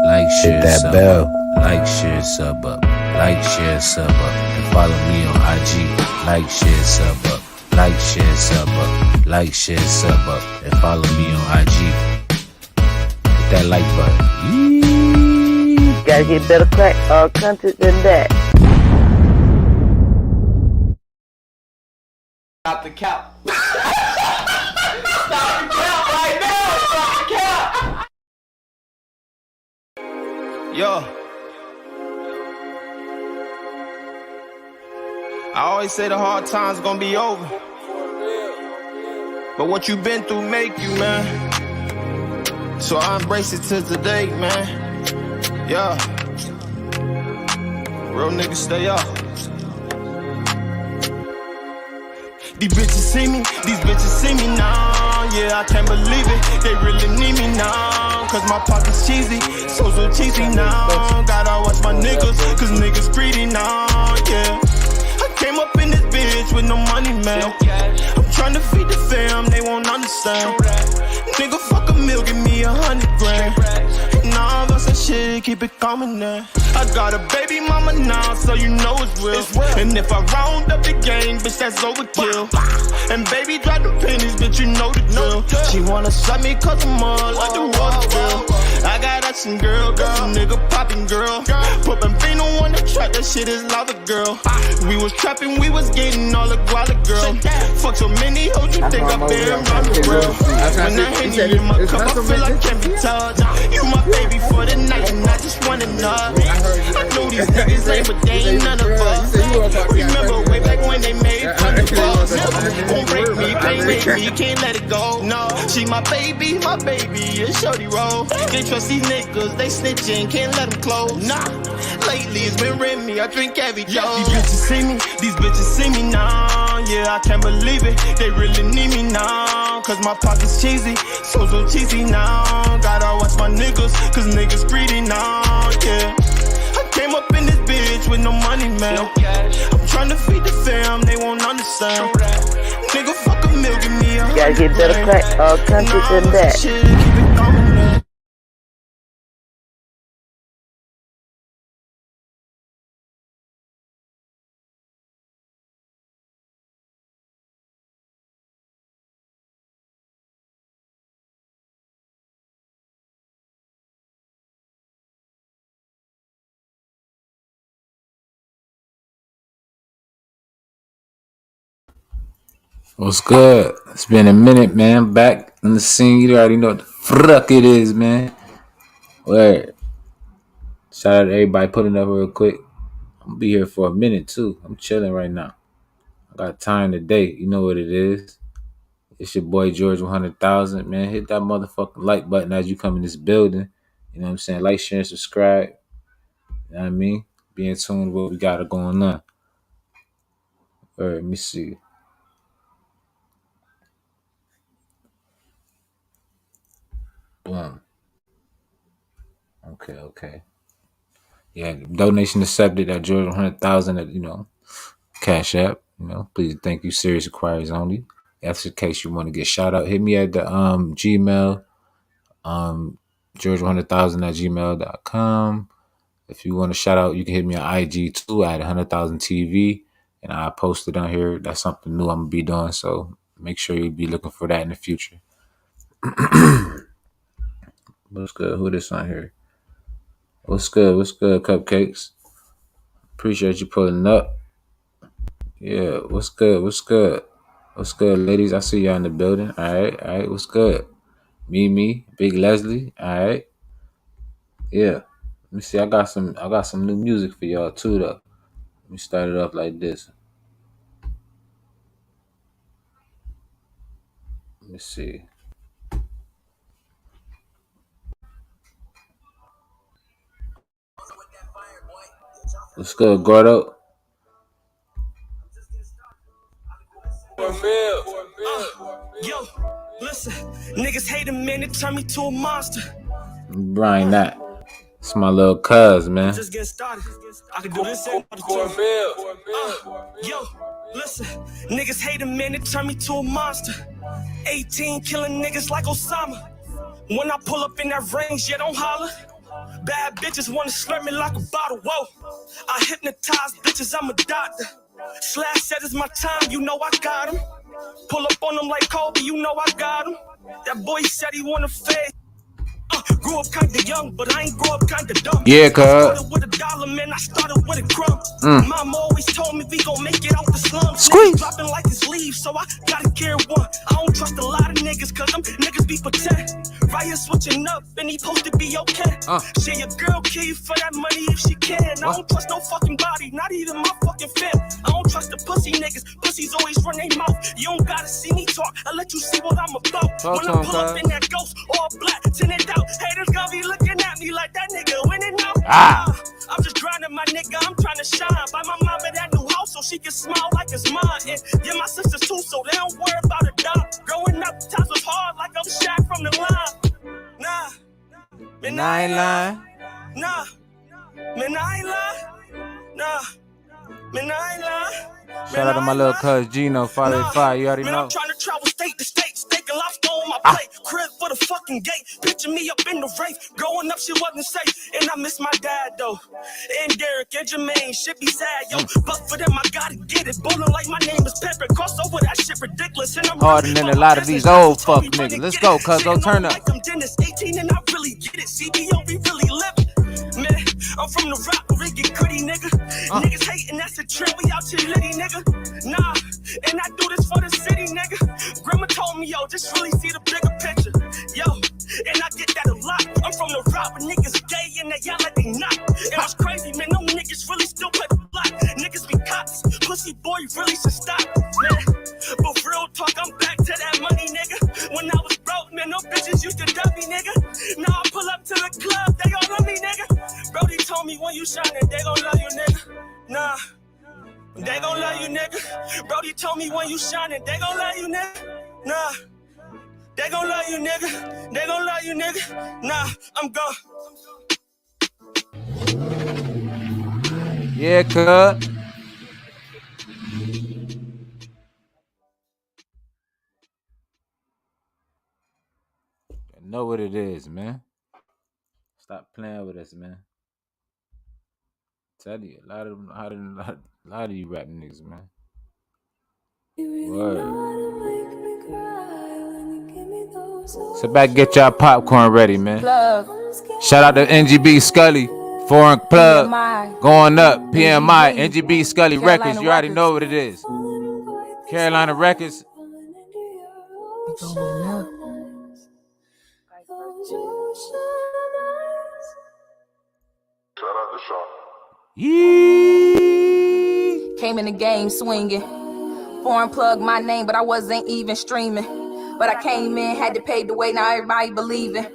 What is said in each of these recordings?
Like, share, that sub bell. up. Like, share, sub up. Like, share, sub up. And follow me on IG. Like, share, sub up. Like, share, sub up. Like, share, sub up. And follow me on IG. Hit that like button. Yee. Gotta get better crack content than that. Stop the cap. Stop the cap right now. Stop the cap. Yo. I always say the hard times gonna be over. But what you been through make you, man. So I embrace it till today, man. Yeah. Real niggas stay up. These bitches see me now. Yeah, I can't believe it. They really need me now. Cause my pocket's cheesy, so cheesy now. Gotta watch my niggas, cause niggas greedy now. Yeah. I came up in this bitch with no money, man. I'm trying to feed the fam, they won't understand. Nigga, fuck a meal, give me 100 grand. Nah, that's that shit, keep it coming now. I got a baby mama now, so you know it's real. And if I round up the gang, bitch, that's overkill. And baby, drop the pennies, bitch, you know the drill. She wanna suck me cause I'm all like the water bill. I got action, girl, some nigga popping, girl. Put Bambino on the track, that shit is lava, girl. We was trapping, we was getting all the guala, girl. Fuck so many hoes, you think I bear around the world. When I hit you in my cup, I feel like I can't be touched. You my baby for the night, and I just wanna know. I know these niggas ain't, but they ain't none of us. Remember way back when they made fun of us. Won't break me, can't make me, can't let it go. No, she my baby, and shorty roll. Can't trust these niggas, they snitching, can't let them close. Nah, lately it's been Remy, I drink every day. These bitches see me now. Yeah, I can't believe it, they really need me now. Cause my pocket's cheesy, so cheesy now. Gotta watch my niggas, cause niggas greedy now. Yeah. Came up in this bitch with no money, man. I'm tryna feed the fam, they won't understand. Nigga, fuck a meal, give me 100 Gotta get better crack content than that. Shit, keep it coming, man. What's good? It's been a minute, man. Back on the scene. You already know what the fuck it is, man. Word. Shout out to everybody putting up real quick. I'm gonna be here for a minute too. I'm chilling right now. I got time today. You know what it is. It's your boy George 100,000, man. Hit that motherfucking like button as you come in this building. You know what I'm saying? Like, share, and subscribe. You know what I mean? Be in tune with what we got going on. All right, let me see. Boom. Okay. Yeah, donation accepted at George 100,000 at, Cash App. Please, thank you. Serious inquiries only. That's in case you want to get shout out. Hit me at the Gmail, George100,000 at gmail.com. If you want to shout out, you can hit me on IG too at 100,000 TV, and I post it on here. That's something new I'm gonna be doing, so make sure you be looking for that in the future. What's good? Who this on here? What's good? What's good, Cupcakes? Appreciate you pulling up. Yeah, what's good? What's good? What's good, ladies? I see y'all in the building. All right. What's good? Me, Big Leslie. All right. Yeah. Let me see. I got some new music for y'all too, though. Let me start it off like this. Let me see. What's good, Gordo? Yo, listen, niggas hate a man, it turn me to a monster. Brian, that. It's my little cuz, man. Just getting started. I can do this Yo, listen, niggas hate a man, it turn me to a monster. 18 killing niggas like Osama. When I pull up in that range, yeah, don't holler. Bad bitches wanna slurp me like a bottle, whoa. I hypnotize bitches, I'm a doctor. Slash said it's my time, you know I got him. Pull up on him like Kobe, you know I got him. That boy said he wanna fade. Grew up kinda young, but I ain't grow up kinda dumb. Yeah, cuz. I started with $1, man, I started with a crumb. Mama always told me we gon' make it out the slums. Squeeze. Niggas dropping like it's leaves, so I gotta carry one. I don't trust a lot of niggas, cause them niggas be pretend. Right here switching up, and he supposed to be okay. Shit, your girl kill you for that money if she can. I don't trust no fucking body, not even my fucking fam. I don't trust the pussy niggas, pussies always run their mouth. You don't gotta see me talk, I let you see what I'm about. Talk when I pull up in that ghost, all black, tinted out. Haters gonna be looking at me like that nigga winning now. I'm just grinding my nigga, I'm trying to shine. Buy my mama that new house so she can smile like it's mine. And yeah, my sisters too, so they don't worry about a dime. Growing up, times was hard like I'm Shaq from the line. Nah, man, I ain't lying. Nah, man, I ain't lying. Nah, man, I ain't lying. Shout out to my little cuz Gino, 585. You already know. I'm trying to travel state to state, steak and lobster on my plate. Crib for the fucking gate, picture me up in the race. Growing up, she wasn't safe, and I miss my dad though. And Derek and Jermaine, shit be sad, yo. But for them, I gotta get it. Bowling like my name is Pepper. Cross over that shit ridiculous, and I'm harder than a lot of these old fuck niggas. Let's go, cuz. Go turn up. Like I'm Dennis, 18, and I really get it. CBO, we really live. Man, I'm from the rock where it get gritty, nigga. Niggas hating, that's a trend. We out here litty, nigga. Nah, and I do this for the city, nigga. Grandma told me, yo, just really see the bigger picture. Yo, and I get that a lot. I'm from the rock where niggas gay and they yell like they not. And it's crazy, man. Them niggas really still play the block. Niggas be cops. Pussy boy really should stop, man. But real talk, I'm back to that money, nigga. When I was broke, man, no bitches used to dub me, nigga. Now I pull up to the club, they all love me, nigga. Brody told me when you shining, they gon' love you, nigga. Nah, they gon' love you, nigga. Brody told me when you shining, they gon' love you, nigga. Nah, they gon' love you, nigga. They gon' love you, nigga. Nah, I'm gone. Yeah, cuz. Know what it is, man. Stop playing with us, man. Tell you, a lot of you rap niggas, man. Word. Sit back, get y'all popcorn ready, man. Shout out to NGB Scully, Foreign Plug, going up, PMI, NGB Scully Records. You already know what it is. Carolina Records. Going up. Yee. Came in the game swinging. Foreign Plug my name, but I wasn't even streaming. But I came in, had to pave the way, now everybody believing.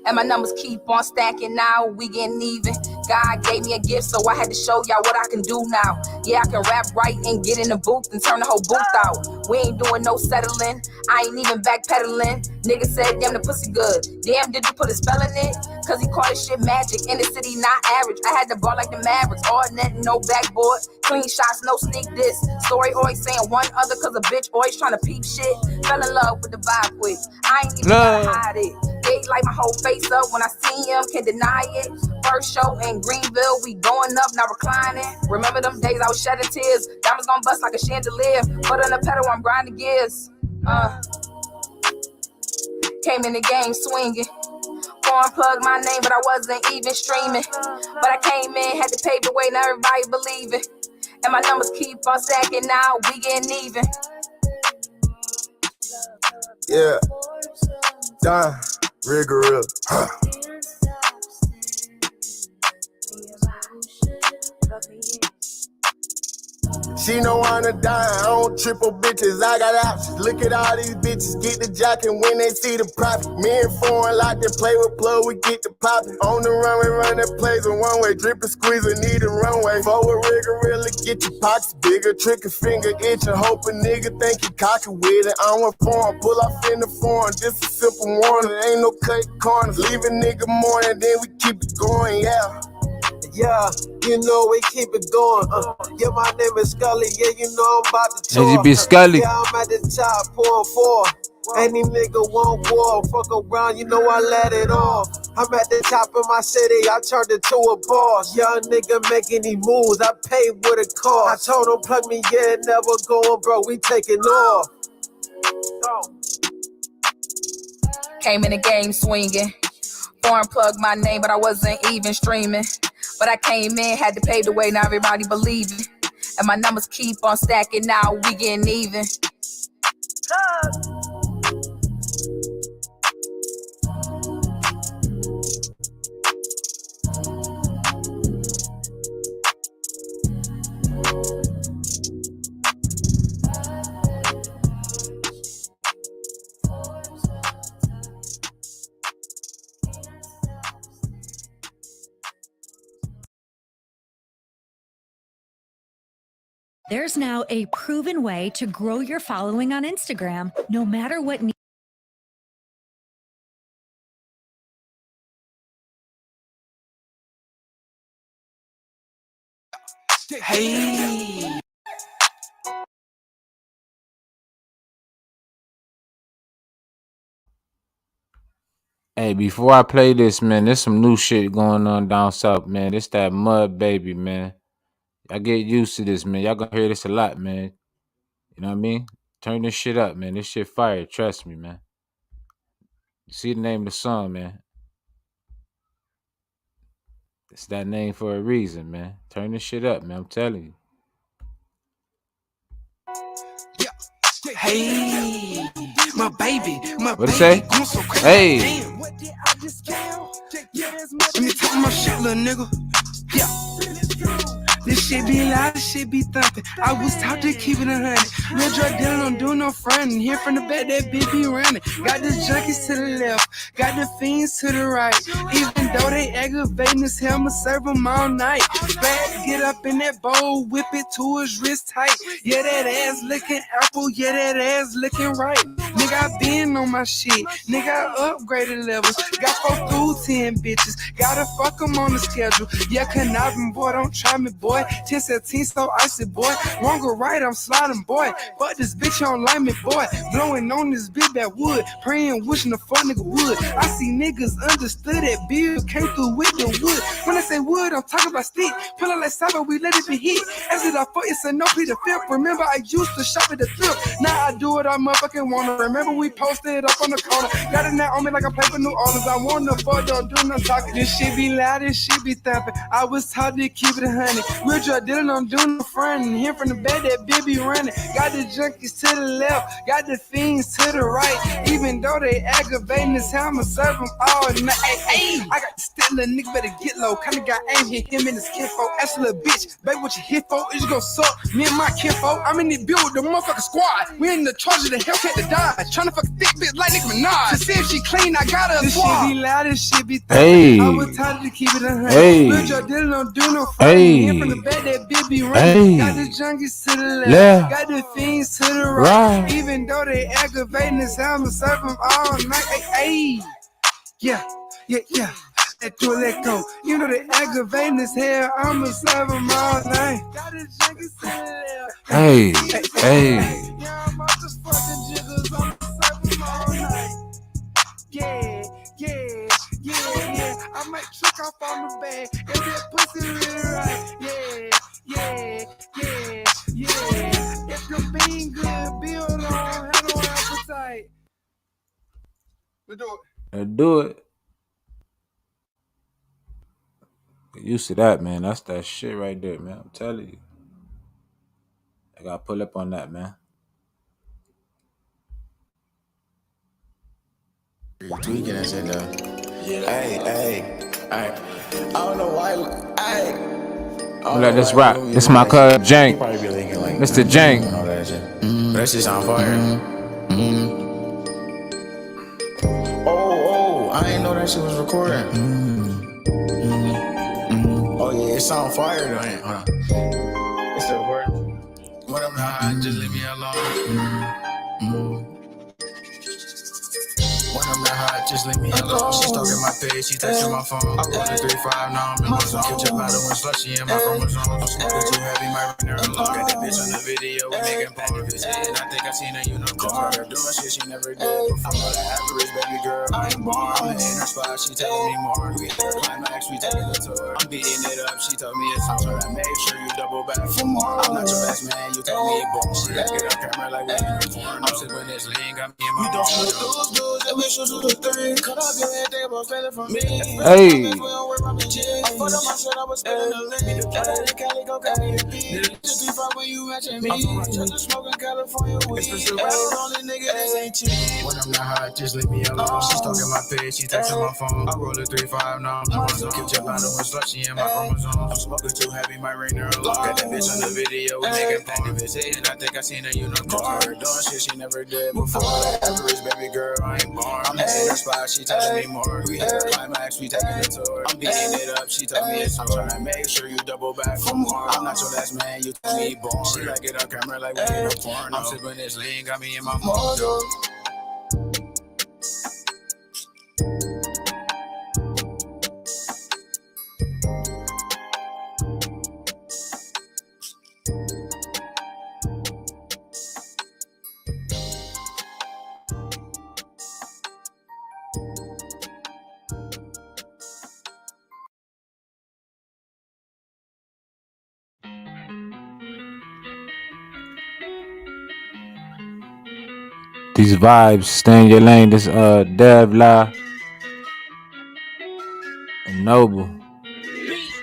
And my numbers keep on stacking now, we getting even. God gave me a gift, so I had to show y'all what I can do now. Yeah, I can rap right and get in the booth and turn the whole booth out. We ain't doing no settling, I ain't even backpedaling. Nigga said, damn, the pussy good. Damn, did you put a spell in it? Cause he called this shit magic, in the city not average. I had the ball like the Mavericks, all net, no backboard. Clean shots, no sneak diss. Story always saying one other, cause a bitch always trying to peep shit. Fell in love with the vibe quick, I ain't even gotta hide it. They light my whole face up when I see him, can't deny it. First show in Greenville, we going up, not reclining. Remember them days I was shedding tears. Diamonds gon' bust like a chandelier. Foot on the pedal, I'm grinding gears. Came in the game swinging. Foreign plug my name, but I wasn't even streaming. But I came in, had to pave the way, now everybody believing. And my numbers keep on stacking, now we getting even. Yeah, done. Real gorilla. She know I'm a dime, I don't triple bitches, I got options. Look at all these bitches, get the jockin' when they see the profit. Me and foreign lock and play with plug, we get the poppin'. On the runway, run that plays a one way, drippin', squeezin', need a runway. Forward rigor, really get your pockets bigger, trick a finger itchin', hope a nigga think he cocky with it. I'm a foreign, pull off in the foreign, just a simple warning, ain't no cut corners. Leave a nigga morning, then we keep it going, yeah. Yeah, you know we keep it going. Yeah, my name is Scully. Yeah, you know I'm about to talk. AGB Scully. Yeah, I'm at the top, pouring four. Any nigga want war, fuck around, you know I let it off. I'm at the top of my city, I turned into a boss. Young nigga making these moves, I paid what it cost. I told him plug me in, never going, bro, we taking off. Came in the game swinging. Foreign plug my name, but I wasn't even streaming. But I came in, had to pave the way, now everybody believing. And my numbers keep on stacking, now we getting even. There's now a proven way to grow your following on Instagram, no matter what. Hey. Hey, before I play this, man, there's some new shit going on down south, man. This that mud baby, man. I get used to this, man. Y'all gonna hear this a lot, man. You know what I mean? Turn this shit up, man. This shit fire. Trust me, man. You see the name of the song, man. It's that name for a reason, man. Turn this shit up, man. I'm telling you. Hey, my baby, What it say? So Hey. Damn, what did I just count? Let me talk my shit, little nigga. Yeah. This shit be loud, this shit be thumping. I was taught to keep it 100. No drug dealer, don't do no frontin'. Here from the back, that bitch be running. Got the junkies to the left, got the fiends to the right. Even though they aggravating as hell, I'ma serve them all night. Fat, get up in that bowl, whip it to his wrist tight. Yeah, that ass looking apple, yeah, that ass looking right. Nigga, I been on my shit. Nigga, I upgraded levels. Got 4 through 10 bitches. Gotta fuck them on the schedule. Yeah, conniving, boy, don't try me, boy. 10-17, so icy, boy. Wrong or right, I'm sliding, boy. But this bitch don't like me, boy. Blowing on this bitch that wood. Praying, wishing the fuck nigga would. I see niggas understood that bill came through with the wood. When I say wood, I'm talking about stick. Pull out like cyber, we let it be hit. As it I fuck, it's a no plea to flip. Remember, I used to shop at the flip. Now I do what I motherfucking wanna. Remember, we posted up on the corner. Got it now on me like I play for New Orleans. I want the fuck, don't do no talking. This shit be loud, this shit be thumping. I was taught to keep it 100. Real drug dealer, don't do no frontin'. Here from the back, that bitch be running. Got the junkies to the left, got the fiends to the right. Even though they aggravating this how I'ma serve them all night. Hey, I got to steal a nigga, better get low. Kinda got aim, hit him in his kinfo. Ask a little bitch, baby, what you here for? Is you gon' suck? Me and my kinfo, I'm in the build with the motherfucking squad. We in the charge of the Hellcat to die. Tryna fuck a thick bitch like Nicki Minaj. To see if she clean, I got her a This swab. shit be loud, this shit be thick. Hey. I was taught to keep it 100. Hey. Lil' Joe Dillon don't do no Hey. frontin'. In from the back, that bitch be running. Got the junkies to the left. Got the fiends to the right. Even though they aggravating this, I'ma serve them all night. Hey, yeah. Let do it, let go. You know they aggravating as hell. I'ma serve them all night. Got the junkies to the left. Hey. Yeah, I'm out just fucking jiggles. I'ma serve them all night. Yeah. I might trick off on the bed if that pussy really right. Yeah. If you're being good, build on, have no appetite. Let's do it. Get used to that, man. That's that shit right there, man. I'm telling you. I gotta pull up on that, man. Tweaking that shit though. Hey. I don't know why. Let this rap. This my cuz Jank. Mr. Jank. That shit's on fire. Oh, I ain't know that shit was recording. Oh yeah, it's on fire though. Hold on. It's still recording. What I'm not, just leave me alone. When I'm not hot, just leave me alone. She stalking my page, she texting my phone. I roll a 3-5, now I'm in my zone. Catch a bottle and slushy in my chromosomes. I'm smoking too heavy, my runner alone. Got that bitch on the video, we making porn. And I think I seen a unicorn. Her doing shit she never did before. I'm on the average, baby girl, I ain't born. I'm in her spot, she telling me more. We hit her climax, we taking the tour. I'm beating it up, she told me it's time. So I make sure you double back for more. I'm not your best man, you told me born. She got get on camera like we in a porn. I'm sipping this lean, got me in my own. Hey. When I'm not hot, just leave me alone. She's talking my page, she texting my phone. I roll a 3-5, now I'm on zone. Keep your bottle and slushy in my chromosomes. I'm smoking too heavy, my rainer alone. Got that bitch on the video, we making porn. And I think I seen a unicorn. Her doing shit she never did before. Average baby girl, I ain't born. I'm in her spot, she telling me more. We hit her climax, we taking the tour. I'm beating it up, she told me it's time. I'm trying to make sure you double back for more. I'm not your last man, you told me born. She like it on camera like we in a porn. I'm sipping this lean, got me in my mojo. These vibes, stay in your lane. This Dev La and Noble.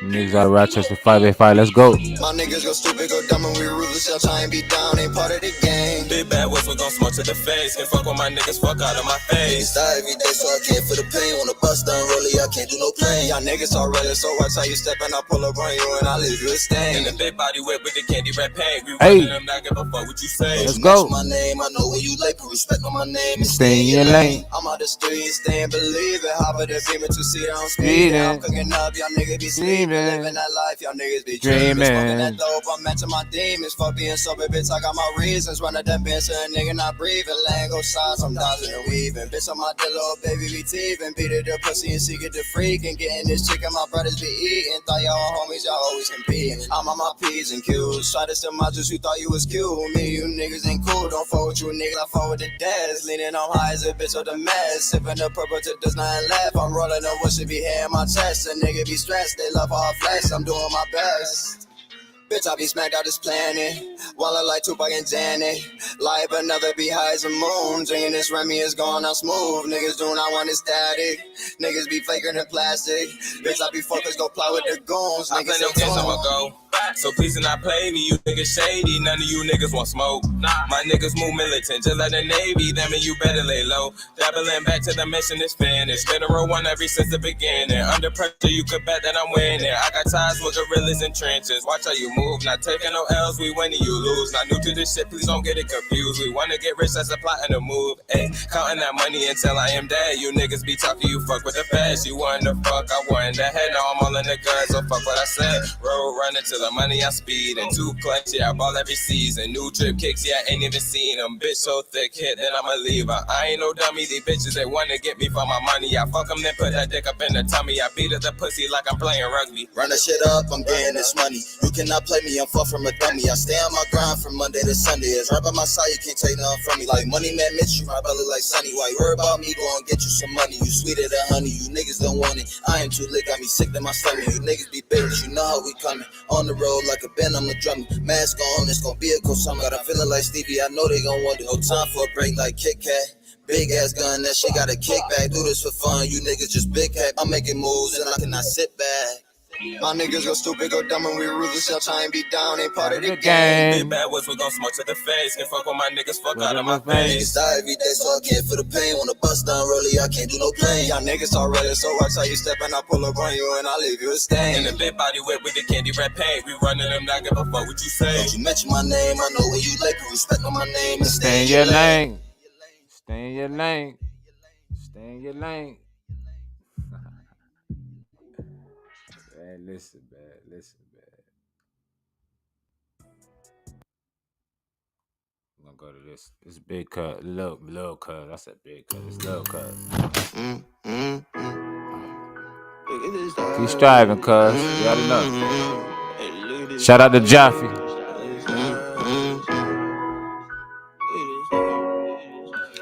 Niggas out of Rochester 585. Let's go. My niggas go stupid, go dumb, and we ruthless. Y'all try and be down, ain't part of the game. Big bad wolf, we gon' smoke to the face. Can't fuck with my niggas, fuck out of my face. Niggas die every day, so I can't feel the pain. Wanna bust down, really, I can't do no playing. Y'all niggas all ready, so watch how you step and I pull up on you and I leave you a stain. In the big body whip with the candy red paint. We Hey. running them, not give a fuck what you say. Let's go. My name, I know when you late, put respect on my name and Stay in your lane. I'm out the street, staying believing. Hop of the beam to see I'm Speeding. speeding. I'm cooking up, y'all niggas be sleeping. Living that life, y'all niggas be Dreaming. Smoking that dope, I'm matching my demons. Fuck being sober, bitch, I got my reasons. Run at that bench, and nigga not breathing. Laying go sides, I'm dodging and weaving. Bitch, I'm out there, little baby, be teething. Beat it, the pussy, and she get the freak. And getting this chicken, my brothers be eating. Thought y'all homies, y'all always competing. I'm on my P's and Q's. Try to sell my juice, you thought you was cute. Me, you niggas ain't cool. Don't fuck with you, niggas, I fuck with the dads. Leaning on high as a bitch with the mess. Sipping the purple tip, does not laugh. I'm rolling up what should be hair in my chest. A nigga be stressed, they love all flesh. I'm doing my best. Bitch, I be smacked out this planet. While I like Tupac and Janet. Life another be high as a moon. Drinking this Remy is going out smooth. Niggas do not want it static. Niggas be faker than plastic. Bitch, I be focused, go play with the goons. I play Niggas no ain't games, I'ma tuned. go. So please do not play me, you niggas shady. None of you niggas want smoke. My niggas move militant, just like the Navy. That mean you better lay low. Dabbling back to the mission is finished. Been a row one every since the beginning. Under pressure, you could bet that I'm winning. I got ties with gorillas in trenches. Watch how you move. Not taking no L's, we winning, you lose. Not new to this shit, please don't get it confused. We wanna get rich, that's a plot and a move. Ayy, counting that money until I am dead. You niggas be talking, you fuck with the fast. You want the fuck, I want the head. Now I'm all in the gun, so fuck what I said. Road running to the money I speed. And 2 clutch, yeah, I ball every season. New drip kicks, yeah, I ain't even seen them. Bitch so thick, hit, then I'ma leave her. I ain't no dummy, these bitches, they wanna get me for my money. I fuck them, then put that dick up in the tummy. I beat up the pussy like I'm playing rugby. Run that shit up, I'm getting this money. You cannot play me, I'm far from a dummy. I stay on my grind from Monday to Sunday. It's right by my side, you can't take nothing from me. Like money man Mitch, you my belly like Sunny. Why you worry about me, go and get you some money. You sweeter than honey, you niggas don't want it. I am too lit, got me sick to my stomach. You niggas be babies, you know how we coming. On the road like a band, I'm a drummer. Mask on, it's gonna be a cool summer. Got a feeling like Stevie, I know they gon' want it. No time for a break like Kit Kat. Big ass gun, that shit got a kickback. Do this for fun, you niggas just big hat. I'm making moves and I cannot sit back. My niggas go stupid, go dumb, and we ruthless. Y'all try and be down, ain't part of the game. Big bad woods, we gon' smoke to the face. Can't fuck with my niggas, fuck out of my face. Die every day, so I can't feel the pain. When the bust down early, I can't do no playing. Y'all niggas already, so watch how you step and I pull up on you and I leave you a stain. In the big body whip with the candy red paint. We running them, not give a fuck what you say. Don't you mention my name, I know when you like, put respect on my name and Stay in your lane. Stay in your lane. Stay in your lane. Man, listen, man. I'm gonna go to this. This big cut, little cut. I said big cut. This little cut. Keep striving, cuz. You already know. Shout out to Jaffe.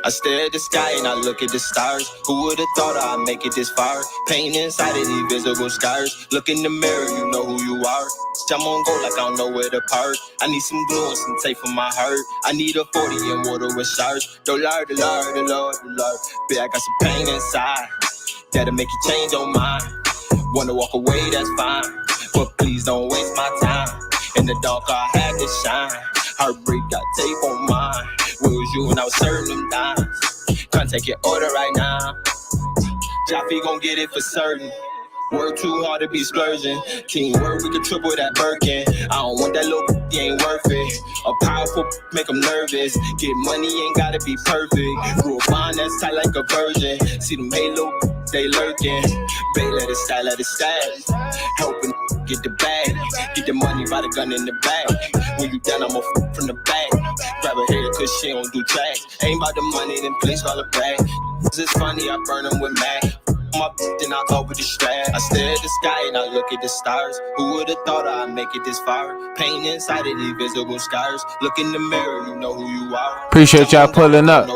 I stare at the sky and I look at the stars. Who would've thought I'd make it this far? Pain inside of these visible scars. Look in the mirror, you know who you are. I'm on go like I don't know where to park. I need some glue and some tape for my heart. I need a 40 and water with shards. The Lord. But I got some pain inside that'll make you change your mind. Wanna walk away, that's fine, but please don't waste my time. In the dark I had to shine. Heartbreak got tape on mine. Where was you when I was serving them dimes? Can't take your order right now. Jaffe gon' get it for certain. Work too hard to be splurging. Teamwork, we can triple that Birkin. I don't want that little ain't worth it. A powerful make them nervous. Get money ain't gotta be perfect. Grew a bond that's tight like a virgin. See them halo, they lurking. Bay let it stash. Helping get the bag. Get the money by the gun in the bag. When you down, I'ma from the back. Grab her hair cause she don't do trash. Ain't about the money, then please call her back. It's funny, I burn them with Mac. My then I over the strap. I stare at the sky and I look at the stars. Who would've thought I'd make it this far? Pain inside of these visible scars. Look in the mirror, you know who you are. Appreciate y'all pulling up.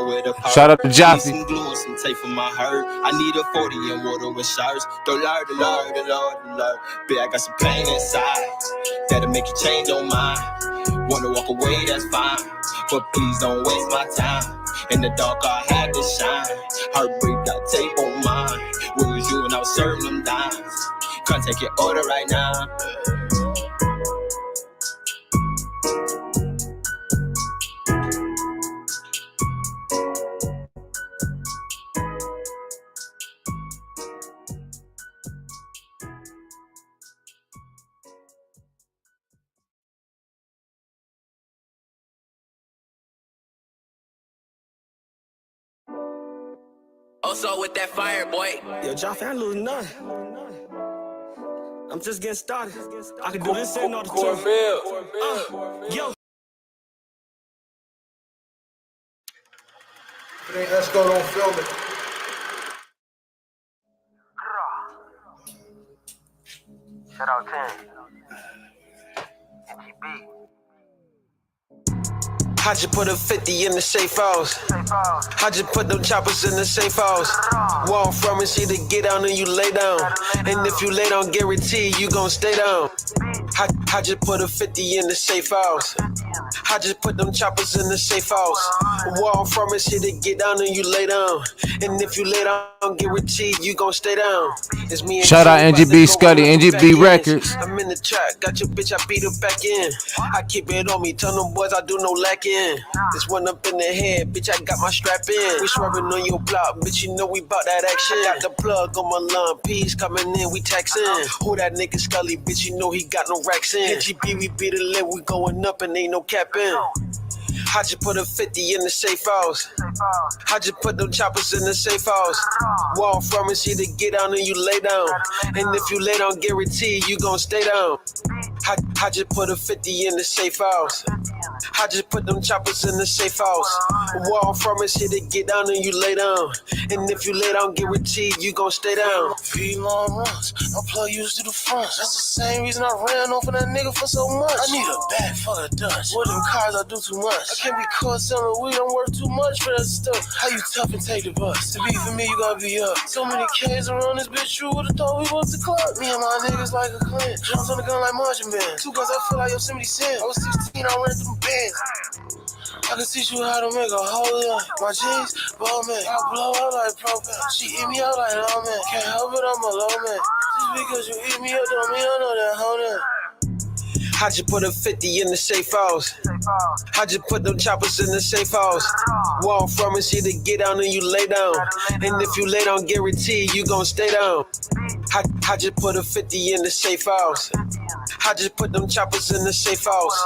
Shout out to Jaffe. Some glue and some tape for my heart. I need a 40 and water with shards. The Lord. But I got some pain inside that'll make you change your mind. Wanna walk away, that's fine, but please don't waste my time. In the dark I had to shine. Heartbreak got tape on mine. Where was you when I was serving them dimes? Can't take your order right now. Also with that fire, boy. Yo, Jaffe, I ain't losing none. I'm just getting started. I can do this and all the time. Yo. If it ain't let's go, don't film it. Shout out 10. NGB. I just put a 50 in the safe house. I just put them choppers in the safe house. Walk from and see to get down and you lay down. And if you lay down, guarantee you gon' stay down. I just put a 50 in the safe house. I just put them choppers in the safe house. Where I'm from is here to get down and you lay down. And if you lay down, guaranteed you gon' stay down. It's me and Shout out Jay, about to NGB go Scuddy, run up the NGB back ends. Records. I'm in the track, got your bitch, I beat her back in. I keep it on me, tell them boys I do no lacking. This one up in the head, bitch, I got my strap in. We swerving on your block, bitch, you know we bout that action. I got the plug on my line, peas coming in, we taxing. Who that nigga Scully, bitch, you know he got no racks in. NGB, we beat the lit, we going up and ain't no cap in. I just put a 50 in the safe house. I just put them choppers in the safe house. Where I'm from is here to get down and you lay down. And if you lay down, guaranteed you gon' stay down. I just put a 50 in the safe house. I just put them choppers in the safe house. Where I'm from is here to get down and you lay down. And if you lay down, guaranteed you gon' stay down. Feed long runs, no plug used to the front. That's the same reason I ran off of that nigga for so much. I need a bag full of dust. With them cars, I do too much. I can't be caught selling weed, I'm worth too much for that stuff. How you tough and take the bus? To be for me, you gotta be up. So many K's around this bitch, you would've thought we was the club. Me and my niggas like a clan. Jumps on the gun like marching band. 2 guns, I feel like Yosemite Sam. I was 16, I ran through bands. I can teach you how to make a whole lot. My jeans, ball man. I blow out like propane. She eat me out like low man. Can't help it, I'm a low man. Just because you eat me up, don't mean I know that whole that. I just put a 50 in the safe house. I just put them choppers in the safe house. Where I'm from is here to get down and you lay down. And if you lay down, guaranteed you gon' stay down. I just put a 50 in the safe house. I just put them choppers in the safe house.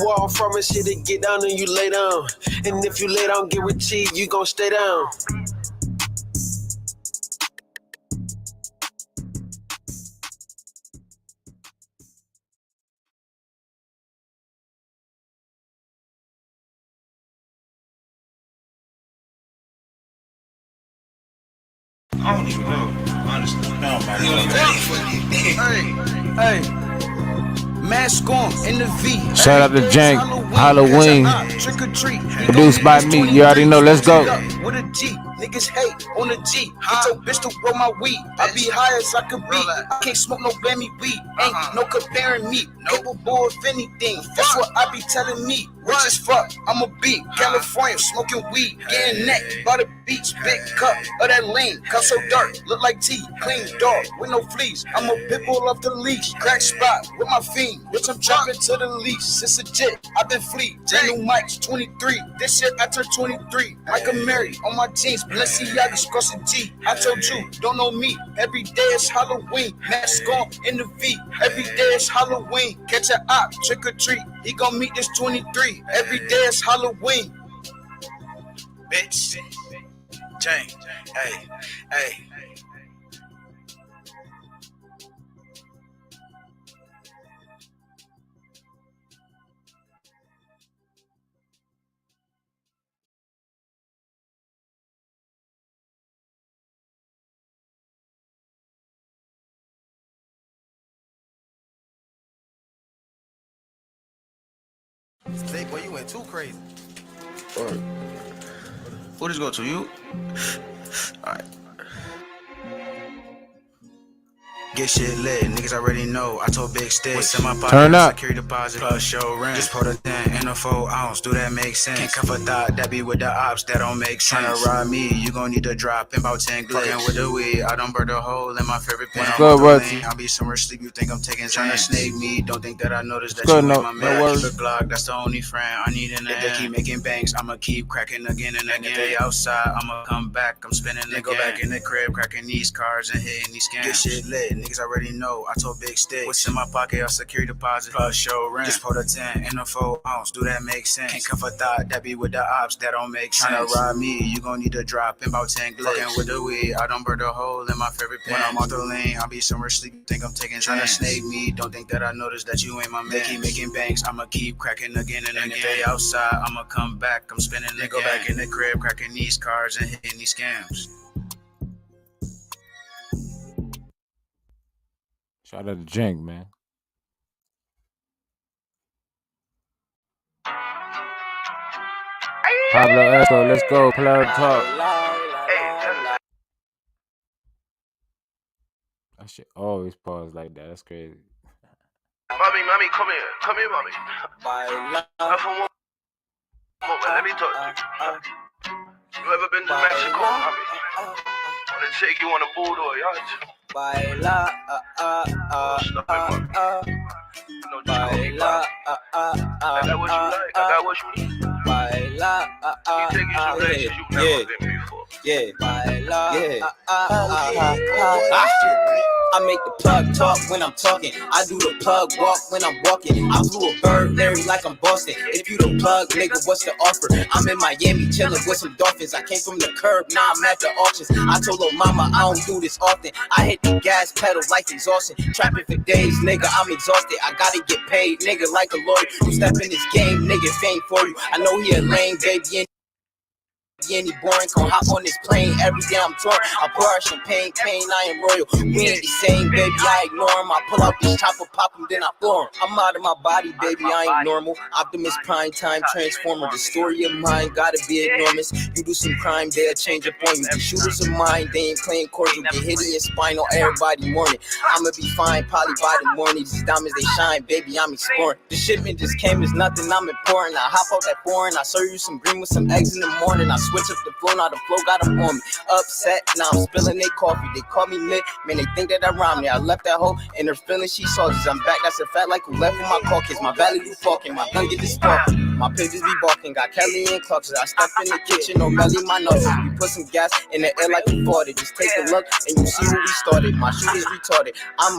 Where I'm from is here to get down and you lay down. And if you lay down, guaranteed you gon' stay down. I don't even know, honestly. No, man. Hey. Mask on in the V. Shout out to Jank, Halloween. Trick or treat. Produced by me. You already know. Let's go. With a G. Niggas hate on a G. Get your bitch to roll my weed. I be high as I could be. I can't smoke no Bammy weed. Ain't no comparing me. Capable of anything. That's what I be telling me. Rich as fuck, I'm a beat. California, smoking weed. Getting neck by the beach. Big cup of that lean. Cup so dark, look like tea. Clean dog with no fleas. I'm a pit bull off the leash. Crack spot with my fiend. Bitch, I'm jumping to the leash. It's a jet, I've been fleet. Brand new mics, 23. This year I turned 23. Michael Mary on my jeans. Balenciaga, crossing G. I told you, don't know me. Every day is Halloween. Mask on in the V. Every day is Halloween. Catch a op, trick or treat. He gon' meet this 23. Every day is Halloween. Bitch. Jane. Hey. Hey. Today, boy, you went too crazy. Who this go to? You? Alright. Get shit lit, niggas already know. I told Big Stick, what's in my pocket? Turn up. Security deposit, plus show rent. Just put a 10 in a 4 ounce. Do that make sense? Can't cover thought, that be with the ops, that don't make sense. Tryna rob me, you gon' need to drop in about 10 glitch. Fucking with the weed, I done burn a hole in my favorite pen. I'll be somewhere sleep, you think I'm taking Tryna snake me, don't think that I noticed that you ain't my man. Keep it Glock, that's the only friend I need in the end. If they keep making banks, I'ma keep cracking again and again. If they outside, I'ma come back, I'm spinning again. Go back in the crib, cracking these cars and hitting these scams. Get shit lit, niggas already know. I told Big Stick, what's in my pocket? A security deposit, plus show rent. Just put a 10 in a 4 ounce. Do that make sense? Can't cover thought, that be with the ops, that don't make sense. Tryna rob me, you gon' need to drop in about 10 glitch. Fucking with the weed, I done burn a hole in my favorite pen. When I'm off the lane, I'll be somewhere sleep, think I'm taking Tryna snake me, don't think that I noticed that you ain't my man. They keep making banks, I'ma keep cracking again and again. If they outside, I'ma come back, I'm spinning again. Go back in the crib, cracking these cars and hitting these scams. Shout out to Jank, man. Pablo Esco, let's go. Plug talk. That shit always pause like that. That's crazy. Mommy, come here. Come here, mommy. Come on, man, let me talk to you. You ever been to Mexico? I wanna take you on a boat or a yacht. Baila, baila, I got what you like, I got what you need. baila, Take you some places you've never been before. yeah, baila, I make the plug talk when I'm talking. I do the plug walk when I'm walking. I flew a bird Larry like I'm Boston. If you the plug, nigga, what's the offer? I'm in Miami chilling with some dolphins. I came from the curb, now I'm at the auctions. I told her mama I don't do this often. I hit the gas pedal like exhaustion. Trapping for days, nigga, I'm exhausted. I gotta get paid, nigga, like a lawyer. You step in this game, nigga, fame for you. I know he a lame baby and any boring, gon' hop on this plane every day I'm torn. I pour out champagne, pain, I am royal. We ain't the same, baby, I ignore him. I pull out this chopper, pop him, then I floor him. I'm out of my body, baby, I ain't normal. Optimus Prime Time Transformer, the story of mine gotta be enormous. You do some crime, they'll change up on you. The shooters of mine, they ain't playing cordial. Get hit in your spinal everybody morning. I'ma be fine, probably by the morning. These diamonds, they shine, baby, I'm exploring. The shipment just came, it's nothing, I'm important. I hop out that foreign, I serve you some green with some eggs in the morning. I switch up the flow, now the flow got them on me. Upset, now I'm spilling their coffee. They call me mid, man, they think that I rhyme me. I left that hoe in her feeling, she sauces. I'm back, that's a fact, like who left with my caucus. My valley do fucking, my gun get this sparking. My pages be barking, got Kelly and clutches. I step in the kitchen, no belly, my noses. We put some gas in the air like we fought it. Just take a look and you see who we started. My shooters retarded. I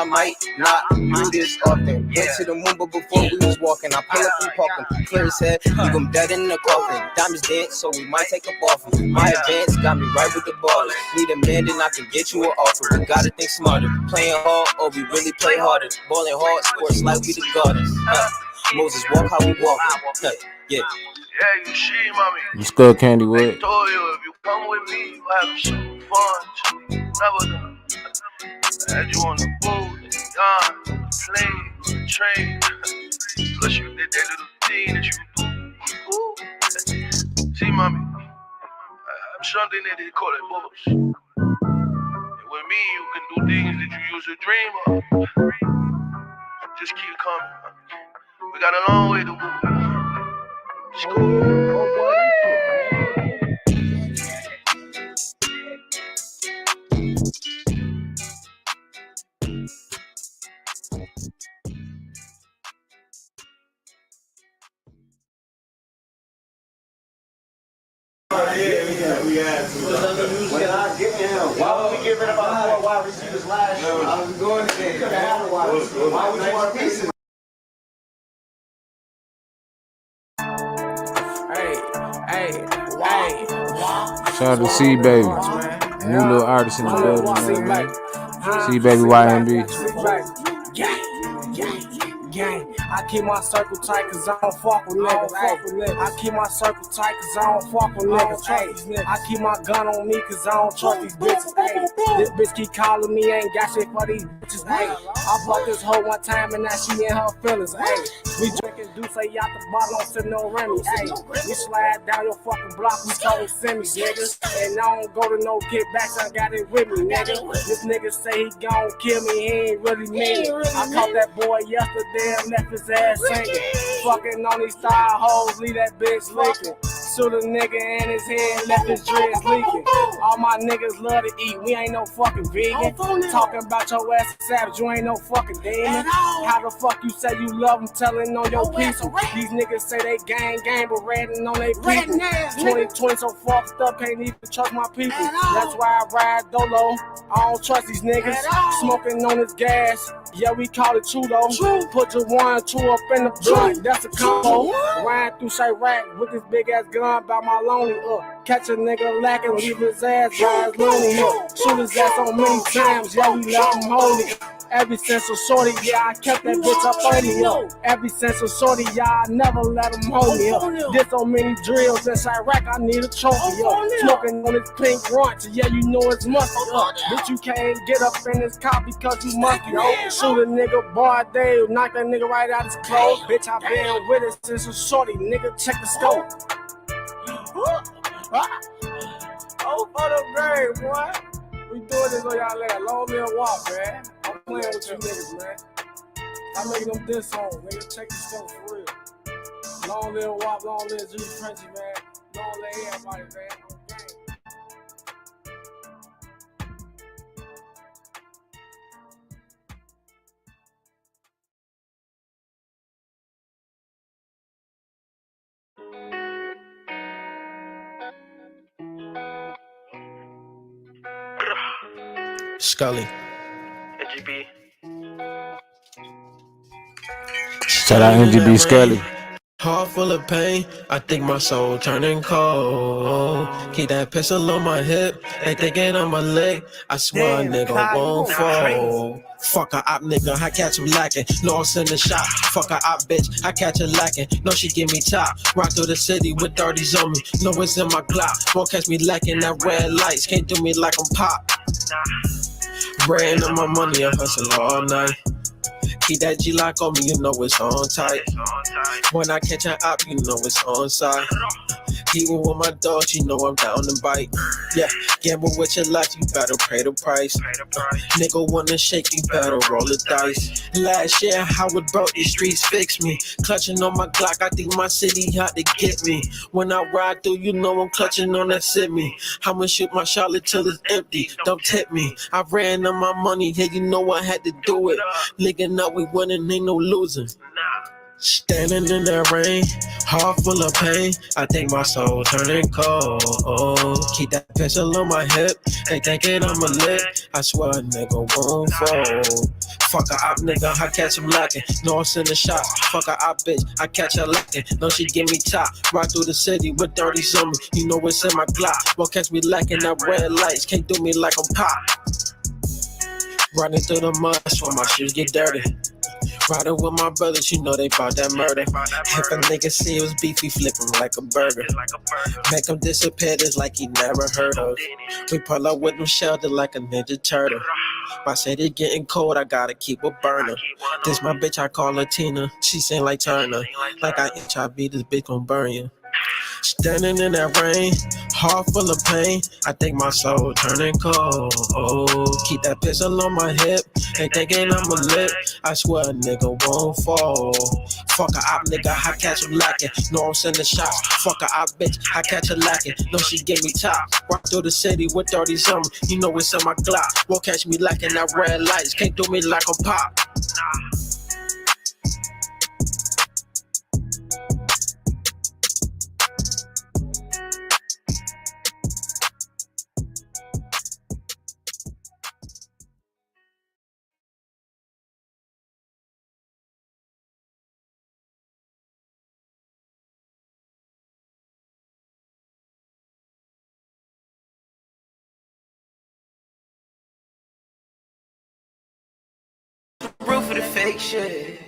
might not do this often. Went to the moon, but before we was walking, I pull up and park him. Clear his head, leave him dead in the coffin. Diamonds dance, so we might take up off him. My advance got me right with the ballers. Need a man, then I can get you an offer. We gotta think smarter. Playing hard, or we really play harder. Balling hard, sports like we the Gardens. Moses walk how we walk. Yeah. Yeah, you see, mommy. What's good, Candywood? I told you, if you come with me, you have some fun too. Never done. I had you on the boat, the yacht, the plane, the train. Plus you did that little thing that you do. See, mommy, I'm something that they call it boss. And with me, you can do things that you used to dream of. So just keep coming. We got a long way to go. It's cool. Why would we get rid of our 4 wide receivers last year? I was going to get a wide receiver. Why would you want pieces? Shout out to C Baby, new little artist in the building, man. C Baby YMB. Gang. I keep my circle tight cause I don't fuck with niggas. I keep my circle tight cause I don't fuck with niggas. I keep my gun on me cause I don't trust these bitches. This bitch keep calling me, ain't got shit for these bitches. I bought this hoe one time and now she in her feelings. We drinking Douce out the bottle, don't sip no Remy. We slide down your fucking block, we told semis, niggas. And I don't go to no kickbacks, I got it with me, nigga. This nigga say he gon' kill me, he ain't really mean it. I caught that boy yesterday and left his ass singing. Fucking on these side hoes, leave that bitch licking. Shoot a nigga in his head, left his dreads leaking. All my niggas love to eat, we ain't no fucking vegan. Talking about your ass savage, you ain't no fucking demon. How the fuck you say you love them, telling on your people? These niggas say they gang, but ratting on they people. 2020 so fucked up, can't even trust my people. That's why I ride dolo, I don't trust these niggas. Smoking on this gas, yeah, we call it chudo. Put your 1, 2 up in the blunt, that's a combo. Riding through Chirac with this big ass gun about my lonely. Catch a nigga lacking, leave his ass by his lonely. Shoot his ass on many times, yeah, we left him holy. Every sense of shorty, yeah, I kept that bitch up on me. Every sense of shorty, yeah, I never let him hold me. Did so many drills in Chirac, I need a trophy. Smoking on this pink brunch, yeah, you know it's musty. Bitch, you can't get up in this car because you musty. Shoot a nigga, boy, they knock that nigga right out his clothes. Bitch, I been with it since a shorty, nigga, check the scope. Oh, for the grave, boy. We doing this on y'all later. Long man walk, man. I'm playing with you niggas, man. I'm making them diss songs, nigga. Check the scope for real. Long live WAP, long live G Frenchy, man. Long live everybody, man. Scully. NGB. Shout out NGB Scully. Heart full of pain, I think my soul turning cold. Keep that pistol on my hip, they thinking I'm a lick. I swear a nigga won't fall. Fuck a op nigga, I catch him lacking. Lost in the shop. Fuck a op bitch, I catch her lacking. No, she give me top. Rock through the city with 30s on me. No, it's in my Glock. Won't catch me lacking that red lights. Can't do me like I'm pop. Brain on my money, I hustle all night. Keep that G-lock on me, you know it's on tight. When I catch an op, you know it's on side. Even with my dogs, you know I'm down to bite. Yeah, gamble with your life, you better pay the price. Nigga wanna shake, you better roll the dice. Last year, how it broke, these streets fix me. Clutching on my Glock, I think my city out to get me. When I ride through, you know I'm clutching on that sit me. I'ma shoot my Charlotte till it's empty, don't tip me. I ran on my money, yeah, you know I had to do it. Nigga, now we winning, ain't no losing. Standing in that rain, heart full of pain. I think my soul turning cold. Keep that pistol on my hip, they thinking I'm a lick. I swear a nigga won't fall. Fuck a op nigga, I catch him lacking. No, I'm in the shots. Fuck a op bitch, I catch her lacking. No, she give me top. Ride through the city with 30s on me. You know it's in my Glock. Won't catch me lacking that red lights. Can't do me like I'm pop. Running through the mud, that's when my shoes get dirty. Riding with my brothers, you know they bout that murder. If a nigga see us beef, we flip him like a burger. Make him disappear, it's like he never heard of. We pull up with them shelter like a ninja turtle. My city getting cold, I gotta keep a burner. This my bitch, I call her Tina. She sing like Turner. Like I HIV, this bitch gon' burn you. Standing in that rain, heart full of pain. I think my soul turning cold. Keep that pistol on my hip, ain't thinking I'm a lick. I swear a nigga won't fall. Fuck a op nigga, I catch him lacking. No, I'm sending shots. Fuck a op bitch, I catch her lacking. No, she give me top. Walk through the city with 30s on me. You know it's in my Glock. Won't catch me lacking that red lights. Can't do me like I'm pop. Roof of the fake shit.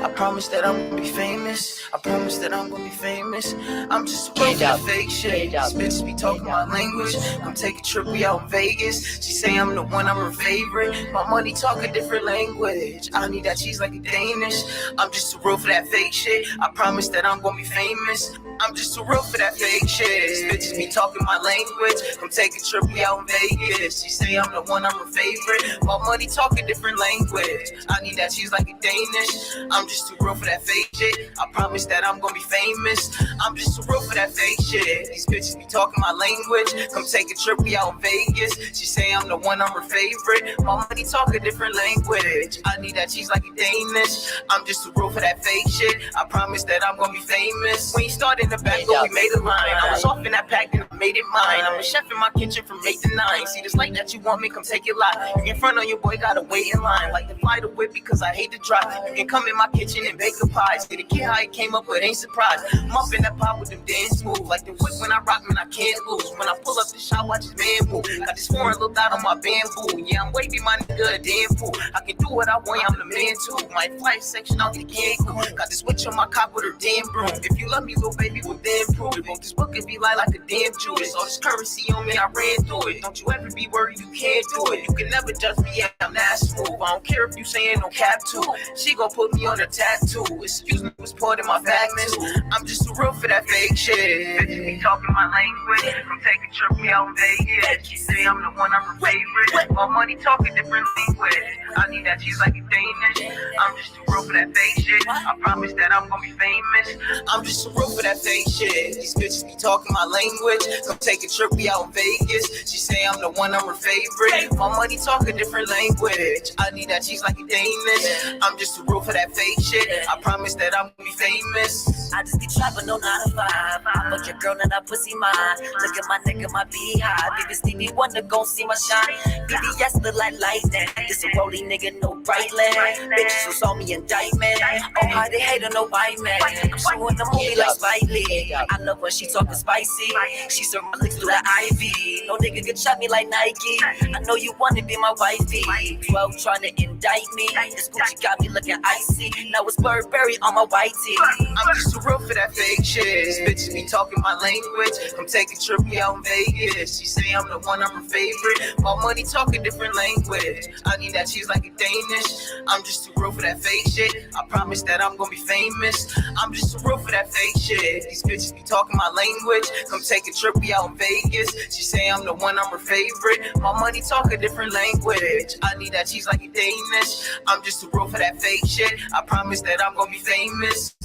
I promise that I'm gonna be famous. I promise that I'm gonna be famous. I'm just a roof of the fake shit. These bitches be talking my language. Come take a trip, we out in Vegas. She say I'm the one, I'm her favorite. My money talk a different language. I need that cheese like a Danish. I'm just a roof of that fake shit. I promise that I'm gonna be famous. I'm just a roof of that fake shit. These bitches be talking my language. Come take a trip, we out in Vegas. She say I'm the one, I'm her favorite. My money talk a different language. I need that cheese like a Danish. I'm just too real for that fake shit. I promise that I'm gonna be famous. I'm just too real for that fake shit. These bitches be talking my language. Come take a trip, we out in Vegas. She say I'm the one, I'm her favorite. My money talk a different language. I need that cheese like a Danish. I'm just too real for that fake shit. I promise that I'm gonna be famous. When you started in the back door, we made a line. I was off in that pack and I made it mine. I'm a chef in my kitchen from 8 to 9. See this light that you want me, come take it live. You in front of your boy, gotta wait in line. Like to fly the whip because I hate to drive. You can come in my kitchen and bake a pie. See the kid how he came up, but ain't surprised. I'm up in that pot with them dance moves. Like the whip when I rock, man, I can't lose. When I pull up the shot, watch his man move. Got this foreign little dot on my bamboo. Yeah, I'm wavy, my nigga, a damn fool. I can do what I want, I'm the man too. My flight section, I'll get Cancun. Got this witch on my cop with her damn broom. If you love me, little baby, well then prove it. This book could be like a damn Judas. All this currency on me, I ran through it. Don't you ever be worried, you can't do it. You can never judge me, yeah, I'm that smooth. I don't care if you saying no cap too. She gon' put me on a tattoo. Excuse me, was part of my backness. I'm just too real for that fake shit. Bitches be talking my language. Come take a trip me out in Vegas. She say I'm the one, I'm her favorite. My money talking different language. I need that cheese like a Danish. I'm just too real for that fake shit. I promise that I'm gonna be famous. I'm just too real for that fake shit. These bitches be talking my language. Come take a trip, we out in Vegas. She say I'm the one, I'm her favorite. My money talk a different language. I need that cheese like a Danish. I'm just too real for that fake shit. I promise that I'm gonna be famous. I just be trapping on 9 to 5. I fuck your girl and I pussy mine. Look at my nigga, my beehive. Baby Stevie Wonder gon' see my shine. BBS look like lightning. This a rolling nigga, no bright light. Bitches who saw me indictment. Oh, how they hate on no white man. I'm showing the movie like Spike Lee. I love when she talking spicy. She serve my licks through the IV. No nigga can trap me like Nike. I know you wanna be my wifey. 12 trying to indict me. This Gucci got me looking icy. Now it's Burberry on my white tee. I'm just too real for that fake shit. These bitches be talking my language. I'm taking trip, we out in Vegas. She say I'm the one, I'm her favorite. My money talking different language. I need that cheese like a Danish. I'm just too real for that fake shit. I promise that I'm gonna be famous. I'm just too real for that fake shit. These bitches be talking my language. Come take a trip, we out in Vegas. She say I'm the one, I'm her favorite. My money talk a different language. I need that cheese like a Danish. I'm just too real for that fake shit. I promise that I'm gonna be famous.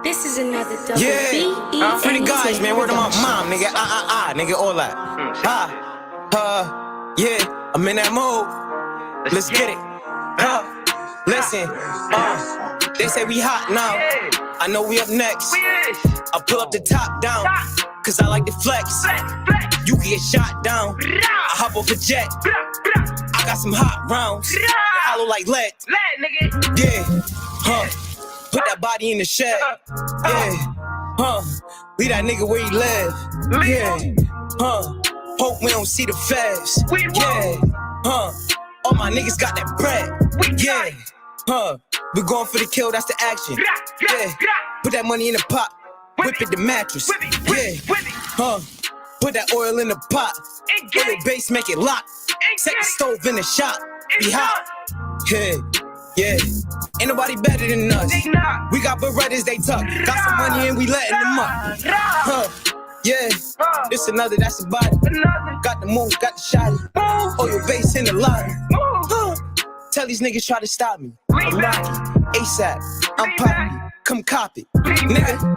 This is another double I'm for the guys, man. Word of my mom, nigga. Nigga, all that. Yeah, I'm in that mode. Let's get it. Listen, they say we hot now. I know we up next. I pull up the top down, cause I like to flex. You can get shot down. I hop off a jet. I got some hot rounds. Hollow like lead. Yeah, put that body in the shed. Yeah, leave that nigga where he live. Yeah, hope we don't see the feds. Yeah, all my niggas got that bread. Yeah, we going for the kill, that's the action. Yeah, put that money in the pot, whip it the mattress. Yeah, put that oil in the pot, oil base, make it lock. Set the stove in the shop, be hot. Yeah, ain't nobody better than us. We got Berettas, they tuck. Got some money and we letting them up. Yeah, this another, that's a body. Got the move, got the shot. Oil base in the lobby. Tell these niggas try to stop me. I'm rocking, ASAP, I'm popping. Come cop it, nigga.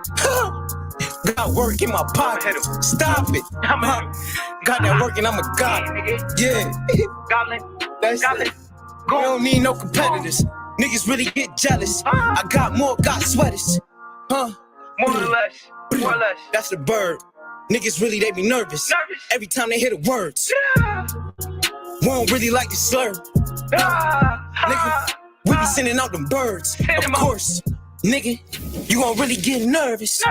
Got work in my pocket. Stop it. Got that work and I'm a god. Yeah, that's it. We don't need no competitors. Niggas really get jealous. I got more, got sweaters. More or less. That's the bird. Niggas really, they be nervous. Every time they hear the words. Won't really like to slur. Nigga, we be sending out them birds. Of course, nigga, you gon' really get nervous.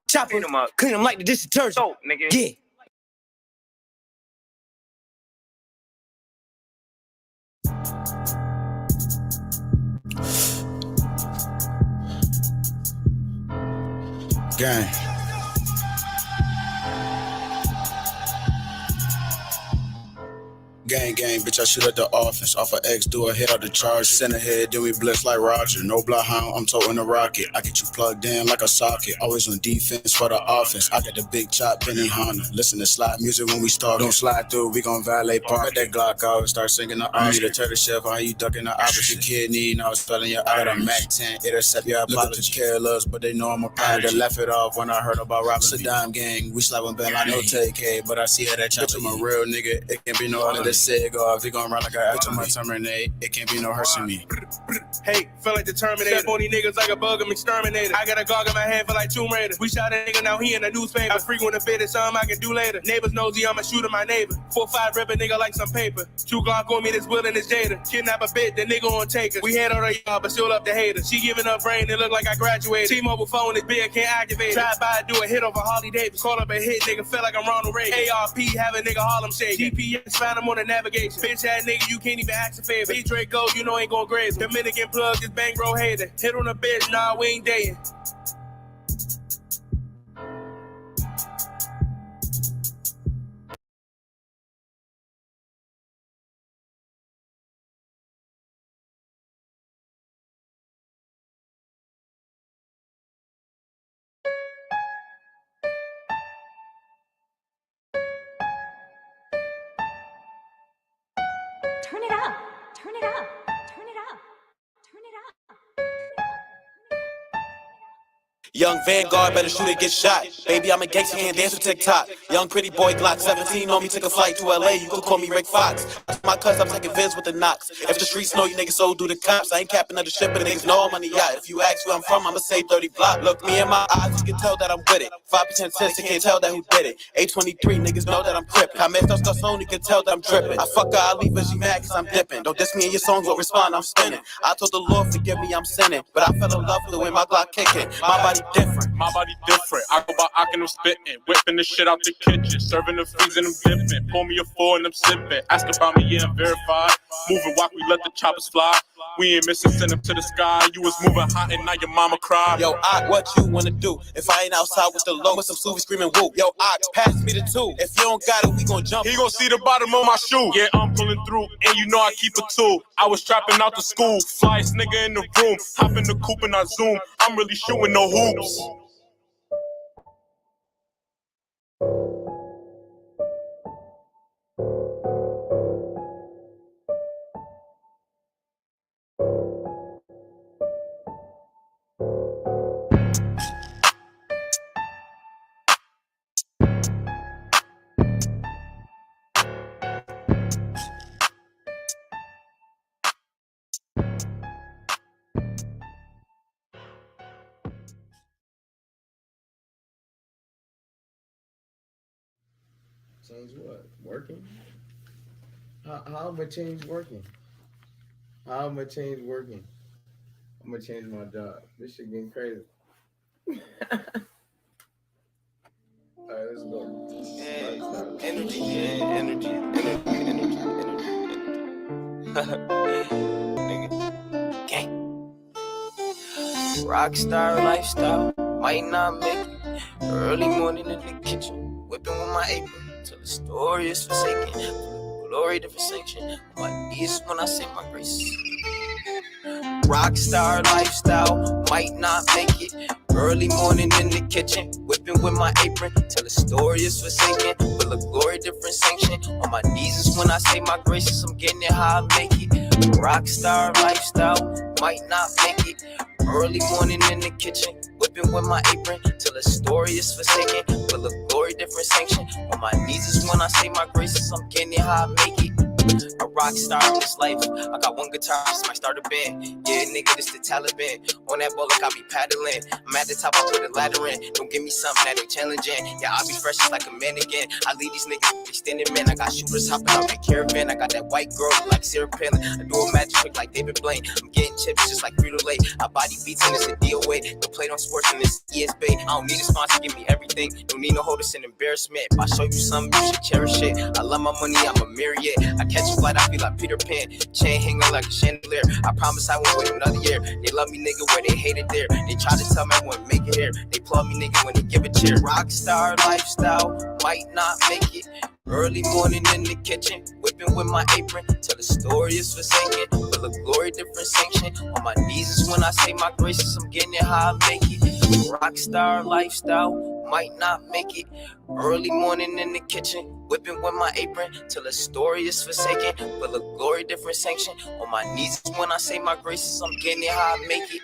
Chop them up, clean them like the dish detergent. Yeah. Gang. Gang, bitch, I shoot at the office. Off of X, do a hit out the charge. Send ahead, then we blitz like Roger. No bloodhound, I'm toting the rocket. I get you plugged in like a socket. Always on defense for the offense. I got the big chop, Benny Honda. Listen to slide music when we start. Don't slide through, we gon' valet park. Get that Glock out, start singing the Oscar. The turtle chef, how you ducking the opposite kidney. Now it's spelling your I got a Mac 10, intercept your apology. Careless, but they know I'm a pilot. I left it off when I heard about robbing Saddam gang. We slapping bang, I know take K, but I see how that chop to my real nigga. It can't be no other. said go off, he gon' run like I after my terminate. It can't be no hearse in me. Hey, feel like the Terminator. Step on these niggas like a bug, I'm exterminator. I got a gog in my hand, feel like Tomb Raider. We shot a nigga, now he in the newspaper. I frequent a bit, it's something I can do later. Neighbors nosy, I'ma shoot at my neighbor. 4-5 rip a nigga like some paper. 2 Glock on me, this will and this Jada. Kidnap a bit, the nigga on take her. We had on her yard, but still up the hater. She giving up brain, it look like I graduated. T-Mobile phone is big, can't activate it. Drive by, do a hit over Harley Davis. Call up a hit, nigga, feel like I'm Ronald Reagan. ARP, have a nigga Harlem shake. GPS, found him on the navigation. Bitch ass nigga, you can't even ask a favor. B-Draco, you know ain't gon' graze. Dominican plug, this bang bro hater. Hit on a bitch, nah, we ain't dating. Turn it up. Turn it up. Turn it up. Turn it up. Young Vanguard, better shoot or get shot. Baby, I'm a gangster, can't dance with TikTok. Young pretty boy, Glock 17 on me, took a flight to LA, you could call me Rick Fox. My cuz, I'm taking vids with the knocks. If the streets know you niggas, so do the cops. I ain't capping under shit, but niggas know I'm on the yacht. If you ask where I'm from, I'ma say 30 block. Look me in my eyes, you can tell that I'm with it. 5% sense, you can't tell that who did it. 823, niggas know that I'm crippin'. I messed up stuff on, you can tell that I'm drippin'. I fuck her, I leave her, she mad cause I'm dippin'. Don't diss me in your songs, won't respond, I'm spinning. I told the Lord, forgive me, I'm sinning. But I fell in love with the way my Glock kickin'. My body different. My body different. I go by Ockin, I'm spitting. Whipping the shit out the kitchen. Serving them figs and I'm dipping. Pour me a 4 and I'm sipping. Ask about me, yeah, I'm verified. Moving walk, we let the choppers fly. We ain't missing, send them to the sky. You was moving hot and now your mama cry. Yo, Ock, what you wanna do? If I ain't outside with the low, with some Suvi screaming whoop. Yo, Ock, pass me the 2. If you don't got it, we gon' jump. He gon' see the bottom of my shoe. Yeah, I'm pulling through, and you know I keep a tool. I was trapping out the school. Flyest nigga in the room. Hop in the coupe and I zoom. I'm really shooting no hoops. Change what? Working? How am I change working? How am I change working? I'm gonna change my job. This shit getting crazy. Alright, let's go. Energy. Gang. Rockstar lifestyle, might not make it. Early morning in the kitchen, whipping with my apron till the story is forsaken. Glory to forsaken. My knees when I say my grace. Rockstar lifestyle, might not make it. Early morning in the kitchen, whipping with my apron till the story is forsaken. Full of glory, different sanction. On my knees is when I say my graces. I'm getting it how I make it. Rockstar lifestyle, might not make it. Early morning in the kitchen, whipping with my apron till the story is forsaken. Full of glory, different sanction. On my knees is when I say my graces. I'm getting it how I make it. A rock star in this life. I got one guitar, this might start a band. Yeah, nigga, this the Taliban. On that boat like I be paddling. I'm at the top, I put a ladder in. Don't give me something that ain't challenging. Yeah, I be fresh just like a mannequin. I lead these niggas extended, man. I got shooters hopping out the caravan. I got that white girl like Sarah Palin. I do a magic trick like David Blaine. I'm getting chips just like Frito-Lay. I body beats and it's a DOA. Don't play on sports and it's ESB. I don't need a sponsor, give me everything. Don't need no holders and embarrassment. If I show you something, you should cherish it. I love my money, I'm a myriad. I catch a flight, I feel like Peter Pan. Chain hanging like a chandelier. I promise I won't wait another year. They love me, nigga, where they hate it there. They try to tell me I won't make it here. They plug me, nigga, when they give a cheer. Rockstar lifestyle, might not make it. Early morning in the kitchen, whipping with my apron till the story is forsaken. Full of glory, different sanction. On my knees is when I say my graces. I'm getting it how I make it. Rockstar lifestyle, might not make it. Early morning in the kitchen, whipping with my apron till the story is forsaken. Full of glory, different sanction. On my knees is when I say my graces. I'm getting it how I make it.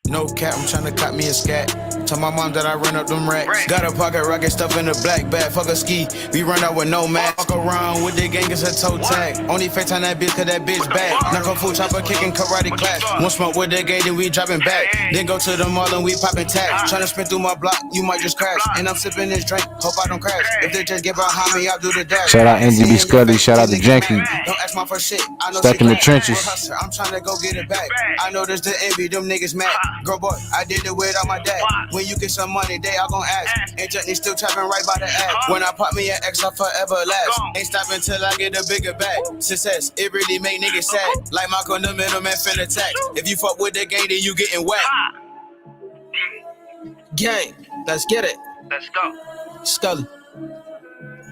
No cap, I'm tryna cop me a scat. Tell my mom that I run up them racks. Got a pocket rocket stuff in the black bag. Fuck a ski, we run out with no mask. Fuck around with the gang, it's a toe tag. Only FaceTime that bitch, cause that bitch bad. Knock a food chopper, kicking karate class. One smoke with the gang, then we dropping back. Then go to the mall and we popping tags. Tryna spin through my block, you might just crash. And I'm sipping this drink, hope I don't crash. If they just get behind me, I'll do the dash. Shout out NGB Scuddy, shout out to Janky. Don't ask my for shit, I know Stuck in the trenches. I'm tryna go get it back. I know there's the envy, them niggas mad. Girl boy, I did it without my dad. When you get some money, they all gon' ask. And Johnny still trapping right by the ass. When I pop me an X, I forever last. Ain't stopping till I get a bigger bag. Success, it really make niggas sad. Like Michael the middleman finna attack. If you fuck with the gang, then you getting whacked. Gang, let's get it. Let's go. Scully.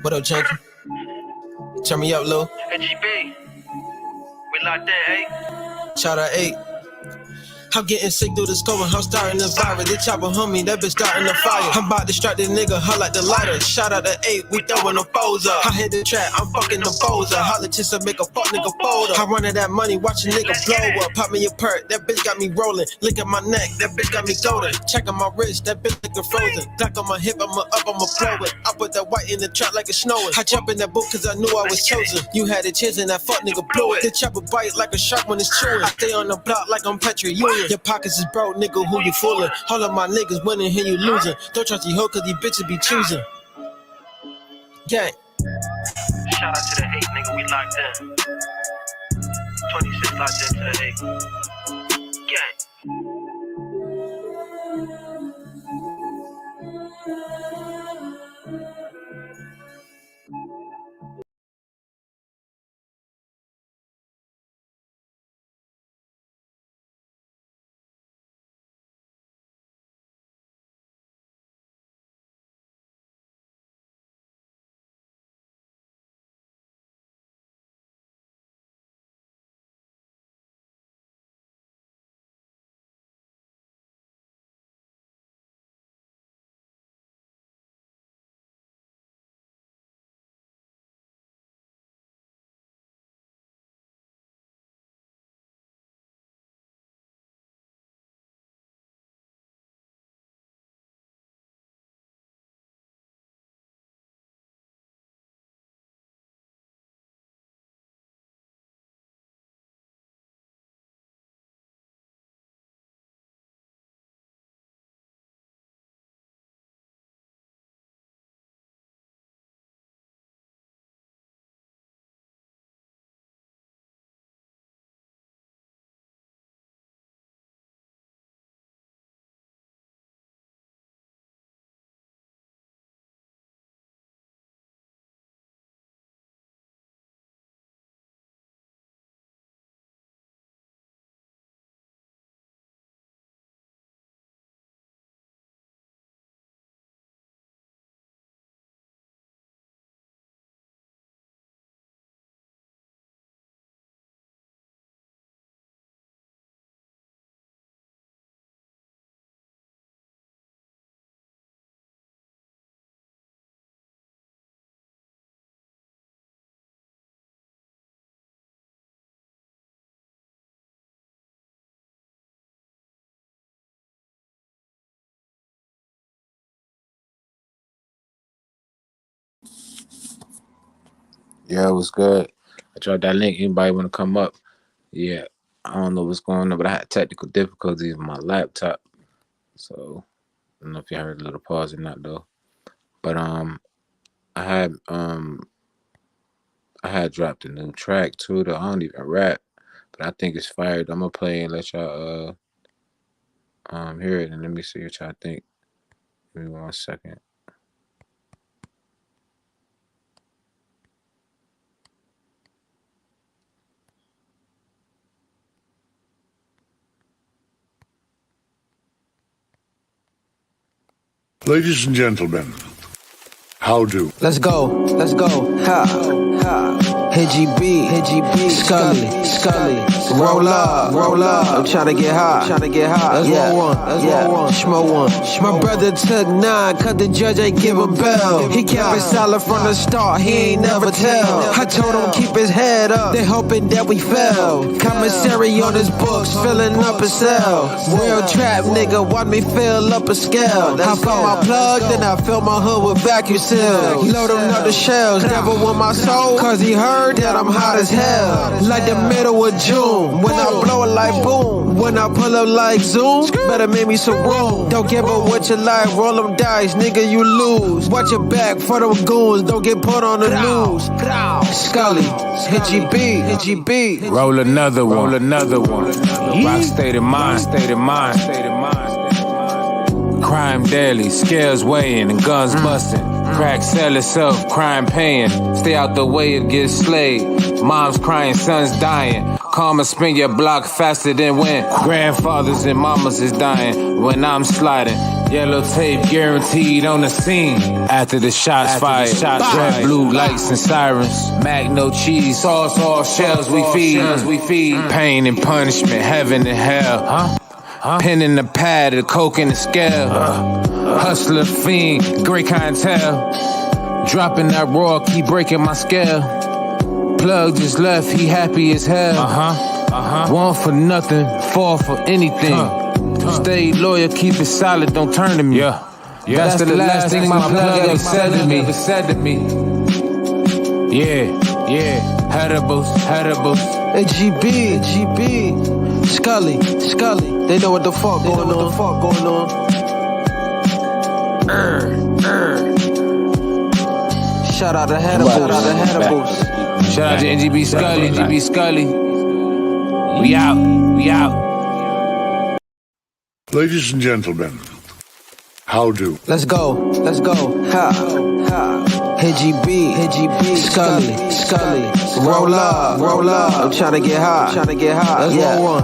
What up, Janky? Turn me up, Lil. NGB. We locked in, eh? Shout out 8. I'm getting sick through the scope and I'm starting the virus. They chopper homie, that bitch starting the fire. I'm about to strike the nigga, her like the lighter. Shout out to 8, we throwing the foes up. I hit the trap, I'm fucking the foes up. Holla to make a fuck nigga fold up. I running that money, watch a nigga blow up. Pop me a perk, that bitch got me rolling. Lick at my neck, that bitch got me golden. Checking my wrist, that bitch looking frozen. Black on my hip, I'ma blow it. I put that white in the trap like it's snowing. I jump in that boot cause I knew I was chosen. You had a chance and that fuck nigga blew it. The chopper bite like a shark when it's chewing. I stay on the block like I'm Petri Union. Your pockets is broke, nigga, who you fooling? All of my niggas winning, here you losing. Don't trust these hoes cause these bitches be choosing. Gang. Shout out to the 8, nigga, we locked in. 26 locked into the 8. Gang. Yeah, it was good. I dropped that link. Anybody want to come up? Yeah, I don't know what's going on, but I had technical difficulties with my laptop. So I don't know if you heard a little pause or not though. But I had dropped a new track too. Though I don't even rap, but I think it's fired. I'm gonna play and let y'all hear it, and let me see what y'all think. Give me 1 second. Ladies and gentlemen, how do? Let's go, ha, ha. HGB, Scully, roll up, I'm tryna get high, let's roll one, smoke one. My brother took 9, cause the judge ain't give him bail. He kept it solid from the start, he ain't never tell. I told him keep his head up, they hoping that we fell. Commissary on his books, filling up a cell. Real trap nigga, watch me fill up a scale. I fill my plug, then I fill my hood with vacuum seals. Load him up the shells, never want my soul, cause he heard that I'm hot as hell. Like the middle of June, when I blow it like boom. When I pull up like Zoom, better make me some room. Don't give up what you like, roll them dice, nigga, you lose. Watch your back for them goons, don't get put on the news. Scully, HGB. Roll another one. Rock state of mind. Crime daily, scales weighing and guns busting. Crack sell itself, crime paying. Stay out the way, it gets slayed. Mom's crying, son's dying. Karma spin your block faster than when grandfathers and mamas is dying. When I'm sliding, yellow tape guaranteed on the scene. After the shots fired, red, blue lights and sirens. Mac no cheese, sauce, all shells we feed. Pain and punishment, heaven and hell. Pen in the pad, the coke in the scale. Hustler, fiend, great clientele. Dropping that raw, keep breaking my scale. Plug just left, he happy as hell. Want for nothing, fall for anything. Stay loyal, keep it solid, don't turn to me. That's the last thing my plug ever said to me. Yeah, Hannibals. HGB, Scully, they know what the fuck going on. Shout out to Hannibals. Shout out to NGB Scully. We out. Ladies and gentlemen, how do? Let's go. Ha. HGB, Scully, roll up, I'm tryna get high, let's roll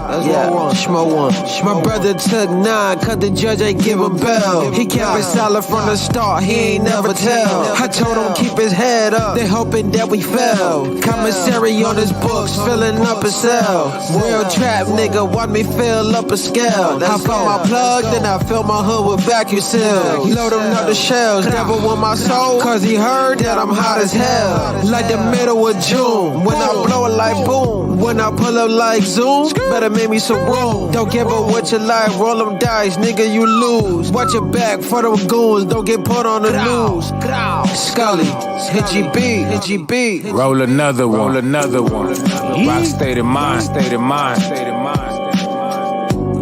one, smoke one. My brother took 9, cause the judge ain't give him bail. He kept it solid from the start, he ain't never tell. I told him keep his head up, they hoping that we fell. Commissary on his books, filling up a cell. Real trap nigga, watch me fill up a scale. I fill my plug, then I fill my hood with vacuum seals. Load him up the shells, never want my soul, cause he heard that I'm hot as hell. Like the middle of June, when I blow it like boom. When I pull up like Zoom, better make me some room. Don't give up what you like, roll them dice, nigga, you lose. Watch your back for them goons, don't get put on the news. Scully, HGB. Roll another one. Rock state of mind.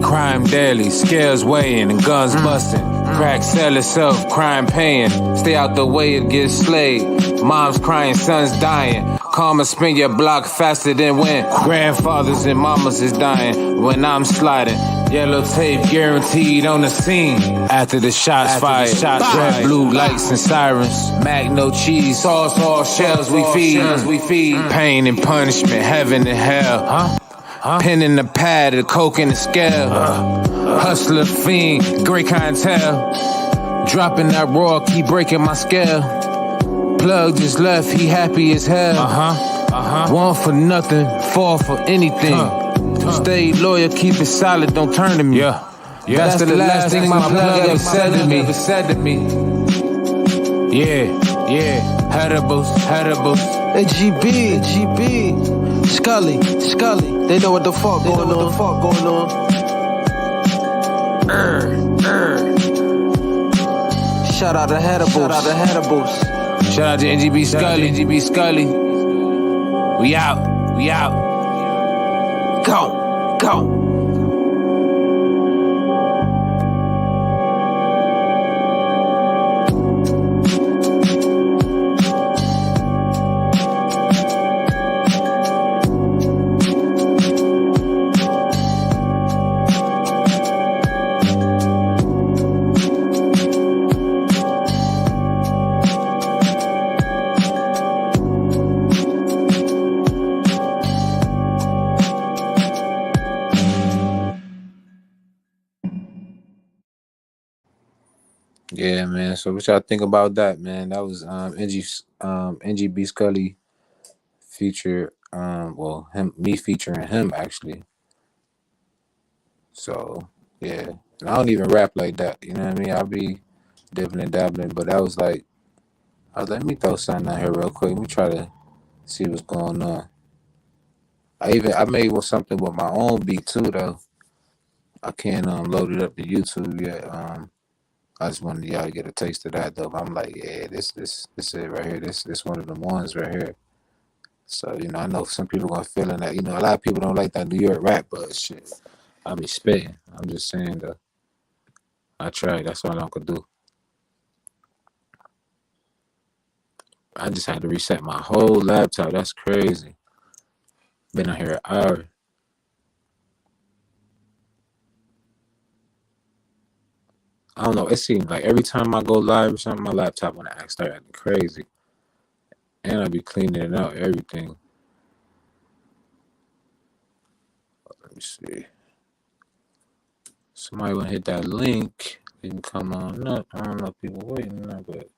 Crime daily, scales weighing and guns busting. Crack sell itself, crime paying. Stay out the way, it gets slayed. Mom's crying, son's dying. Karma spin your block faster than when grandfathers and mamas is dying. When I'm sliding, yellow tape guaranteed on the scene. After the shots fired, red, blue lights and sirens. Mac no cheese, sauce, all shells we feed. Pain and punishment, heaven and hell. Pen in the pad, the coke in the scale. Hustler, fiend, great clientele. Dropping that raw, keep breaking my scale. Plug just left, he happy as hell. Want for nothing, fall for anything. Stay loyal, keep it solid, don't turn to me. That's the last thing my plug ever said to me. Yeah, Hannibals. HGB, Scully, they know what the fuck going on. Shout out to Hannibals. Shout out to NGB Scully. We out. Go. Yeah, man. So what y'all think about that, man? That was NGB Scully feature, me featuring him actually. So yeah, and I don't even rap like that. You know what I mean? I'll be dibbling and dabbling, but that was like, I was like, let me throw something out here real quick. Let me try to see what's going on. I made something with my own beat too though. I can't load it up to YouTube yet. I just wanted y'all to get a taste of that though. But I'm like, yeah, this it right here. This one of the ones right here. So I know some people gonna feel in that. A lot of people don't like that New York rap, but shit, I be spitting. I'm just saying though. I tried. That's all I could do. I just had to reset my whole laptop. That's crazy. Been on here an hour. I don't know. It seems like every time I go live or something, my laptop wanna start acting crazy, and I be cleaning it out, everything. Let me see. Somebody wanna hit that link. They can come on up. I don't know if people waiting now, but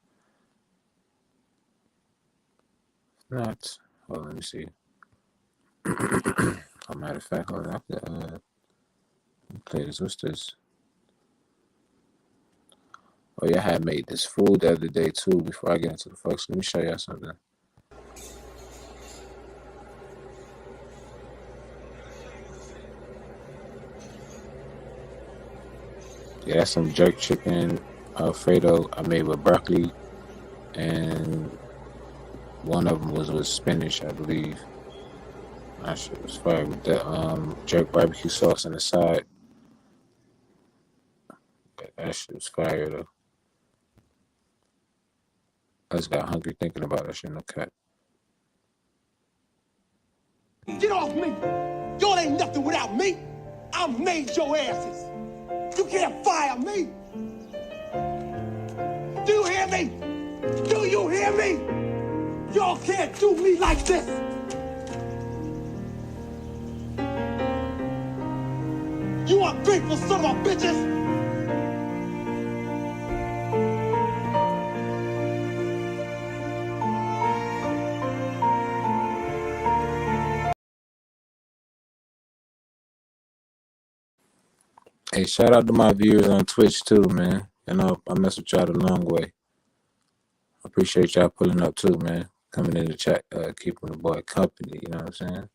not. Well, let me see. A matter of fact, hold on. I could play this. What's this? Oh yeah, I had made this food the other day too. Before I get into the fucks, let me show y'all something. Yeah, that's some jerk chicken Alfredo I made with broccoli, and one of them was with spinach, I believe. That shit was fire with the jerk barbecue sauce on the side. That shit was fire though. I just got hungry thinking about that shit. No cat. Get off me! Y'all ain't nothing without me! I made your asses! You can't fire me! Do you hear me? Do you hear me? Y'all can't do me like this! You ungrateful son of a bitches! Hey, shout out to my viewers on Twitch too, man. I mess with y'all the long way. I appreciate y'all pulling up too, man. Coming in the chat, keeping the boy company. You know what I'm saying?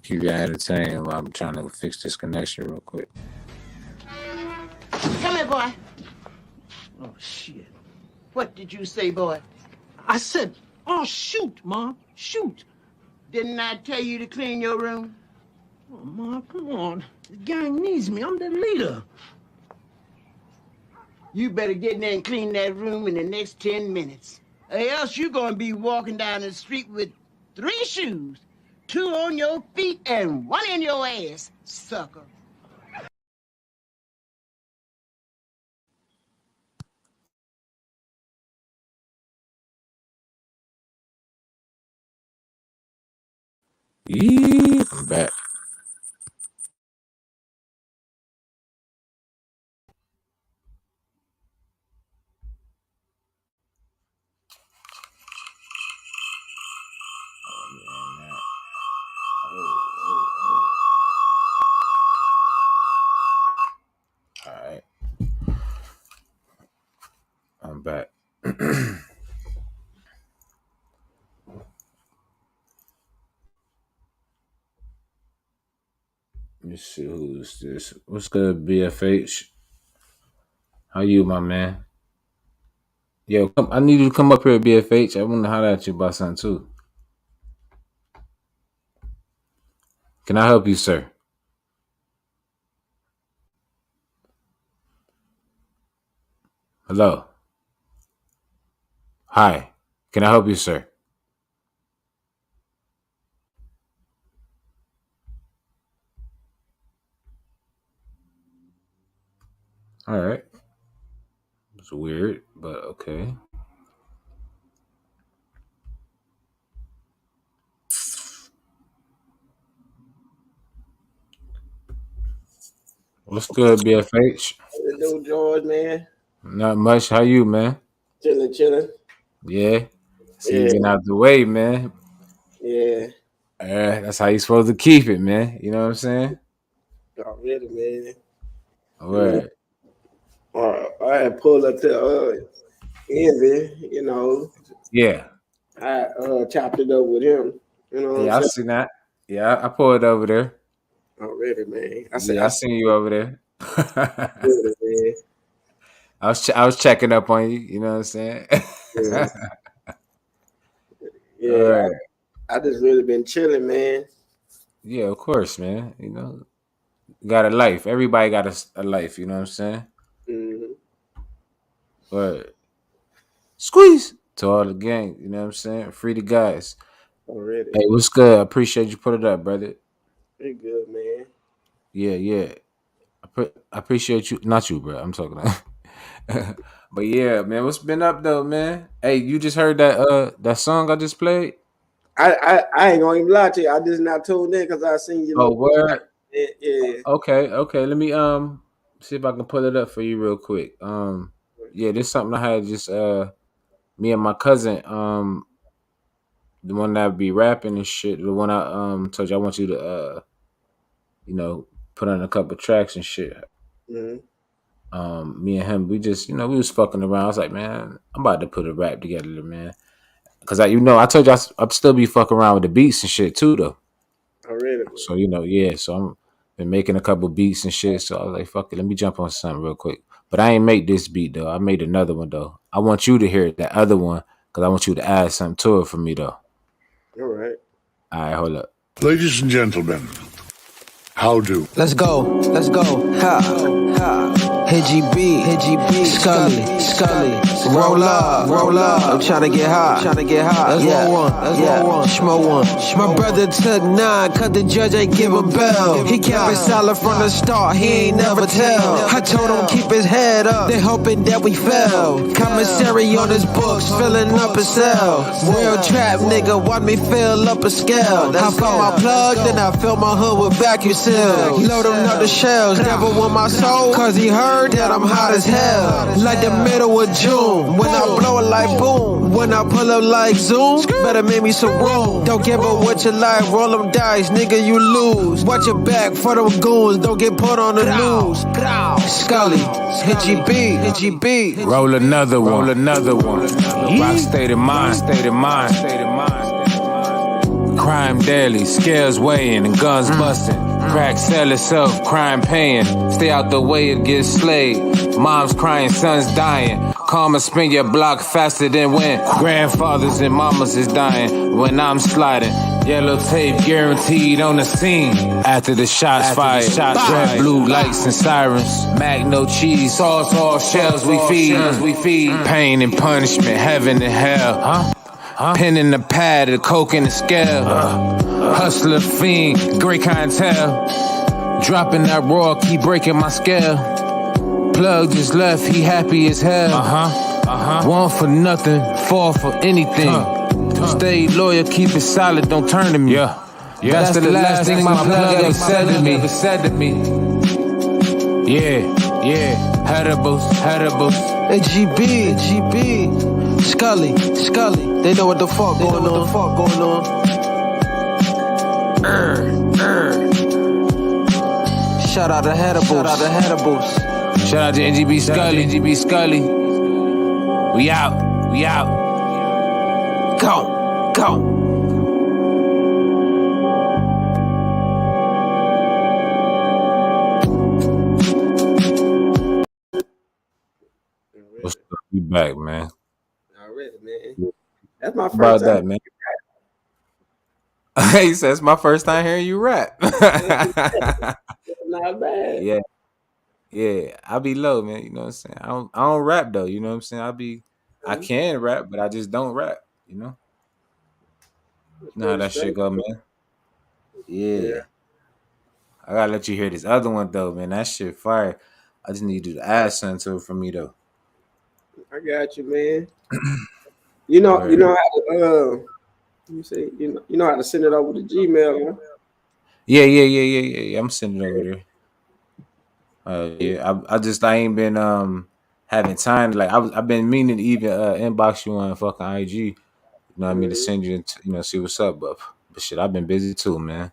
Keep you entertained while I'm trying to fix this connection real quick. Come here, boy. Oh, shit. What did you say, boy? I said, oh, shoot, Mom. Shoot. Didn't I tell you to clean your room? Oh, Mom, come on. The gang needs me. I'm the leader. You better get in there and clean that room in the next 10 minutes. Or else you're gonna be walking down the street with 3 shoes. 2 on your feet and 1 in your ass, sucker. I'm back. Alright. I'm back. Let me see who's this. What's good, BFH? How you, my man? Yo, I need you to come up here, BFH. I want to holler at you about something too. Can I help you, sir? Hello. Hi. Can I help you, sir? All right. It's weird, but okay. What's good, BFH? What to do, George, man? Not much. How you, man? Chilling. Yeah. See you Yeah, been out the way, man. yeah. That's how you supposed to keep it, man. You know what I'm saying? Already, man. All You know, right. I had pulled up to Envy, you know. Yeah. I chopped it up with him. You know what I'm Yeah, I saying? seen that. Yeah, I pulled over there. Already, man. Yeah, I seen you over there. Good, man. I was checking up on you. You know what I'm saying? Yeah, All yeah. right. I just really been chilling, man. Yeah, of course, man. You know, got a life. Everybody got a life. You know what I'm saying? Mm-hmm. But squeeze to all the gang. You know what I'm saying? Free the guys. Already. Hey, what's good? I appreciate you put it up, brother. Pretty good, man. Yeah. I appreciate you. Not you, bro. I'm talking about. But yeah, man, what's been up though, man? Hey, you just heard that song I just played? I ain't gonna even lie to you. I just not tuned in because I seen your Oh, little word. yeah. Okay. Let me see if I can pull it up for you real quick. Yeah, this is something I had just me and my cousin, the one that be rapping and shit, the one I told you I want you to you know, put on a couple tracks and shit. Mm-hmm. Me and him, we just, you know, we was fucking around. I was like, man, I'm about to put a rap together, man. Cause I told you I'm still be fucking around with the beats and shit too, though. Already, So you know, yeah. So I'm been making a couple beats and shit. So I was like, fuck it, let me jump on something real quick. But I ain't make this beat though. I made another one though. I want you to hear that other one because I want you to add something to it for me though. All right. All right, hold up. Ladies and gentlemen, how do? Let's go. Ha. Hit Scully. Roll up. I'm tryna get high. Let's roll one. Smoke one. My brother took 9, cut the judge ain't give him bail. He kept it solid from the start, he ain't never tell. I told him keep his head up, they hoping that we fell. Commissary on his books, filling up a cell. Real trap nigga, watch me fill up a scale. I found my plug, then I fill my hood with vacuum seals. Load him up the shells, never want my soul, cause he heard that I'm hot as hell. Like the middle of June, when I blow it like boom. When I pull up like Zoom, better make me some room. Don't give up what you like, roll them dice, nigga, you lose. Watch your back for them goons, don't get put on the news. Scully, hit GB. Roll another one. Rock state of mind. Crime daily, scales weighing and guns busting. Crack sell itself, crime paying. Stay out the way, it gets slayed. Moms crying, sons dying. Karma spin your block faster than when grandfathers and mamas is dying. When I'm sliding, yellow tape guaranteed on the scene. After the shots fired, red, blue lights and sirens. Mac no cheese, sauce all shells we feed. Pain and punishment, heaven and hell. Pen in the pad, the coke in the scale. Hustler, fiend, great clientele. Dropping that raw, keep breaking my scale. Plug just left, he happy as hell. Want for nothing, fall for anything. Stay loyal, keep it solid, don't turn to me. That's the last thing my plug ever said to me. Yeah, Headables. Hey, GB. Scully. They know what the fuck going on. Shout out to Headables. Shout out to NGB Scully. We out. Go. What's up? We back, man. Already, man. That's my first About time. that, man. He says, my first time hearing you rap. Not bad. Yeah. I be low, man. You know what I'm saying? I don't rap though. You know what I'm saying? I can rap, but I just don't rap. You know? You know how that shit go, man. Yeah. I gotta let you hear this other one though, man. That shit fire. I just need you to add something to it for me though. I got you, man. You Word. know how to let me see, you know how to send it over to Gmail, huh? Yeah. I'm sending it over there. Yeah, I ain't been having time. Like I've been meaning to even inbox you on fucking IG. You know what I mean, to Mhm. send you, see what's up. But shit, I've been busy too, man.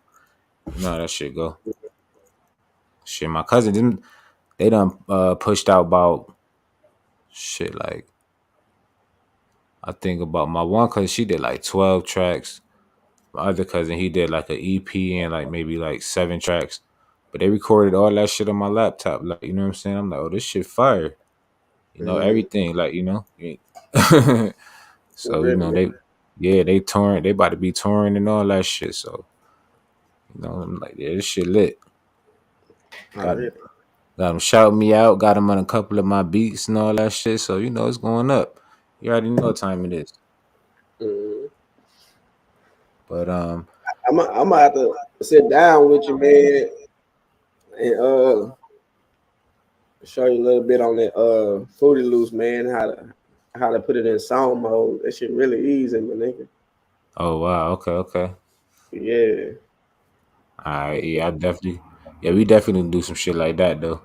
You know how that shit go. Shit, my cousin didn't. They done pushed out about shit. Like I think about my one cousin, she did like 12 tracks. My other cousin, he did like an EP and like maybe like 7 tracks. But they recorded all that shit on my laptop. Like, you know what I'm saying? I'm like, oh, this shit fire. Mhm. Everything. Like, so, Already, they touring, they about to be touring and all that shit. So, I'm like, yeah, this shit lit. Got already. got them shouting me out, got them on a couple of my beats and all that shit. So, it's going up. You already know what time it is. Mhm. But I'm gonna have to sit down with you, man, and show you a little bit on that Fruity Loose, man, how to put it in song mode. That shit really easy, my nigga. oh wow, okay. Yeah. All right, yeah, we definitely do some shit like that though.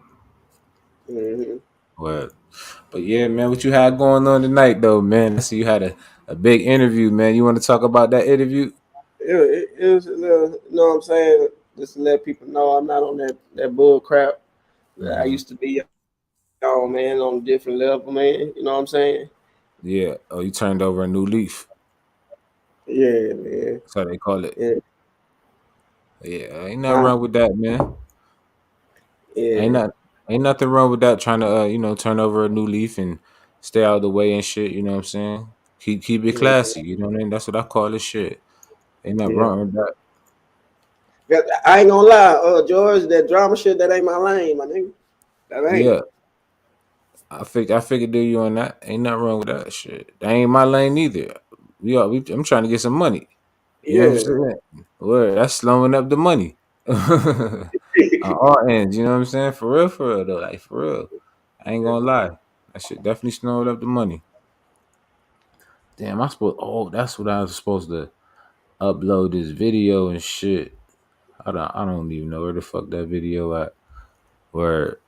Mm-hmm. But yeah, man, what you had going on tonight though, man? I see you had a big interview, man. You want to talk about that interview? It was a little, you know what I'm saying? Just to let people know I'm not on that bull crap that I Mm-hmm. used to be on, man, on a different level, man. You know what I'm saying? Yeah. Oh, you turned over a new leaf. Yeah, man. That's how they call it. Yeah. Yeah, ain't nothing Huh? wrong with that, man. Ain't Yeah. not ain't nothing wrong with that. Trying to turn over a new leaf and stay out of the way and shit. You know what I'm saying? Keep it Mhm. classy. You know what I mean? That's what I call this shit. Ain't nothing Yeah. wrong with that. 'Cause I ain't gonna lie, George, that drama shit, that ain't my lane, my nigga. That ain't. Yeah, I figured do you on that. Ain't nothing wrong with that shit. That ain't my lane either. I'm trying to get some money. You know what I'm Yeah. saying? Well, that's slowing up the money. On all ends, you know what I'm saying? For real though. Like for real. I ain't gonna lie. That shit definitely slowing up the money. Damn, that's what I was supposed to upload this video and shit. I don't even know where the fuck that video at. Where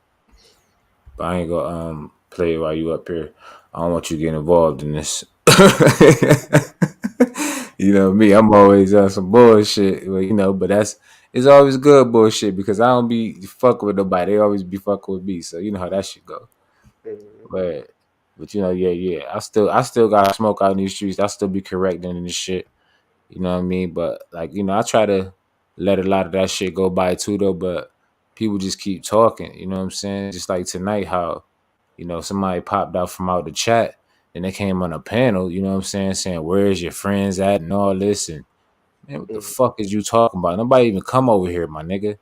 But I ain't gonna play it while you up here. I don't want you getting involved in this. You know me, I'm always on some bullshit. Well, but it's always good bullshit because I don't be fucking with nobody. They always be fucking with me. So you know how that shit go. Mhm. But yeah. I still got smoke out in these streets. I still be correcting this shit. You know what I mean? But like, I try to let a lot of that shit go by too though, but people just keep talking, you know what I'm saying? Just like tonight how, somebody popped out from out the chat and they came on a panel, you know what I'm saying where's your friends at and all this and man, what the Mhm. fuck is you talking about? Nobody even come over here, my nigga.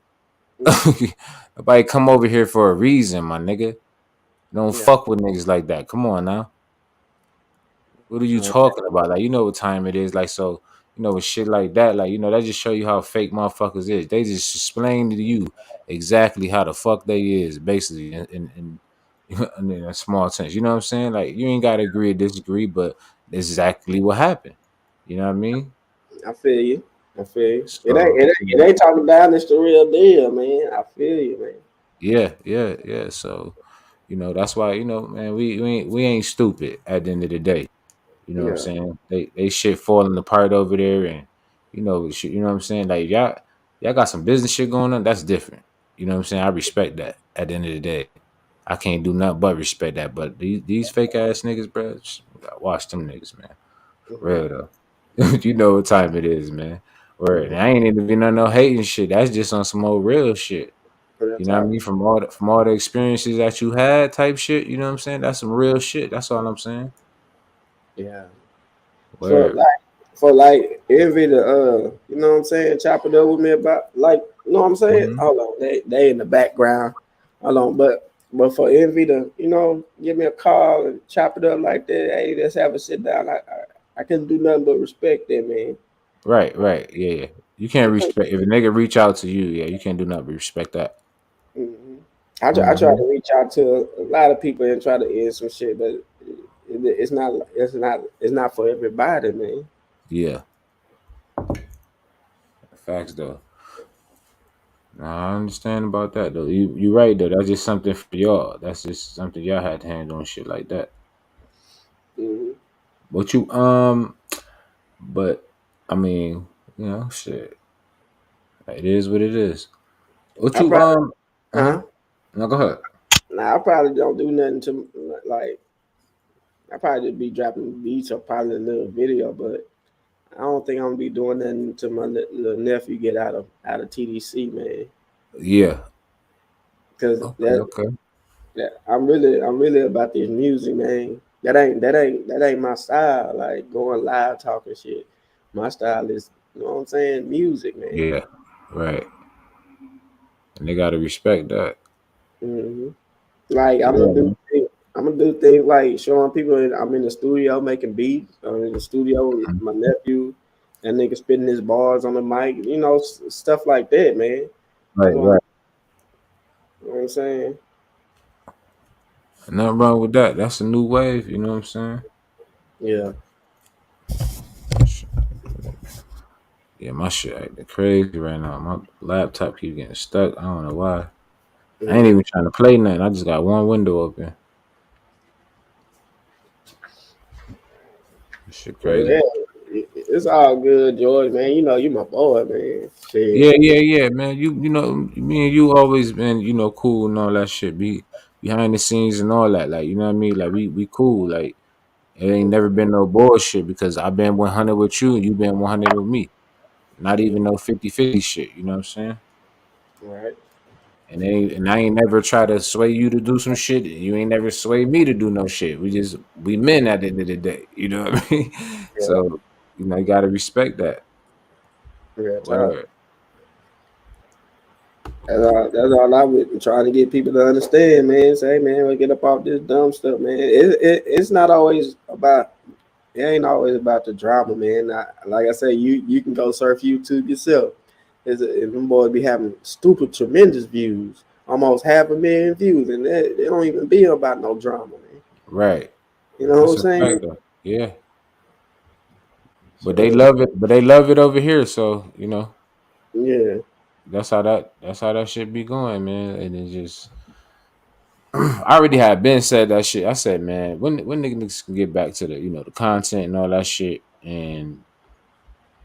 Mhm. Nobody come over here for a reason, my nigga. Don't Yeah. fuck with niggas like that. Come on now. What are you Uh, talking about? Like, you know what time it is. Like, so, with shit like that, like, that just show you how fake motherfuckers is. They just explain to you exactly how the fuck they is, basically, in a small sense. You know what I'm saying? Like, you ain't gotta agree or disagree, but that's exactly what happened. You know what I mean? I feel you. I feel you. It ain't, So, it ain't, it ain't talking down. It's the real deal, man. I feel you, man. yeah. So, that's why, man, we ain't stupid at the end of the day. You know what I'm Yeah. saying? They shit falling apart over there, and shit, you know what I'm saying? Like y'all got some business shit going on. That's different. You know what I'm saying? I respect that. At the end of the day, I can't do nothing but respect that. But these fake ass niggas, bro, gotta watch them niggas, man. For Mhm. real though. You know what time it is, man. Word. And Mhm. I ain't even been on no hating shit. That's just on some old real shit. Real You know what I talk. mean? From all the experiences that you had, type shit. You know what I'm saying? That's some real shit. That's all I'm saying. Yeah. For Word. like, for like envy to you know what I'm saying, chop it up with me about, like, you know what I'm saying? Mm-hmm. Hold on, they in the background. Hold on, but for envy to, give me a call and chop it up like that, hey, let's have a sit down. I couldn't do nothing but respect that, man. Right. Yeah. You can't respect if a nigga reach out to you. Yeah, you can't do nothing but respect that. Mm-hmm. I try Mm-hmm. to reach out to a lot of people and try to end some shit, but it's not for everybody, man. Yeah, facts though. Nah, I understand about that though. You right though. That's just something for y'all. That's just something y'all had to handle and shit like that. Mm-hmm. But but I mean, shit. It is what it is. What I you probably, huh? huh? No, go ahead. Nah, I probably don't do nothing to like. I probably just be dropping beats or probably a little video, but I don't think I'm gonna be doing nothing to my little nephew get out of TDC, man. Yeah. Because Okay. Okay. I'm really about this music, man. That ain't my style. Like going live talking shit. My style is, you know what I'm saying, music, man. Yeah. Right. And they gotta respect that. hmm Like Yeah, man. I'm gonna do things like showing people I'm in the studio making beats. I'm in the studio with my nephew. That nigga spitting his bars on the mic. Stuff like that, man. That's Right. what Right. I'm saying. Nothing wrong with that. That's a new wave. You know what I'm saying? Yeah. Yeah, my shit acting crazy right now. My laptop keep getting stuck. I don't know why. I ain't hmm even trying to play nothing. I just got one window open. This shit Well, crazy. yeah, it's all good, George, man. You know you my boy, man. Yeah, Shit. yeah, yeah, man. Me and you always been, cool and all that shit. Be behind the scenes and all that. Like, you know what I mean? Like we cool. Like it ain't never been no bullshit because I've been 100 with you and you been 100 with me. Not even no 50-50 shit. You know what I'm saying? Right. And I ain't never try to sway you to do some shit. And you ain't never sway me to do no shit. We men at the end of the day. You know what I mean? Yeah. So, you gotta respect that. Real talk. Word. That's all I been trying to get people to understand, man. Say, man, we get up off this dumb stuff, man. It's not always about. It ain't always about the drama, man. Like I say, you can go surf YouTube yourself. And them boys be having stupid, tremendous views, almost 500,000 views, and they don't even be about no drama, man. Right. You know what I'm That's a saying? fact though. Yeah. But they So love it. But they love it over here. So yeah, that's how that shit be going, man. And it just, I already had been said that shit. I said, man, when niggas can get back to the content and all that shit. And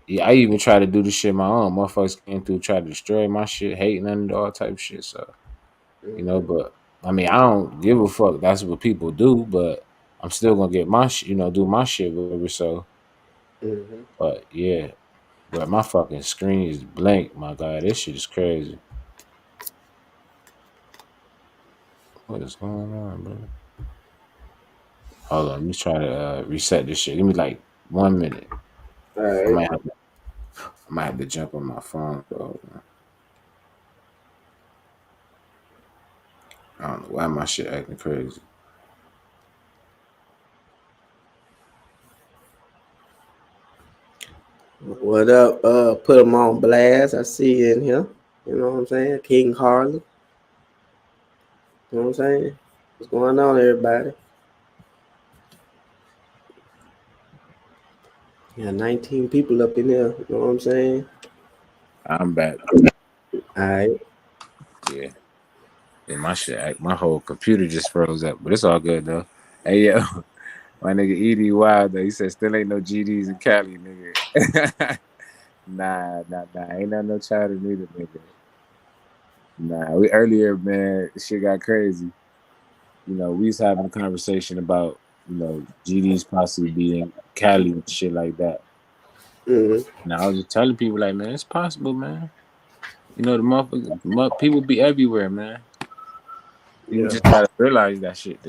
yeah, I even try to do this shit my own. Motherfuckers came through, try to destroy my shit, hating and all type of shit. So but I mean, I don't give a fuck. That's what people do. But I'm still gonna get my shit, do my shit, whatever. So, mm-hmm. but yeah. But my fucking screen is blank, my god. This shit is crazy. What is going on, bro? Hold on, let me try to reset this shit. Give me like 1 minute. All I right. might have to jump on my phone, bro. I don't know why my shit acting crazy. What up? Put them on blast. I see you in here. You know what I'm saying? King Harley. You know what I'm saying? What's going on, everybody? Yeah, 19 people up in there. You know what I'm saying? I'm back. All right. Yeah. Yeah, my whole computer just froze up, but it's all good though. Hey yo, my nigga Edie Wild though, he said still ain't no GDs in Cali, nigga. Nah, ain't no chatter neither, nigga. Nah, we earlier, man, shit got crazy. We was having a conversation about, GD's possibly being Cali and shit like that. Mm-hmm. Now I was just telling people like, man, it's possible, man. The people be everywhere, man. People Yeah. just gotta realize that shit. At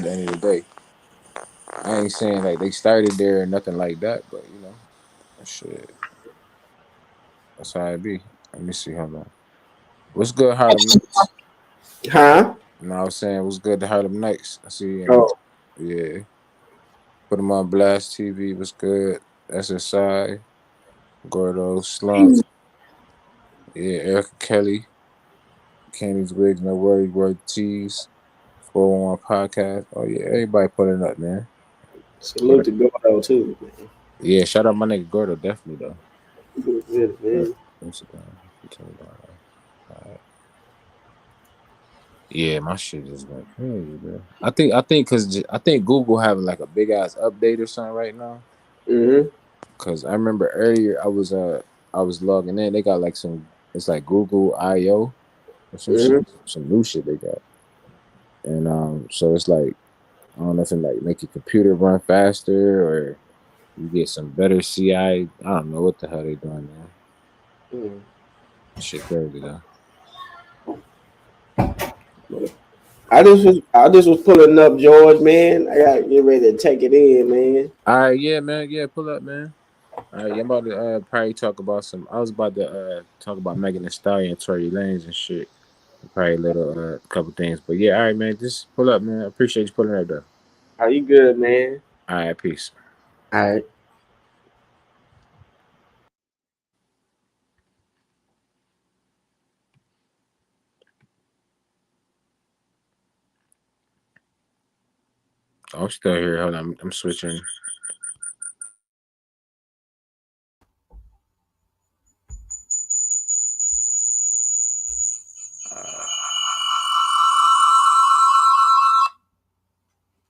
the end of the day, I ain't saying like they started there or nothing like that, but shit, that's how it be. Let me see, hold on. What's good, Harlem Nights? Huh? No, I was saying what's good to Harlem Nights. I see you in the Oh. yeah. Put them on Blast TV. What's good? SSI. Gordo Slump. Yeah, Erica Kelly. Candy's Wigs, No Worries, Worth Cheese, 411 Podcast. Oh, yeah, everybody putting up, man. Salute to Gordo, too, man. Yeah, shout out my nigga Gordo, definitely, though. Good, man. Yeah, my shit just went crazy, bro. I think Google having like a big ass update or something right now. Cause I remember earlier I was logging in. They got like it's like Google I/O or some shit, some new shit they got. And so it's like I don't know if it like make your computer run faster or you get some better CI. I don't know what the hell they doing, man. Shit crazy though. I just was pulling up, George, man. I gotta get ready to take it in, man. All right, yeah, man. Yeah, pull up, man. All right, I'm about to probably talk about I was about to talk about Megan Thee Stallion, Tory Lanez and shit. Probably a little couple things, but yeah, all right, man. Just pull up, man. I appreciate you pulling up, though. Are you good, man? All right, peace. All right. I'm still here. Hold on, I'm switching.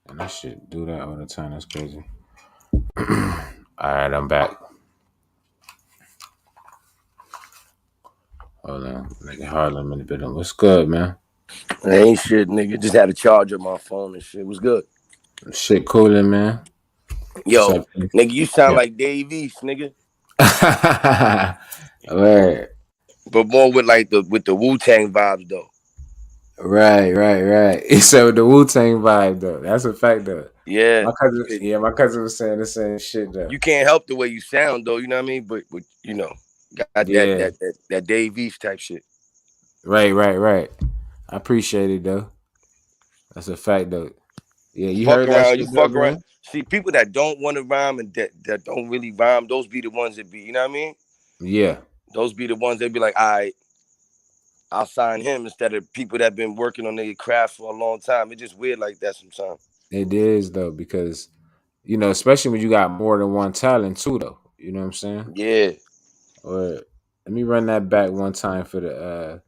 And I should do that all the time. That's crazy. All right, I'm back. Hold on, nigga Harlem in a bit. What's good, man? Ain't shit, nigga. Just had a charge on my phone and shit. Was good. Shit coolin', man. Yo, nigga, you sound like Dave East, nigga. Right. But more with like the Wu-Tang vibes though. Right. He said with the Wu-Tang vibe though. That's a fact though. Yeah. My cousin was saying the same shit though. You can't help the way you sound though, you know what I mean? But you know, got that Dave East type shit. Right. I appreciate it though. That's a fact though. Yeah, you heard that shit, fuck around. Man? See, people that don't want to rhyme and that don't really rhyme, those be the ones that be, you know what I mean? Yeah. Those be the ones that be like, all right, I'll sign him instead of people that been working on their craft for a long time. It's just weird like that sometimes. It is though, because you know, especially when you got more than one talent too, though. You know what I'm saying? Yeah. Or let me run that back one time for the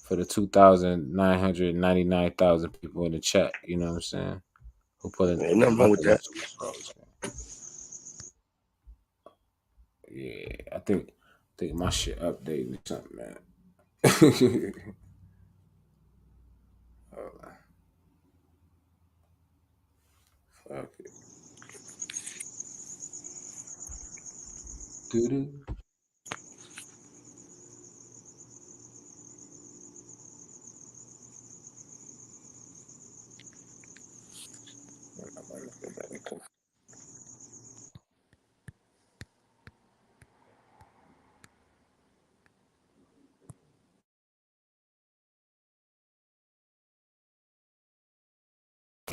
2,999,000 people in the chat. You know what I'm saying? Who put in? Ain't nothing wrong with that. Yeah, I think my shit updating or something, man. Hold on. Fuck it. Doo-doo.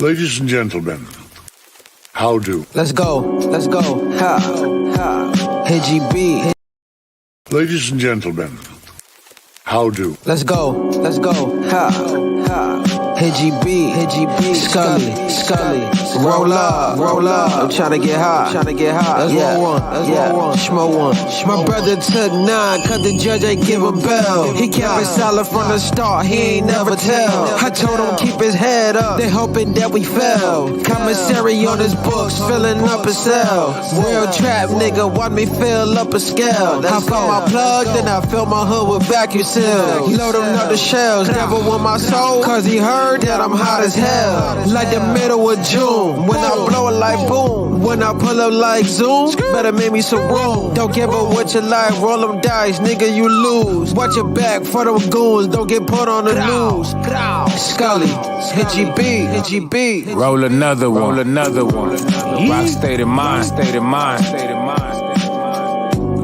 Ladies and gentlemen, how do? Let's go. Ha. Hey GB. Ladies and gentlemen, how do? Let's go. Ha. Hey GB. Scully. Roll up. I'm tryna get high. Let's roll one. Schmo one. My brother took 9, cause the judge ain't give a bell. He kept it solid from the start, he ain't never tell. I told him keep his head up, they hoping that we fell. Commissary on his books, filling up his cell. Real trap nigga, watch me fill up a scale. I found my plug, then I fill my hood with vacuum seals. Load him up the shells, never want my soul, cause he heard that I'm hot as hell. Like the middle of June. When I blow it like boom, when I pull up like Zoom, better make me some room. Don't give up what you like, roll them dice, nigga, you lose. Watch your back for them goons, don't get put on the news. Scully, hit GB. Roll another one. Rock state of mind.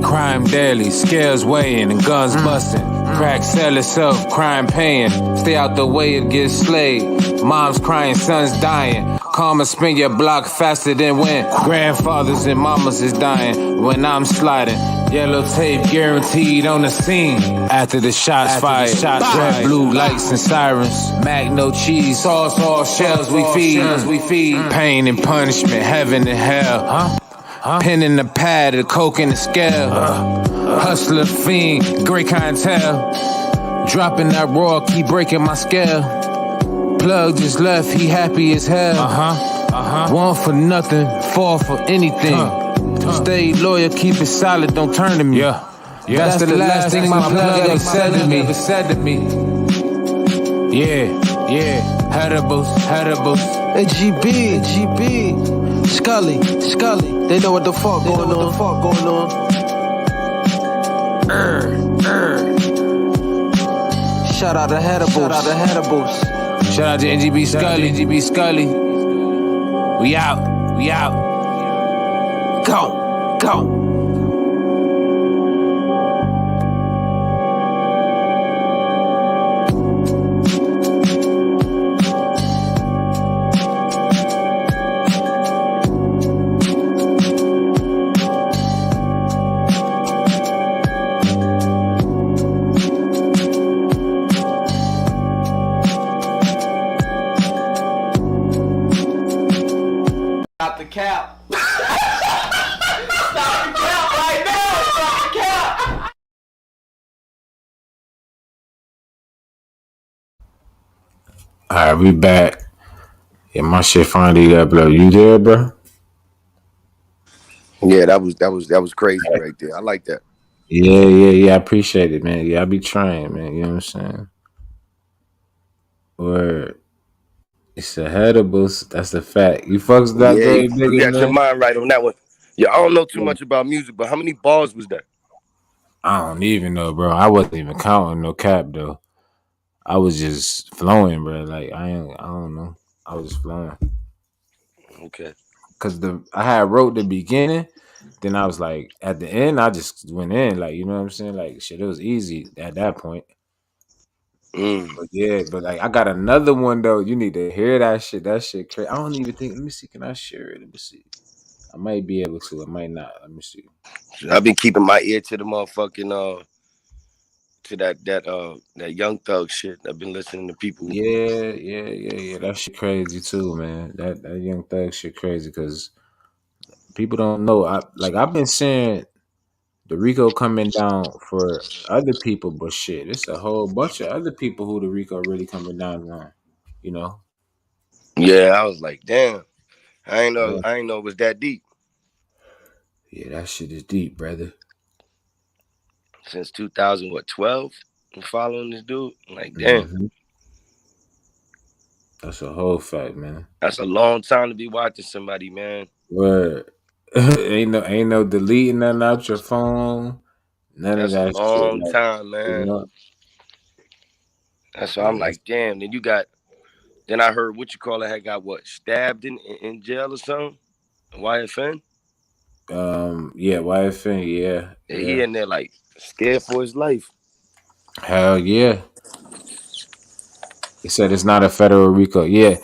Crime daily, scales weighing and guns busting. Crack sell itself, crime paying. Stay out the way, it gets slayed. Mom's crying, son's dying. karma spin your block faster than when grandfathers and mamas is dying. When I'm sliding, yellow tape guaranteed on the scene. After the shots fired, red, blue lights and sirens. Mac no cheese, sauce, all shells we feed. Pain and punishment, heaven and hell. Pen in the pad, the coke in the scale. Hustler, fiend, great clientele. Dropping that raw, keep breaking my scale. Plug just left, he happy as hell. Want for nothing, fall for anything. Stay loyal, keep it solid, don't turn to me. That's the last thing my plug ever said to me. Yeah, Hannibals. Hey, GB, Scully, they know what the fuck going on. Shout out to Hannibals. Shout out to NGB Scully. We out. Go. Stop the cap. Stop the cap right now. Stop the cap. Alright, we back. Yeah, my shit finally uploaded. You there, bro? Yeah, that was crazy right there. I like that. Yeah. I appreciate it, man. Yeah, I be trying, man. You know what I'm saying? Word. It's a Hannibals. That's a fact. You fucks that Yeah, great you nigga, got your man. mind right on that one. Yeah, I don't know too much about music, but how many bars was that? I don't even know, bro. I wasn't even counting no cap though. I was just flowing, bro. Like I don't know. I was just flowing. Okay. Cause I had wrote the beginning, then I was like at the end I just went in, like you know what I'm saying? Like shit, it was easy at that point. But yeah, but like I got another one though. You need to hear that shit. That shit crazy. I don't even think. Let me see. Can I share it? Let me see. I might be able to. I might not. Let me see. I've been keeping my ear to the motherfucking to that Young Thug shit. I've been listening to people. Yeah. That shit crazy too, man. That Young Thug shit crazy because people don't know. I've been saying the Rico coming down for other people, but shit, it's a whole bunch of other people who the Rico really coming down on. You know? Yeah, I was like, damn. I ain't know Yeah. it was that deep. Yeah, that shit is deep, brother. Since 2012, I'm following this dude. I'm like, damn. Mm-hmm. That's a whole fact, man. That's a long time to be watching somebody, man. Word. ain't no deleting nothing out your phone. None That's of a that shit. long Like, time, you man. know? That's why I'm Yeah, like, damn. Then I heard what you call it had got stabbed in jail or something? YFN? yeah, YFN, yeah. And he in there like scared for his life. Hell yeah. He said it's not a federal RICO. Yeah.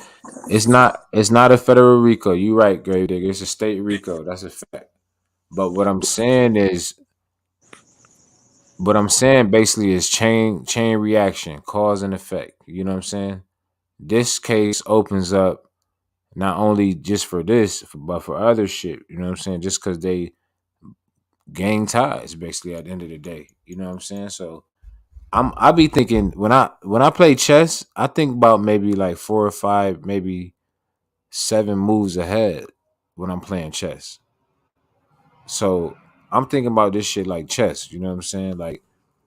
It's not a federal RICO. You right, Grave Digger. It's a state RICO. That's a fact. But what I'm saying basically is chain reaction, cause and effect. You know what I'm saying? This case opens up not only just for this, but for other shit. You know what I'm saying? Just because they gang ties, basically, at the end of the day. You know what I'm saying? So I be thinking when I play chess, I think about maybe like 4 or 5, maybe 7 moves ahead when I'm playing chess. So I'm thinking about this shit like chess. You know what I'm saying? Like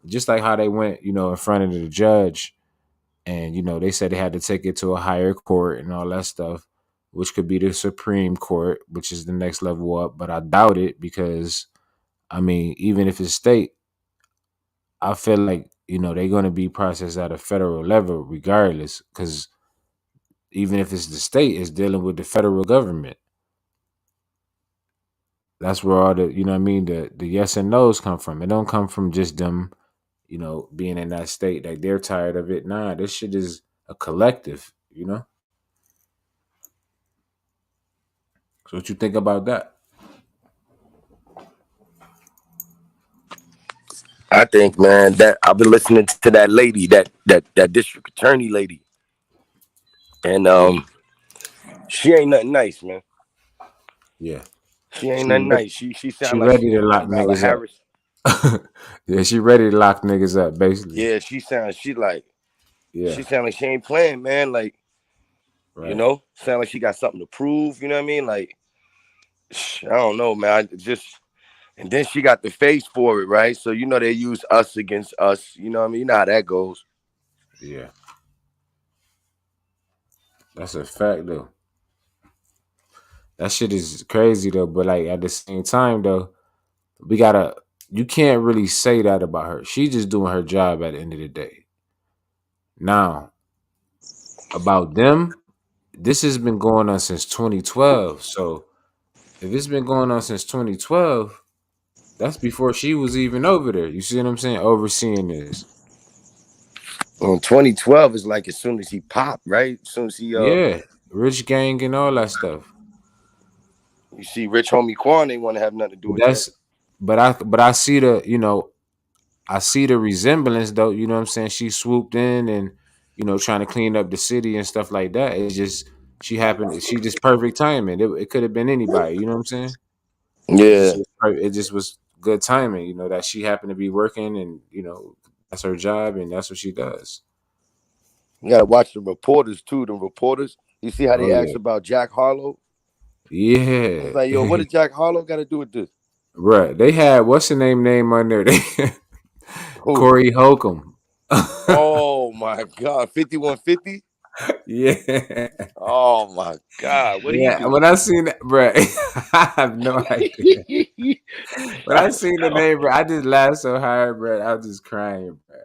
just like how they went, in front of the judge, and they said they had to take it to a higher court and all that stuff, which could be the Supreme Court, which is the next level up. But I doubt it because, I mean, even if it's state, I feel like they're going to be processed at a federal level regardless, because even if it's the state, it's dealing with the federal government. That's where all the what I mean, the yes and no's come from. It don't come from just them, being in that state like they're tired of it. Nah, this shit is a collective. So what you think about that? I think, man, that I've been listening to that lady, that district attorney lady, and Yeah. she ain't nothing nice, man. Yeah. She ain't She nothing ready, nice. She she sound like she ready to want lock Kamala niggas up. Harris. Yeah, she ready to lock niggas up, basically. Yeah, she Yeah. sound like she ain't playing, man. Like, Right. sound like she got something to prove. You know what I mean? Like, I don't know, man. And then she got the face for it, right? So they use us against us. You know what I mean? You know how that goes. Yeah. That's a fact though. That shit is crazy though, but like at the same time though, we gotta you can't really say that about her. She just doing her job at the end of the day. Now, about them, this has been going on since 2012. So if it's been going on since 2012, that's before she was even over there. You see what I'm saying? Overseeing this. 2012 is like as soon as he popped, right? As soon as he Yeah. Rich gang and all that stuff. you see Rich Homie Quan ain't want to have nothing to do But with that. I see the, I see the resemblance though, you know what I'm saying? She swooped in and, trying to clean up the city and stuff like that. It's just she just perfect timing. It could have been anybody, you know what I'm saying? Yeah. It just was good timing, that she happened to be working and, that's her job and that's what she does. You gotta watch the reporters too. The reporters, you see how Oh they asked yeah. about Jack Harlow? It's Yeah. like, yo, what did Jack Harlow got to do with this? Right. They had what's the name on there? Who? Corey Holcomb. Oh my God, 5150. Yeah. Oh my God, what did he Yeah. do? When I seen that, bro, I have no idea. When I seen the name, bro, I just laughed so hard, bro. I was just crying, bro.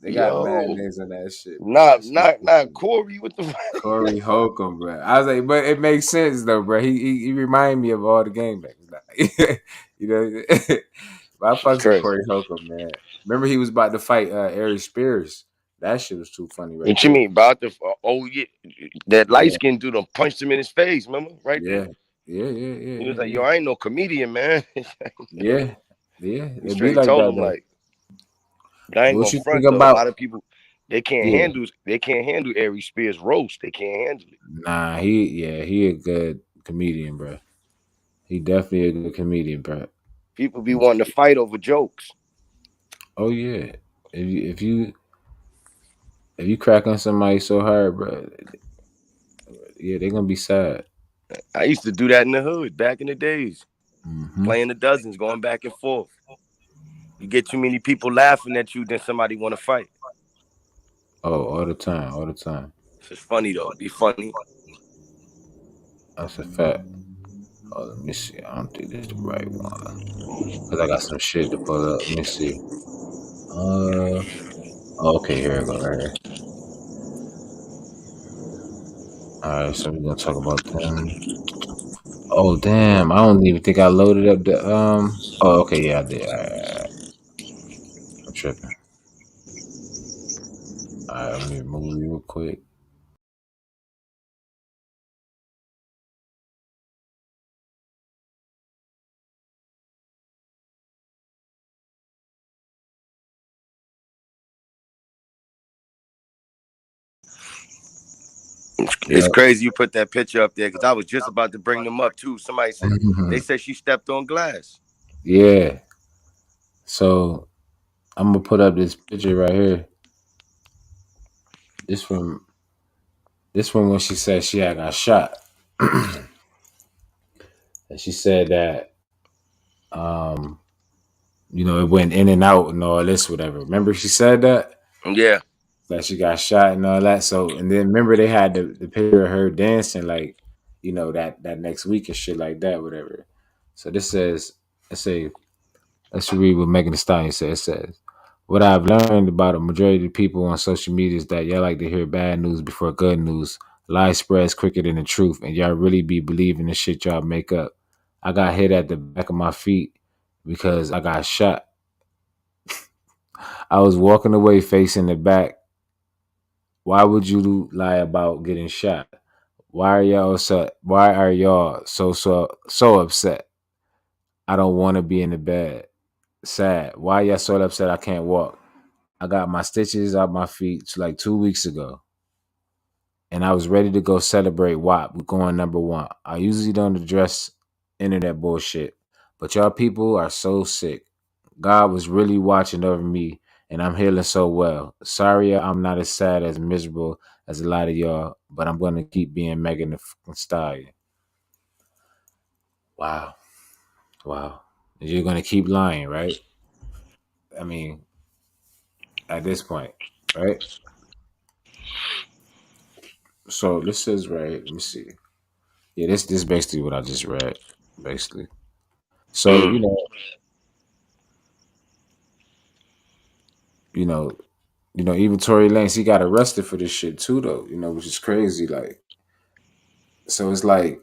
They got mad Yo, names on that shit, bro. not That shit's not so not funny. Corey. What the? Corey Holcomb, bro. I was like, but it makes sense though, bro. He reminded me of all the gangbangers. Like, you know, but I Shit's fucks with crazy. Corey Holcomb, man. Remember he was about to fight Ari Spears. That shit was too funny right What you there. mean about the? Oh yeah, that light Yeah, skinned dude punched him in his face. Remember right yeah, there? yeah, yeah, yeah, He was yeah, like, yeah. "Yo, I ain't no comedian, man." Yeah, yeah. He It be straight like told that him though. like, "I But ain't what gonna you think front though. A about? lot of people Yeah, they can't handle Ari Spears roast. They can't handle it. nah, he a good comedian, bro. He definitely a good comedian, bro. People be wanting to fight over jokes. Oh yeah, if you crack on somebody so hard, bro, yeah, they gonna be sad. I used to do that in the hood back in the days, Hmm. playing the dozens, going back and forth. You get too many people laughing at you, then somebody want to fight. Oh, all the time, all the time. It's just funny though. Be funny. That's a fact. Oh, let me see. I don't think this is the right one because I got some shit to pull up. Let me see. Okay, here we go. Right here. All right, so we're gonna talk about them. Oh damn, I don't even think I loaded up the Oh, okay, yeah, I did. All right. I'm tripping. All right, let me move real quick. It's Yep. crazy you put that picture up there because I was just about to bring them up too. Somebody said they said she stepped on glass. Yeah. So I'm gonna put up this picture right here. This from when she said she had got shot. And she said that it went in and out and all this, whatever. Remember she said that? Yeah. That she got shot and all that. So and then remember they had the picture of her dancing like, that next week and shit like that, whatever. So this says, let's read what Megan Thee Stallion said. It says, what I've learned about a majority of the people on social media is that y'all like to hear bad news before good news. Lies spreads quicker than the truth, and y'all really be believing the shit y'all make up. I got hit at the back of my feet because I got shot. I was walking away facing the back. Why would you lie about getting shot? Why are y'all upset? Why are y'all so upset? I don't want to be in the bed. Sad. Why y'all so upset I can't walk? I got my stitches out my feet like 2 weeks ago. And I was ready to go celebrate WAP going #1. I usually don't address internet bullshit, but y'all people are so sick. God was really watching over me, and I'm healing so well. Sorry, I'm not as sad as miserable as a lot of y'all, but I'm gonna keep being Megan the fucking Stallion. Wow, wow. You're gonna keep lying, right? I mean, at this point, right? So this is right. Let me see. Yeah, this is basically what I just read, basically. So you know, even Tory Lanez, he got arrested for this shit too, though. Which is crazy. Like, so it's like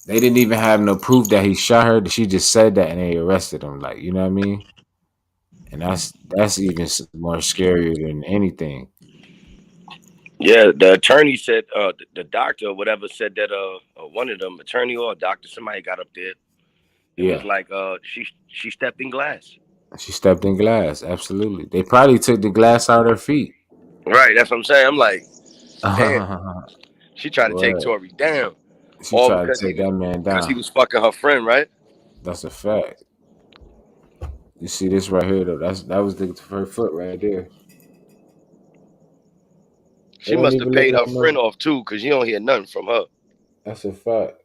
they didn't even have no proof that he shot her. She just said that, and they arrested him. Like, you know what I mean? And that's even more scarier than anything. Yeah, the attorney said, the doctor or whatever said that one of them, attorney or doctor, somebody got up there and was Yeah, like, she stepped in glass. she stepped in glass. Absolutely, they probably took the glass out of her feet. Right, that's what I'm saying. I'm like, damn, she tried to take Word. Tory down, She all tried because to take that man he down. was fucking her friend, right? That's a fact. You see this right here though. That was her foot right there. They She don't must have even look paid her like friend no. off too, because you don't hear nothing from her. That's a fact.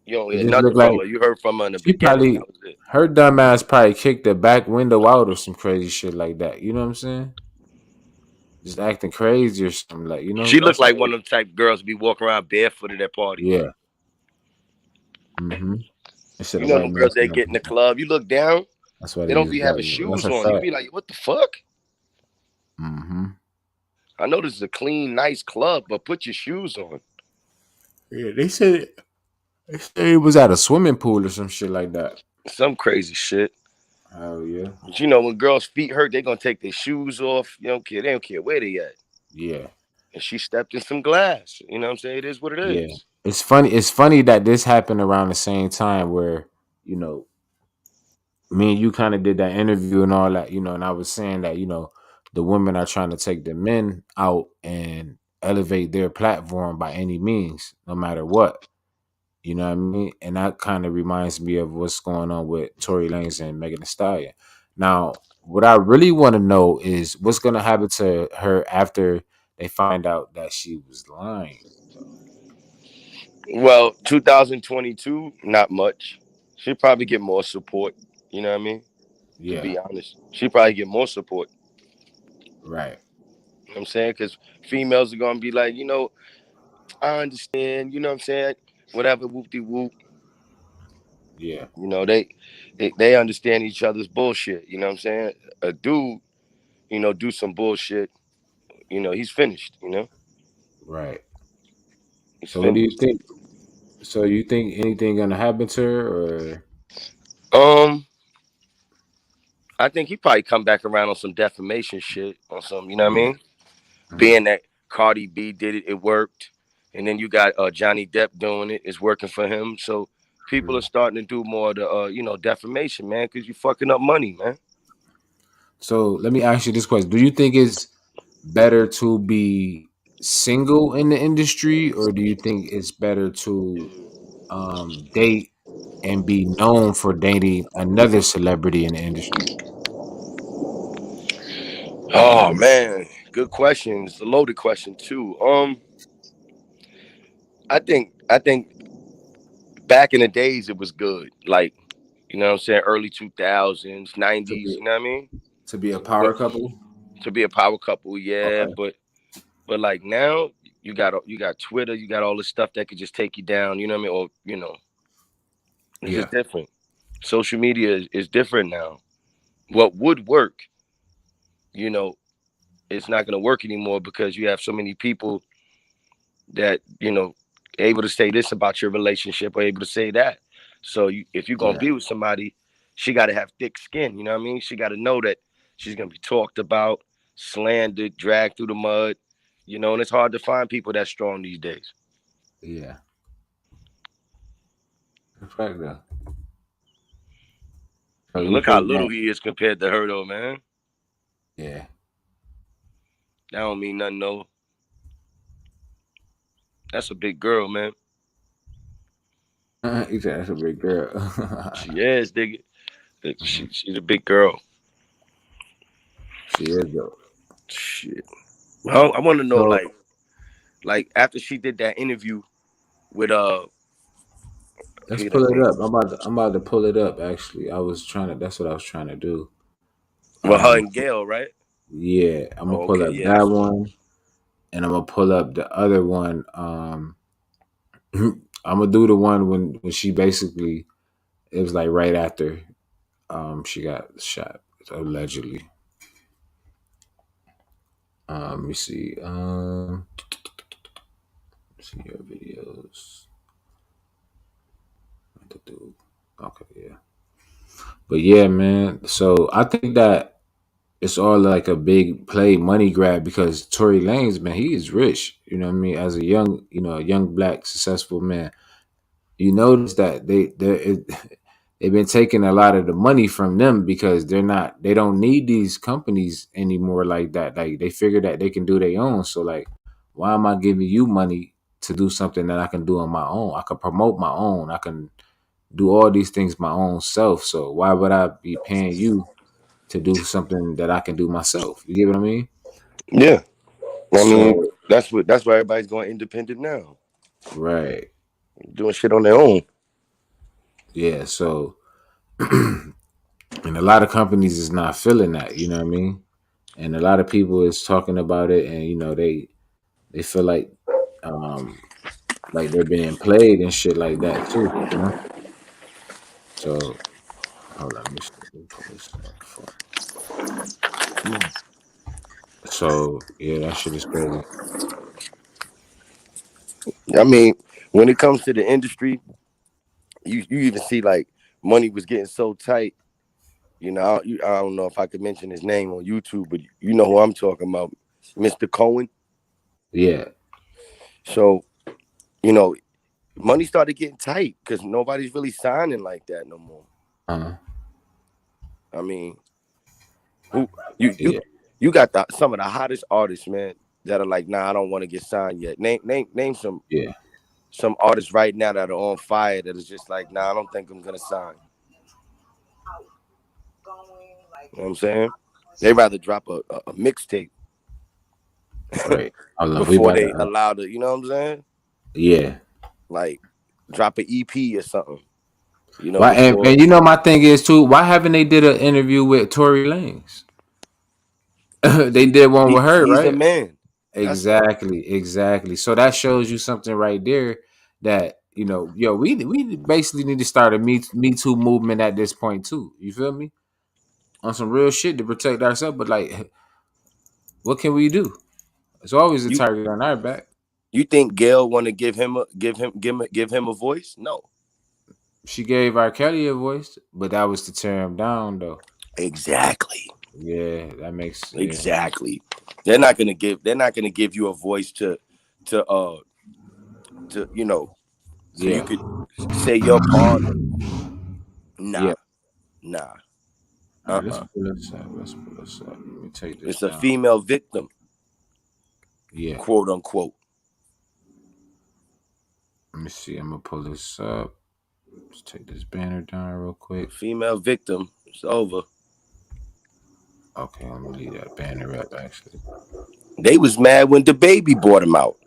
You don't It hear just nothing looked from like her. You heard from her in the she beginning. probably That was it. her dumb ass probably kicked the back window out or some crazy shit like that. You know what I'm saying? Just acting crazy or something like She looked that's how like one of the type of girls be walking around barefooted at parties. yeah. Mm-hmm. Instead You of know white them girls man. that get in the club. You look down, That's why they they don't use be black having people. That's shoes a on. You fact. be like, what the fuck? Mm-hmm. I know this is a clean, nice club, but put your shoes on. Yeah, they said it was at a swimming pool or some shit like that. Some crazy shit. Oh yeah. But you know, when girls' feet hurt, they gonna take their shoes off. You don't care. They don't care where they at. Yeah. And she stepped in some glass. You know what I'm saying? It is what it Yeah. is. It's funny. It's funny that this happened around the same time where, you know, me and you kind of did that interview and all that, and I was saying that, the women are trying to take the men out and elevate their platform by any means, no matter what. You know what I mean? And that kind of reminds me of what's going on with Tory Lanez and Megan Thee Stallion. Now, what I really want to know is what's going to happen to her after they find out that she was lying. Well, 2022, not much. She'll probably get more support. You know what I mean? To Yeah, be honest, she'll probably get more support. right. You know what I'm saying? Because females are gonna be like, I understand. You know what I'm saying? Whatever, whoop de whoop. Yeah, You know, they understand each other's bullshit. You know what I'm saying? A dude, do some bullshit. He's finished. right. He's So what do you finished. think? So you think anything going to happen to her or Um, I think he probably come back around on some defamation shit, on some. You know what I yeah. mean? Being that Cardi B did it, it worked. And then you got Johnny Depp doing it. It's working for him. So people are starting to do more of the, defamation, man, because you fucking up money, man. So let me ask you this question. Do you think it's better to be single in the industry or do you think it's better to date and be known for dating another celebrity in the industry? Oh man, good question. It's a loaded question too. I think back in the days it was good. Like, what I'm saying, early 2000s, To 90s, be you know what I mean? a power But couple? to be a power couple, yeah, Okay. but like now you got Twitter, you got all this stuff that could just take you down, you know what I mean? Or, it's Yeah. just different. Social media is different now. What would work, you know, it's not gonna work anymore because you have so many people that, able to say this about your relationship or able to say that. So if you're gonna Yeah. be with somebody, she gotta have thick skin, you know what I mean? She gotta know that she's gonna be talked about, slandered, dragged through the mud. You know, and it's hard to find people that strong these days. Yeah. In fact, though. I So mean, you look how think little that? he is compared to her, though, man. Yeah. That don't mean nothing, though. That's a big girl, man. He said that's a big girl. She is, nigga. She's a big girl. She is though. Shit. Well, I want to know, So like after she did that interview with let's Peter pull it name. up. I'm about to pull it up. Actually, I was trying to. That's what I was trying to do. Well, her and Gail, right? Yeah, I'm gonna Oh, pull okay, up yeah, that that's one, and I'm gonna pull up the other one. I'm gonna do the one when she basically it was like right after she got shot allegedly. Let me see. See your videos. Okay, yeah. But yeah, man. So I think that it's all like a big play money grab because Tory Lanez, man, he is rich. You know what I mean? As a young, a young black successful man, you notice that they've been taking a lot of the money from them because they don't need these companies anymore like that. Like they figure that they can do their own. So like, why am I giving you money to do something that I can do on my own? I can promote my own. I can do all these things my own self. So why would I be paying you to do something that I can do myself? You get what I mean? yeah. I mean, So that's why everybody's going independent now, right, doing shit on their own. yeah. So and a lot of companies is not feeling that. You know what I mean? And a lot of people is talking about it, and they feel um like they're being played and shit like that too. You know? So hold on, let me see. Let me pull this up for. So yeah, that shit is crazy. I mean, when it comes to the industry, you even see like money was getting so tight. You know, I don't know if I could mention his name on YouTube, but you know who I'm talking about, Mr. Cohen. Yeah. So you know, money started getting tight because nobody's really signing like that no more. Uh-huh. I mean, who you you Yeah. you got some of the hottest artists, man, that are like, nah, I don't want to get signed yet. Name Yeah. some artists right now that are on fire that is just like, nah, I don't think I'm gonna sign. You know what I'm saying? They rather drop a mixtape Right. Hold on. We before about to. they allow the, you know what I'm saying? Yeah. Like drop an EP or something. You know, Why? before And my thing is too. Why haven't they did an interview with Tory Lanez? They did one with her, he's a right? man. That's why. Exactly. So that shows you something right there that we basically need to start a Me Too movement at this point too. You feel me? On some real shit to protect ourselves, but like, what can we do? It's always a You target on our back. you think Gail want to give him a voice? No. She gave R. Kelly a voice, but that was to tear him down, though. Exactly. Yeah, that makes Exactly. They're not gonna give you a voice to so you yeah, could say your part. yeah. Nah, nah. All right, let's pull this up. Let me take this It's a down. female victim, Yeah, quote unquote. let me see. I'm gonna pull this up. Let's take this banner down real quick. Female victim. It's over. Okay, let me leave that banner up. Actually, They was mad when the baby brought him out.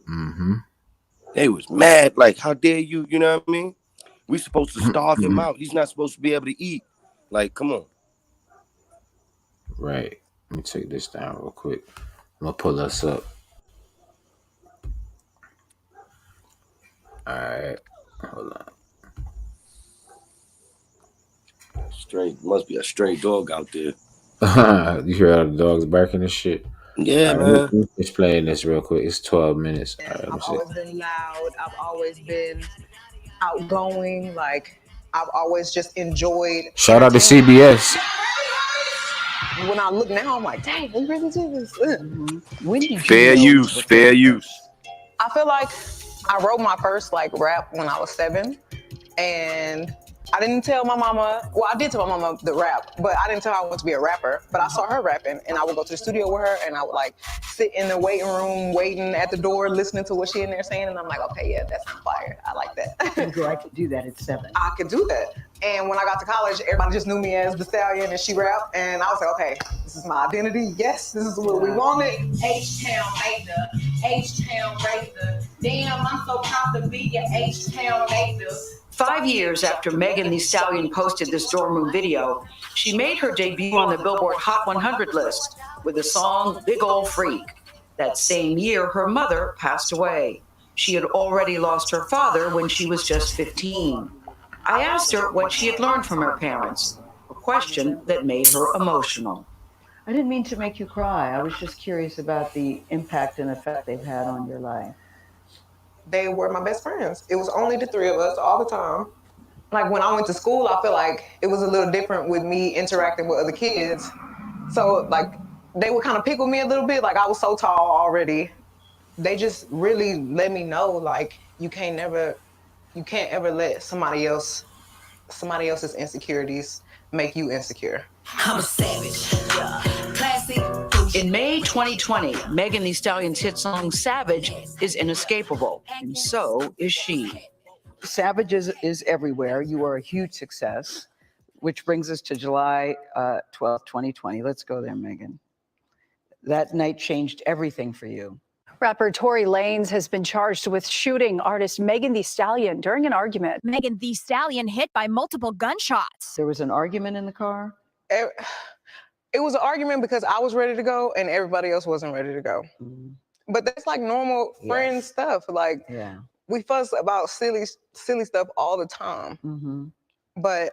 mm-hmm. They was mad, like, how dare you? You know what I mean? We supposed to starve him out. He's not supposed to be able to eat. Like, come on. Right. Let me take this down real quick. I'm gonna pull us up. All right, hold on. Must be a stray dog out there. You hear all the dogs barking and shit. Yeah, All right, man. let me just playing this real quick. It's 12 minutes. All right, let me I've see. always been loud. I've always been outgoing. Like I've always just enjoyed. Shout out to CBS. when I look now, I'm like, dang, we really did this. When did you Fair know use, that fair use. I feel like I wrote my first like rap when I was 7, and I didn't tell my mama. Well, I did tell my mama the rap, but I didn't tell her I wanted to be a rapper. But I saw her rapping, and I would go to the studio with her, and I would like sit in the waiting room, waiting at the door, listening to what she in there saying, and I'm like, okay, yeah, that's fire. I like that. You go, I could do that at 7. I could do that. And when I got to college, everybody just knew me as the Stallion, and she rapped, and I was like, okay, this is my identity. Yes, this is what we wanted. H-Town Maker, H-Town Racer. Damn, I'm so proud to be your H-Town Maker. 5 years after Megan Thee Stallion posted this dorm room video, she made her debut on the Billboard Hot 100 list with the song Big Ol' Freak. That same year, her mother passed away. She had already lost her father when she was just 15. I asked her what she had learned from her parents, a question that made her emotional. I didn't mean to make you cry. I was just curious about the impact and effect they've had on your life. They were my best friends. It was only the 3 of us all the time. Like when I went to school, I feel like it was a little different with me interacting with other kids. So like they would kind of pick with me a little bit. Like I was so tall already. They just really let me know like you can't ever let somebody else's insecurities make you insecure. I'm a savage. Classic. In May 2020, Megan Thee Stallion's hit song Savage is inescapable, and so is she. Savage is everywhere. You are a huge success, which brings us to July 12th, 2020. Let's go there, Megan. That night changed everything for you. Rapper Tory Lanez has been charged with shooting artist Megan Thee Stallion during an argument. Megan Thee Stallion hit by multiple gunshots. There was an argument in the car? It was an argument because I was ready to go and everybody else wasn't ready to go. But that's like normal friend stuff. Like we fuss about silly stuff all the time. But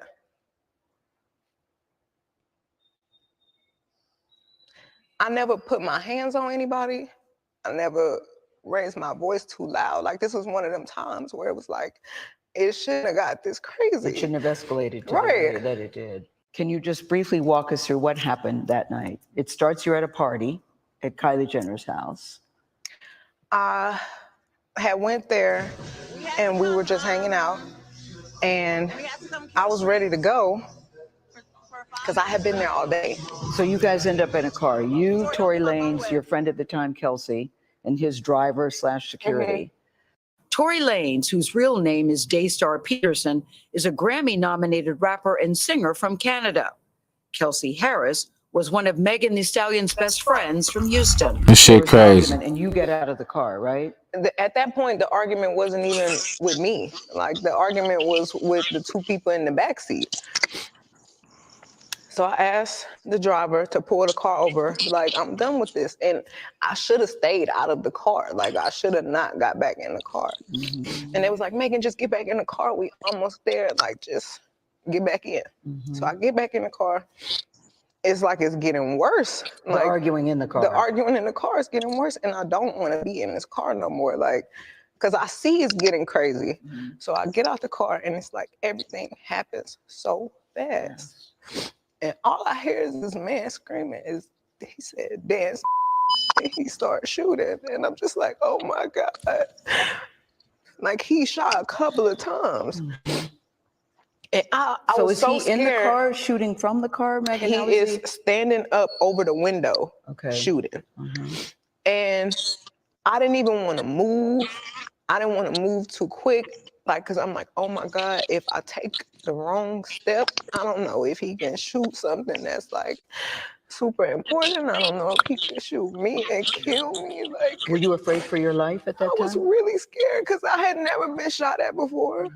I never put my hands on anybody. I never raised my voice too loud. Like this was one of them times where it was like, it shouldn't have got this crazy. It shouldn't have escalated to the way that it did. Can you just briefly walk us through what happened that night? It starts, you're at a party at Kylie Jenner's house. I had went there and we were just hanging out and I was ready to go because I had been there all day. So you guys end up in a car. You, Tory Lanez, your friend at the time, Kelsey, and his driver / security. Tory Lanez, whose real name is Daystar Peterson, is a Grammy-nominated rapper and singer from Canada. Kelsey Harris was one of Megan Thee Stallion's best friends from Houston. This shit crazy. And you get out of the car, right? At that point, the argument wasn't even with me. Like the argument was with the 2 people in the backseat. So I asked the driver to pull the car over, like, I'm done with this. And I should have stayed out of the car. Like, I should have not got back in the car. And they was like, Megan, just get back in the car. We almost there. Like, just get back in. So I get back in the car. It's like it's getting worse. Like, arguing in the car. The arguing in the car is getting worse. And I don't want to be in this car no more. Like, because I see it's getting crazy. So I get out the car and it's like everything happens so fast. And all I hear is this man screaming. He said, dance. And he started shooting. And I'm just like, oh my God. Like he shot a couple of times. And I was so scared. In the car shooting from the car, Megan? He is standing up over the window shooting. And I didn't even want to move. I didn't want to move too quick. Like, cause I'm like, oh my God, if I take the wrong step, I don't know if he can shoot something that's like super important. I don't know if he can shoot me and kill me. Like, were you afraid for your life at that time? I was really scared because I had never been shot at before.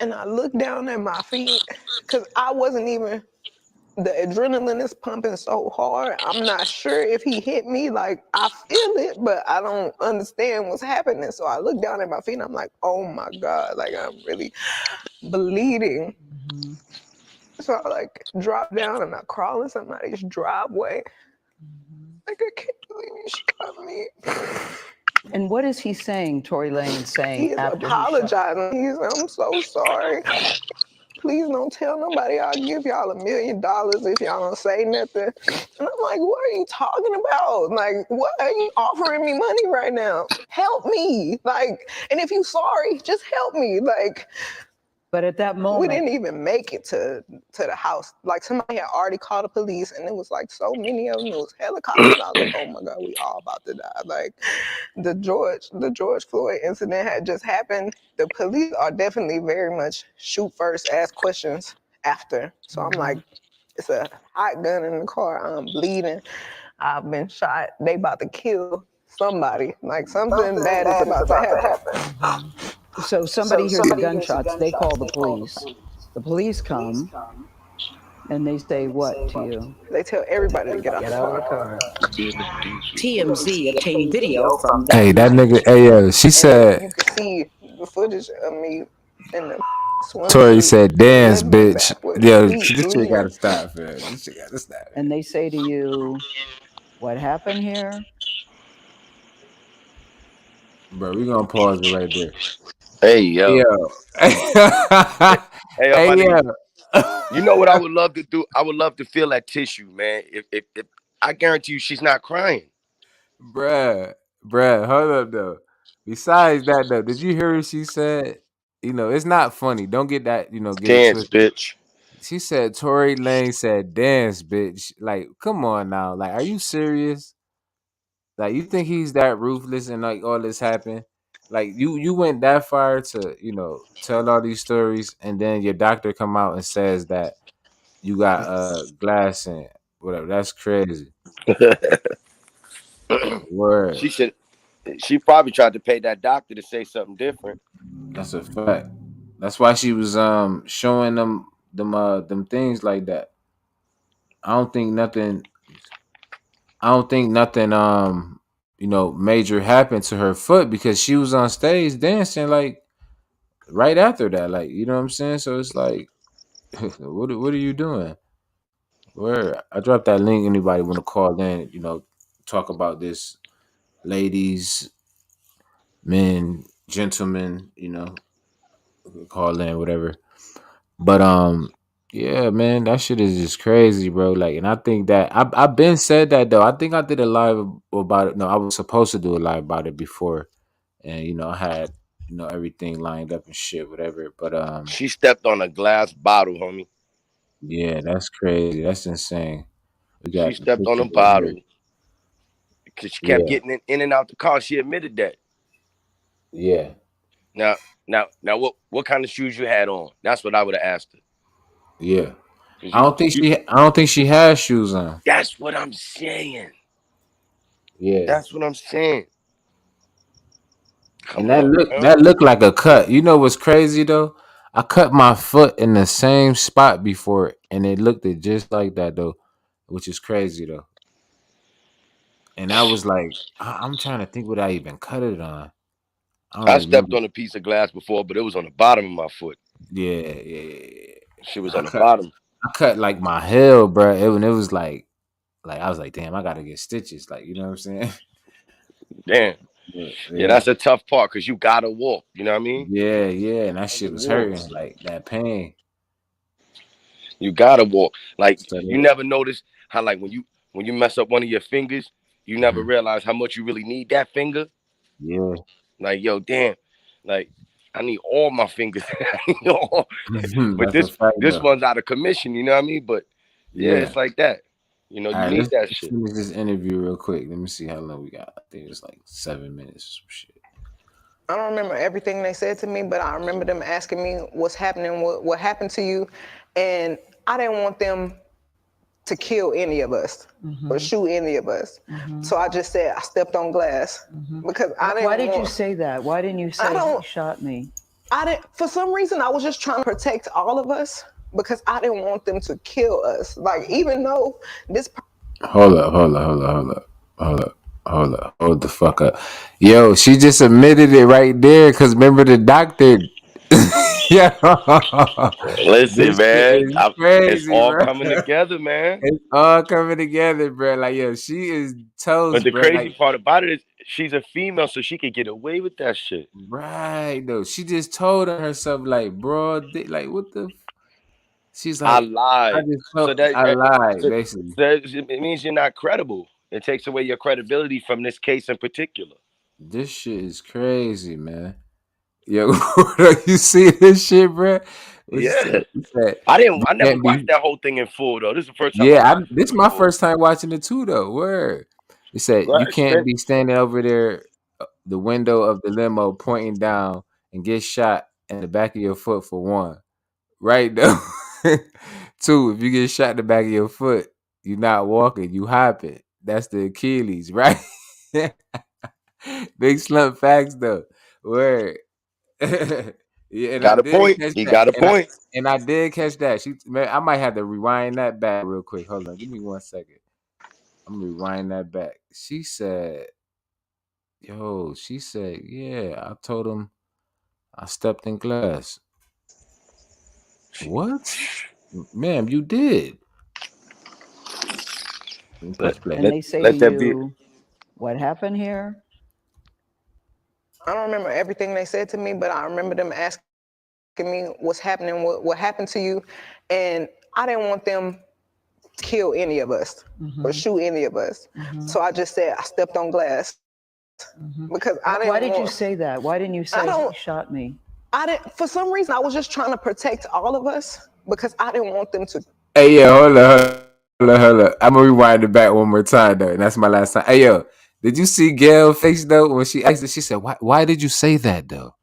And I looked down at my feet because I wasn't even, the adrenaline is pumping so hard. I'm not sure if he hit me. Like, I feel it, but I don't understand what's happening. So I look down at my feet and I'm like, oh my God, like I'm really bleeding. So I like drop down and I crawl in somebody's driveway. Like, I can't believe you shot me. And what is he saying, Tory Lanez saying? He's apologizing. I'm so sorry. please don't tell nobody. I'll give y'all $1 million if y'all don't say nothing. And I'm like, what are you talking about? Like, what are you offering me money right now? Help me. Like, and if you sorry, just help me. Like, but at that moment, we didn't even make it to the house. Like, somebody had already called the police, and it was like so many of them. It was helicopters. I was like, oh my God, we all about to die. Like, the George Floyd incident had just happened. The police are definitely very much shoot first, ask questions after. So I'm like, it's a hot gun in the car. I'm bleeding. I've been shot. They about to kill somebody. Like, something bad is about to happen. so somebody hears the gunshots, they call the police. The police come, and they say what to you? They tell everybody to get out of the car. TMZ obtained video from that Hey, that night. nigga. Hey, yo, she And said. you can see the footage of me in the Tori swimsuit, said, "Dance, limping bitch." back with Yo, feet this shit bleeding. gotta stop, man. This shit gotta stop. And they say to you, what happened here? Bro, we gonna pause it right there. Hey yo. Hey yo, Hey, my nigga. yo. You know what I would love to do? I would love to feel that tissue, man. If I guarantee you she's not crying. Bruh, hold up though. Besides that though, did you hear what she said? You know, it's not funny. Don't get that, get it Dance, twisted. bitch. She said Tory Lane said dance, bitch. Like, come on now. Like, are you serious? Like, you think he's that ruthless and like all this happened? Like, you went that far to, tell all these stories, and then your doctor come out and says that you got glass in whatever. That's crazy. Word. She probably tried to pay that doctor to say something different. That's a fact. That's why she was showing them things like that. I don't think nothing major happened to her foot because she was on stage dancing like right after that. Like, you know what I'm saying? So it's like what are you doing? Where I dropped that link, anybody want to call in, talk about this, ladies, men, gentlemen, call in, whatever. But yeah, man, that shit is just crazy, bro. Like, and I think that I've been said that though. I think I did a live about it. No, I was supposed to do a live about it before, and I had everything lined up and shit, whatever. But She stepped on a glass bottle, homie. yeah, that's crazy. That's insane. We She got the stepped on a picture right here. bottle because she kept Yeah, getting in and out the car. She admitted that. yeah. Now, what kind of shoes you had on? That's what I would have asked her. Yeah. I don't think she has shoes on. That's what I'm saying. Yeah. That's what I'm saying. And that looked like a cut. You know what's crazy though? I cut my foot in the same spot before, and it looked it just like that though, which is crazy though. And I was like, I'm trying to think what I even cut it on. I don't I stepped remember. on a piece of glass before, but it was on the bottom of my foot. Yeah. She was on the bottom. I cut like my heel, bro. It was like I was like, damn, I gotta get stitches. Like, you know what I'm saying? Damn. Yeah. Yeah, that's a tough part because you gotta walk. You know what I mean? Yeah, and that shit was hurting, like that pain. You gotta walk. Like So you never notice how like when you mess up one of your fingers, you never realize how much you really need that finger. Yeah. Like, yo, damn, like I need all my fingers. But That's a fact, this though. one's out of commission, you know what I mean? But yeah, it's like that. You All you right, need that let's shit. finish this interview real quick. Let me see how long we got. I think it's like 7 minutes or some shit. I don't remember everything they said to me, but I remember them asking me what's happening, what happened to you. And I didn't want them to kill any of us or shoot any of us. So I just said I stepped on glass because I didn't Why did you say that? Why didn't you say he shot me? I didn't, for some reason, I was just trying to protect all of us because I didn't want them to kill us. Like, even though this. Hold up. Hold the fuck up. Yo, she just admitted it right there because remember the doctor. Yeah. Listen, man, Crazy, it's all bro. coming together, man. It's all coming together, bro. Like, yo, she is toast, But the bro. crazy Like, part about it is she's a female, so she could get away with that shit. right, though. She just told herself, like, bro, like, what the? She's I like, I lied. just So felt that, I lied, so, basically. it means you're not credible. It takes away your credibility from this case in particular. This shit is crazy, man. Yo, you see this shit, bro? What you Yeah. said? You said you I never can't watched be. that whole thing in full though. This is the first time I'm Yeah, watching this it is in my full. first time watching it too, though. Word. It said you Right, can't spin. be standing over there, the window of the limo, pointing down and get shot in the back of your foot for one. Right though. Two, if you get shot in the back of your foot, you're not walking, you hopping. That's the Achilles, right? Big slump facts though. Word. Yeah, and I Got a did point. catch He that. got a point. And I did catch that. She, man, I might have to rewind that back real quick. Hold on, give me 1 second. I'm gonna rewind that back. She said, "Yo," she said, "Yeah." I told him I stepped in glass. What, ma'am? You did. Press play. And they say to Let that be. you, what happened here? I don't remember everything they said to me, but I remember them asking me what's happening, what happened to you, and I didn't want them to kill any of us or shoot any of us. So I just said I stepped on glass because I didn't. Why did you say that? Why didn't you say he shot me? I didn't. For some reason, I was just trying to protect all of us because I didn't want them to. Hey, yo, hold up. I'm gonna rewind it back one more time though, and that's my last time. Hey, yo, did you see Gail's face though when she asked it? She said, "Why did you say that though?"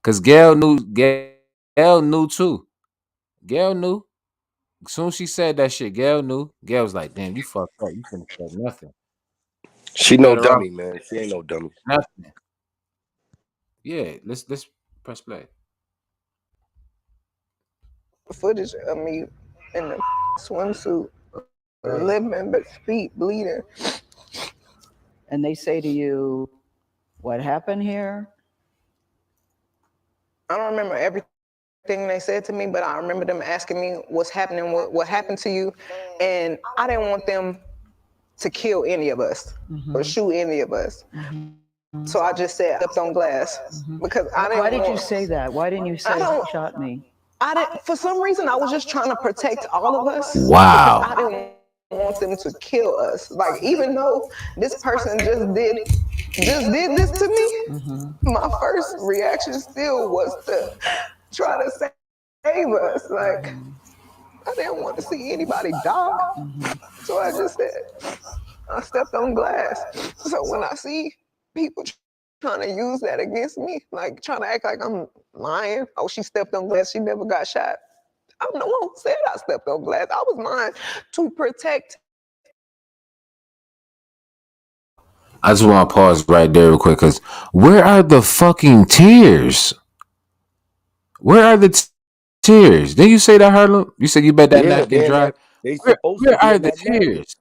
Because Gail knew too. Gail knew. As soon as she said that shit, Gail knew. Gail was like, "Damn, you fucked up. You couldn't say nothing. She You no better off dummy, man. She ain't no dummy. nothing." Yeah, let's press play. Footage of me in the swimsuit, living but feet bleeding. And they say to you, what happened here? I don't remember everything they said to me, but I remember them asking me what's happening, what happened to you, and I didn't want them to kill any of us or shoot any of us. So I just said I stepped on glass because I didn't. Why did you say that? Why didn't you say he shot me? I didn't. For some reason, I was just trying to protect all of us. Wow. Because I didn't want them to kill us. Like, even though this person just did this to me, my first reaction still was to try to save us. Like, I didn't want to see anybody die. So I just said, I stepped on glass. So when I see people trying to use that against me, like trying to act like I'm lying, oh, she stepped on glass, she never got shot. I'm the one who said I stepped on glass. I was lying to protect. I just want to pause right there real quick because where are the fucking tears? Where are the tears? Didn't you say that, Harlem? You said you bet that Yeah, napkin dry. they supposed to Where be are in the that napkin. tears?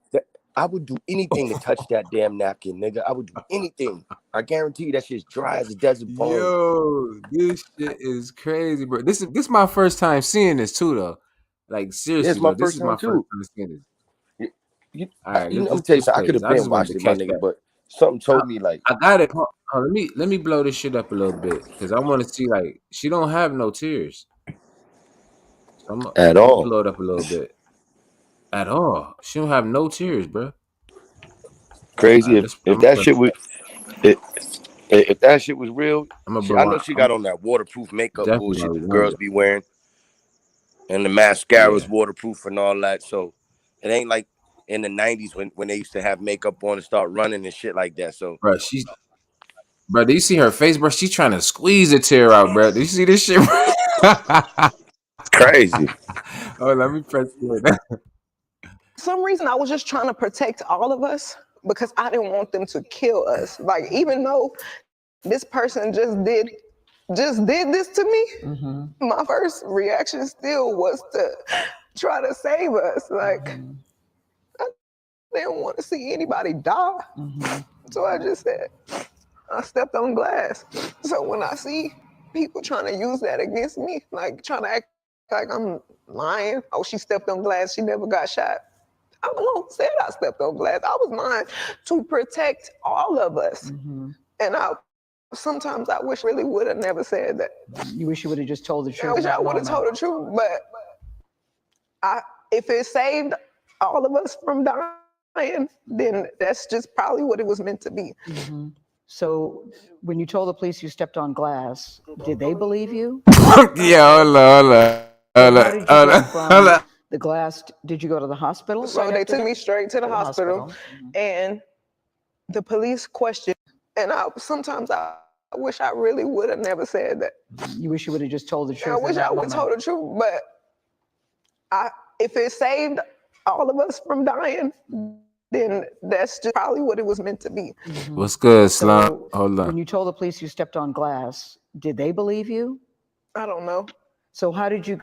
I would do anything to touch that damn napkin, nigga. I would do anything. I guarantee you that shit's dry as a desert pond. Yo, this shit is crazy, bro. This is my first time seeing this too, though. Like seriously, It's my though, this first is my time first too. time seeing this. You, All right, I'm let's tell you, I play could this. have I been just wanted to watching my catch nigga, that. but something told me like I got it. Let me blow this shit up a little bit because I want to see like she don't have no tears. So I'm at gonna all. blow it up a little bit. At all, she don't have no tears, bro. All Crazy right, if that shit was if that shit was real. I'm gonna I blow. know she got on that waterproof makeup Definitely bullshit gonna that rewind girls it. be wearing, and the mascara's Yeah, waterproof and all that. So it ain't like in the '90s when they used to have makeup on and start running and shit like that. So bro. Bro. Do you see her face, bro? She's trying to squeeze a tear out, bro. Do you see this shit? crazy. Oh, let me press play. For some reason, I was just trying to protect all of us because I didn't want them to kill us. Like, even though this person just did this to me, my first reaction still was to try to save us. Like, I didn't want to see anybody die. So I just said, I stepped on glass. So when I see people trying to use that against me, like trying to act like I'm lying, oh, she stepped on glass, she never got shot. I'm the one who said I stepped on glass. I was lying to protect all of us. And sometimes I wish I really would have never said that. You wish you would have just told the I truth. wish I would have told the truth, but If it saved all of us from dying, then that's just probably what it was meant to be. Mm-hmm. So when you told the police you stepped on glass, did they believe you? Yeah, hold on. How did you go from the glass? Did you go to the hospital? So they took me straight to the hospital, and the police questioned. And sometimes I wish I really would have never said that. You wish you would have just told the truth. I wish I would have told the truth, but if it saved all of us from dying, then that's just probably what it was meant to be. What's good, Slum? Hold on. When you told the police you stepped on glass, did they believe you? I don't know. So how did you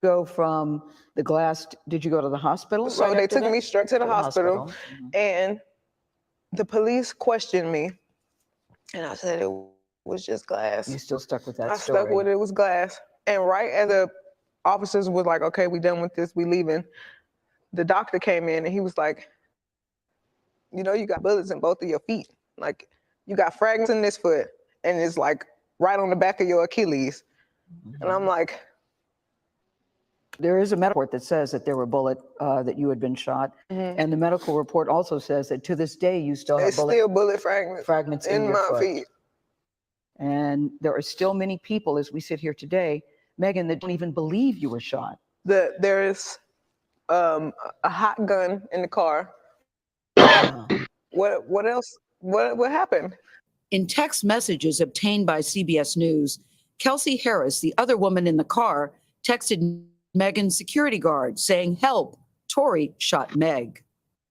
go from the glass? Did you go to the hospital? So they took me straight to the hospital, and the police questioned me, and I said it was just glass. You still stuck with that I story? stuck with it was glass. And right as the officers was like, okay, we done with this, we leaving, the doctor came in and he was like, you know, you got bullets in both of your feet. Like, you got fragments in this foot, and it's like right on the back of your Achilles. And I'm like, there is a medical report that says that there were that you had been shot. And the medical report also says that to this day, you still have bullet fragments in your my foot. feet. And there are still many people, as we sit here today, Megan, that don't even believe you were shot. There is a hot gun in the car. What else? What happened? In text messages obtained by CBS News, Kelsey Harris, the other woman in the car, texted Megan's security guard saying, "Help, Tory shot Meg."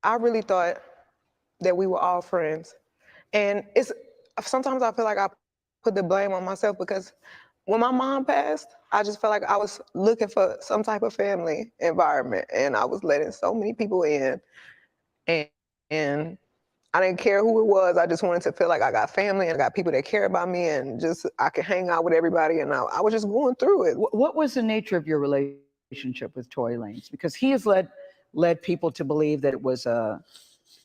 I really thought that we were all friends. And sometimes I feel like I put the blame on myself because when my mom passed, I just felt like I was looking for some type of family environment, and I was letting so many people in, and I didn't care who it was. I just wanted to feel like I got family and I got people that care about me, and just I could hang out with everybody, and I was just going through it. What was the nature of your relationship with Tory Lanez? Because he has led people to believe that it was a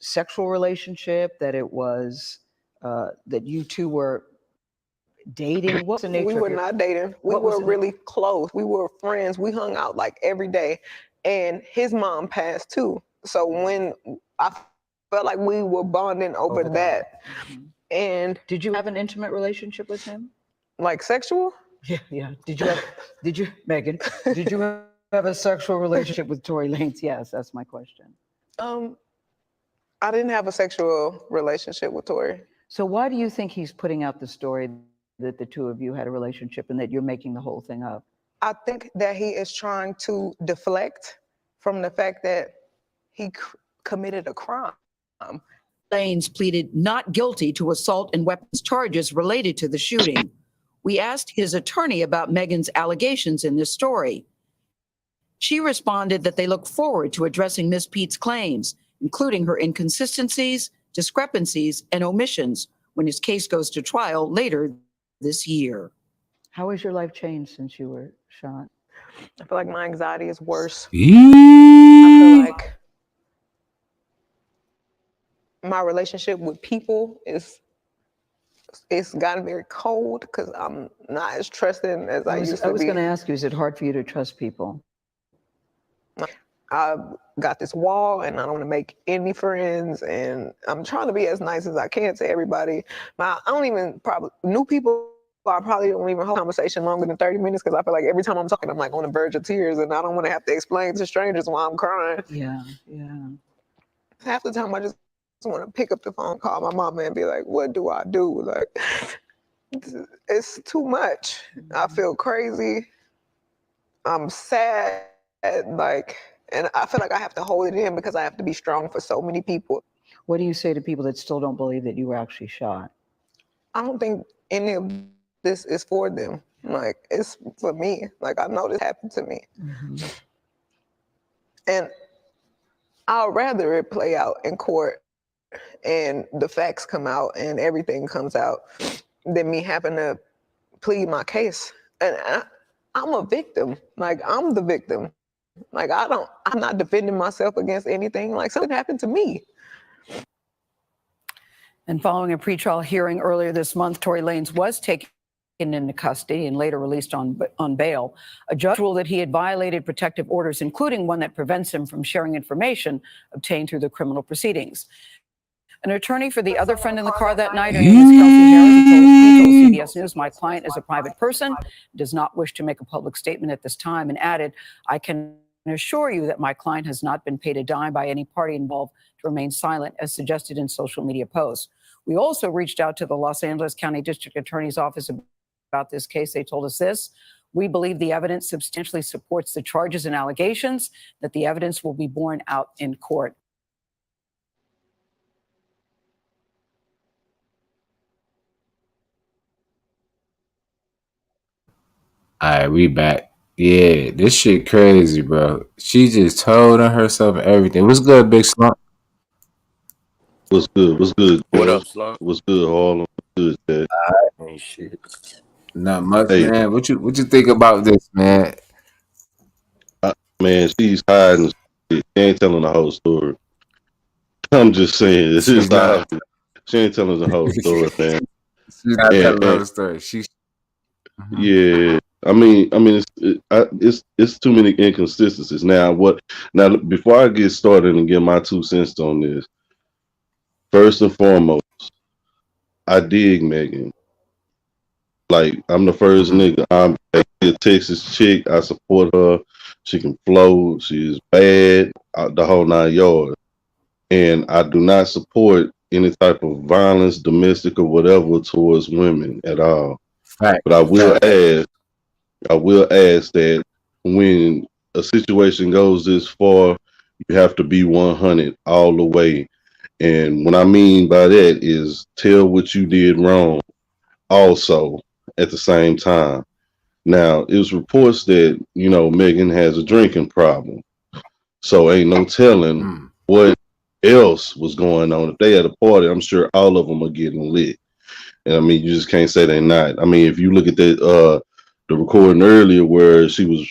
sexual relationship, that it was that you two were dating. What's the nature? We were not dating. We were really close. We were friends. We hung out like every day. And his mom passed too. So when I felt like we were bonding over that. And did you have an intimate relationship with him? Like sexual? Yeah. Did you, Megan, did you have a sexual relationship with Tory Lanez? Yes, that's my question. I didn't have a sexual relationship with Tory. So why do you think he's putting out the story that the two of you had a relationship and that you're making the whole thing up? I think that he is trying to deflect from the fact that he committed a crime. Lanez pleaded not guilty to assault and weapons charges related to the shooting. We asked his attorney about Megan's allegations in this story. She responded that they look forward to addressing Ms. Pete's claims, including her inconsistencies, discrepancies, and omissions when his case goes to trial later this year. How has your life changed since you were shot? I feel like my anxiety is worse. I feel like my relationship with people it's gotten very cold because I'm not as trusting as I used to be. I was going to ask you, is it hard for you to trust people? I've got this wall and I don't want to make any friends, and I'm trying to be as nice as I can to everybody. But I don't even new people, I probably don't even hold a conversation longer than 30 minutes because I feel like every time I'm talking, I'm like on the verge of tears, and I don't want to have to explain to strangers why I'm crying. Yeah. Half the time I just want to pick up the phone, call my mama and be like, what do I do? Like, it's too much. I feel crazy. I'm sad, and I feel like I have to hold it in because I have to be strong for so many people. What do you say to people that still don't believe that you were actually shot? I don't think any of this is for them. Like, it's for me. Like, I know this happened to me. And I'd rather it play out in court and the facts come out and everything comes out than me having to plead my case. And I'm a victim. Like, I'm the victim. Like, I'm not defending myself against anything. Like, something happened to me. And following a pretrial hearing earlier this month, Tory Lanez was taking into custody and later released on bail. A judge ruled that he had violated protective orders, including one that prevents him from sharing information obtained through the criminal proceedings. An attorney for the other friend in the car that night, her name is Kelsey Harris, he told CBS News, "My client is a private person, does not wish to make a public statement at this time," and added, "I can assure you that my client has not been paid a dime by any party involved to remain silent, as suggested in social media posts." We also reached out to the Los Angeles County District Attorney's Office about this case. They told us this: "We believe the evidence substantially supports the charges and allegations, that the evidence will be borne out in court." All right, we back. Yeah, this shit crazy, bro. She just told on herself everything. What's good, Big Slump? What's good? What's good? What Cuz? up, Slump? What's good, Harlem? What's good, Dad? Ain't shit. Not much, Hey, man. What you think about this, man? man, she's hiding. She ain't telling the whole story. I'm just saying, this She's is not. not. She ain't telling the whole story, man. She's not telling the And whole story. She's yeah, it's too many inconsistencies. Now, before I get started and get my 2 cents on this, first and foremost, I dig Megan. Like, I'm the first nigga. I'm a Texas chick. I support her. She can flow. She's bad. The whole 9 yards. And I do not support any type of violence, domestic or whatever, towards women at all. Fact. But I will ask that when a situation goes this far, you have to be 100 all the way. And what I mean by that is tell what you did wrong also at the same time. Now, it was reports that, Megan has a drinking problem. So ain't no telling what else was going on. If they had a party, I'm sure all of them are getting lit. And I mean, you just can't say they're not. I mean, if you look at the recording earlier where she was,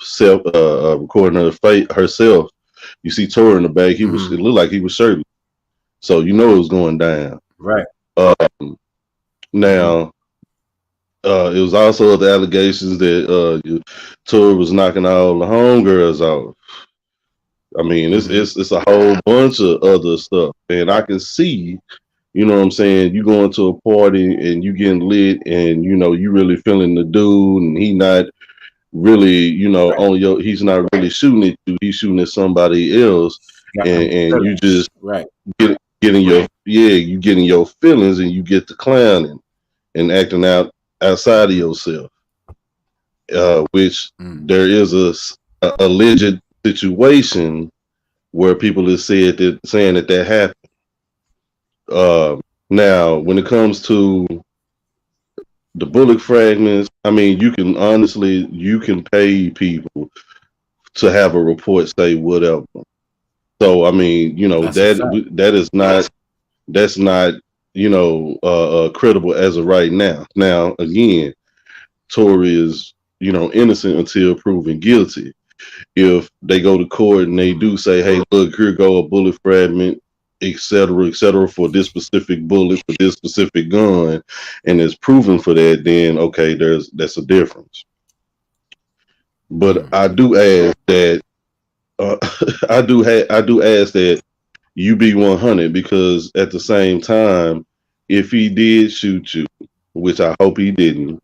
self recording herself, you see Tori in the back. It looked like he was shirtless. So it was going down. Right. Now, it was also the allegations that Tori was knocking all the homegirls off. I mean, it's a whole bunch of other stuff, and I can see, you know what I'm saying, you going to a party and you getting lit, and you really feeling the dude, and he not really, he's not really shooting at you, he's shooting at somebody else, and you just getting your feelings, and you get to clowning and acting out outside of yourself, which there is a alleged situation where people have saying that happened. Now, when it comes to the bullet fragments, I mean, you can pay people to have a report say whatever. So I mean, that's not credible as of right now. Now, again, Tory is innocent until proven guilty. If they go to court and they do say, hey, look, here go a bullet fragment, et cetera, for this specific bullet, for this specific gun, and it's proven for that, then okay, that's a difference. But I do ask that I do ask that you be 100, because at the same time, if he did shoot you, which I hope he didn't,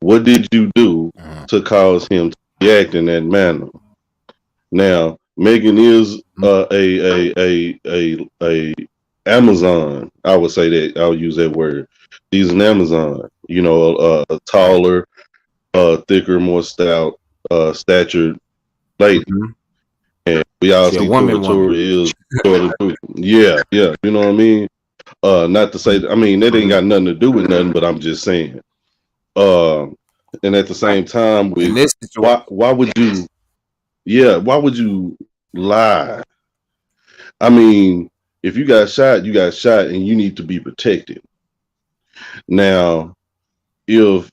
what did you do to cause him to react in that manner? Now, Megan is a Amazon. I would say that. I'll use that word. She's an Amazon. A taller, thicker, more stout, statured lady. And we all see Tori is. Yeah. You know what I mean? Not to say. I mean, that ain't got nothing to do with nothing. But I'm just saying. And at the same time, why would you? Yeah, why would you lie? I mean, if you got shot, and you need to be protected. Now, if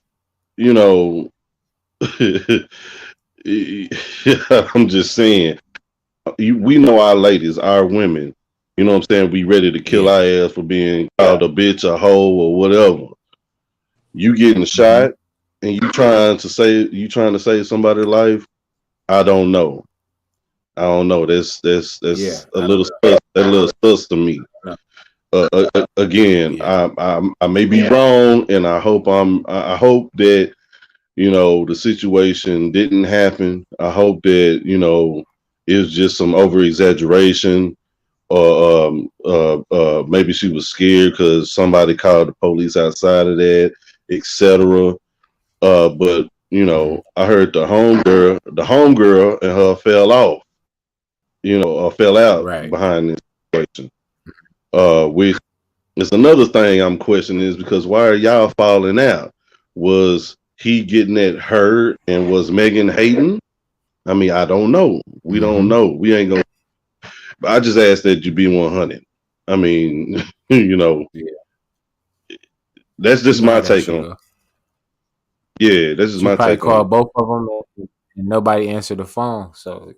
I'm just saying, we know our ladies, our women, you know what I'm saying, we ready to kill our ass for being called a bitch, a hoe, or whatever. you getting shot and you trying to save somebody's life. I don't know. That's Yeah, a little sus to me. Again, I may be wrong, and I hope that the situation didn't happen. I hope that it's just some over exaggeration, or maybe she was scared because somebody called the police outside of that, etc. But I heard the homegirl and her fell off, fell out behind this situation. Which is another thing I'm questioning, is because why are y'all falling out? Was he getting at her, and was Megan hating? I mean, I don't know. We don't know. We ain't gonna. I just ask that you be 100. I mean, that's just my take on. Yeah, that's just She my probably take on. called both of them, and nobody answered the phone. So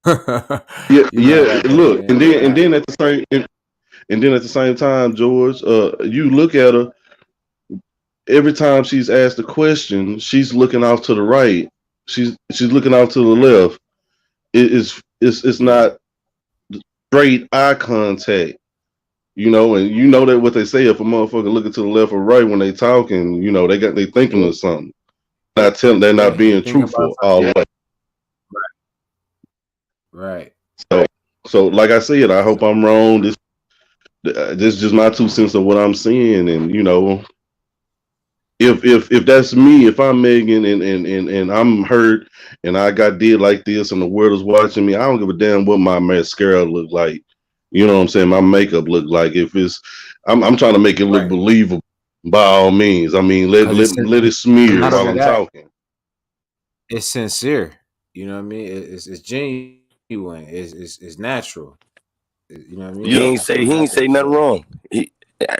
Yeah. Look, and then at the same time, George, you look at her. Every time she's asked a question, she's looking off to the right. She's looking off to the left. It's not straight eye contact. And that what they say, if a motherfucker looking to the left or right when they talking, they thinking of something. They're not being truthful all the way. Right. So like I said, I hope I'm wrong. This is just my 2 cents of what I'm seeing, and if that's me, if I'm Megan and I'm hurt and I got did like this and the world is watching me, I don't give a damn what my mascara look like. You know what I'm saying? My makeup look like. If I'm trying to make it look believable by all means. I mean, let it smear while I'm talking. It's sincere. You know what I mean? It's genuine. It's natural. You know what I mean? He ain't say nothing wrong.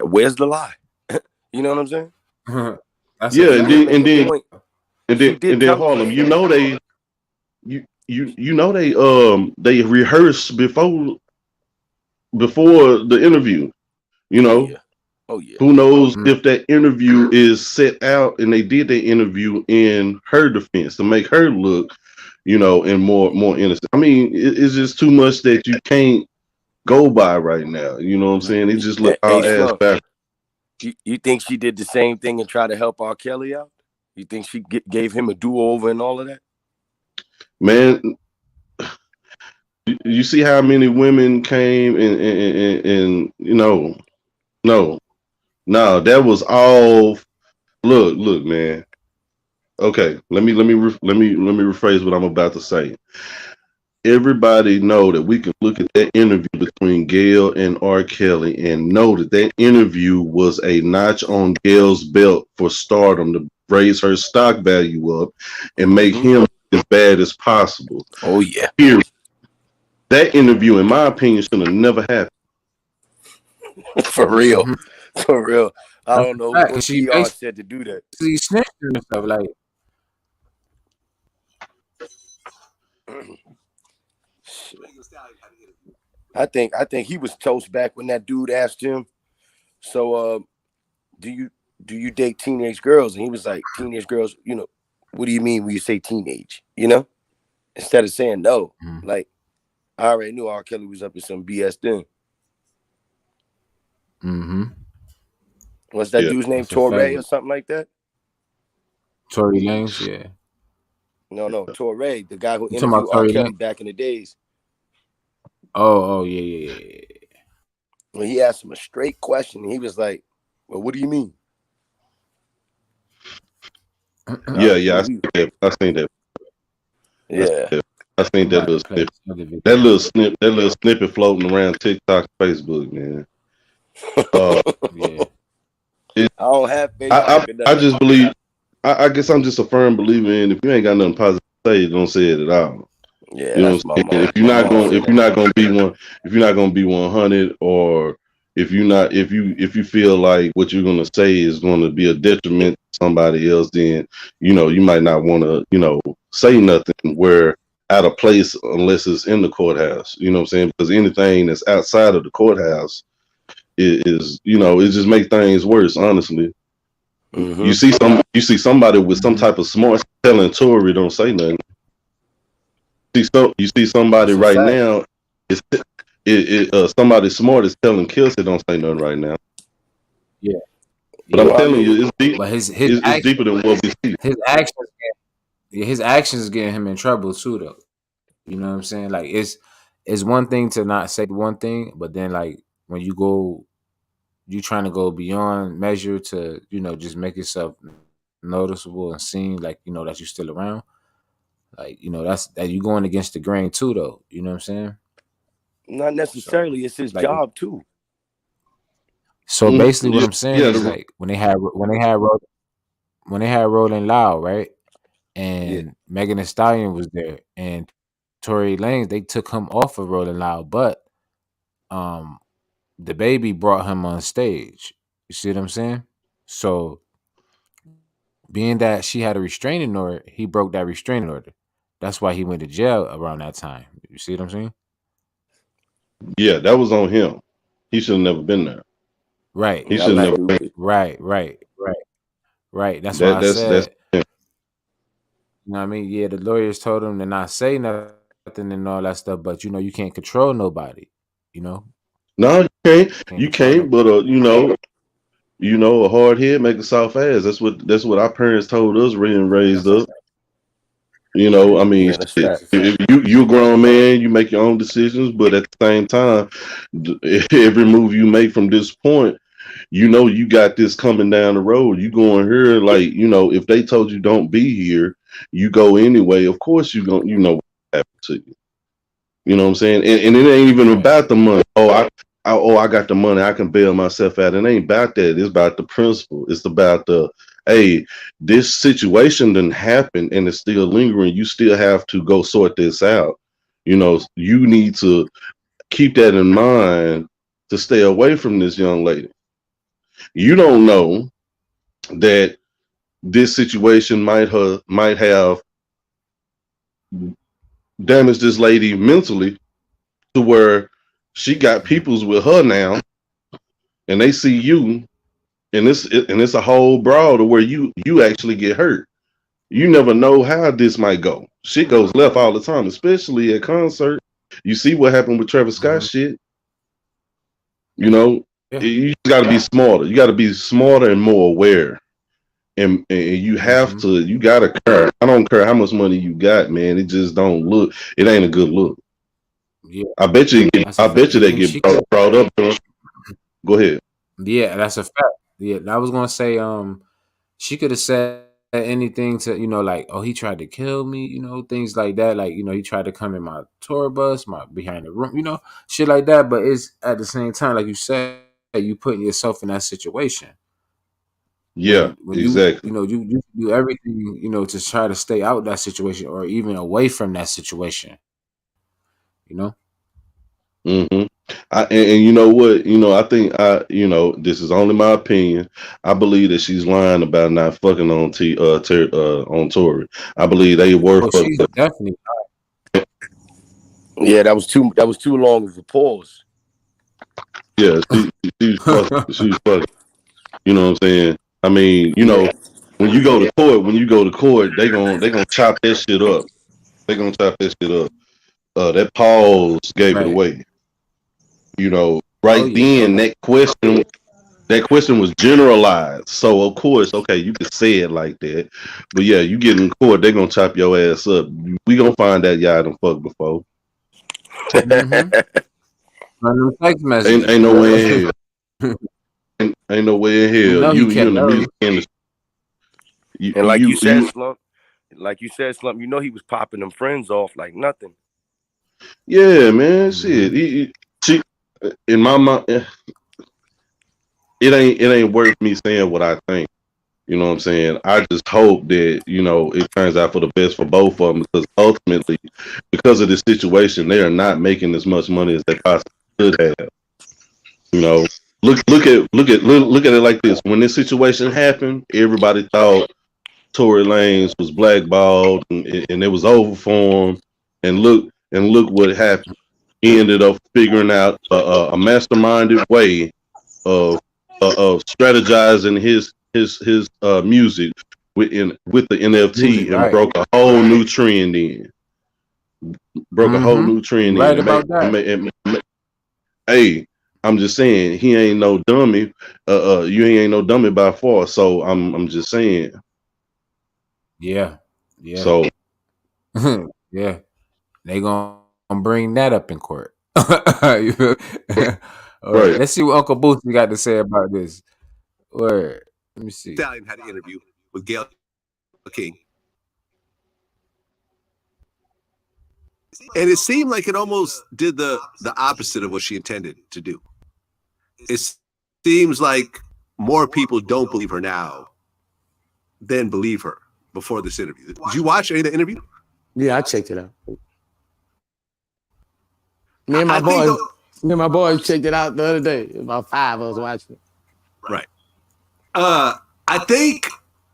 Where's the lie? You know what I'm saying? And then Harlem, they rehearse before the interview. Oh yeah. Who knows if that interview is set out and they did the interview in her defense to make her look, and more innocent. I mean, it's just too much that you can't go by right now. You know what I'm saying? It just look all ass back. You think she did the same thing and try to help R. Kelly out? You think she gave him a do-over and all of that? Man, you see how many women came and no, that was all. Look, man. Okay, let me rephrase what I'm about to say. Everybody know that we can look at that interview between Gayle and R. Kelly and know that interview was a notch on Gayle's belt for stardom to raise her stock value up and make him as bad as possible. Oh yeah. Here, that interview, in my opinion, should have never happened. For real. For real. I don't know what PR said to do that. She snitched and stuff like. I think he was toast back when that dude asked him, so do you date teenage girls? And he was like, teenage girls, what do you mean when you say teenage? Instead of saying no, like I already knew R. Kelly was up to some BS then. What's that dude's name? Torre or something like that? Tory Lanez, yeah. No, Torre, the guy who interviewed R. Kelly back in the days. Oh, yeah. When he asked him a straight question, he was like, well, what do you mean? Yeah, I seen that. Yeah. I seen that little snippet floating around TikTok, Facebook, man. Yeah. I don't have Facebook. I just believe. I guess I'm just a firm believer in, if you ain't got nothing positive to say, don't say it at all. Yeah, you know what I'm saying? If you're not gonna be 100, or if you feel like what you're gonna say is going to be a detriment to somebody else, then you might not want to say nothing where out of place unless it's in the courthouse. You know what I'm saying? Because anything that's outside of the courthouse is it just make things worse, honestly. You see somebody with some type of smart telling Tory don't say nothing. You see somebody That's a right fact. now. Somebody smart is telling Kelsey don't say nothing right now. Yeah. But I'm telling you, it's deep. But his It's deeper than what we see. his actions getting him in trouble too, though. You know what I'm saying? Like it's one thing to not say one thing, but then like when you trying to go beyond measure to just make yourself noticeable and seen, like that you're still around. Like that you going against the grain too, though. You know what I'm saying? Not necessarily. It's his Like job too. so basically, what I'm saying Yeah, is like when they had Rolling Loud, right? And Megan Thee Stallion was there, and Tory Lanez, they took him off of Rolling Loud, but the baby brought him on stage. You see what I'm saying? So being that she had a restraining order, he broke that restraining order. That's why he went to jail around that time. You see what I'm saying? Yeah, that was on him. He should have never been there. Right. He should have never been. Right. That's why I That's said, you know what I mean? Yeah, the lawyers told him to not say nothing and all that stuff, but you can't control nobody. No, you can't. Can't You control can't. nobody. But a hard head make a soft ass. That's what our parents told us. Raised up. I mean, Yeah, that's shit, fact. if you a grown man, you make your own decisions, but at the same time, every move you make from this point, you got this coming down the road. You going here, like, if they told you don't be here, you go anyway. Of course you going what happened to you. You know what I'm saying? And it ain't even about the money. I got the money. I can bail myself out. It ain't about that. It's about the principle. It's about hey, this situation didn't happen and it's still lingering. You still have to go sort this out. You need to keep that in mind to stay away from this young lady. You don't know that this situation might have damaged this lady mentally to where she got peoples with her now, and they see you, and it's a whole brawl to where you actually get hurt. You never know how this might go. Shit goes left all the time, especially at concert. You see what happened with Travis Scott shit. You got to be smarter. You got to be smarter and more aware. And you have to. You gotta care. I don't care how much money you got, man. It just don't look. It ain't a good look. Yeah. I bet you. I bet you they get brought up. Go ahead. Yeah, that's a fact. Yeah, I was gonna say, she could have said anything to, like, oh, he tried to kill me, things like that. Like, he tried to come in my tour bus, my behind the room, shit like that. But it's at the same time, like you said, you putting yourself in that situation. Yeah, when exactly. You do everything, to try to stay out that situation or even away from that situation. Mm-hmm. And you know what? I think this is only my opinion. I believe that she's lying about not fucking on on Tory. I believe they were fucked she's up. definitely Yeah, that was too long of a pause. Yeah, she's fucking. You know what I'm saying? I mean, when you go to court, they gonna chop that shit up. They gonna chop that shit up. That pause gave it away. Then that question was generalized. So of course, okay, you can say it like that, but yeah, you get in court, they gonna chop your ass up. We gonna find that y'all done fucked before. Text messages. Ain't no way in hell. Ain't no way in hell. He You kept in the music industry. And like you said, Slump, he was popping them friends off like nothing. Yeah, man, shit. She, in my mind, it ain't worth me saying what I think. You know what I'm saying? I just hope that it turns out for the best for both of them, because ultimately, because of this situation, they are not making as much money as they possibly could have. Look at it like this. When this situation happened, everybody thought Tory Lanez was blackballed and it was over for him. And look what happened. He ended up figuring out a masterminded way of strategizing his his music with the NFT Music, and right. broke a whole new trend in. Broke a whole new trend You right in. about that. Hey, I'm just saying he ain't no dummy. You ain't no dummy by far. So I'm just saying. Yeah. Yeah. So yeah. They gonna bring that up in court. You feel- All right. right. Let's see what Uncle Boosie got to say about this. Word. Let me see. Stallion had an interview with Gail King. And it seemed like it almost did the opposite of what she intended to do. It seems like more people don't believe her now than believe her before this interview. Did you watch any of the interview? Yeah, I checked it out. Me and my boys checked it out the other day. About 5 of us watching it. Right. I think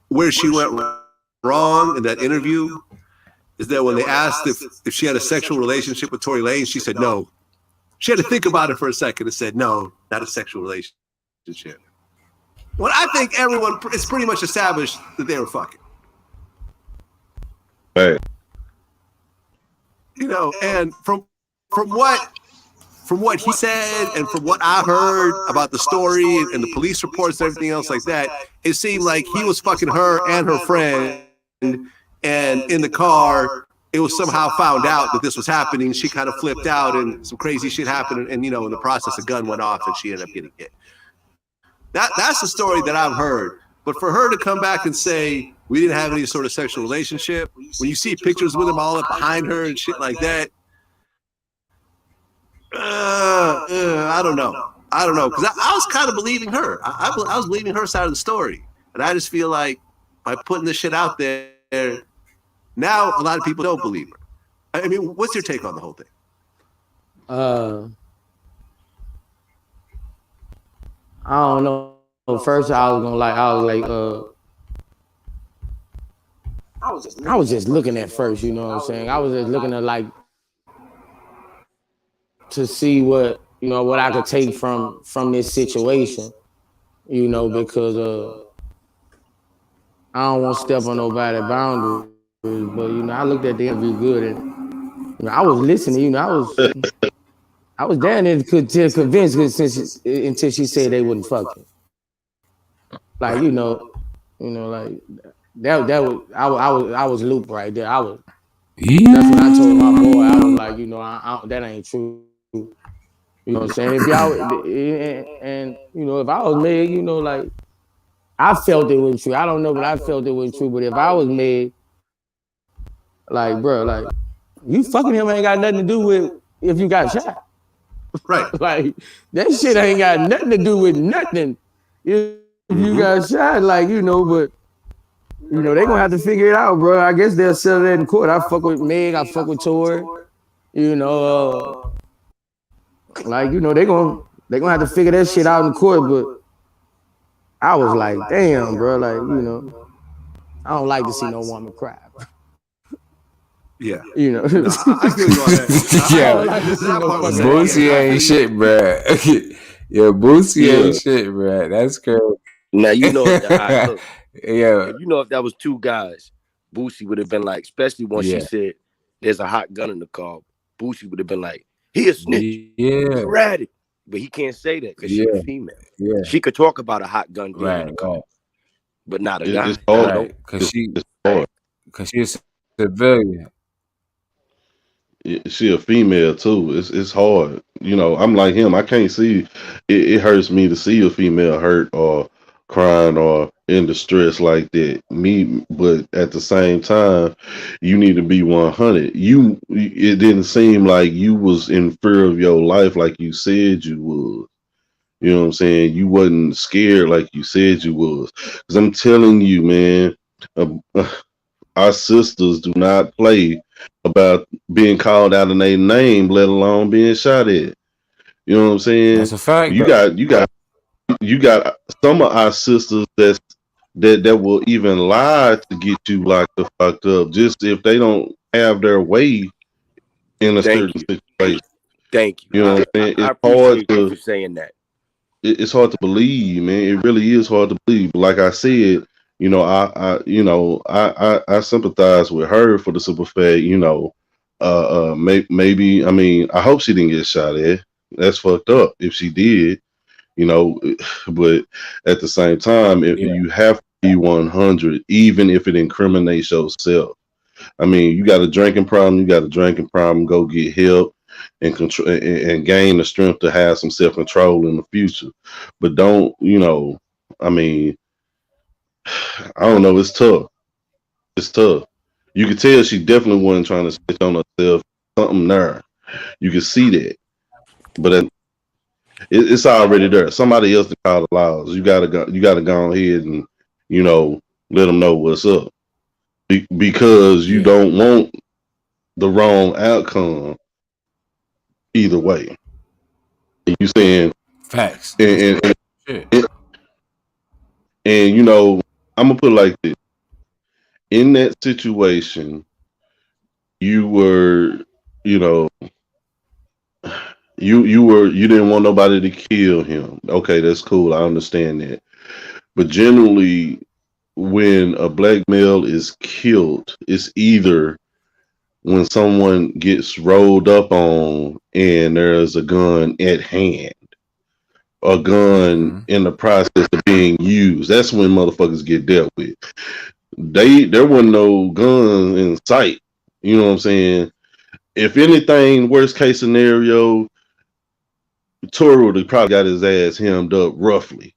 where she went wrong in that interview is that when they asked if she had a sexual relationship with Tory Lanez, she said no. She had to think about it for a second and said, no, not a sexual relationship. Well, I think it's pretty much established that they were fucking. Right. You know, and from what he said and from what I heard about the story and the police reports and everything else like that, it seemed like he was fucking her and her friend, and in the car, it was somehow found out that this was happening. She kind of flipped out and some crazy shit happened. And, you know, in the process, a gun went off and she ended up getting hit. That's the story that I've heard. But for her to come back and say we didn't have any sort of sexual relationship, when you see pictures with him all up behind her and shit like that, I don't know. Because I was kind of believing her. I was believing her side of the story. And I just feel like by putting this shit out there, now a lot of people don't believe her. I mean, what's your take on the whole thing? I don't know. First, I was just looking at first, you know what I'm saying? I was just looking at like to see what I could take from this situation, you know, because I don't want to step on nobody's boundaries, but you know, I looked at the interview good and you know, I was listening, you know, I was down there to convince her until she said they wouldn't fuck him. Like, you know, like that was I was looped right there. That's what I told my boy. I was like, you know, that ain't true. You know what I'm saying? If y'all and you know, if I was mad, you know, like I felt it wasn't true. I don't know, but I felt it wasn't true. But if I was mad, like, bro, like you fucking him ain't got nothing to do with if you got shot. Right. Like that shit ain't got nothing to do with nothing. If you got shot, like, you know, but you know, they gonna have to figure it out, bro. I guess they'll settle that in court. I fuck with Meg, I fuck with Tory. You know, like, you know, they gonna have to figure that shit out in court, but I was like, damn, bro, like, you know, I don't like to see no woman cry. Yeah. You know. I feel you on that. Yeah. Boosie ain't shit, bro. Yeah, Boosie ain't shit, bro. That's crazy. Now, you know, look, yeah. If you know if that was two guys, Boosie would have been like, especially when she said there's a hot gun in the car, Boosie would have been like, he a snitch. Yeah. He ratted. But he can't say that because she's a female. Yeah. She could talk about a hot gun being in the car, but not a guy. It's hard. Right. Because she's a civilian. She a female too. It's hard. You know, I'm like him. I can't see. It hurts me to see a female hurt or crying or in distress like that. But at the same time, you need to be 100. It didn't seem like you was in fear of your life like you said you was. You know what I'm saying? You wasn't scared like you said you was. Because I'm telling you, man, our sisters do not play about being called out in their name, let alone being shot at. You know what I'm saying? That's a fact. You got some of our sisters that will even lie to get you locked the fuck up just if they don't have their way in a certain situation. Thank you. You know what I'm saying? I It's appreciate hard you to for saying that. it's hard to believe, man. It really is hard to believe. But like I said, I sympathize with her for the simple fact, maybe, I mean, I hope she didn't get shot at. That's fucked up if she did, you know. But at the same time, if you have to be 100, even if it incriminates yourself. I mean, you got a drinking problem, go get help and control and gain the strength to have some self-control in the future. But don't, I mean, I don't know, it's tough. It's tough. You could tell she definitely wasn't trying to snitch on herself. Something there. You can see that. But it's already there. Somebody else to call the laws. You gotta go ahead and, let them know what's up. Because you don't want the wrong outcome either way. You saying facts. And I'm gonna put it like this. In that situation, you were, you know, you didn't want nobody to kill him. Okay, that's cool. I understand that. But generally, when a black male is killed, it's either when someone gets rolled up on and there's a gun at hand, a gun in the process of being used. That's when motherfuckers get dealt with. There wasn't no gun in sight. You know what I'm saying? If anything, worst case scenario, Toro would have probably got his ass hemmed up roughly.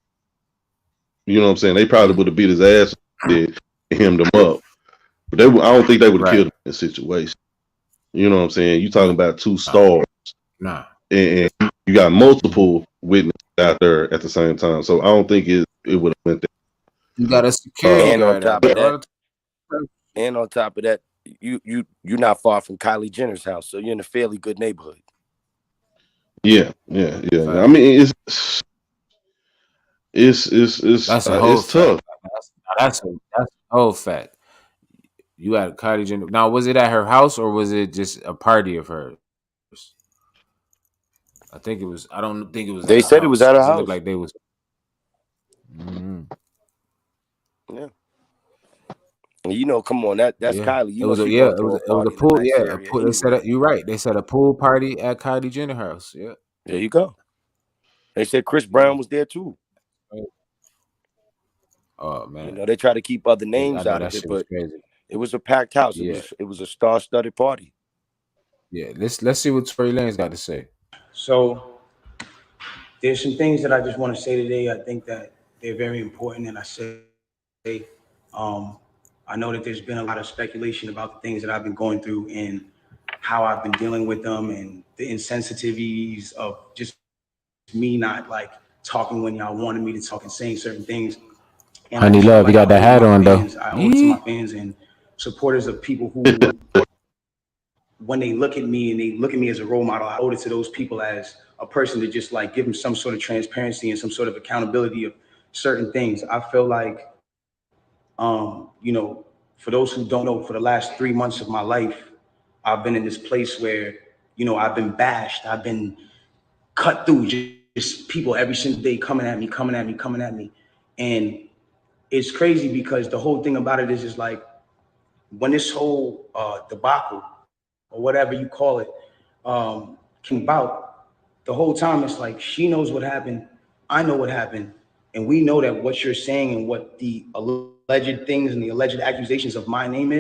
You know what I'm saying? They probably would have beat his ass and hemmed him up. But I don't think they would have killed him in this situation. You know what I'm saying? You talking about two stars. Nah. And you got multiple witnesses out there at the same time. So I don't think it would have went there. You got a security And on guard top out of there. that, you're not far from Kylie Jenner's house, so you're in a fairly good neighborhood. Yeah. I mean, That's a whole it's tough. That's a whole fact. You got Kylie Jenner. Now, was it at her house or was it just a party of hers? I think it was. I don't think it was. They at her said it was house, at her 'cause it house. looked like they was. Yeah. And come on, that's Kylie. You It know was a she gonna throw a it was a party in a pool. nice Yeah, a area pool. They said anyway. you're right. They said a pool party at Kylie Jenner house. Yeah. There you go. They said Chris Brown was there too. Oh man. They try to keep other I names know out that of it, shit was but crazy. it was a packed house. Yeah. It was a star-studded party. Yeah. Let's see what Tory Lanez got to say. So there's some things that I just want to say today. I think that they're very important, and I know that there's been a lot of speculation about the things that I've been going through and how I've been dealing with them and the insensitivities of just me not like talking when y'all wanted me to talk and saying certain things. And Honey Love, you got that hat on though. I owe it to my fans and supporters of people who, when they look at me and they look at me as a role model, I owe it to those people as a person to just like give them some sort of transparency and some sort of accountability of certain things. I feel like, for those who don't know, for the last 3 months of my life, I've been in this place where, I've been bashed. I've been cut through, just people every single day coming at me. And it's crazy because the whole thing about it is like when this whole debacle or whatever you call it came about, the whole time it's like she knows what happened, I know what happened, and we know that what you're saying and what the alleged things and the alleged accusations of my name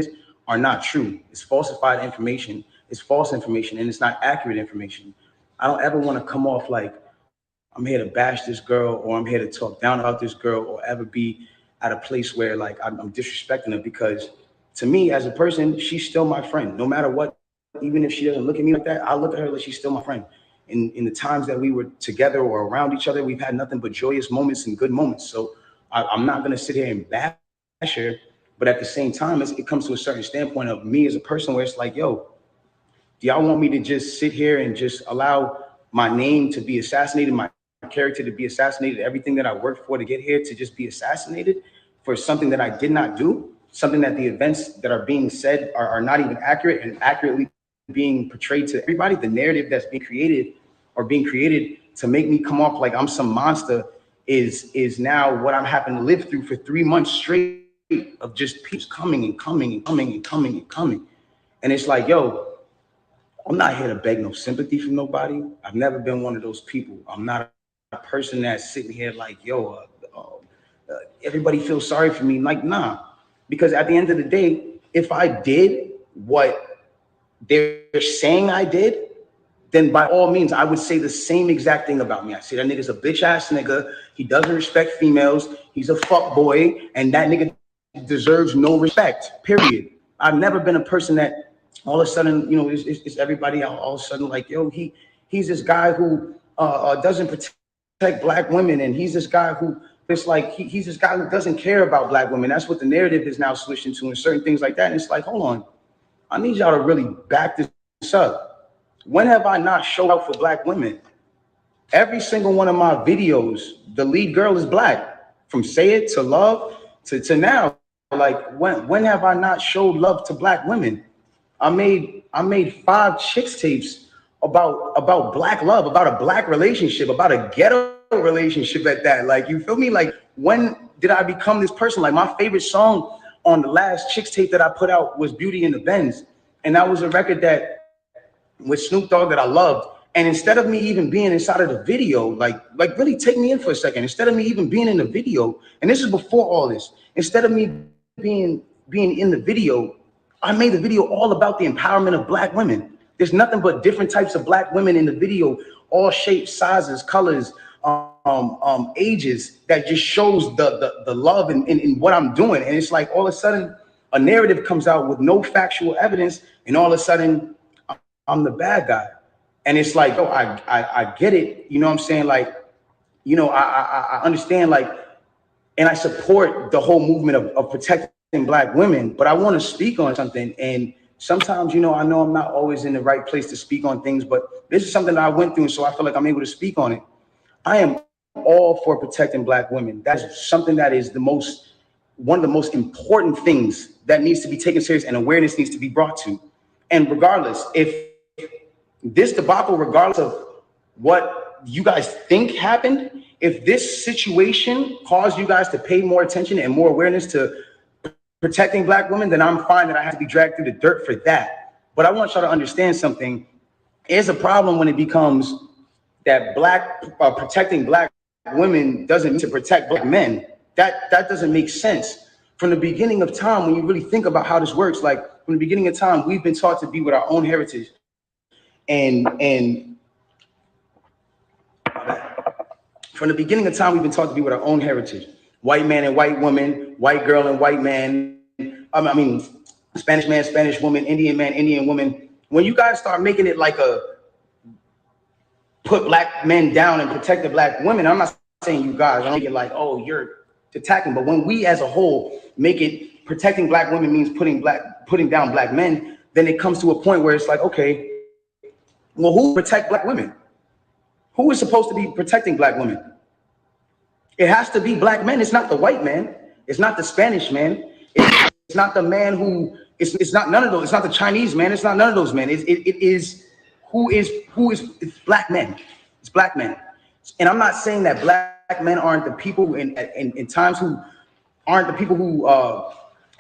are not true. It's falsified information. It's false information, and it's not accurate information. I don't ever want to come off like I'm here to bash this girl or I'm here to talk down about this girl or ever be at a place where like I'm disrespecting her, because to me as a person, she's still my friend. No matter what, even if she doesn't look at me like that, I look at her like she's still my friend. In the times that we were together or around each other, we've had nothing but joyous moments and good moments. So I'm not going to sit here and bash her. But at the same time, it comes to a certain standpoint of me as a person where it's like, yo, do y'all want me to just sit here and just allow my name to be assassinated, my character to be assassinated, everything that I worked for to get here to just be assassinated for something that I did not do, something that the events that are being said are not even accurate and accurately being portrayed to everybody, the narrative that's being created to make me come off like I'm some monster is now what I'm having to live through for 3 months straight of just people coming and coming and coming and coming and coming. And it's like, yo, I'm not here to beg no sympathy from nobody. I've never been one of those people. I'm not a person that's sitting here like, yo, everybody feels sorry for me. Like, nah. Because at the end of the day, if I did what they're saying I did, then by all means, I would say the same exact thing about me. I say that nigga's a bitch ass nigga. He doesn't respect females. He's a fuck boy, and that nigga deserves no respect, period. I've never been a person that all of a sudden, you know, it's everybody all of a sudden like, yo, he's this guy who doesn't protect black women, and he's this guy who it's like he's this guy who doesn't care about black women. That's what the narrative is now switching to, and certain things like that. And it's like, hold on, I need y'all to really back this up. When have I not showed out for black women? Every single one of my videos, the lead girl is black. From Say It to Love to now. Like when have I not showed love to black women? I made 5 chicks tapes about black love, about a black relationship, about a ghetto relationship at that. Like, you feel me? Like, when did I become this person? Like, my favorite song on the last chicks tape that I put out was Beauty in the Benz. And that was a record that with Snoop Dogg that I loved. And instead of me even being inside of the video, like really take me in for a second. Instead of me even being in the video, and this is before all this, instead of me being in the video, I made the video all about the empowerment of black women. There's nothing but different types of black women in the video, all shapes, sizes, colors, ages, that just shows the love in what I'm doing. And it's like all of a sudden a narrative comes out with no factual evidence, and all of a sudden I'm the bad guy. And it's like, oh, I get it. You know what I'm saying? Like, you know, I understand, like, and I support the whole movement of protecting black women, but I want to speak on something. And sometimes, you know I'm not always in the right place to speak on things, but this is something that I went through, and so I feel like I'm able to speak on it. I am all for protecting black women. That's something that is one of the most important things that needs to be taken serious, and awareness needs to be brought to. And regardless, if this debacle, regardless of what you guys think happened, if this situation caused you guys to pay more attention and more awareness to protecting black women, then I'm fine that I have to be dragged through the dirt for that. But I want y'all to understand something. It's a problem when it becomes that protecting black women doesn't mean to protect black men. That doesn't make sense. From the beginning of time, when you really think about how this works, like from the beginning of time, we've been taught to be with our own heritage. And from the beginning of time, we've been taught to be with our own heritage. White man and white woman, white girl and white man. I mean, Spanish man, Spanish woman, Indian man, Indian woman. When you guys start making it like put black men down and protect the black women, I'm not saying you guys, I don't make it like, oh, you're attacking. But when we as a whole make it protecting black women means putting down black men, then it comes to a point where it's like, okay, well, who protect black women? Who is supposed to be protecting black women? It has to be black men. It's not the white man. It's not the Spanish man. It's not the man who. It's not none of those. It's not the Chinese man. It's not none of those men. It is who is it's black men. It's black men. And I'm not saying that black men aren't the people in times who aren't the people who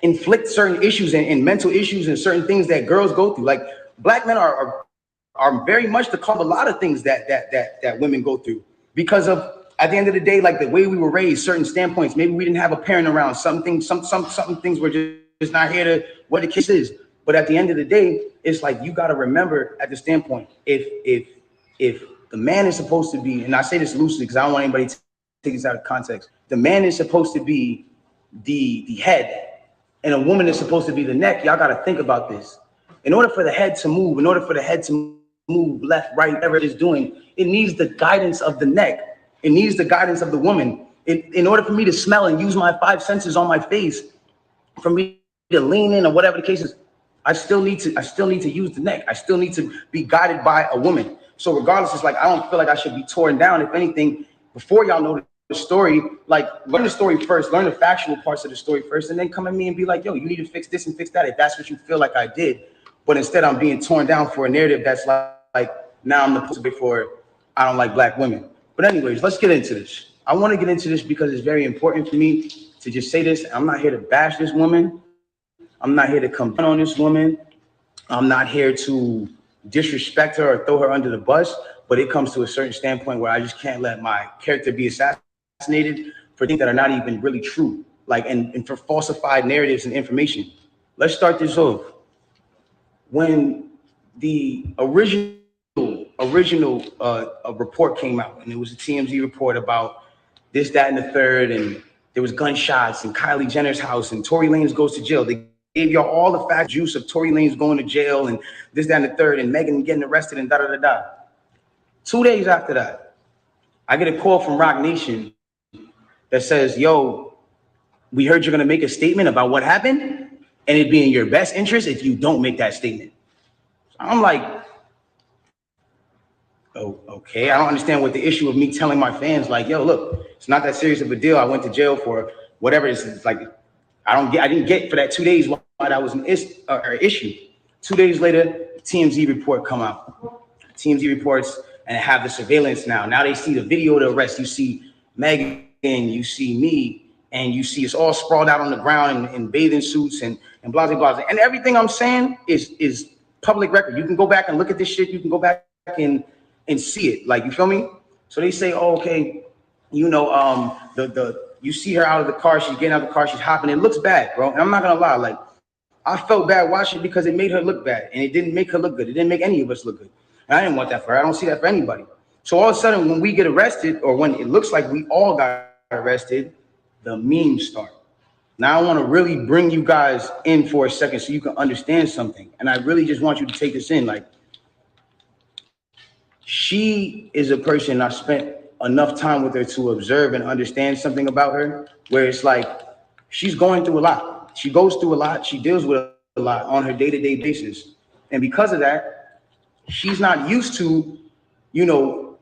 inflict certain issues and mental issues and certain things that girls go through. Like, black men are very much the cause of a lot of things that women go through, because of, at the end of the day, like the way we were raised, certain standpoints. Maybe we didn't have a parent around. Some things were just not here to what the case is. But at the end of the day, it's like, you got to remember at the standpoint, if the man is supposed to be, and I say this loosely because I don't want anybody to take this out of context. The man is supposed to be the head, and a woman is supposed to be the neck. Y'all got to think about this. In order for the head to move, move left, right, whatever it is doing, it needs the guidance of the neck. It needs the guidance of the woman. In order for me to smell and use my 5 senses on my face, for me to lean in or whatever the case is, I still need to use the neck. I still need to be guided by a woman. So regardless, it's like, I don't feel like I should be torn down. If anything, before y'all know the story, like, learn the story first, learn the factual parts of the story first, and then come at me and be like, yo, you need to fix this and fix that, if that's what you feel like I did. But instead, I'm being torn down for a narrative that's like now I'm the poster for I don't like black women. But anyways, let's get into this. I want to get into this because it's very important for me to just say this. I'm not here to bash this woman. I'm not here to come down on this woman. I'm not here to disrespect her or throw her under the bus, but it comes to a certain standpoint where I just can't let my character be assassinated for things that are not even really true, like and for falsified narratives and information. Let's start this off. When the original report came out, and it was a TMZ report about this, that, and the third, and there was gunshots in Kylie Jenner's house, and Tory Lanez goes to jail. They gave y'all all the fact juice of Tory Lanez going to jail, and this, that, and the third, and Megan getting arrested, and da-da-da-da. 2 days after that, I get a call from Rock Nation that says, yo, we heard you're going to make a statement about what happened, and it'd be in your best interest if you don't make that statement. I'm like, oh, okay. I don't understand what the issue of me telling my fans, like, yo, look, it's not that serious of a deal. I went to jail for whatever it is. It's like, I didn't get for that 2 days why that was an issue. 2 days later, TMZ report come out. TMZ reports and have the surveillance now. Now they see the video of the arrest. You see Megan, you see me, and you see us all sprawled out on the ground in bathing suits and blah, blah, blah. And everything I'm saying is public record. You can go back and look at this shit. You can go back and see it. Like, you feel me? So they say, oh, okay, you know, you see her out of the car. She's getting out of the car. She's hopping. It looks bad, bro. And I'm not gonna lie. Like, I felt bad watching it because it made her look bad, and it didn't make her look good. It didn't make any of us look good. And I didn't want that for her. I don't see that for anybody. So all of a sudden, when we get arrested, or when it looks like we all got arrested, the memes start. Now I want to really bring you guys in for a second so you can understand something. And I really just want you to take this in. Like, she is a person I spent enough time with her to observe and understand something about her, where it's like she's going through a lot. She goes through a lot. She deals with a lot on her day-to-day basis. And because of that, she's not used to, you know,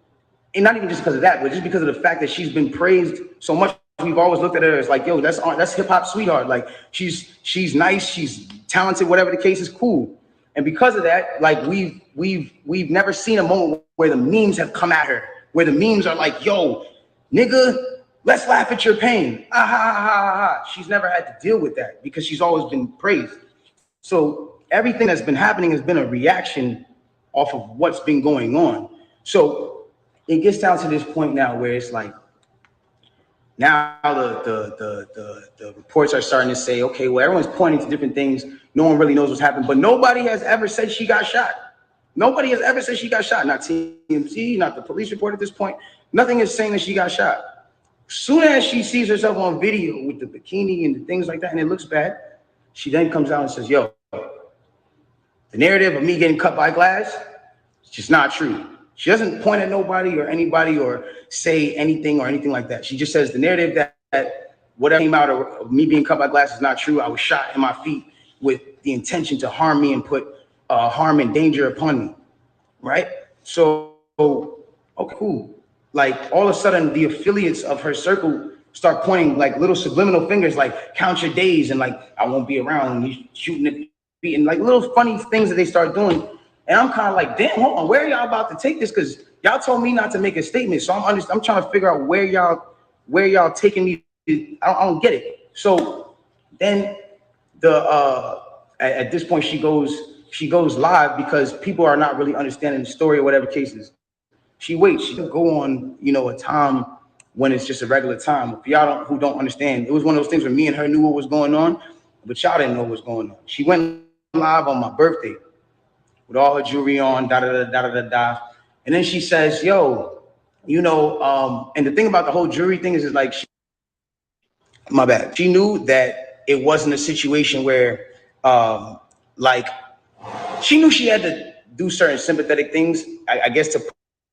and not even just because of that, but just because of the fact that she's been praised so much. We've always looked at her as like, yo, that's hip hop sweetheart. Like, she's nice, she's talented, whatever the case is, cool. And because of that, like, we've never seen a moment where the memes have come at her, where the memes are like, yo, nigga, let's laugh at your pain. Ah, ha, ha, ha, ha. She's never had to deal with that because she's always been praised. So everything that's been happening has been a reaction off of what's been going on. So it gets down to this point now where it's like, now the reports are starting to say, okay, well, everyone's pointing to different things. No one really knows what's happened, but nobody has ever said she got shot. Nobody has ever said she got shot. Not TMZ, not the police report at this point. Nothing is saying that she got shot. Soon as she sees herself on video with the bikini and the things like that, and it looks bad, she then comes out and says, yo, the narrative of me getting cut by glass, it's just not true. She doesn't point at nobody or anybody or say anything or anything like that. She just says the narrative that whatever came out of me being cut by glass is not true. I was shot in my feet with the intention to harm me and put harm and danger upon me, right? So, okay, cool. Like, all of a sudden, the affiliates of her circle start pointing like little subliminal fingers, like, count your days, and like, I won't be around, and you shooting at feet, and like little funny things that they start doing. And I'm kind of like, damn, hold on, where are y'all about to take this? Because y'all told me not to make a statement. So I'm trying to figure out where y'all taking me. I don't get it. So then at this point she goes live because people are not really understanding the story or whatever cases. She waits. She go on, you know, a time when it's just a regular time. For y'all who don't understand, it was one of those things where me and her knew what was going on, but y'all didn't know what was going on. She went live on my birthday with all her jewelry on, da-da-da-da-da-da-da. And then she says, yo, you know, and the thing about the whole jewelry thing is like, my bad. She knew that it wasn't a situation where, like, she knew she had to do certain sympathetic things, I guess, to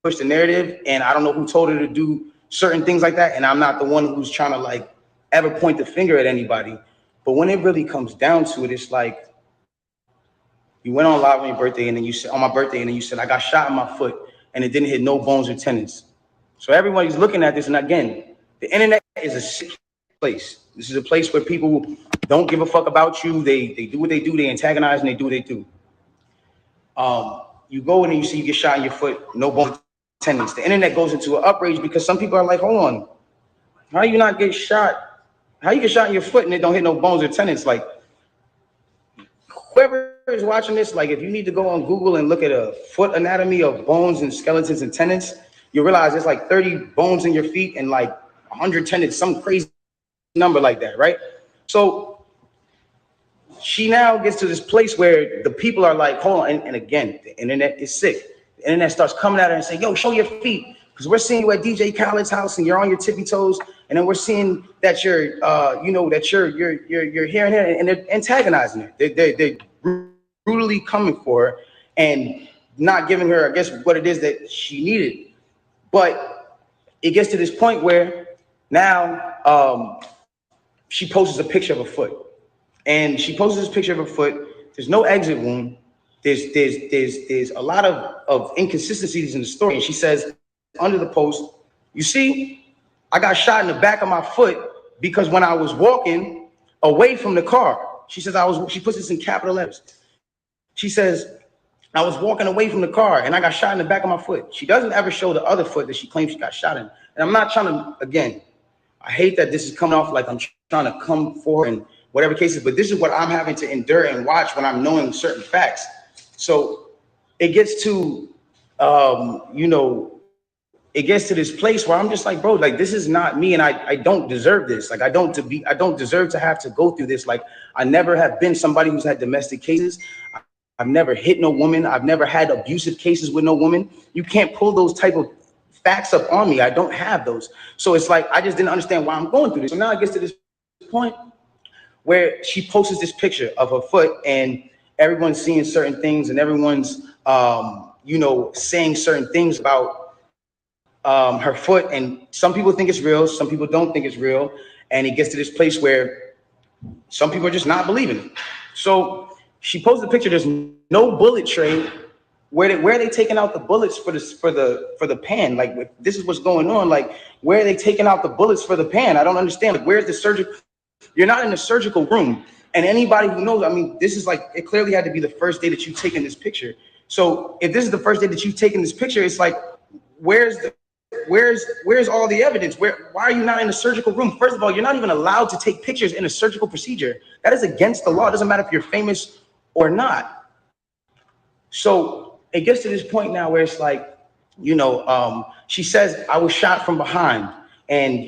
push the narrative. And I don't know who told her to do certain things like that. And I'm not the one who's trying to, like, ever point the finger at anybody. But when it really comes down to it, it's like, you went on live on your birthday, and then you said, on my birthday, and then you said, I got shot in my foot, and it didn't hit no bones or tendons. So everybody's looking at this, and again, the internet is a sick place. This is a place where people don't give a fuck about you. They do what they do. They antagonize, and they do what they do. You go in and you see you get shot in your foot, no bones, attendants. The internet goes into an outrage because some people are like, hold on, how you not get shot? How you get shot in your foot and it don't hit no bones or tendons? Like, whoever is watching this, like, if you need to go on Google and look at a foot anatomy of bones and skeletons and tendons, you realize there's like 30 bones in your feet and like 100 tendons, some crazy number like that, right? So she now gets to this place where the people are like, hold on, and again, the internet is sick. The internet starts coming at her and saying, yo, show your feet, because we're seeing you at DJ Khaled's house and you're on your tippy toes, and then we're seeing that you're, you're here and here, and they're antagonizing her. They're brutally coming for her and not giving her, I guess, what it is that she needed. But it gets to this point where now she posts a picture of a foot, and she posts this picture of a foot. There's no exit wound. There's a lot of inconsistencies in the story. And she says under the post, you see, I got shot in the back of my foot because when I was walking away from the car, she says she puts this in capital letters. She says, I was walking away from the car and I got shot in the back of my foot. She doesn't ever show the other foot that she claims she got shot in. And I'm not trying to, again, I hate that this is coming off like I'm trying to come for her in whatever cases, but this is what I'm having to endure and watch when I'm knowing certain facts. So it gets to, it gets to this place where I'm just like, bro, like, this is not me, and I don't deserve this. Like, I don't deserve to have to go through this. Like, I never have been somebody who's had domestic cases. I've never hit no woman. I've never had abusive cases with no woman. You can't pull those type of facts up on me. I don't have those. So it's like, I just didn't understand why I'm going through this. So now it gets to this point where she posts this picture of her foot, and everyone's seeing certain things, and everyone's, saying certain things about her foot. And some people think it's real. Some people don't think it's real. And it gets to this place where some people are just not believing it. So she posted a picture. There's no bullet tray. Where are they taking out the bullets for the pan? Like, this is what's going on. Like, where are they taking out the bullets for the pan? I don't understand. Like, where's the surgical? You're not in the surgical room. And anybody who knows, I mean, this is like, it clearly had to be the first day that you've taken this picture. So if this is the first day that you've taken this picture, it's like, where's all the evidence? Why are you not in the surgical room? First of all, you're not even allowed to take pictures in a surgical procedure. That is against the law. It doesn't matter if you're famous or not. So it gets to this point now where it's like, she says, I was shot from behind, and,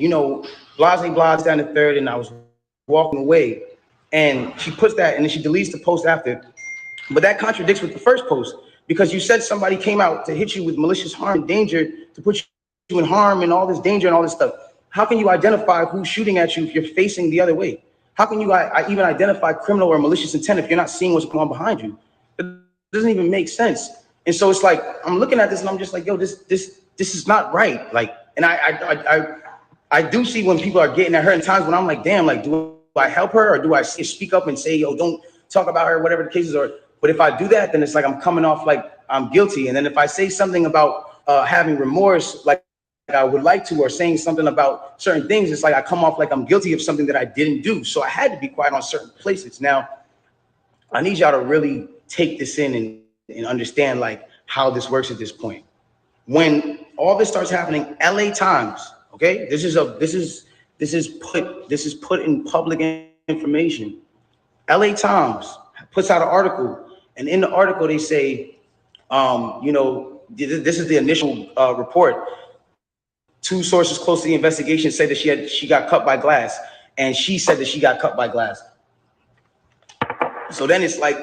blase down the third, and I was walking away. And she puts that, and then she deletes the post after. But that contradicts with the first post, because you said somebody came out to hit you with malicious harm and danger, to put you in harm and all this danger and all this stuff. How can you identify who's shooting at you if you're facing the other way? How can you even identify criminal or malicious intent if you're not seeing what's going on behind you? It doesn't even make sense. And so it's like, I'm looking at this and I'm just like, yo, this is not right. Like, and I do see when people are getting at her in times when I'm like, damn, like, do I help her, or do I speak up and say, yo, don't talk about her, whatever the cases are? But if I do that, then it's like I'm coming off like I'm guilty. And then if I say something about having remorse, like I would like to, or saying something about certain things, it's like I come off like I'm guilty of something that I didn't do. So I had to be quiet on certain places. Now, I need y'all to really take this in and understand like how this works at this point. When all this starts happening, LA Times, okay, this is put in public information. LA Times puts out an article, and in the article they say, this is the initial report. Two sources close to the investigation said that she got cut by glass, and she said that she got cut by glass. So then it's like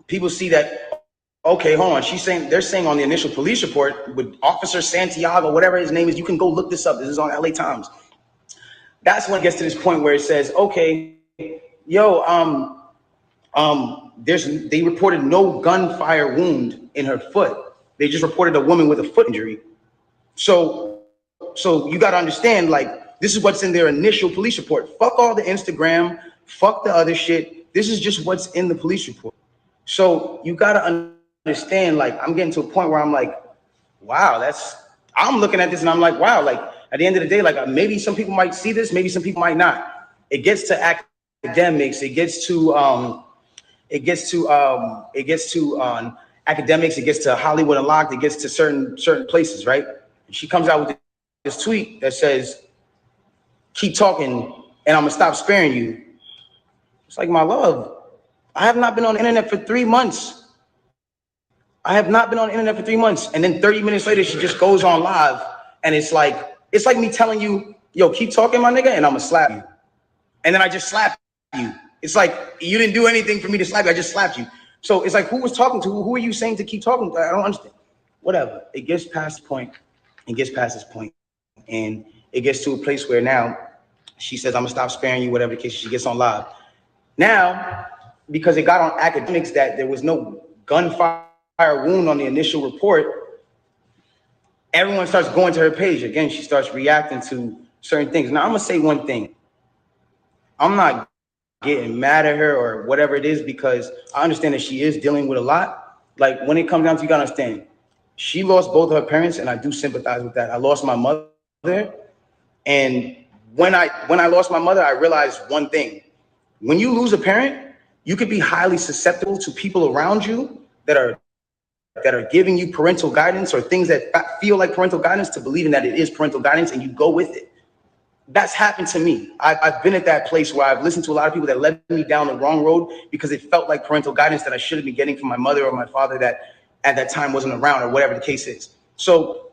people see that, okay, hold on. They're saying on the initial police report with Officer Santiago, whatever his name is, you can go look this up. This is on LA Times. That's when it gets to this point where it says, okay, yo, they reported no gunfire wound in her foot. They just reported a woman with a foot injury. So you got to understand, like, this is what's in their initial police report. Fuck all the Instagram, fuck the other shit. This is just what's in the police report. So you got to understand, like, I'm getting to a point where I'm like, wow, I'm looking at this and I'm like, wow, like, at the end of the day, like, maybe some people might see this, maybe some people might not. It gets to academics, it gets to academics, it gets to Hollywood Unlocked, it gets to certain places, right? And she comes out with this tweet that says, keep talking and I'm gonna stop sparing you. It's like, my love, I have not been on the internet for 3 months. I have not been on the internet for 3 months. And then 30 minutes later, she just goes on live. And it's like me telling you, yo, keep talking, my nigga, and I'm gonna slap you. And then I just slap you. It's like, you didn't do anything for me to slap you, I just slapped you. So it's like, who was talking to who? Who are you saying to keep talking to? I don't understand. Whatever. It gets past this point. And it gets to a place where now she says, I'm gonna stop sparing you, whatever the case. She gets on live. Now, because it got on academics that there was no gunfire wound on the initial report, everyone starts going to her page. Again, she starts reacting to certain things. Now, I'm gonna say one thing. I'm not getting mad at her or whatever it is, because I understand that she is dealing with a lot. Like, when it comes down to, you gotta understand, she lost both of her parents, and I do sympathize with that. I lost my mother, and when I lost my mother, I realized one thing. When you lose a parent, you could be highly susceptible to people around you that are giving you parental guidance or things that feel like parental guidance, to believing that it is parental guidance, and you go with it. That's happened to me. I've been at that place where I've listened to a lot of people that led me down the wrong road because it felt like parental guidance that I should have been getting from my mother or my father that at that time wasn't around, or whatever the case is. So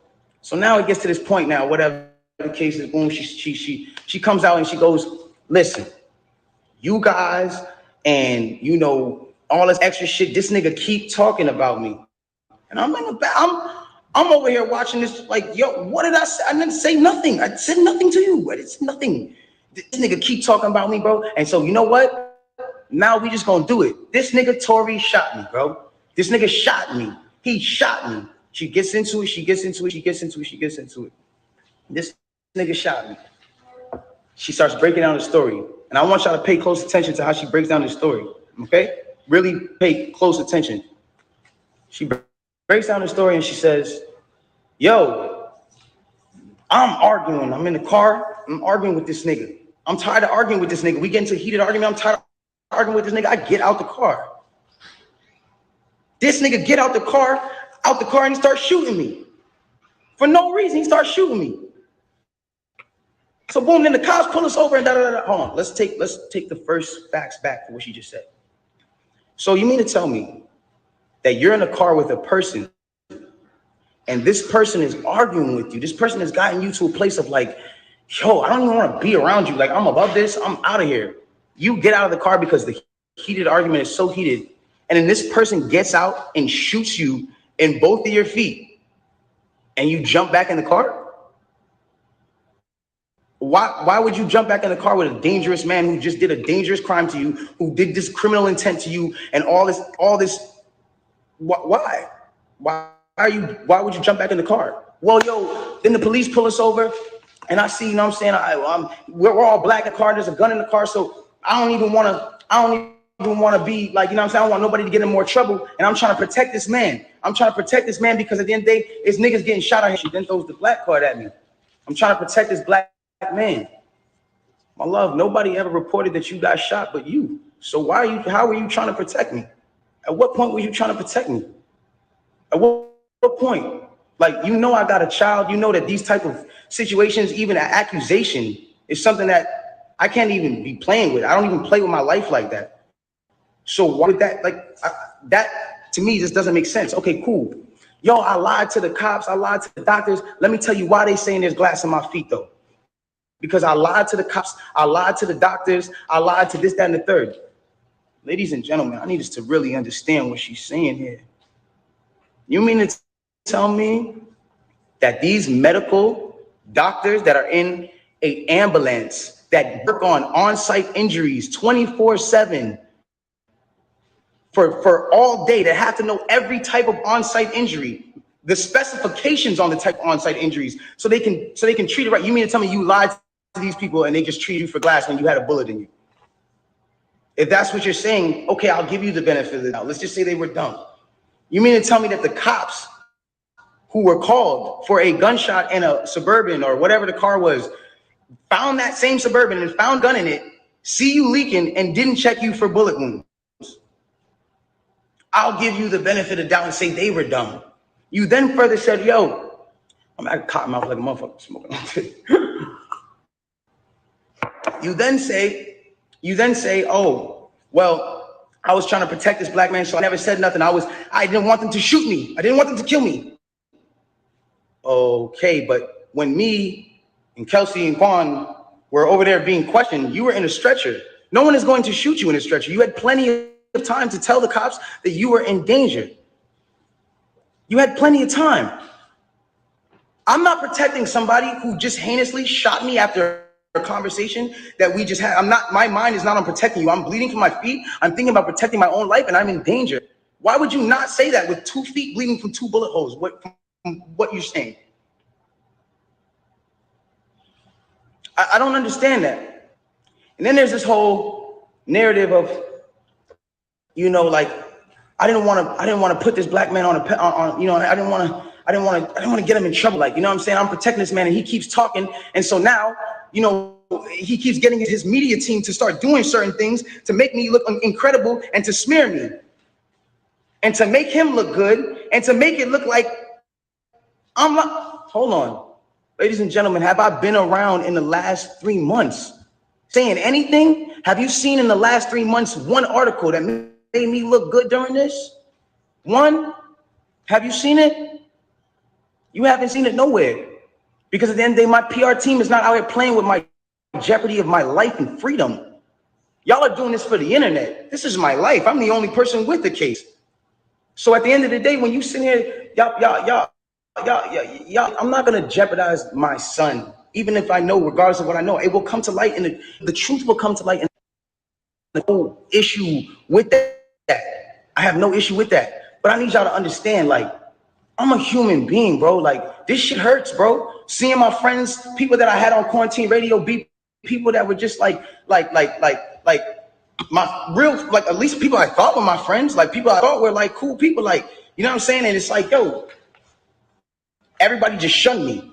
now it gets to this point now, whatever the case is, boom, she comes out and she goes, listen, you guys and, you know, all this extra shit, this nigga keep talking about me. And I'm in the back, I'm over here watching this like, yo, what did I say? I didn't say nothing. I said nothing to you. It's nothing. This nigga keep talking about me, bro. And so, you know what? Now we just gonna do it. This nigga Tory shot me, bro. This nigga shot me. He shot me. She gets into it. This nigga shot me. She starts breaking down the story. And I want y'all to pay close attention to how she breaks down the story, okay? Really pay close attention. She breaks down the story and she says, yo, I'm arguing. I'm in the car. I'm arguing with this nigga. I'm tired of arguing with this nigga. We get into a heated argument. I'm tired of arguing with this nigga. I get out the car. This nigga get out the car and he starts shooting me. For no reason, he starts shooting me. So boom, then the cops pull us over and da-da-da-da. Hold on, let's take the first facts back for what she just said. So you mean to tell me that you're in a car with a person and this person is arguing with you? This person has gotten you to a place of like, yo, I don't even want to be around you. Like, I'm above this, I'm out of here. You get out of the car because the heated argument is so heated. And then this person gets out and shoots you in both of your feet. And you jump back in the car? Why would you jump back in the car with a dangerous man who just did a dangerous crime to you, who did this criminal intent to you, and all this? Why would you jump back in the car? Well, yo, then the police pull us over, and I see, you know what I'm saying? We're all black in the car. There's a gun in the car, so I don't even want to be like, you know what I'm saying? I don't want nobody to get in more trouble, and I'm trying to protect this man. Because at the end of the day, it's niggas getting shot at. She then throws the black card at me. I'm trying to protect this black man. My love, nobody ever reported that you got shot but you. So how are you trying to protect me? At what point were you trying to protect me? At what point? Like, you know, I got a child. You know that these type of situations, even an accusation, is something that I can't even be playing with. I don't even play with my life like that. So why would that, that to me just doesn't make sense. Okay, cool. Yo, I lied to the cops. I lied to the doctors. Let me tell you why they saying there's glass in my feet though. Because I lied to the cops, I lied to the doctors, I lied to this, that, and the third. Ladies and gentlemen, I need us to really understand what she's saying here. You mean to tell me that these medical doctors that are in an ambulance that work on site injuries 24/7 for all day, that have to know every type of on-site injury, the specifications on the type of on-site injuries, so they can treat it right? You mean to tell me you lied to these people and they just treated you for glass when you had a bullet in you? If that's what you're saying, okay, I'll give you the benefit of the doubt. Let's just say they were dumb. You mean to tell me that the cops who were called for a gunshot in a Suburban or whatever the car was, found that same Suburban and found gun in it, see you leaking and didn't check you for bullet wounds? I'll give you the benefit of the doubt and say they were dumb. You then further said, yo, I'm at cotton mouth like a motherfucker smoking. You then say, oh, well, I was trying to protect this black man, so I never said nothing. I didn't want them to shoot me. I didn't want them to kill me. Okay, but when me and Kelsey and Quan were over there being questioned, you were in a stretcher. No one is going to shoot you in a stretcher. You had plenty of time to tell the cops that you were in danger. You had plenty of time. I'm not protecting somebody who just heinously shot me after a conversation that we just had. My mind is not on protecting you. I'm bleeding from my feet. I'm thinking about protecting my own life and I'm in danger. Why would you not say that with 2 feet bleeding from 2 bullet holes? What you're saying? I don't understand that. And then there's this whole narrative of, like, I didn't want to put this black man on I didn't want to get him in trouble. Like, I'm saying? I'm protecting this man and he keeps talking. And so now, he keeps getting his media team to start doing certain things to make me look incredible and to smear me and to make him look good and to make it look like I'm like, hold on. Ladies and gentlemen, have I been around in the last 3 months saying anything? Have you seen in the last 3 months one article that made me look good during this? One? Have you seen it? You haven't seen it nowhere. Because at the end of the day, my PR team is not out here playing with my jeopardy of my life and freedom. Y'all are doing this for the internet. This is my life. I'm the only person with the case. So at the end of the day, when you sit here, y'all, I'm not gonna jeopardize my son, even if I know, regardless of what I know, it will come to light, and the truth will come to light. And no issue with that. I have no issue with that. But I need y'all to understand, like, I'm a human being, bro. Like, this shit hurts, bro. Seeing my friends, people that I had on quarantine radio, be people that were just like my real, like, at least people I thought were my friends, like people I thought were like cool people, like, you know what I'm saying? And it's like, yo, everybody just shunned me.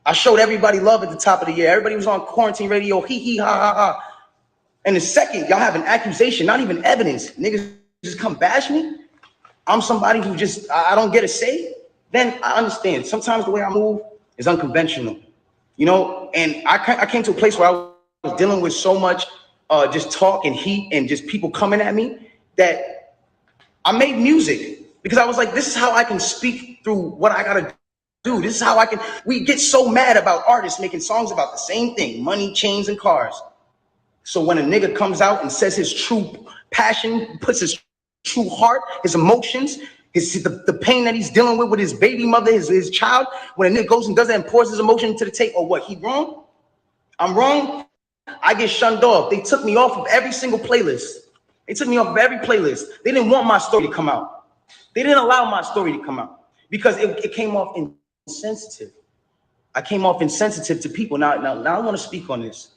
I showed everybody love at the top of the year. Everybody was on quarantine radio, hee hee ha ha ha. And the second y'all have an accusation, not even evidence, niggas just come bash me. I'm somebody who just, I don't get a say. Then I understand. Sometimes the way I move is unconventional, and I came to a place where I was dealing with so much just talk and heat and just people coming at me that I made music because I was like, this is how I can speak through what I gotta do. This is how we get so mad about artists making songs about the same thing, money, chains, and cars. So when a nigga comes out and says his true passion, puts his true heart, his emotions, the pain that he's dealing with his baby mother, his child, when a nigga goes and does that and pours his emotion into the tape, or what, he wrong? I'm wrong? I get shunned off. They took me off of every single playlist. They took me off of every playlist. They didn't want my story to come out. They didn't allow my story to come out because it came off insensitive. I came off insensitive to people. Now I want to speak on this.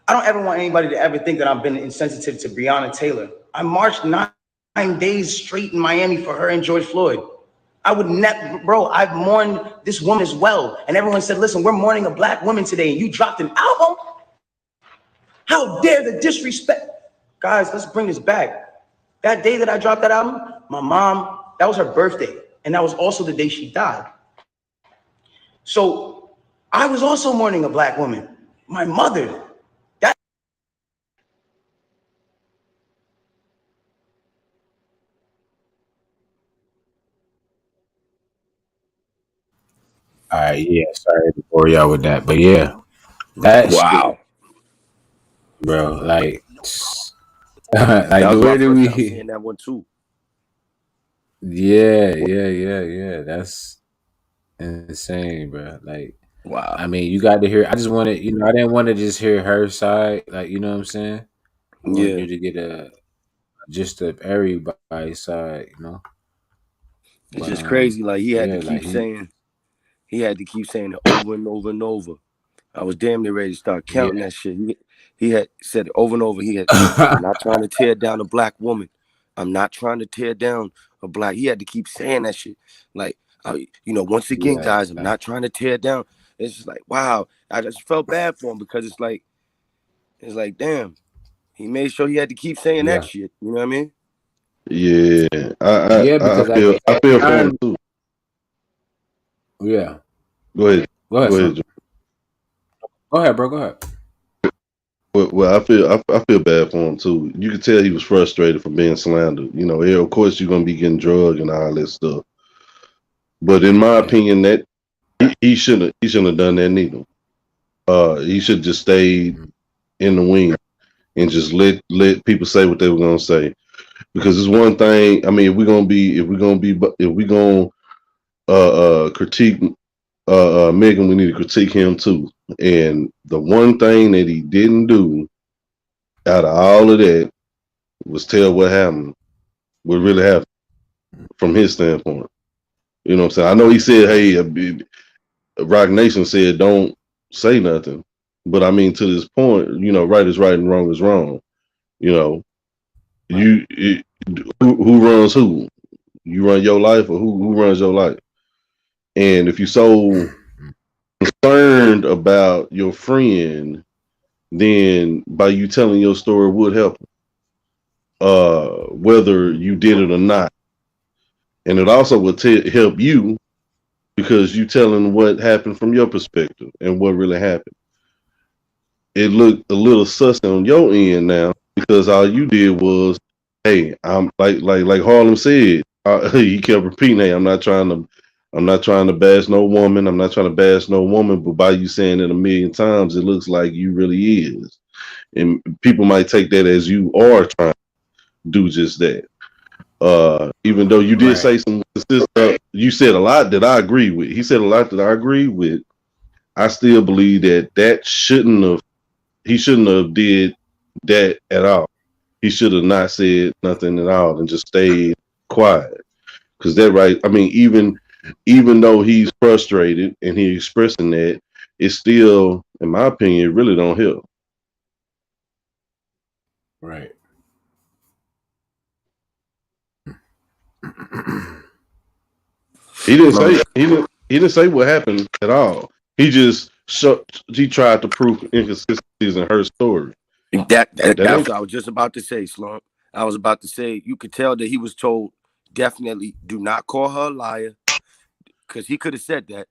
I don't ever want anybody to ever think that I've been insensitive to Breonna Taylor. I marched 9 days straight in Miami for her and George Floyd. I would never, bro, I've mourned this woman as well. And everyone said, listen, we're mourning a black woman today and you dropped an album? How dare the disrespect? Guys, let's bring this back. That day that I dropped that album, my mom, that was her birthday. And that was also the day she died. So I was also mourning a black woman, my mother. All right, yeah, sorry to bore y'all with that, but yeah, that shit, Wow. bro. Like, That like was my where do first time we? seeing that one too. Yeah. That's insane, bro. Like, Wow. I mean, you got to hear. I just wanted, I didn't want to just hear her side. Like, you know what I'm saying? I wanted Yeah. you to get a just of everybody's side, It's But just crazy. Like he had to yeah, like keep saying it over and over and over. I was damn near ready to start yeah. counting that shit. He had said it over and over. He had said, I'm not trying to tear down a black woman. I'm not trying to tear down a black. He had to keep saying that shit. Like, once again, Yeah, guys, I'm not trying to tear down. It's just like, wow. I just felt bad for him because it's like, damn. He made sure he had to keep saying that yeah, shit. You know what I mean? Yeah, Yeah, because at the I feel for him time, too. yeah. Go ahead, Go ahead, go ahead. son. Joe. Go ahead, bro. Go ahead. Well, I feel bad for him too. You could tell he was frustrated from being slandered. You know, of course you're gonna be getting drugged and all that stuff. But in my Yeah. opinion, that he shouldn't have done that neither. He should just stayed in the wing and just let people say what they were gonna say. Because it's one thing. I mean, if we gonna critique Megan, we need to critique him too. And the one thing that he didn't do out of all of that was tell what happened, what really happened from his standpoint. You know what I'm saying? I know he said, "Hey, Rock Nation said don't say nothing," but I mean, to this point, you know, right is right and wrong is wrong. You know, who runs who? You run your life, or who runs your life? And if you're so concerned about your friend, then by you telling your story would help, whether you did it or not, and it also would help you because you telling what happened from your perspective and what really happened. It looked a little sus on your end now because all you did was, hey, I'm like Harlem said. He kept repeating, hey, I'm not trying to bash no woman. I'm not trying to bash no woman. But by you saying it a million times, it looks like you really is, and people might take that as you are trying to do just that. Even though you did Right. say some, you said a lot that I agree with. He said a lot that I agree with. I still believe that he shouldn't have did that at all. He should have not said nothing at all and just stayed quiet. Because that right, I mean, even though he's frustrated and he's expressing that, it's still, in my opinion, it really don't help. Right. He didn't say he didn't say what happened at all. He just he tried to prove inconsistencies in her story. That's That what I was just about to say, Slump. I was about to say you could tell that he was told definitely do not call her a liar, because he could have said that,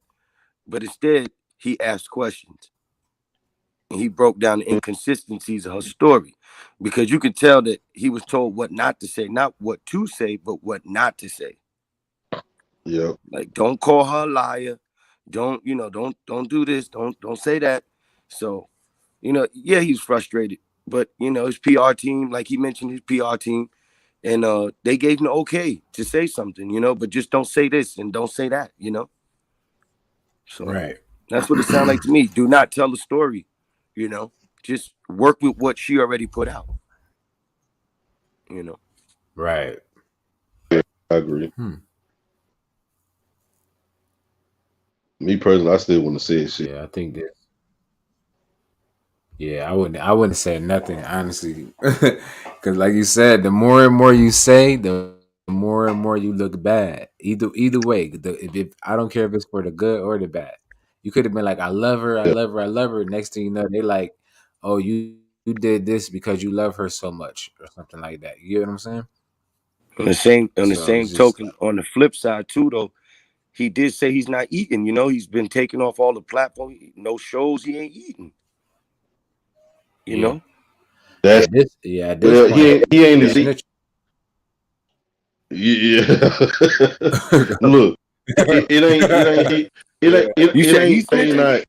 but instead he asked questions and he broke down the inconsistencies of her story, because you could tell that he was told what not to say, not what to say, but what not to say. Yeah. Like, don't call her a liar. Don't do this. Don't say that. So, yeah, he's frustrated. But, his PR team, like he mentioned, his PR team, and they gave him the okay to say something, but just don't say this and don't say that, So Right. that's what it sounded like to me. Do not tell the story, just work with what she already put out, Right. I agree. Hmm. Me personally, I still want to say shit. Yeah, I think that. Yeah, I wouldn't say nothing honestly, because like you said, the more and more you say, the more and more you look bad. Either way, if I don't care if it's for the good or the bad. You could have been like, I love her, I Yeah. love her, I love her. Next thing you know, they like, oh, you did this because you love her so much or something like that. You get what I'm saying? On the So same it's just token, on the flip side too, though, he did say he's not eating. He's been taking off all the platforms, no shows. He ain't eating. yeah, That's at this point, he ain't he as snitching. yeah. Look, it ain't Yeah. You it said he's ain't they snitching? not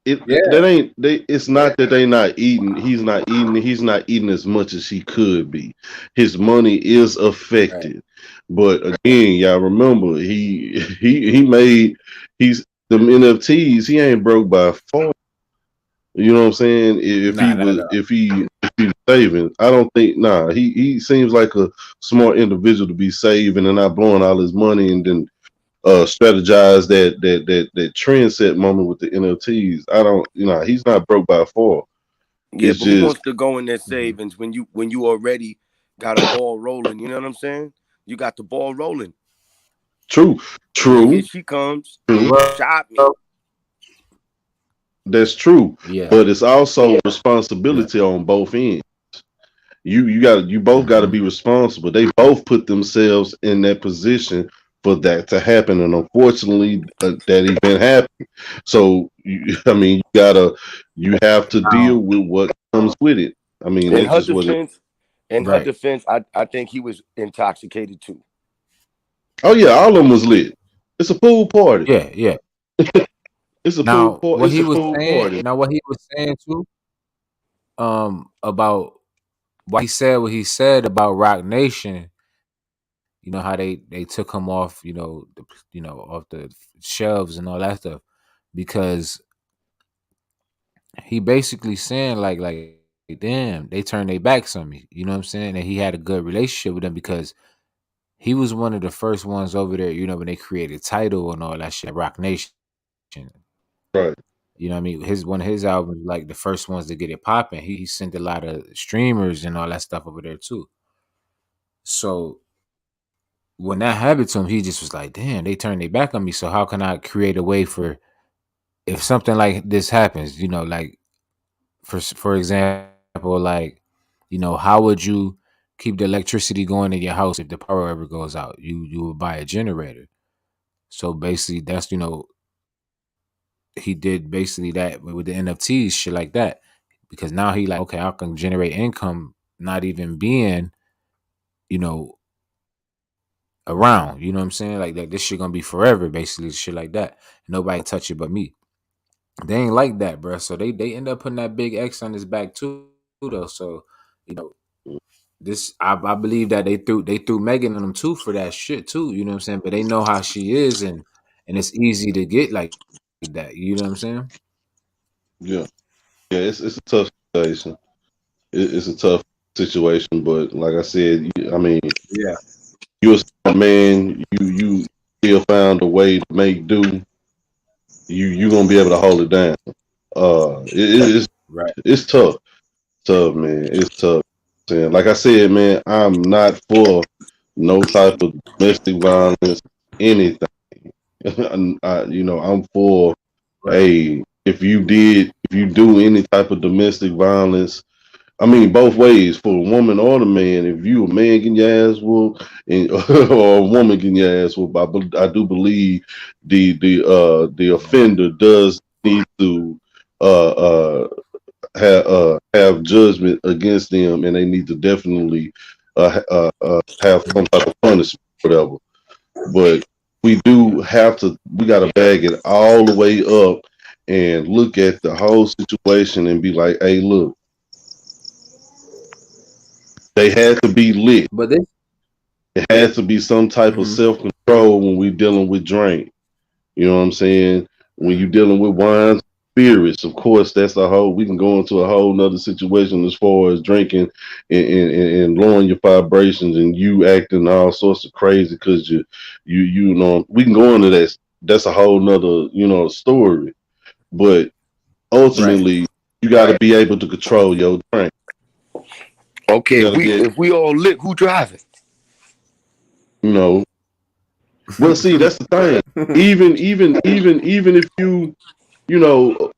Yeah. that ain't they. It's not that they not eating. He's not eating. He's not eating as much as he could be. His money is Right. affected, but again, y'all remember he made he's them NFTs. He ain't broke by far. You know what I'm saying? Nah, not at all. If he was saving, I don't think he seems like a smart individual to be saving and not blowing all his money and then strategize that trend set moment with the NFTs. I don't, he's not broke by far. Yeah, It's but who just wants to go in their savings when you already got a ball rolling? You know what I'm saying? You got the ball rolling. true, And then here true, she comes, true. shot me. That's true, Yeah. but it's also responsibility on both ends. You both got to be responsible. They both put themselves in that position for that to happen, and unfortunately, that event happened. So, I mean, you have to deal with what comes with it. I mean, In that's her just what it. defense, I think he was intoxicated too. Oh yeah, all of them was lit. It's a pool party. Yeah, yeah. It's a pool Now party. what It's he a was pool saying, party. too, about why he said what he said about Rock Nation. You know how they took him off, off the shelves and all that stuff, because he basically saying like damn, they turned their backs on me. You know what I'm saying? And he had a good relationship with them because he was one of the first ones over there. You know, when they created Title and all that shit, Rock Nation. Right. You know what I mean? One of his albums, like the first ones to get it popping. He sent a lot of streamers and all that stuff over there too. So when that happened to him, he just was like, damn, they turned their back on me. So how can I create a way for if something like this happens, like for example, like, how would you keep the electricity going in your house if the power ever goes out? You would buy a generator. So basically that's, he did basically that with the NFTs, shit like that. Because now he like, okay, I can generate income not even being, you know, around. You know what I'm saying? Like that this shit gonna be forever, basically, shit like that. Nobody touch it but me. They ain't like that, bro. So they end up putting that big X on his back too, though. So, you know, this I believe that they threw Megan on them too for that shit too. You know what I'm saying? But they know how she is, and it's easy to get like that. You know what I'm saying? Yeah. Yeah. It's a tough situation. It's a tough situation, but like I said, I mean, Yeah. you're a smart man. You still found a way to make do. You gonna be able to hold it down. It's Right. it's tough, man. It's tough. Saying like I said, man, I'm not for no type of domestic violence, anything. I'm for Right. hey, if you do any type of domestic violence, I mean, both ways for a woman or the man. If you a man getting your ass whooped, and or a woman getting your ass whooped, I do believe the offender does need to uh, uh, have judgment against them, and they need to definitely have some type of punishment, whatever. But we got to bag it all the way up and look at the whole situation and be like, hey, look. They had to be lit. But this It has to be some type of self control when we dealing with drink. You know what I'm saying? When you dealing with wines, spirits, of course, that's a whole. We can go into a whole nother situation as far as drinking and lowering your vibrations and you acting all sorts of crazy because you know we can go into that. That's a whole nother story. But right. ultimately, you got to be able to control your drink. Okay, You got to be, if we all lit, who driving? you know. Well, see, that's the thing. Even if you know,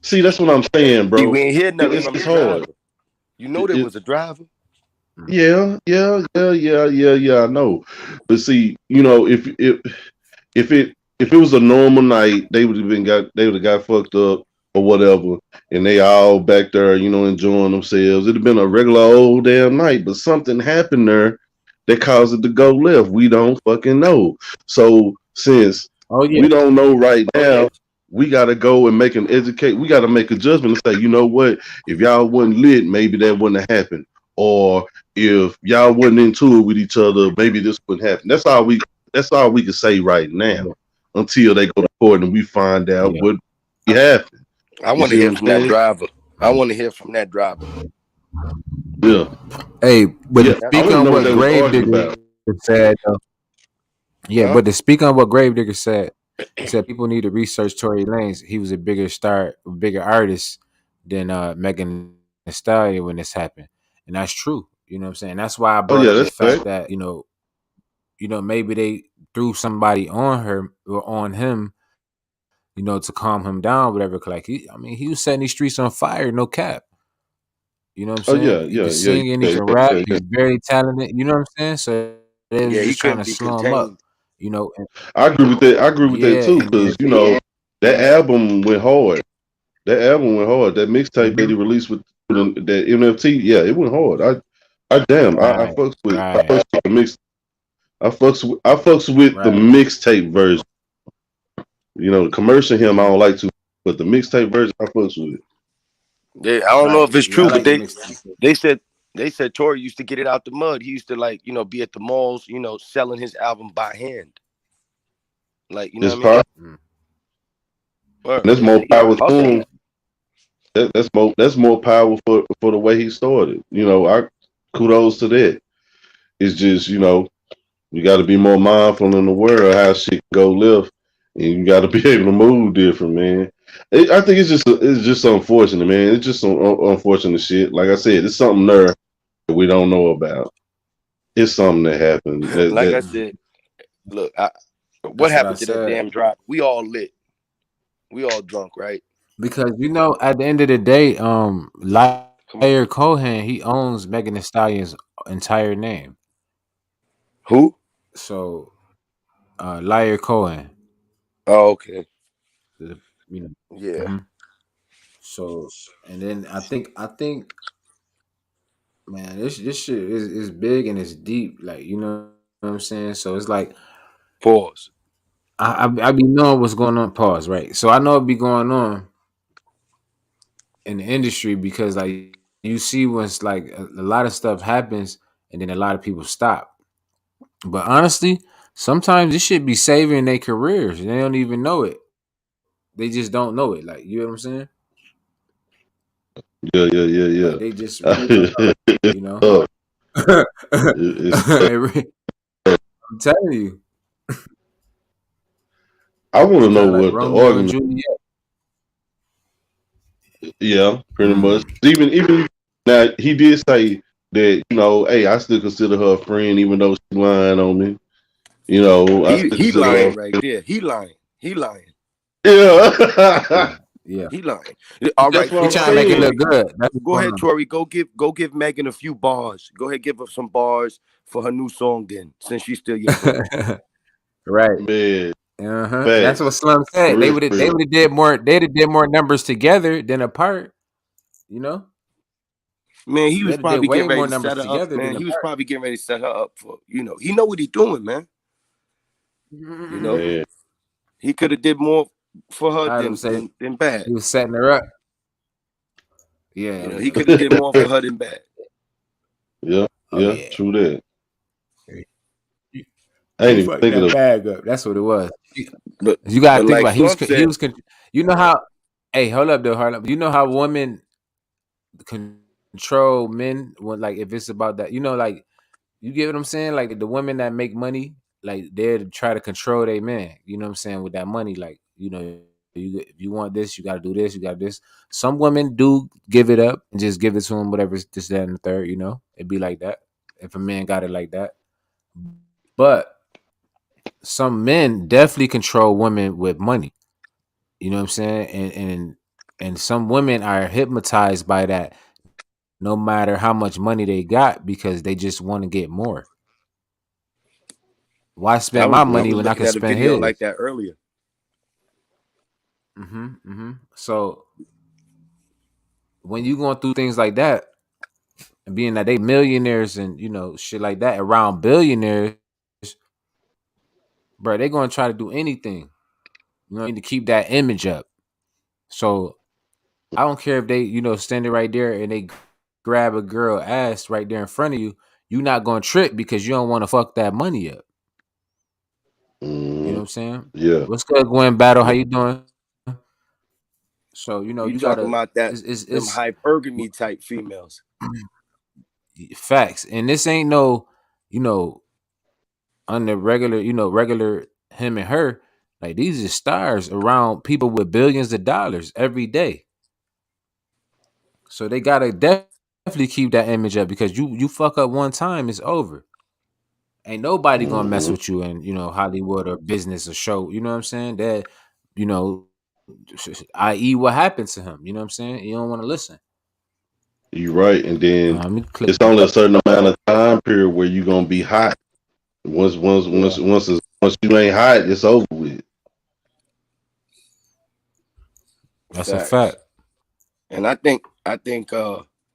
see, that's what I'm saying, See, bro. we ain't hear nothing from It's the hard. driver. You know there was a driver. Yeah. I know, but see, if it was a normal night, they would have got fucked up or whatever, and they all back there, enjoying themselves. It'd have been a regular old damn night, but something happened there that caused it to go left. We don't fucking know. So since Oh yeah. we don't know right now, we gotta go and we gotta make a judgment and say, you know what, if y'all wasn't lit, maybe that wouldn't have happened. Or if y'all wasn't into it with each other, maybe this wouldn't happen. That's all we can say right now until they go to court and we find out Yeah. what happened. I You want to see hear what I'm from that saying? driver. I want to hear from that driver. Yeah. Hey, but Yeah. to I speak don't even on know what what they was arguing Gravedigger about. said, yeah, Huh? but to speak on what Gravedigger said, he said people need to research Tory Lanez. He was a bigger artist than Megan Thee Stallion when this happened, and that's true. You know what I'm saying? That's why I Oh brought yeah, up the that's fact fact. that maybe they threw somebody on her or on him, to calm him down, whatever. Like he was setting these streets on fire, no cap. You know what I'm Oh saying? yeah, He yeah, can yeah, sing and he yeah, can yeah, rap. yeah, yeah. He's very talented. You know what I'm saying? So they was Yeah, he just trying couldn't to be slow him up. contained. You know, and, I agree with that. I agree with that yeah, too, and because then that album went hard. That album went hard. That mixtape that Mhm. he released with that NFT, yeah, it went hard. I Right, fucks with right, the mix. I fucks with the right. mixtape version. The commercial him I Hmm. don't like to, but the mixtape version I fucks with it. I don't know Right. if it's Yeah, I true, but like the mixtape. they said Tory used to get it out the mud. He used to be at the malls, selling his album by hand. Like, you know It's what I mean? power. Mm. Word, That's yeah, more he was power to hustling. him. That's more power for the way he started. I kudos to that. It's just you got to be more mindful in the world how shit go left, and you got to be able to move different, man. I think it's just unfortunate, man. It's just some unfortunate shit. Like I said, it's something there that we don't know about. It's something that happened. Like I said, look, what That's what I happened to that said. damn drop? We all lit. We all drunk, right? Because at the end of the day, Come on. Liar Cohen, he owns Megan Thee Stallion's entire name. Who? So Liar Cohen. Oh, okay. the- You know. Yeah. Mhm. So and then I think man, this shit is big and it's deep. Like, you know what I'm saying? So it's like Pause. I be knowing what's going on. Pause. Right. So I know it be going on in the industry because like you see what's like a lot of stuff happens and then a lot of people stop. But honestly, sometimes this shit be saving their careers and they don't even know it. They just don't know it. Like, you know what I'm saying? yeah, yeah, yeah, Like yeah. they just really don't know. You know? Tough. It's tough. I'm telling you. I want to It's know kind of like what the Romeo and argument. Juliet. Yeah, pretty much. Mm. Even now, he did say that hey, I still consider her a friend, even though she's lying on me. I still He consider her. lying right there. He lying. He lying. Yeah, Yeah. He lying. All that's right. what He So I'm trying to listen, make it saying. look Tory. good. That's what's Go going ahead, on. Tory. Go give Megan a few bars. Go ahead, give her some bars for her new song. Then, since she's still your friend. Right. Man, Uh-huh. That's what facts. Slum said. For They real, would have for they real. would have did more they'd have did more numbers together than apart, you know? Man, he was They'd have did probably getting way ready more to numbers set her up. together Man, than he was apart. probably getting ready to set her up for. He know what he's doing, man. You know, Man, he could have did more for her I'd than say than bad. he was setting her up. Yeah. He could have did more for her than bad. yeah, Oh yeah, yeah. true that. You, I ain't you even fucked thinking that of. bag up. That's what it was. But You gotta think like about Slump said, you know how hey, hold up though, hold up. You know how women control men when like if it's about that, like you get what I'm saying? Like the women that make money, like they're to try to control their man. You know what I'm saying? With that money, like if you want this, you got to do this. You got this. Some women do give it up and just give it to him, whatever. This, that, and the third. It'd be like that if a man got it like that. But some men definitely control women with money. You know what I'm saying? And some women are hypnotized by that, no matter how much money they got, because they just want to get more. Why I spend was my I money was when I looking can at a spend video his? like that earlier. So when you going through things like that, and being that they millionaires and shit like that around billionaires, bro, they gonna try to do anything, to keep that image up. So I don't care if they, standing right there and they grab a girl ass right there in front of you. You not gonna trip because you don't want to fuck that money up. You know what I'm saying? Yeah, What's good, Gwen Battle? How yeah. you doing? So You you talking gotta about that them it's hypergamy type females? facts, and this ain't no you know on the regular regular him and her. Like these are stars around people with billions of dollars every day. So they gotta definitely keep that image up because you fuck up one time, it's over. Ain't nobody gonna mess Hmm. with you in Hollywood or business or show. You know what I'm saying? That you know, i.e. what happened to him. You know what I'm saying? You don't want to listen. You're right, and then Let me click it's it only a up. certain amount of time period where you're gonna be hot. Once you ain't hot, it's over with. That's a Facts. fact. And I think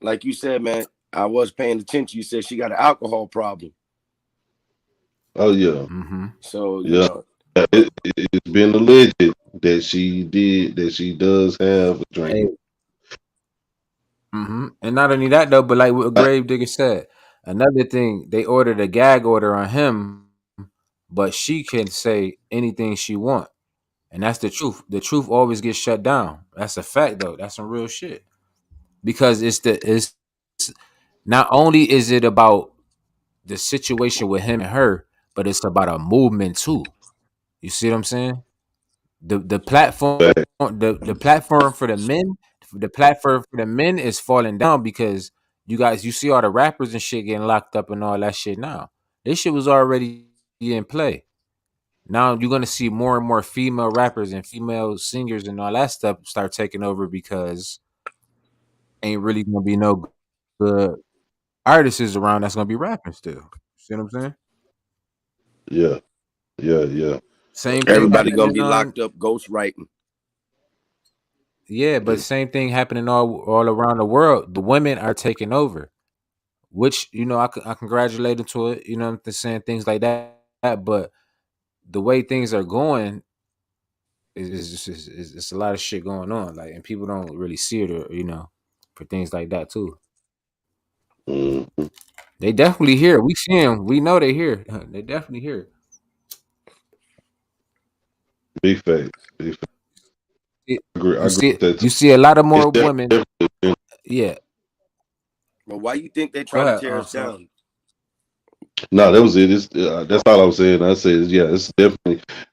like you said, man, I was paying attention. You said she got an alcohol problem. Oh yeah, Mm-hmm. So, yeah. It's been alleged that she does have a drink. Hey, and not only that though, but like what Grave Digger said, another thing, they ordered a gag order on him, but she can say anything she want. And that's the truth. The truth always gets shut down. That's a fact though. That's some real shit. Because it's not only is it about the situation with him and her, but it's about a movement too. You see what I'm saying? The platform the platform for the men is falling down because you see all the rappers and shit getting locked up and all that shit now. This shit was already in play. Now you're gonna see more and more female rappers and female singers and all that stuff start taking over because ain't really gonna be no good artists around that's gonna be rapping still. See what I'm saying? Yeah, yeah. Same thing everybody gonna happening be on locked up ghostwriting. yeah, but same thing happening all around the world. The women are taking over, which I congratulate them to it. I'm just saying things like that. But the way things are going is it's a lot of shit going on. Like, and people don't really see it, or for things like that too. Mm-hmm. They definitely here. We see them. We know they here. They definitely here. Big facts. Big facts. I agree with that too. You see a lot of It's more women. definitely. Yeah, But why you think they go try to ahead. tear us Son. down? No, that was it. That's all I was saying. I said, yeah, it's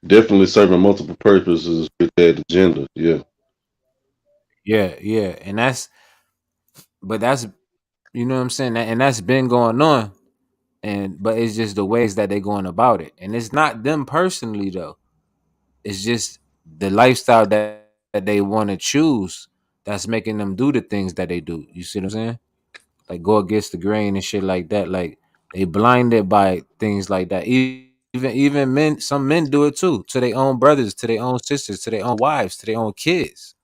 definitely serving multiple purposes with that agenda. Yeah. Yeah, and that's what I'm saying, and that's been going on. But it's just the ways that they're going about it, and it's not them personally though. It's just the lifestyle that they want to choose that's making them do the things that they do. You see what I'm saying? Like go against the grain and shit like that. Like they blinded by things like that. Even men, some men do it too to their own brothers, to their own sisters, to their own wives, to their own kids.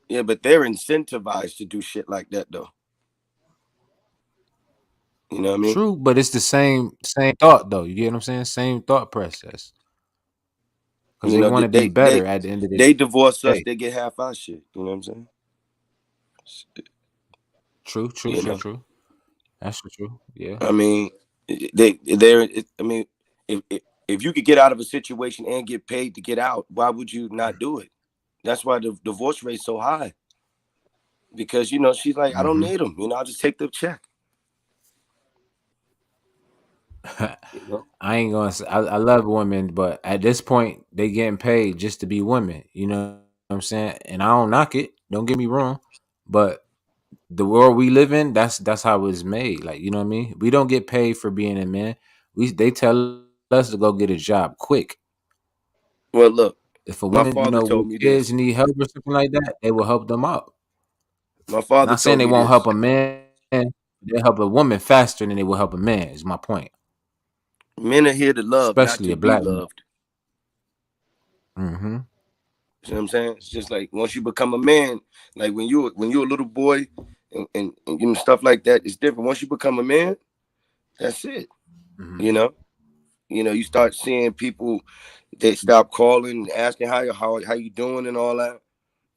Yeah, but they're incentivized to do shit like that though. You know what I mean? True, but it's the same thought though. You get what I'm saying? Same thought process because You they know, want to be they better at the end of the they divorce us, day. they get half our shit. You know what I'm saying? True, You know, That's true. Yeah. I mean, they're. I mean, if you could get out of a situation and get paid to get out, why would you not do it? That's why the divorce rate's so high. Because she's like, I don't hmm need them. I'll just take the check. You know. I ain't gonna say I love women, but at this point they getting paid just to be women. You know what I'm saying? And I don't knock it. Don't get me wrong, but the world we live in, that's how it's made. Like, you know what I mean? We don't get paid for being a man. They tell us to go get a job quick. Well, look, If a my woman, father told with me kids this. need help or something like that, they will help them out. My father Not saying told they me won't this. help a man. They help a woman faster than they will help a man. Is my point. Men are here to love, not Especially to a be black man. loved. Mm-hmm. You know what I'm saying? It's just like once you become a man, like when you're a little boy and stuff like that, it's different. Once you become a man, that's it. Mm-hmm. You know, you start seeing people. They stop calling, asking how you doing and all that.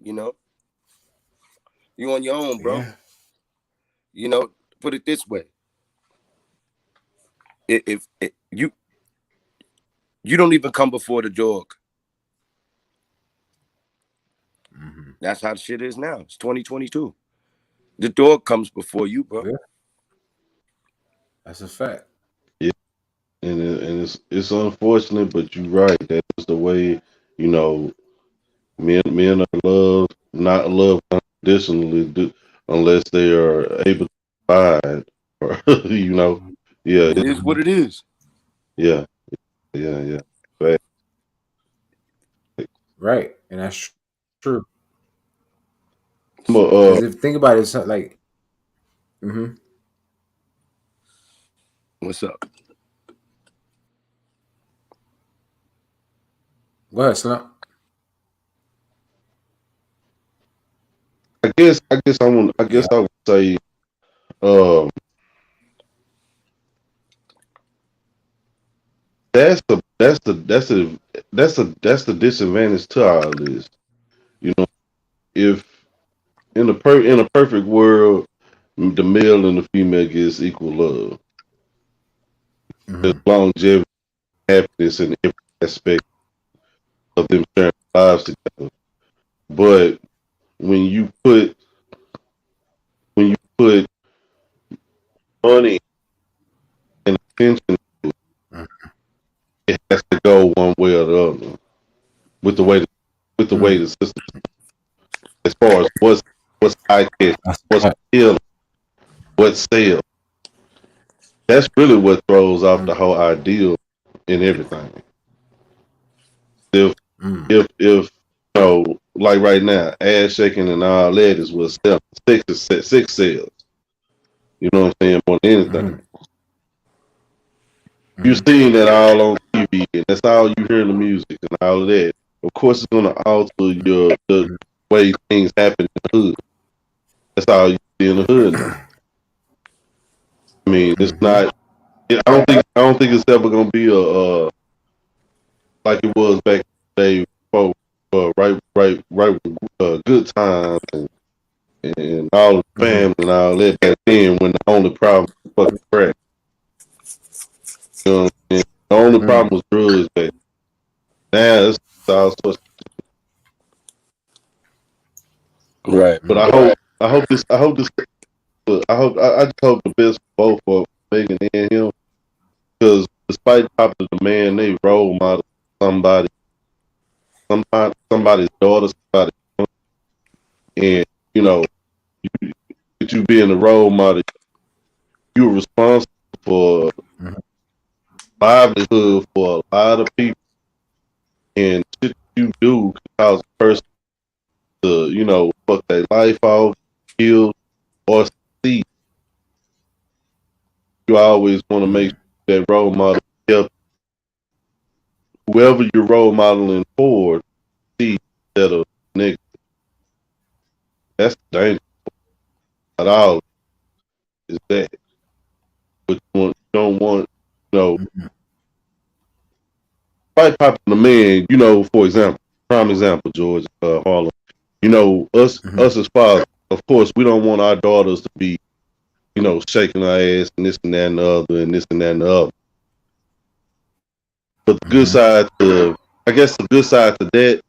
You know, you on your own, bro. Yeah. Put it this way: if you don't even come before the dog. Mm-hmm. That's how the shit is now. It's 2022. The dog comes before you, bro. Yeah. That's a fact. Yeah. And it's unfortunate, but you're right. That's the way you know men are loved, not loved unconditionally, unless they are able to provide. Or yeah, It is what it is. yeah, yeah. Fact. Right, and that's true. I'm a, Because if think about it, it's like Mm-hmm. What's up? Go ahead, Snap. I guess I would say um that's the disadvantage to all this. You know, if in a perfect world, the male and the female gets equal love. There's longevity, happiness in every aspect of them sharing lives together. But when you put money and attention, it has to go one way or the other with the way the system. As far as what's high catch, what's appealing, what's sales. That's really what throws off the whole ideal in everything. If you know, like right now, ass shaking and all that is what sells. Six sales. You know what I'm saying? More than anything. You're seeing that all on TV, and that's all you hear in the music and all of that. Of course, it's gonna alter the way things happen in the hood. That's all you see in the hood now. I mean, it's not. I don't think it's ever gonna be a like it was back in the day before, right, good times and all the family and all that back then when the only problem was fucking crack. You know what I'm saying? The only problem was drugs back then. Now it's all sorts of Right. but I hope this I just hope the best for both for Megan and him because despite popular demand, they role model somebody's daughter, somebody, and you know, with you being a role model, you're responsible for livelihood for a lot of people, and shit you do can cause a person to, you know, fuck their life off, kill, or see. You always want to make sure that role model help whoever you're role modeling for see that a nigga. That's the danger at all. Is that but you don't want, you know, fight popular man, you know, for example, prime example, George, Harlem. You know, us as fathers, of course, we don't want our daughters to be, you know, shaking our ass and this and that and the other and this and that and the other. But the good side to, I guess the good side to that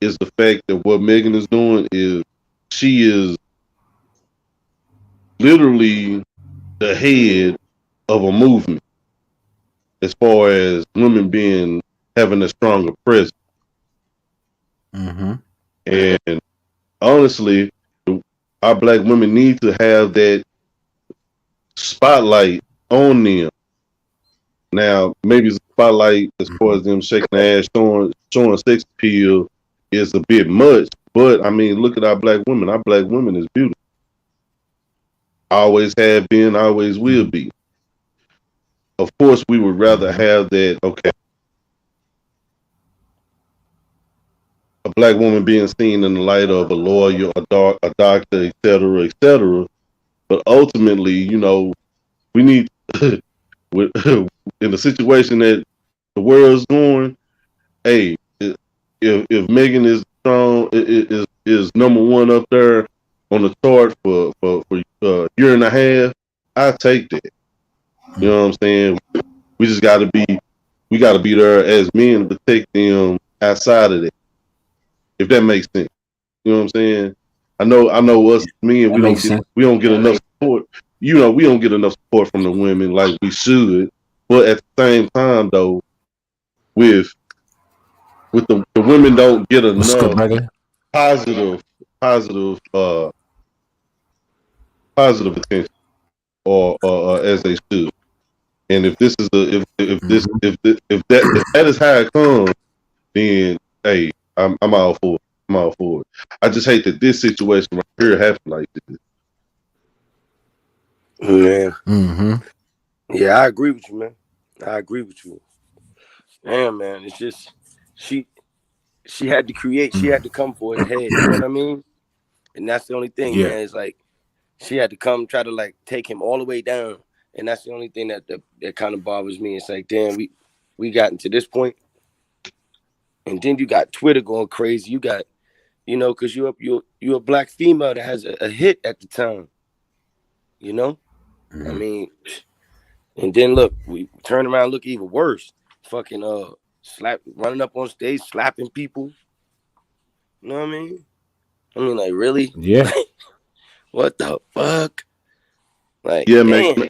is the fact that what Megan is doing is she is literally the head of a movement as far as women having a stronger presence. And honestly, our black women need to have that spotlight on them. Now, maybe the spotlight as far as them shaking their ass, showing sex appeal is a bit much. But I mean, look at our black women. Our black women is beautiful. Always have been, always will be. Of course, we would rather have that. Okay, a black woman being seen in the light of a lawyer, a doctor, etc., etc. But ultimately, you know, we need in the situation that the world's going. Hey, if Megan is strong, is number one up there on the chart for a year and a half, I take that. You know what I'm saying? We just got to be there as men to protect them outside of that. If that makes sense, you know what I'm saying? I know us men, we don't get enough support. You know, we don't get enough support from the women like we should. But at the same time, though, with the women don't get enough positive attention or as they should. And if this is if that is how it comes, then hey, I'm all for it. I'm all for it. I just hate that this situation right here happened like this. Yeah. Mm-hmm. Yeah, I agree with you, man. I agree with you. Damn, man. It's just she had to create. She had to come for his head. You know what I mean? And that's the only thing, Yeah. man. It's like she had to come try to like take him all the way down. And that's the only thing that kind of bothers me. It's like, damn, we gotten to this point, and then you got Twitter going crazy. You got, because you're a black female that has a hit at the time. You know, I Mm-hmm. mean, and then look, we turn around, look even worse. Fucking running up on stage, slapping people. You know what I mean? I mean, like, really? Yeah. Like, what the fuck? Like, Yeah, damn.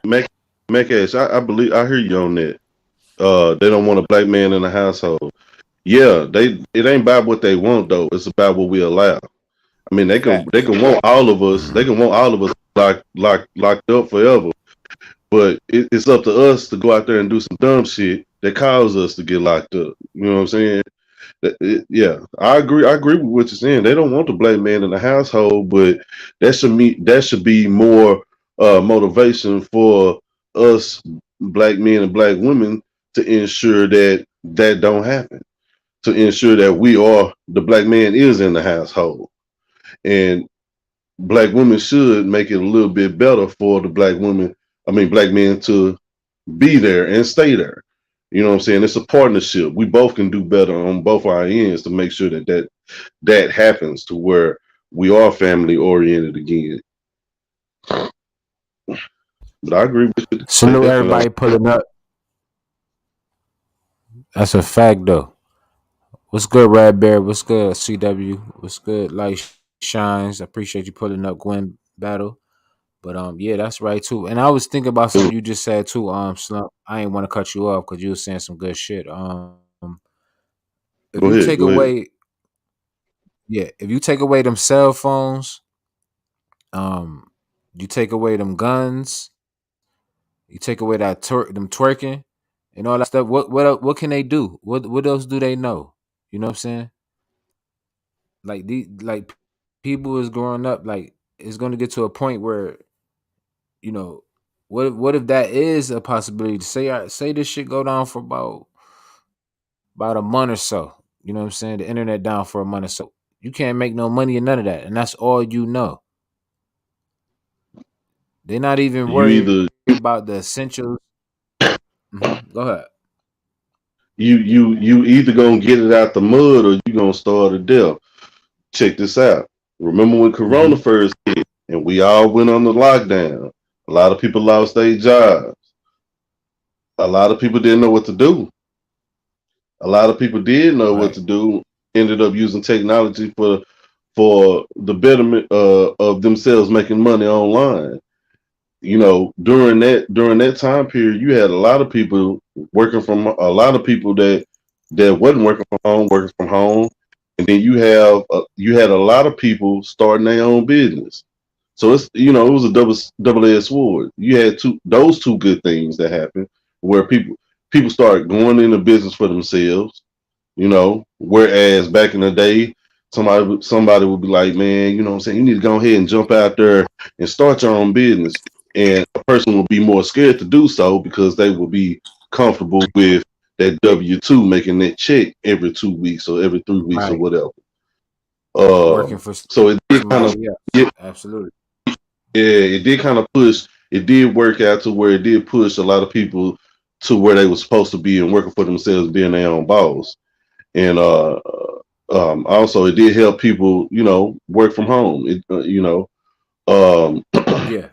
Mac Ash, I believe I hear you on that. They don't want a black man in the household. Yeah, it ain't about what they want though. It's about what we allow. I mean, they Facts. can want all of us. They can want all of us locked up forever. But it's up to us to go out there and do some dumb shit that cause us to get locked up. You know what I'm saying? Yeah, I agree. I agree with what you're saying. They don't want the black man in the household, but that should be more motivation for us black men and black women to ensure that that don't happen. To ensure that the black man is in the household, and black women should make it a little bit better for the black men to be there and stay there. You know what I'm saying? It's a partnership. We both can do better on both our ends to make sure that happens to where we are family oriented again. But I agree with you. They Salute definitely everybody don't. pulling up. That's a fact though. What's good, Red Bear? What's good, CW? What's good, Light Shines? I appreciate you pulling up, Gwen Battle. But yeah, that's right too. And I was thinking about something you just said too, Slump. I ain't want to cut you off because you were saying some good shit. If Go you ahead. take Go ahead. away, yeah, if you take away them cell phones, um, you take away them guns, you take away them twerking and all that stuff. What can they do? What else do they know? You know what I'm saying? Like people is growing up. Like it's going to get to a point where you know what if that is a possibility? Say this shit go down for about a month or so. You know what I'm saying? The internet down for a month or so. You can't make no money and none of that, and that's all you know. They're not even You worried either about the essentials. Go ahead. you either gonna get it out the mud or you gonna starve to death. Check this out. Remember when Corona Mm-hmm. first hit and we all went on the lockdown? A lot of people lost their jobs. A lot of people didn't know what to do. A lot of people did know what Right. to do. Ended up using technology for the betterment of themselves making money online. You know, during that time period, you had a lot of people a lot of people that wasn't working from home, and then you had a lot of people starting their own business. So it was a double-edged sword. You had those two good things that happened where people started going into business for themselves, whereas back in the day, somebody would be like, man, you know what I'm saying, you need to go ahead and jump out there and start your own business. And a person will be more scared to do so because they will be comfortable with that W-2 making that check every 2 weeks or every 3 weeks or Right. whatever. Working for So it did kind of somebody else. yeah, Absolutely. it did kind of push. It did work out to where it did push a lot of people to where they were supposed to be and working for themselves, being their own boss. And also it did help people, work from home. Um, Yeah.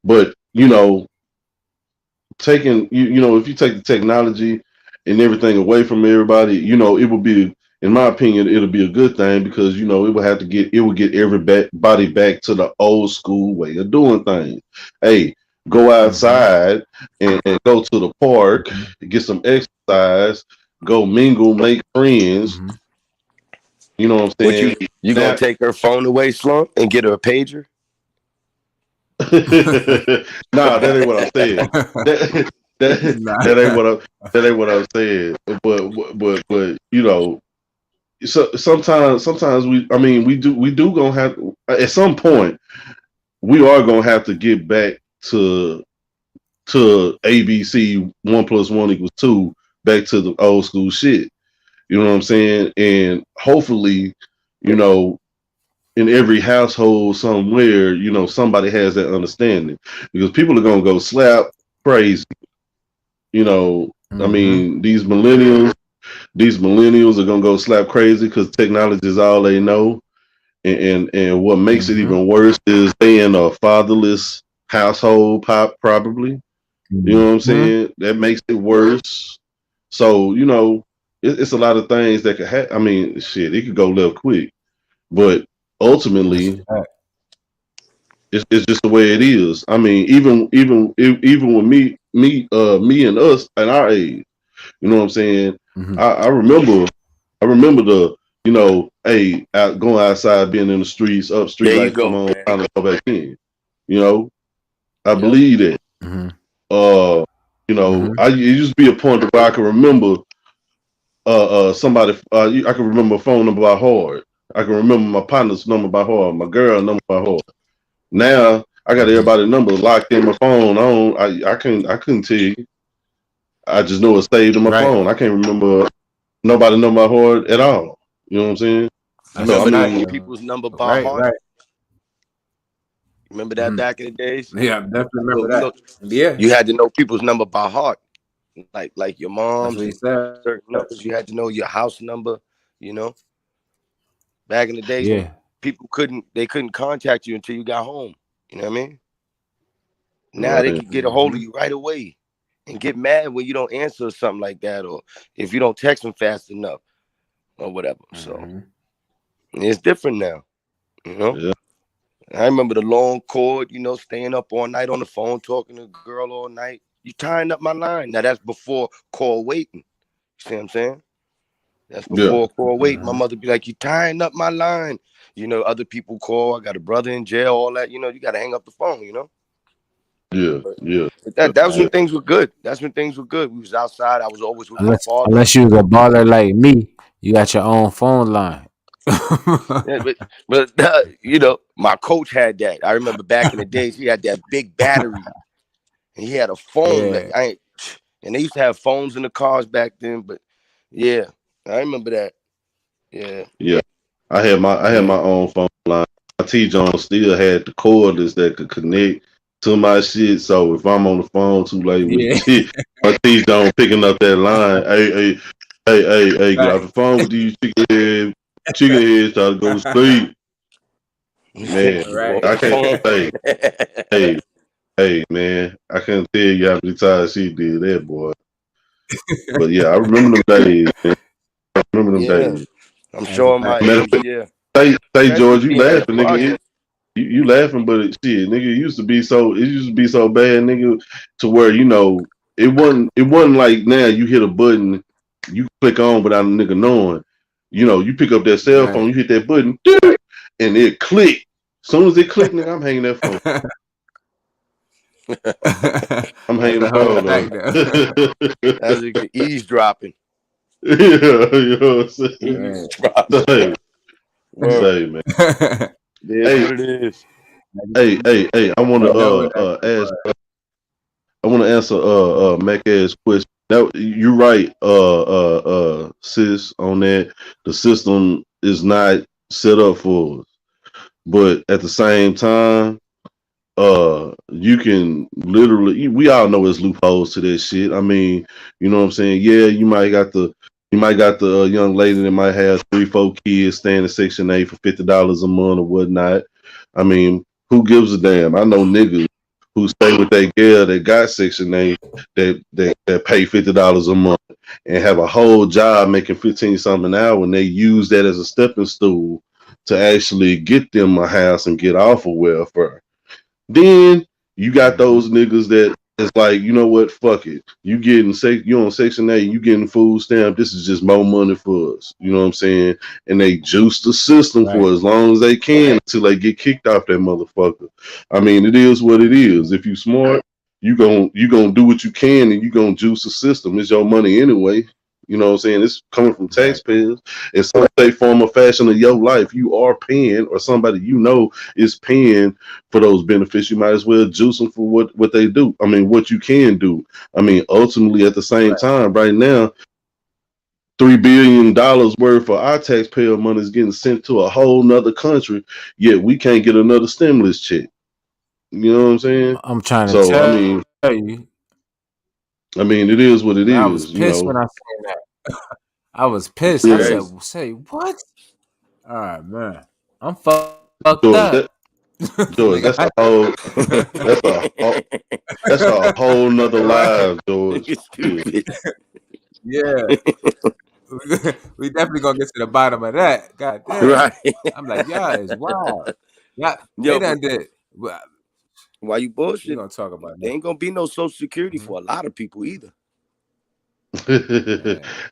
but taking if you take the technology and everything away from everybody, it would be, in my opinion, it'll be a good thing because it would get everybody back to the old school way of doing things. Hey, go outside and go to the park, get some exercise, go mingle, make friends. You know what I'm What saying? you gonna Now, take her phone away, Slump, and get her a pager? nah, that ain't what I'm saying. That that ain't what I'm saying. But so sometimes we do gonna have at some point we are gonna have to get back to ABC 1+1 = 2, back to the old school shit. You know what I'm saying? And hopefully, you know, in every household somewhere, you know, somebody has that understanding, because people are gonna go slap crazy. You know, I mean, these millennials are gonna go slap crazy because technology is all they know. And what makes it even worse is they in a fatherless household, probably. You know what I'm saying? That makes it worse. So, you know, it's a lot of things that could happen. I mean, shit, it could go left quick. But ultimately, it's just the way it is. I mean, even with me and us at our age, you know what I'm saying? I remember the, you know, hey, going outside, being in the streets, up street There you lights come go, on, man. trying to go back in. You know, I Yep. believe that. You know, it used to be a point where I can remember somebody. I can remember a phone number by heart. I can remember my partner's number by heart, my girl number by heart. Now I got everybody's number locked in my phone. I couldn't tell you. I just know it's saved in my phone. I can't remember nobody number by heart at all. You know what I'm saying? So I Remember knowing mean, people's number by heart? Remember that back in the days? Yeah, definitely remember Well, you know, that. you had to know people's number by heart, like your That's mom's what he and said. certain numbers. You had to know your house number. You know, back in the days when Yeah. people couldn't contact you until you got home. You know what I mean? Now they right. can get a hold of you right away and get mad when you don't answer or something like that, or if you don't text them fast enough or whatever. So it's different now. You know. Yeah. I remember the long cord, you know, staying up all night on the phone, talking to a girl all night. You tying up my line. Now that's before call waiting. You see what I'm saying? That's Yeah. before call waiting. My mother be like, you tying up my line. You know, other people call. I got a brother in jail, all that. You know, you got to hang up the phone, you know? Yeah. Yeah. But that was when things were good. That's when things were good. We was outside. I was always with my father. Unless you was a baller like me, you got your own phone line. Yeah, but you know, my coach had that. I remember back in the days, he had that big battery. And he had a phone. Yeah. And they used to have phones in the cars back then. But yeah, I remember that. Yeah. Yeah. I had my own phone line. My T-John still had the cordless that could connect to my shit. So if I'm on the phone too late with the Yeah. shit, my T-John picking up that line. Hey, get off the phone with these chicken heads, try to go to sleep. Man, Right. I can't hey, man, I can't tell you how many times she did that, boy. But yeah, I remember them days, man. I remember them Yeah. days. I'm showing my Matter of age. fact, Yeah. say Especially George, you being in the laughing, nigga. project. You laughing, but shit, nigga, it used to be so bad, nigga, to where, you know, it wasn't like now you hit a button, you click on without a nigga knowing. You know, you pick up that cell phone, you hit that button, and it click. As soon as it click, nigga, I'm hanging that phone. I'm hanging the phone on. As you get eavesdropping. Yeah, you know what I'm saying? Eavesdropping. Word. Say, man. It is Hey, what it is. hey, I want to ask. I want to answer Mac ass question. Now you're right, sis, on that. The system is not set up for us, but at the same time, you can literally. We all know there's loopholes to this shit. I mean, you know what I'm saying? Yeah, you might got the young lady that might have 3-4 kids staying in Section 8 for $50 a month or whatnot. I mean, who gives a damn? I know niggas who stay with that girl that got Section 8 that pay $50 a month and have a whole job making 15 something an hour, and they use that as a stepping stool to actually get them a house and get off of welfare. Then you got those niggas that it's like, you know what, fuck it. You on Section 8, you getting food stamp. This is just more money for us. You know what I'm saying? And they juice the system for as long as they can until they get kicked off that motherfucker. I mean, it is what it is. If you smart, you gon' do what you can and you gonna juice the system. It's your money anyway. You know what I'm saying? It's coming from taxpayers. In some shape, form, or fashion of your life, you are paying, or somebody you know is paying for those benefits. You might as well juice them for what they do. I mean, what you can do. I mean, ultimately, at the same time, right now, $3 billion worth of our taxpayer money is getting sent to a whole nother country, yet we can't get another stimulus check. You know what I'm saying? I'm trying to So tell you. I mean, it is what it I was is. You pissed when know. I seen that. I was pissed. I said, Crazy. "Say what?" All right, man. I'm fucked George, up. George, that's a whole, that's a whole, that's a whole nother Right. live, George. Yeah. Stupid. Yeah. We definitely gonna get to the bottom of that. God damn. Right. I'm like, y'all is wild. Yeah, they Yo, but done did. Well, why you we bullshit? gonna talk about There that. ain't gonna be no Social Security for a lot of people either.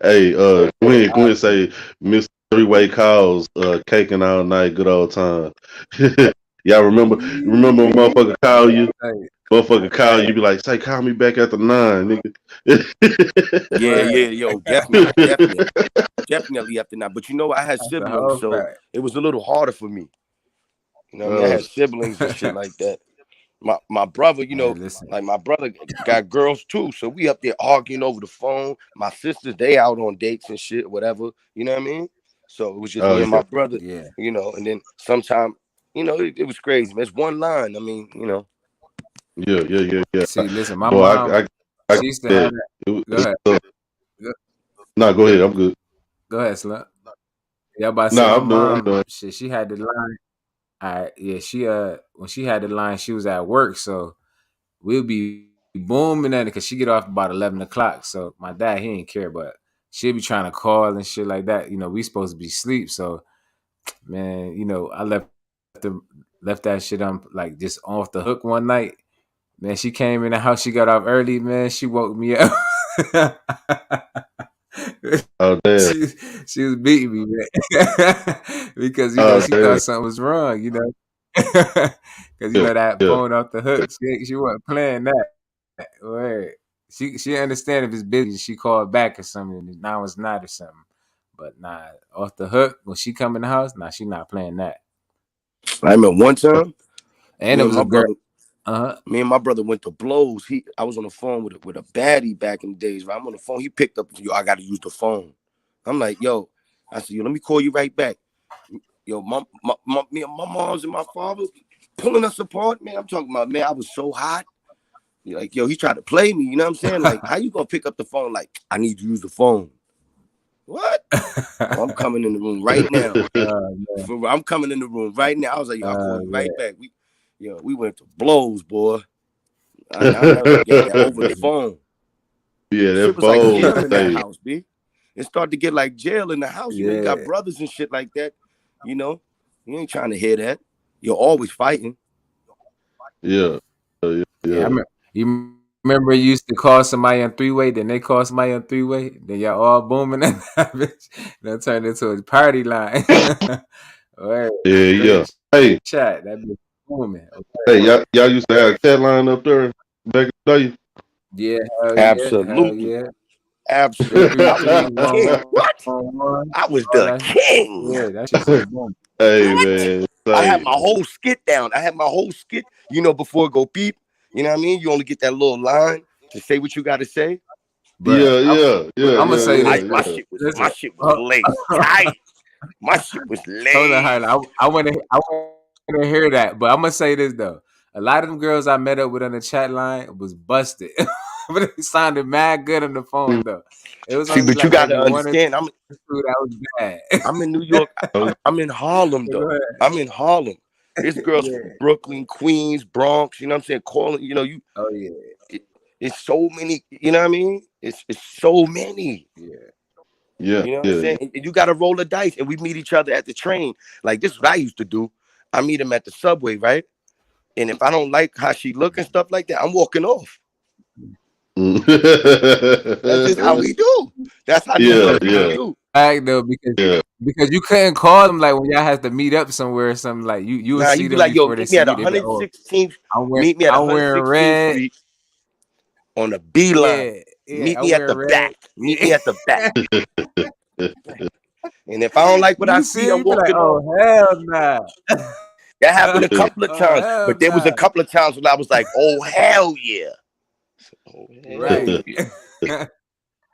Hey, Gwen say Mr. Three-Way calls, caking all night, good old time. Y'all remember when motherfucker call you? Motherfucker call you, be like, say, call me back after 9, nigga. Yeah, yo, definitely after that. But you know, I had That's the siblings, whole so fact. it was a little harder for me. You know what I mean? I had siblings and shit like that. My brother, you know, Man, listen. like my brother got girls too, so we up there arguing over the phone. My sisters, they out on dates and shit, whatever. You know what I mean? So it was just me and my brother. Yeah. You know, and then sometime, you know, it was crazy. Man. It's one line. I mean, you know. Yeah. See, listen, my Boy, mom, I she used to have that. Go ahead. Nah, go ahead. I'm good. Go ahead, Slut. Yeah, but I say Nah, my I'm mom, doing. she had the line. Yeah, she when she had the line, she was at work, so we'll be booming at it because she get off about 11 o'clock. So my dad, he ain't care, but she'll be trying to call and shit like that. You know, we supposed to be asleep, so man, you know, I left that shit on like just off the hook one night. Man, she came in the house, she got off early, man. She woke me up. Oh damn. She was beating me, man. Because you know Oh she damn. thought something was wrong, you know. Because you know that Yeah. phone off the hook. She wasn't playing that. Word. She understand if it's busy, she called back or something. Now it's not or something. But nah, off the hook, when she come in the house, nah, she not playing that. I remember one time, And me it and was my a girl. brother, me and my brother went to blows. I was on the phone with a baddie back in the days. Right? I'm on the phone. He picked up. Yo, I got to use the phone. I'm like, yo. I said, yo, let me call you right back. Yo, my mom's and my father pulling us apart, man. I'm talking about, man, I was so hot. Like, yo, he tried to play me. You know what I'm saying? Like, how you gonna pick up the phone? Like, I need to use the phone. What? Oh, I'm coming in the room right now. I'm coming in the room right now. I was like, yo, I'll call you right back. We went to blows, boy. I'll never forget that over the phone. Yeah, Shit that was like phone. jail in that Hey. house, B. It started to get like jail in the house. You know, you got brothers and shit like that. You know, you ain't trying to hear that. You're always fighting. Yeah. Yeah, you remember you used to call somebody on three-way, then they call somebody on three-way, then y'all all booming and that bitch. That turned into a party line. Right. Yeah. Straight Hey, chat. That bitch booming. hey, y'all used to have a chat line up there back in the day. Yeah, hell Absolutely. yeah. Absolutely. I was the king. What? 33111. I was All the that. king. Yeah, that shit was booming. Hey What? man, I had say. my whole skit down. I had my whole skit, you know, before it go beep. You know what I mean? You only get that little line to say what you got to say. Bruh, I'm gonna say this. My Though. shit was laid tight. My shit was Hold on, laid. I want to hear that, but I'm gonna say this though. A lot of them girls I met up with on the chat line was busted, but it sounded mad good on the phone though. It was See, only but you like got to maybe one or two understand, that was bad. I'm in New York. I'm in Harlem, Go though. ahead. I'm in Harlem. It's girls Yeah. from Brooklyn, Queens, Bronx. You know what I'm saying? Calling, you know, Oh yeah. It's so many. You know what I mean? It's so many. Yeah. You know what I'm saying? And you got to roll the dice, and we meet each other at the train. Like this is what I used to do. I meet him at the subway, right? And if I don't like how she look and stuff like that, I'm walking off. That's just how we do. That's how New Yeah. Yorkers do. Though because you couldn't call them like when y'all had to meet up somewhere or something like you would Now see you be them like, yo, before they meet me see at you. They be like, 116th. oh, Meet me at I'm wearing 116th red. Street on the B line. Yeah. Meet I me at wear the red. back. Meet me at the back. And if I don't like what I You see, see, I'm you be like, walking oh off. hell nah. That happened a couple of Oh times, hell but there was a nah. couple of times when I was like, "Oh hell yeah, oh hell Right. yeah,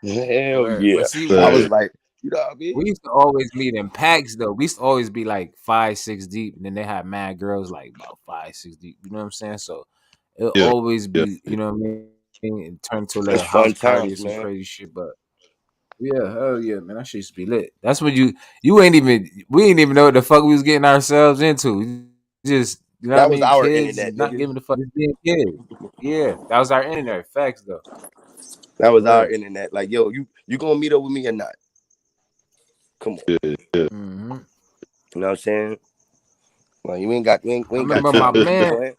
hell Right. yeah." But see, I was like, you know what I mean? we used to always meet in packs though. We used to always be like 5, 6 deep, and then they had mad girls like about 5, 6 deep. You know what I'm saying? So it'll Yeah, always yeah. be, you know what I mean? It turned to a It's little house fun party or times, some man. crazy shit. But yeah, hell yeah, man. That shit used to be lit. That's when you ain't even we ain't even know what the fuck we was getting ourselves into. We just, you know what I That was mean? our Kids internet, not nigga. giving a fuck, just being kids. Yeah, that was our internet. Facts though. That was For our real. internet. Like, yo, you gonna meet up with me or not? Come on. Yeah, yeah. Mm-hmm. You know what I'm saying? Well, we I ain't got remember my time to keep man, playing.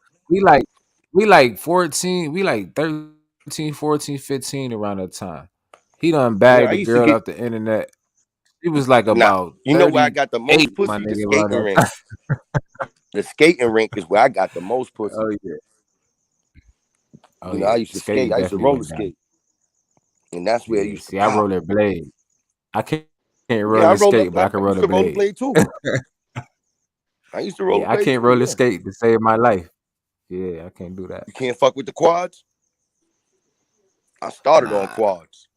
we like 14, we like 13, 14, 15 around that time. He done Man, I bagged the used to girl get off the internet. He was like nah. about You know where I got the 38, most my pussy? The nigga, around skating that rink. time. The skating rink is where I got the most pussy. Oh yeah. Oh You know, I yeah. used to skate. Skating I used to definitely roller went down. skate, and that's where it Yeah. used to See, I pop. roller blade. I can't Yeah, I roller roller. skate, but I can I used roller to blade. rollerblade too. I used to Yeah, I rollerblade can't too. roller Yeah, skate to save my life. Yeah, I can't do that. you can't fuck with the quads. I started on Nah. quads.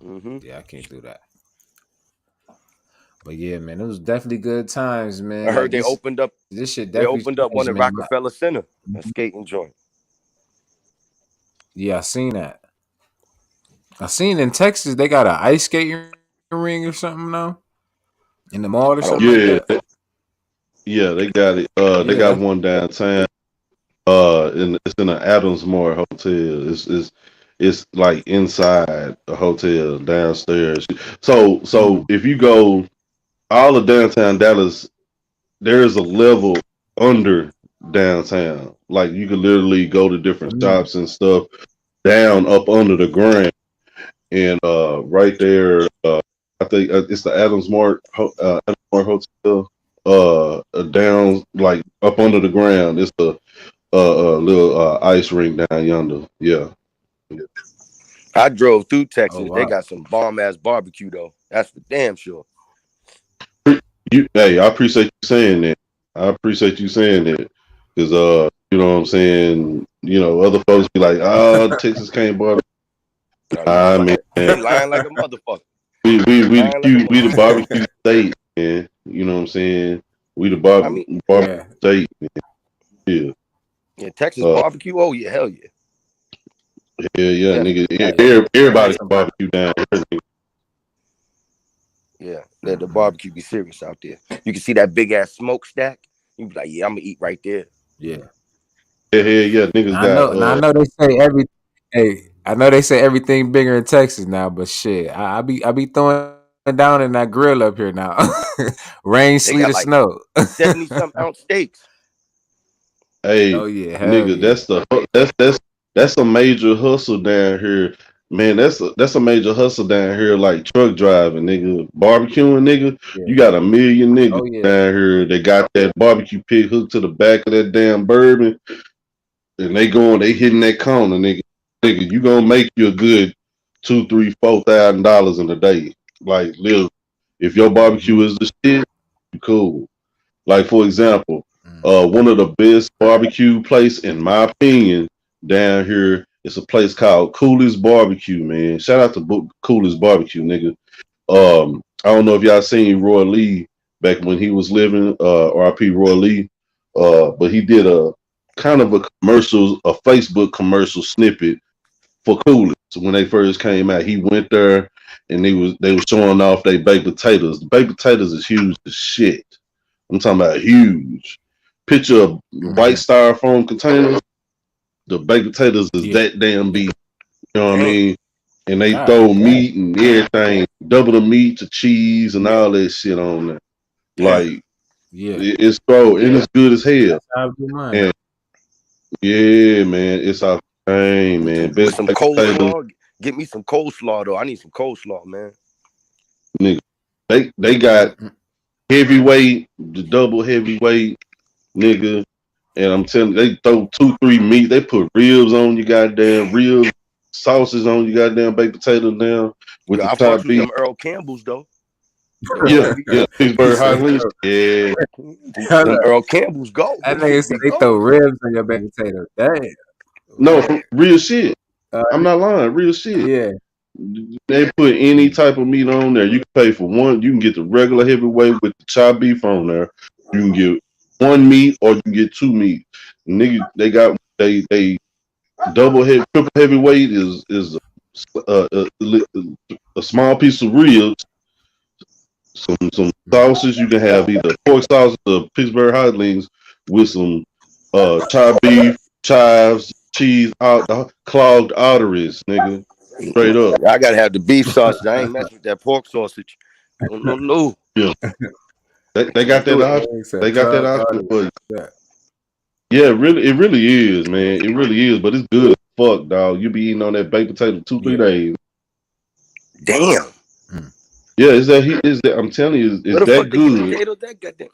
Mm-hmm. Yeah, I can't do that. But yeah, man, it was definitely good times, I man. heard Like they this opened up. shit They definitely opened up one changed, in man. Rockefeller Center, a skating joint. Yeah, I seen that. I seen in Texas they got an ice skating ring or something now in the mall or I don't something know. like Yeah, that. they got it. They Yeah, got that's one downtown. It's in the Adamsmore Hotel. It's like inside the hotel downstairs. So if you go all of downtown Dallas, there is a level under downtown. Like you could literally go to different shops and stuff down up under the ground, and right there, I think it's the Adamsmore Hotel. Down like up under the ground, it's a little ice rink down yonder. Yeah. I drove through oh Texas. They wow. got some bomb ass barbecue though. That's for damn sure. Hey, I appreciate you saying that. I appreciate you saying that because you know what I'm saying. You know, other folks be like, "Oh, Texas can't barbecue." No, you I mean, you lying like a motherfucker. we You lying like a we the motherfucker. barbecue state, man. You know what I'm saying? We the I mean, barbecue Yeah. state. Man. Yeah. yeah, Texas Uh, barbecue. Oh yeah, hell yeah, yeah, nigga. definitely. Yeah. Everybody That's can some barbecue down here. Nigga. Yeah, let the barbecue be serious out there. You can see that big ass smokestack. You be like, yeah, I'm gonna eat right there. yeah. Yeah. Niggas got Now I know they say I know they say everything bigger in Texas now, but shit, I be throwing down in that grill up here now. Rain, They sleet, got or like snow. 70 some ounce steaks. Hey, Oh yeah, hell nigga, yeah. that's a major hustle down here, man. That's a major hustle down here, like truck driving, nigga, barbecuing, nigga. Yeah. You got a million niggas Oh yeah. down here that got that barbecue pit hooked to the back of that damn bourbon, and they hitting that corner, nigga. Nigga, you gonna make you a good $2, $3, $4,000 in a day. Like, live if your Mm-hmm. barbecue is the shit, you cool. Like for example, Mm. one of the best barbecue place in my opinion down here is a place called Cooley's Barbecue, man. Shout out to Cooley's Barbecue, nigga. I don't know if y'all seen Roy Lee back when he was living, RP Roy Lee. But he did a kind of a commercial, a Facebook commercial snippet for Cooley's when they first came out. He went there and they were showing off their baked potatoes. The baked potatoes is huge as shit. I'm talking about huge. Picture of white styrofoam container. The baked potatoes is Yeah. that damn big. You know what I Damn. mean? And they God throw damn. meat and everything, double the meat to cheese and all that shit on there. Damn. Like Yeah. it's throw and it's good as hell. That's how I do mine. And yeah, man, it's our thing, man. With Best some baked potatoes, coleslaw. Get me some coleslaw though. I need some coleslaw, man. nigga. They got heavyweight, the double heavyweight, nigga. And I'm telling you, they throw 2, 3 meat. They put ribs on you, goddamn ribs. sausage on your goddamn baked potato now with Yo, the I top fucks with beef. them Earl Campbell's though. Them Yeah, Earl, yeah, Pittsburgh hot wings. Yeah, them Earl Campbell's go. That Them nigga shits said be they throw go. ribs on your baked potato. Damn. no, Man. real shit. I'm not lying, real shit. Yeah. They put any type of meat on there. You can pay for one. You can get the regular heavyweight with the chopped beef on there. You can get one meat or you can get two meat. Nigga, they double head, triple heavyweight is a small piece of ribs, some sausages. You can have either pork sausage or Pittsburgh hot wings with some chopped beef, chives, cheese, out the clogged arteries, nigga. Straight up. I gotta have the beef sausage. I ain't messing with that pork sausage. No. Yeah. They got Can't do that it. option. They got that option for you. Yeah, it really is, man. It really is, but it's good as fuck, dog. You be eating on that baked potato 2-3 days. Damn. Yeah, is that I'm telling you, Where is the that fuck they get good? potatoes that goddamn?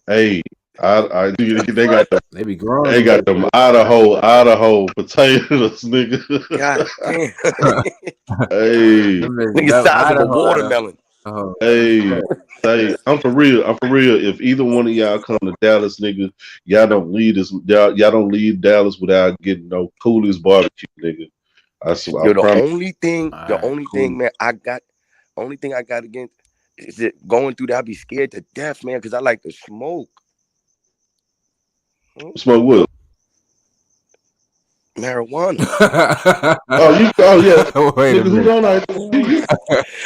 Hey, I do. They got them. They be growing. They got them Idaho potatoes, nigga. God damn. Hey, Nigga size of a watermelon. Hey, I'm for real. If either one of y'all come to Dallas, nigga, y'all don't leave don't leave Dallas without getting no Cooley's barbecue, nigga. I swear. Yo, I promise. the only thing, man, only thing I got against is that going through that, I'd be scared to death, man, because I like to smoke. Smoke what? Marijuana. Oh yeah. Wait a Nigga, who minute. don't like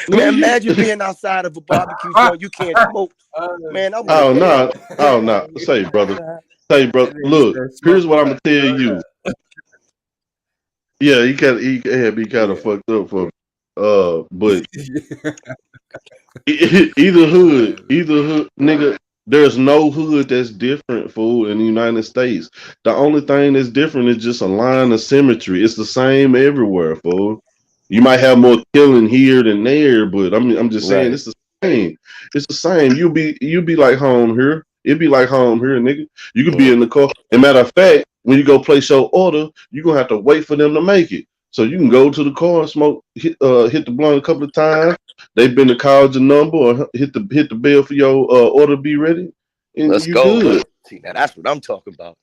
Man, imagine being outside of a barbecue joint, you can't smoke. Man, I would Oh have. no. Say, brother. Look, here's what I'm gonna tell you. Yeah, he had me kind of fucked up for but either hood, nigga. There's no hood that's different, fool, in the United States. The only thing that's different is just a line of symmetry. It's the same everywhere, fool. You might have more killing here than there, but I'm just saying Right. it's the same. It's the same. You'll be like home here. It'd be like home here, nigga. You could be in the car. And matter of fact, when you go place your order, you're gonna have to wait for them to make it. So you can go to the car and smoke, hit the blunt a couple of times. They've been to call your number or hit the bell for your order to be ready, and Let's you go. good. See, now that's what I'm talking about.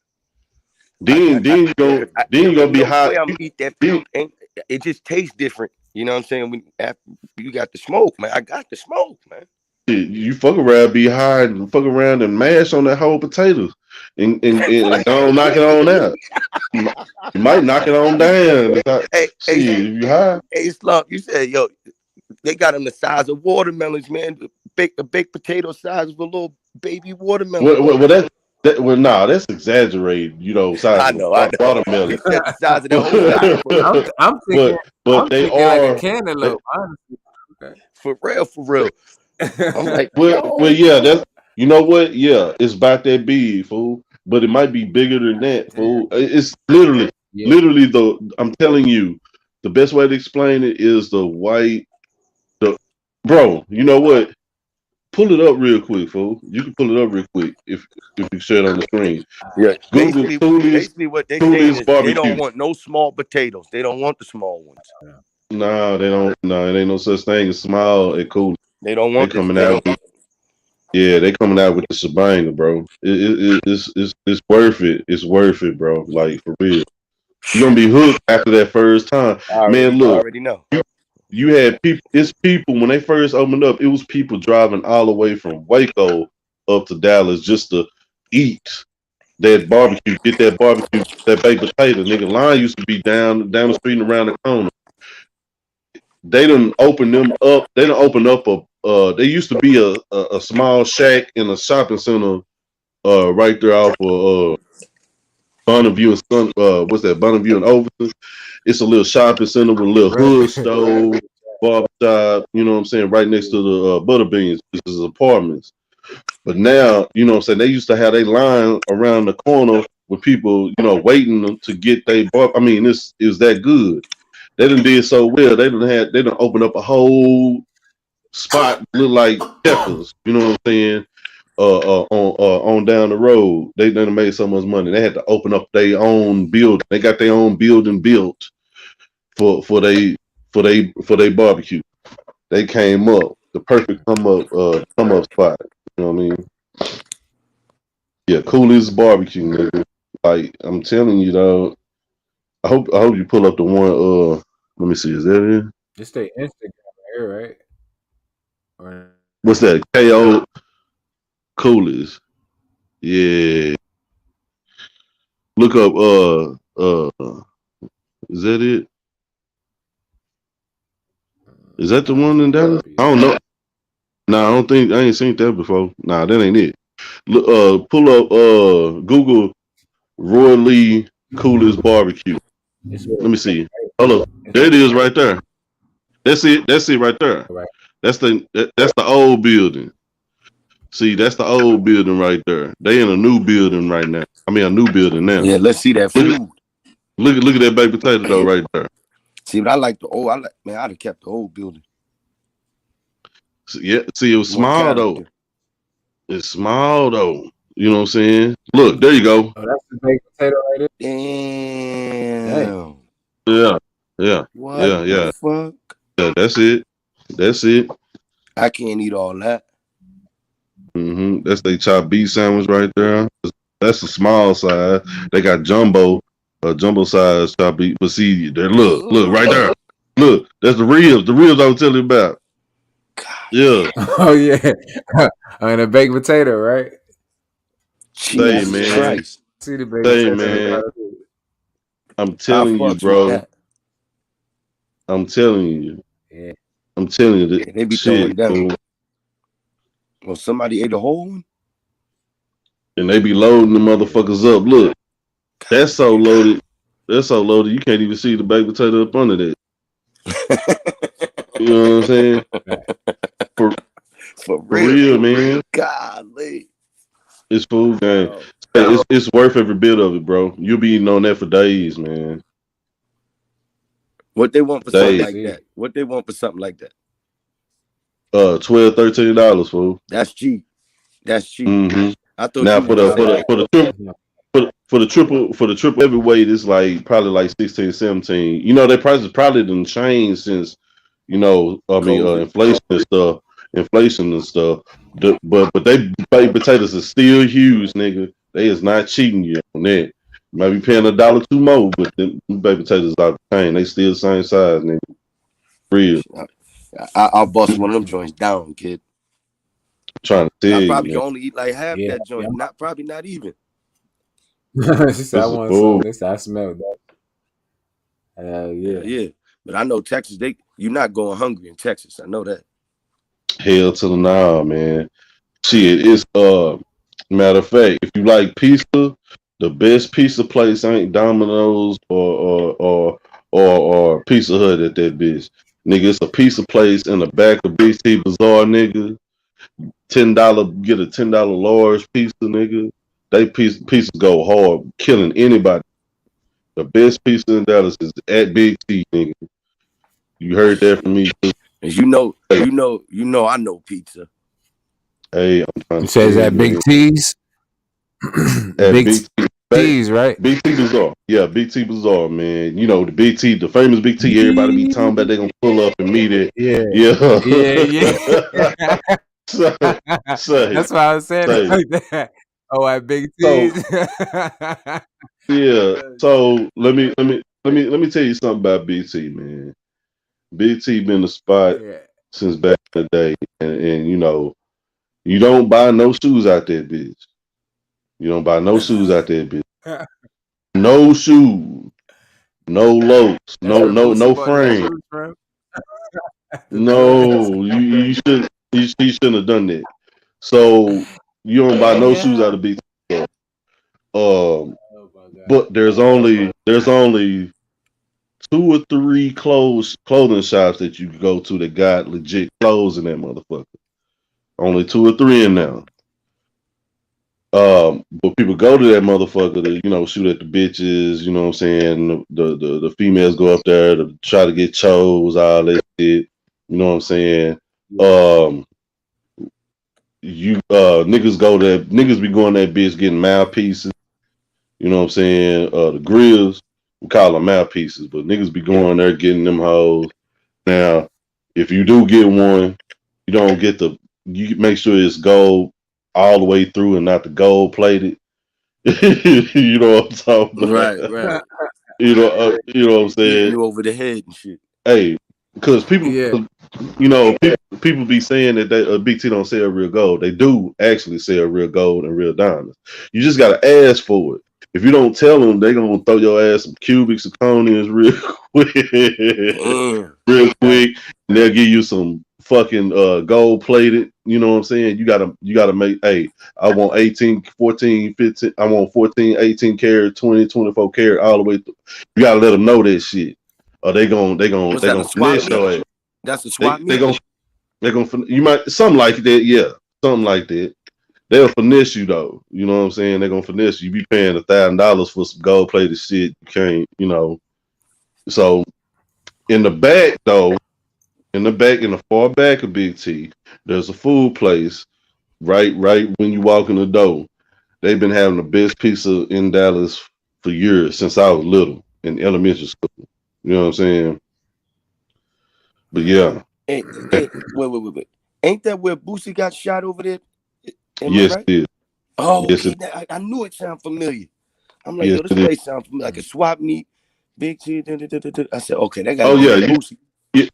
Then you gonna be hot. I'm eat that food, and it just tastes different. You know what I'm saying? When after you got the smoke, man, I got the smoke, man. You fuck around, be high, and fuck around and mash on that whole potatoes, and don't knock it on out. You might knock it on down. If you high. Hey, Slump, you said, yo, they got them the size of watermelons, man. The baked potato size of a little baby watermelon. Well, that's exaggerated. You know, size I of know. watermelon. He said the size of the whole size. I'm thinking, but they like are a cantaloupe, honestly. Okay. For real. I'm like, well, yeah, that's you know what? Yeah, it's about that big, fool. But it might be bigger than that, fool. It's literally I'm telling you, the best way to explain it is bro, you know what? Pull it up real quick, fool. You can pull it up real quick if you share it on the screen. Yeah, Google basically what they saying Cooley's is barbecue. they don't want no small potatoes. They don't want the small ones. No, they don't. No, it ain't no such thing as small at Cooley. They don't want coming out. They coming out with the shebang, bro. It's worth it. It's worth it, bro. Like for real. You're gonna be hooked after that first time. Man, look. I already know. You had people. It's people when they first opened up. It was people driving all the way from Waco up to Dallas just to eat that barbecue. Get that barbecue, that baked potato. Nigga, line used to be down the street and around the corner. They done open them up. They done open up there used to be a small shack in a shopping center right there off of Bonneview and what's that? Bonneview and Overton. It's a little shopping center with a little hood stove, barbershop, you know what I'm saying, right next to the Butterbeans, which is apartments. But now, you know what I'm saying, they used to have a line around the corner with people, you know, waiting to get their bar. I mean, this is that good. They done did so well. They done opened up a whole spot, look like Checkers, you know what I'm saying? On down the road, they done made so much money. They had to open up their own building. They got their own building built. for they barbecue. They came up the perfect come up spot. You know what I mean? Yeah, Coolest barbecue, nigga. Like I'm telling you, though. I hope you pull up the one. Let me see. Is that it? Just stay Instagram right here, right? Or What's that? KO Coolest. Yeah. Look up. Is that it? Is that the one in Dallas? I don't know. Nah, I don't think I ain't seen that before. Nah, that ain't it. Look, pull up. Google Roy Lee Coolest barbecue. Let me see. Hold up. There it is, right there. That's it. That's it, right there. That's the old building. See, that's the old building right there. They in a new building right now. I mean, a new building now. Yeah, let's see that food. Look at that baked potato though, right there. See, but I like the old. Man, I'd have kept the old building. Yeah, see, it was More small though. character. It's small though. You know what I'm saying? Look, there you go. Oh, that's the baked potato right there. Damn. Yeah, yeah, What yeah, the yeah. fuck? Yeah, that's it. That's it. I can't eat all that. That's they chopped beef sandwich right there. That's the small size. They got jumbo size chopped beef. But see, there, look right there. Look, that's the ribs. The ribs I was telling you about. Yeah. Oh yeah. On a baked potato, right? Say, man. See the baked Say, potato. man. I'm telling you, bro. I'm telling you. Yeah. I'm telling you that they be throwing shit. down. Fool. Well, somebody ate a whole one? And they be loading the motherfuckers up. Look, that's so loaded. That's so loaded. You can't even see the baked potato up under that. You know what I'm saying? For real, man. Golly. It's food game. It's worth every bit of it, bro. You'll be eating on that for days, man. What they want for something like that? What they want for something like that? $12, $13, fool. That's cheap. That's cheap. I thought Now for the triple heavyweight, it's like probably like 16, 17. You know, their prices probably didn't change since, you know, I mean, inflation and stuff. But they baked potatoes are still huge, nigga. They is not cheating you on that. You might be paying $1 too more, but them baked potatoes out the chain. They still the same size, nigga. Real. I'll bust one of them joints down, kid. Trying to tell I you, probably man. can only eat like half that joint. Probably not even. She said, I want some. They said, I smell that. Yeah. But I know Texas, you're not going hungry in Texas. I know that. Hell to the nah, man. Shit, it's matter of fact, if you like pizza, the best pizza place ain't Domino's or Pizza Hut at that bitch. Nigga, it's a pizza place in the back of BT Bazaar, nigga. $10, get a $10 large pizza, nigga. They pizzas go hard, killing anybody. The best pizza in Dallas is at Big T, nigga. You heard that from me. And you know, I know pizza. Hey, I'm trying You to say is tell that you, Big man. T's? Big T's, right? Big T Bazaar. Yeah, Big T Bazaar, man. You know, the famous Big T, everybody be talking about they gonna pull up and meet it. Yeah. That's why I was saying it like that. Oh, at Big T's. Yeah. So let me tell you something about Big T, man. Big T been the spot since back in the day, and you know, you don't buy no shoes out there, bitch. You don't buy no shoes out there, bitch. No shoes, no locs, no frame. No, you shouldn't have done that. So you don't buy no shoes out of Big T. But there's only 2 or 3 clothing shops that you can go to that got legit clothes in that motherfucker. Only 2 or 3 in there. But people go to that motherfucker to, you know, shoot at the bitches, you know what I'm saying? The females go up there to try to get chose, all that shit. You know what I'm saying? Niggas be going that bitch getting mouthpieces. You know what I'm saying? The grills. We call them mouthpieces, but niggas be going there getting them hoes. Now, if you do get one, you don't get you make sure it's gold all the way through and not the gold plated. You know what I'm talking Right, about? right. You know what I'm Hitting saying? you over the head and shit. Hey, because people, Yeah. people be saying that Big T don't sell real gold. They do actually sell real gold and real diamonds. You just gotta ask for it. If you don't tell them, they gonna throw your ass some cubic zirconians real quick, real quick, and they'll give you some fucking gold plated. You know what I'm saying? You gotta make. Hey, I want 18, 14, 15. I want 14, 18 karat, 20, 24 karat, all the way through. You gotta let them know that shit. Or they gonna What's that, a swap finesse your meet? ass. That's a swap They meet? gonna you might something like that, yeah, something like that. They'll finesse you though. You know what I'm saying? They're gonna finesse you. You be paying $1,000 for some gold plated shit. You can't, So in the back though, in the far back of Big T, there's a food place right when you walk in the door. They've been having the best pizza in Dallas for years since I was little in elementary school. You know what I'm saying? But yeah. Wait. Ain't that where Boosie got shot over there? Am I Yes, right? it is. Oh, Yes, okay. I knew it sounded familiar. I'm like, yes, yo, this it is. place sounds familiar. Like a swap meet. Big T. I said, okay, that Oh gotta be yeah, that Boosie.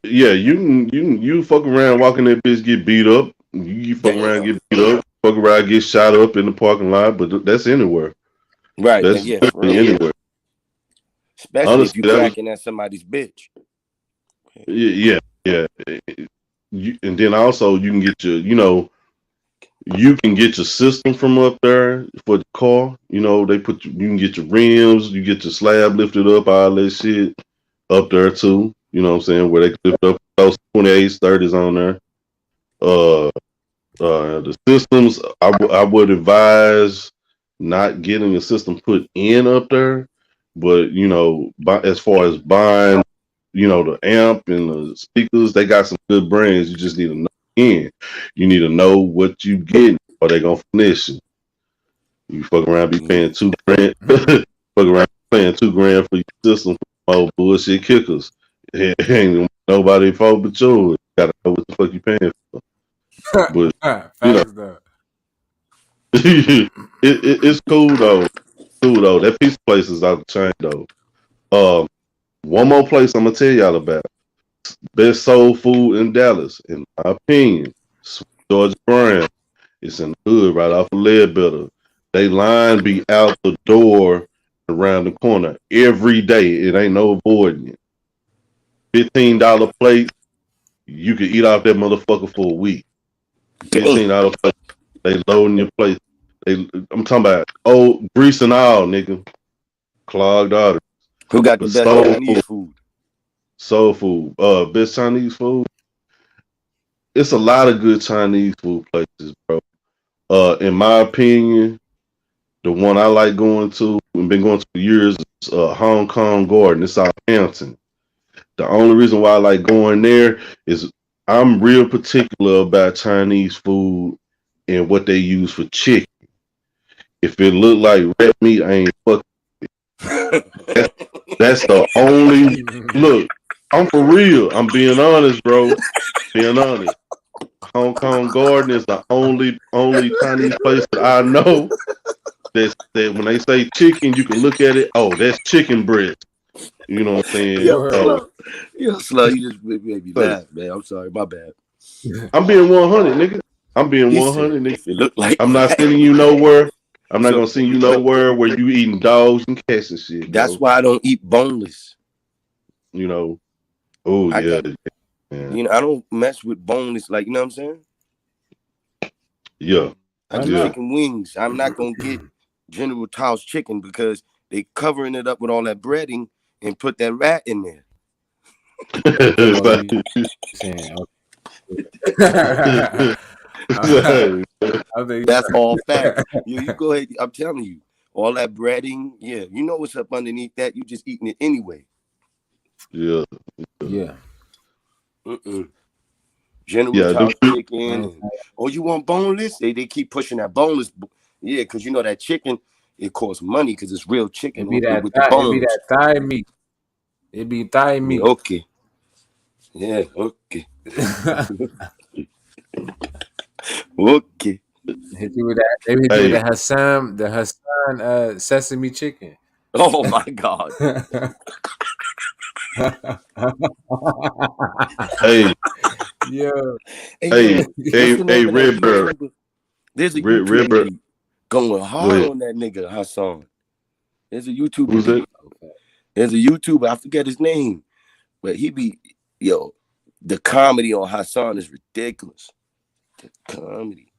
you fuck around, walking that bitch, get beat up. You fuck around, Damn. get beat up. Fuck around, get shot up in the parking lot. But that's anywhere. Right. That's Yeah, for literally real. anywhere. Especially if Honestly, you that was cracking at somebody's bitch. yeah. And then also you can get you can get your system from up there for the car. You can get your rims, you get your slab lifted up, all that shit up there too. You know what I'm saying? Where they can lift up those 28s, 30s on there. Uh, the systems, I would advise not getting a system put in up there, but as far as buying, the amp and the speakers, they got some good brands. You just need to know in. You need to know what you get, or they gonna finish you. You fuck around, be paying $2,000. Fuck around, paying $2,000 for your system for old bullshit kickers. Ain't nobody fault but yours. You gotta know what the fuck you paying for. But Facts though. it's cool though. Cool though. That pizza place is out the chain though. One more place I'm gonna tell y'all about. Best soul food in Dallas, in my opinion. Sweet Georgia Brown. It's in the hood right off of Ledbetter. They line be out the door around the corner every day. It ain't no avoiding it. $15 plate. You can eat off that motherfucker for a week. $15 plate. They loading your plate. I'm talking about grease and all, nigga. Clogged arteries. Who got the But best Chinese food? Soul food. Best Chinese food. It's a lot of good Chinese food places, bro. In my opinion, the one I like going to and been going to for years is Hong Kong Garden. It's Southampton. The only reason why I like going there is I'm real particular about Chinese food and what they use for chicken. If it look like red meat, I ain't fucking. That's the only look. I'm for real. I'm being honest, bro. Being honest. Hong Kong Garden is the only Chinese place that I know that when they say chicken, you can look at it. Oh, that's chicken breast. You know what I'm saying? Slow, you just made me laugh, man. I'm sorry, my bad. I'm being 100, nigga. I'm being 100, nigga. If it look like I'm not sending you nowhere. I'm not gonna send you nowhere where you eating dogs and cats and shit. That's why I don't eat boneless. Oh I yeah. I don't mess with boneless. Like, you know what I'm saying? Yeah. I do chicken wings. I'm not gonna get General Tso's chicken because they covering it up with all that breading and put that rat in there. That's all facts. You go ahead. I'm telling you, all that breading. Yeah, you know what's up underneath that. You just eating it anyway. Yeah. General Tso's chicken. And, you want boneless? They keep pushing that boneless. Yeah, because you know that chicken. it costs money because it's real chicken It be that with the thigh, it be bones. that thigh meat. It be thigh Yeah, meat. okay. Yeah, okay. Okay. Hit you with that. Maybe hit you with Hey, the Hassan sesame chicken. Oh my God. hey, Yo, Hey hey, yo, what's the name of that Redbird, YouTuber? There's a YouTuber Redbird. be going Go hard ahead. on that nigga Hassan. There's a YouTuber Who's be that? there's a YouTuber, I forget his name, but he be the comedy on Hassan is ridiculous. The comedy.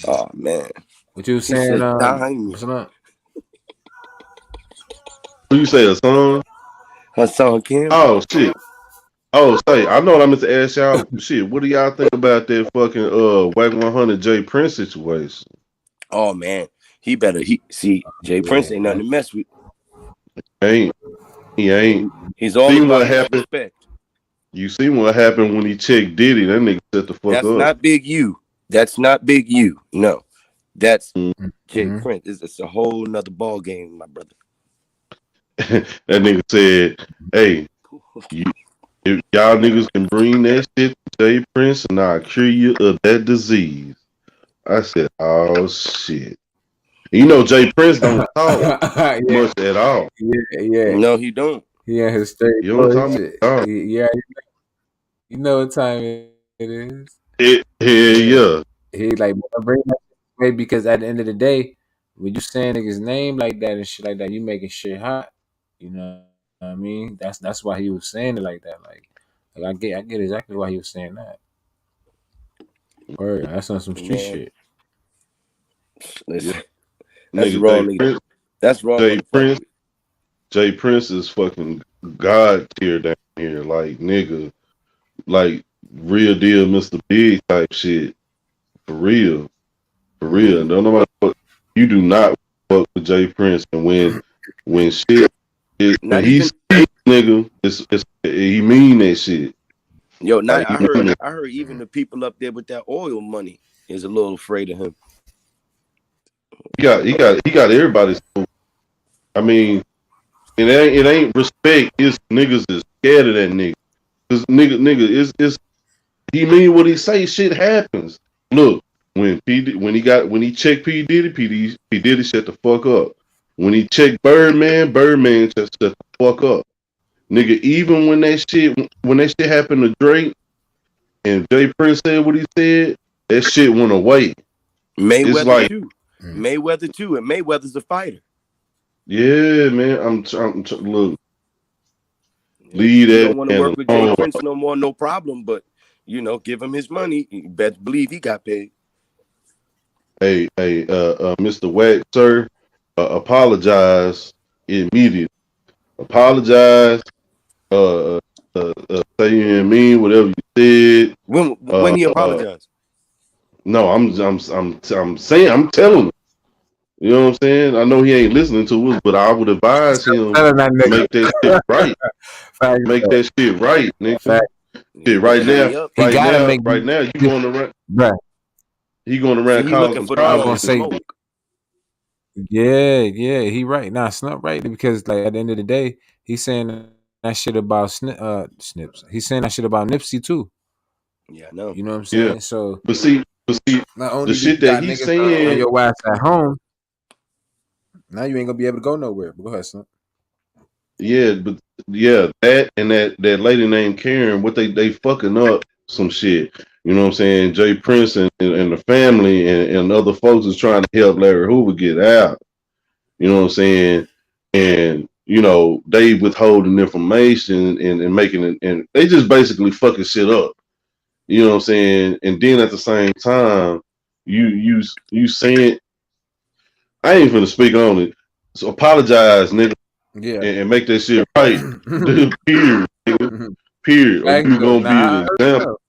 Oh man. what you He saying? said dime. What's up? Who you say a song? Hassan Campbell. Oh shit. Oh, say, I know what I meant to ask y'all. Shit, what do y'all think about that fucking Whack 100 J Prince situation? Oh man. He Jay Prince ain't nothing to mess with. Ain't he ain't He's all seen what about his happened? respect. You seen what happened when he checked Diddy? That nigga set the fuck That's up. not Big U. That's not Big U. No. That's Jay Mm-hmm. Prince. It's a whole nother ball game, my brother. That nigga said, "Hey, if y'all niggas can bring that shit to J Prince, and I'll cure you of that disease." I said, "Oh shit." You know, J Prince don't talk yeah, much at all. yeah. No, he don't. He in his straight You don't talk boy. much at all. Yeah, you know what time it is. Hell Yeah, yeah. he like bring that way because at the end of the day, when you saying niggas name like that and shit like that, you making shit hot. You know what I mean? That's why he was saying it like that. Like I get exactly why he was saying that. Or that's on some street Man, shit. Yeah. listen. That's Nigga, wrong nigga. That's wrong J to fuck Prince, with. J Prince is fucking God tier down here. Like, nigga, like real deal Mr. Big type shit. For real. For real. Mm-hmm. No nobody you do not fuck with J Prince. And when shit when Not he even speaks, nigga, he mean that shit. Like I he mean it. heard even the people up there with that oil money is a little afraid of him. He got everybody. I mean, it ain't respect. It's niggas is scared of that nigga. Cause nigga, it's he mean what he say. Shit happens. Look, when he checked P Diddy, P Diddy shut the fuck up. When he checked Birdman just shut the fuck up. Nigga, even when that shit happened to Drake and Jay Prince said what he said, that shit went away. It's Mayweather like, too. Mayweather too. And Mayweather's a fighter. yeah, man. Look, If leave you that don't want to man work with Jay alone. Prince no more, no problem. But give him his money. You best believe he got paid. Hey, Mr. Wax, sir, apologize immediately. Apologize. Say you didn't mean whatever you said. When he apologized. No, I'm saying, I'm telling him. You know what I'm saying? I know he ain't listening to us, but I would advise him Telling that nigga. make that shit right. Fact, Make that shit right, nigga. fact. Shit, He better hit me up. He gotta make right now, you going around. bruh. He going See, around he looking causing for the I was long gonna problems. say, smoke. yeah, he right. Nah, it's not right because like at the end of the day, he's saying that shit about Snips. He's saying that shit about Nipsey too. Yeah, I know. You know what I'm Yeah, saying? So but see, not the only do shit you that got he's niggas on saying. your ass at home, now you ain't gonna be able to go nowhere. But go ahead, son. Yeah, but yeah, that and that lady named Karen, what they fucking up some shit. You know what I'm saying? Jay Prince and the family and other folks is trying to help Larry Hoover get out. You know what I'm saying? And they withholding information and making it, and they just basically fucking shit up. You know what I'm saying? And then at the same time, you saying I ain't finna speak on it. So apologize, nigga, Yeah. and make that shit right. Period, nigga. Period. Or Facts you though. gonna be Nah, I an heard example. so.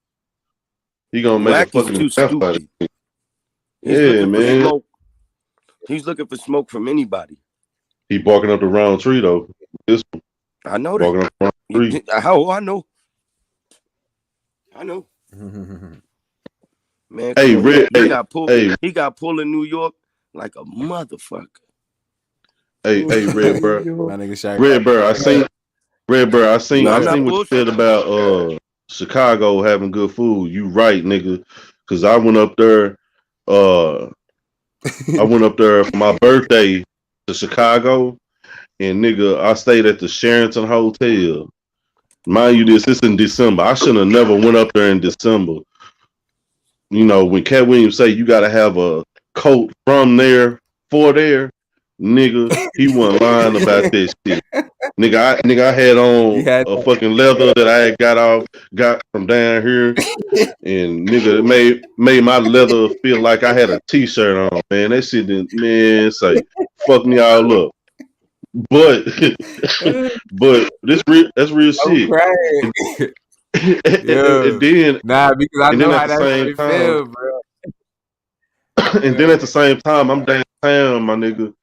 He gonna make a Wack is fucking too example out of stupid. it. He's Yeah, looking for man. smoke. He's looking for smoke from anybody. He barking up the wrong tree though. This one, I know that. barking up the wrong tree. How I know. I know. Man, come Hey, on. Red. He got pulled. Hey, He got pulled in New York like a motherfucker. Hey, Red Bird. My nigga Shaq. Red Bird, I seen No, I'm not what you bullshitting. said about Chicago having good food. You right, nigga. Cause I went up there for my birthday to Chicago, and nigga, I stayed at the Sheraton Hotel. Mind you, it's in December. I should have never went up there in December. You know, when Cat Williams say you gotta have a coat from there for there, nigga, he wasn't lying about that shit. Nigga, I had You on had a fucking leather that I had got from down here, and nigga, it made my leather feel like I had a t-shirt on, man. That shit didn't, man, say fuck me all up. But but that's real I'm shit. crying. And Yo, then nah, because I know at how the that same shit time, feel, bro. and then at the same time, I'm downtown, my nigga.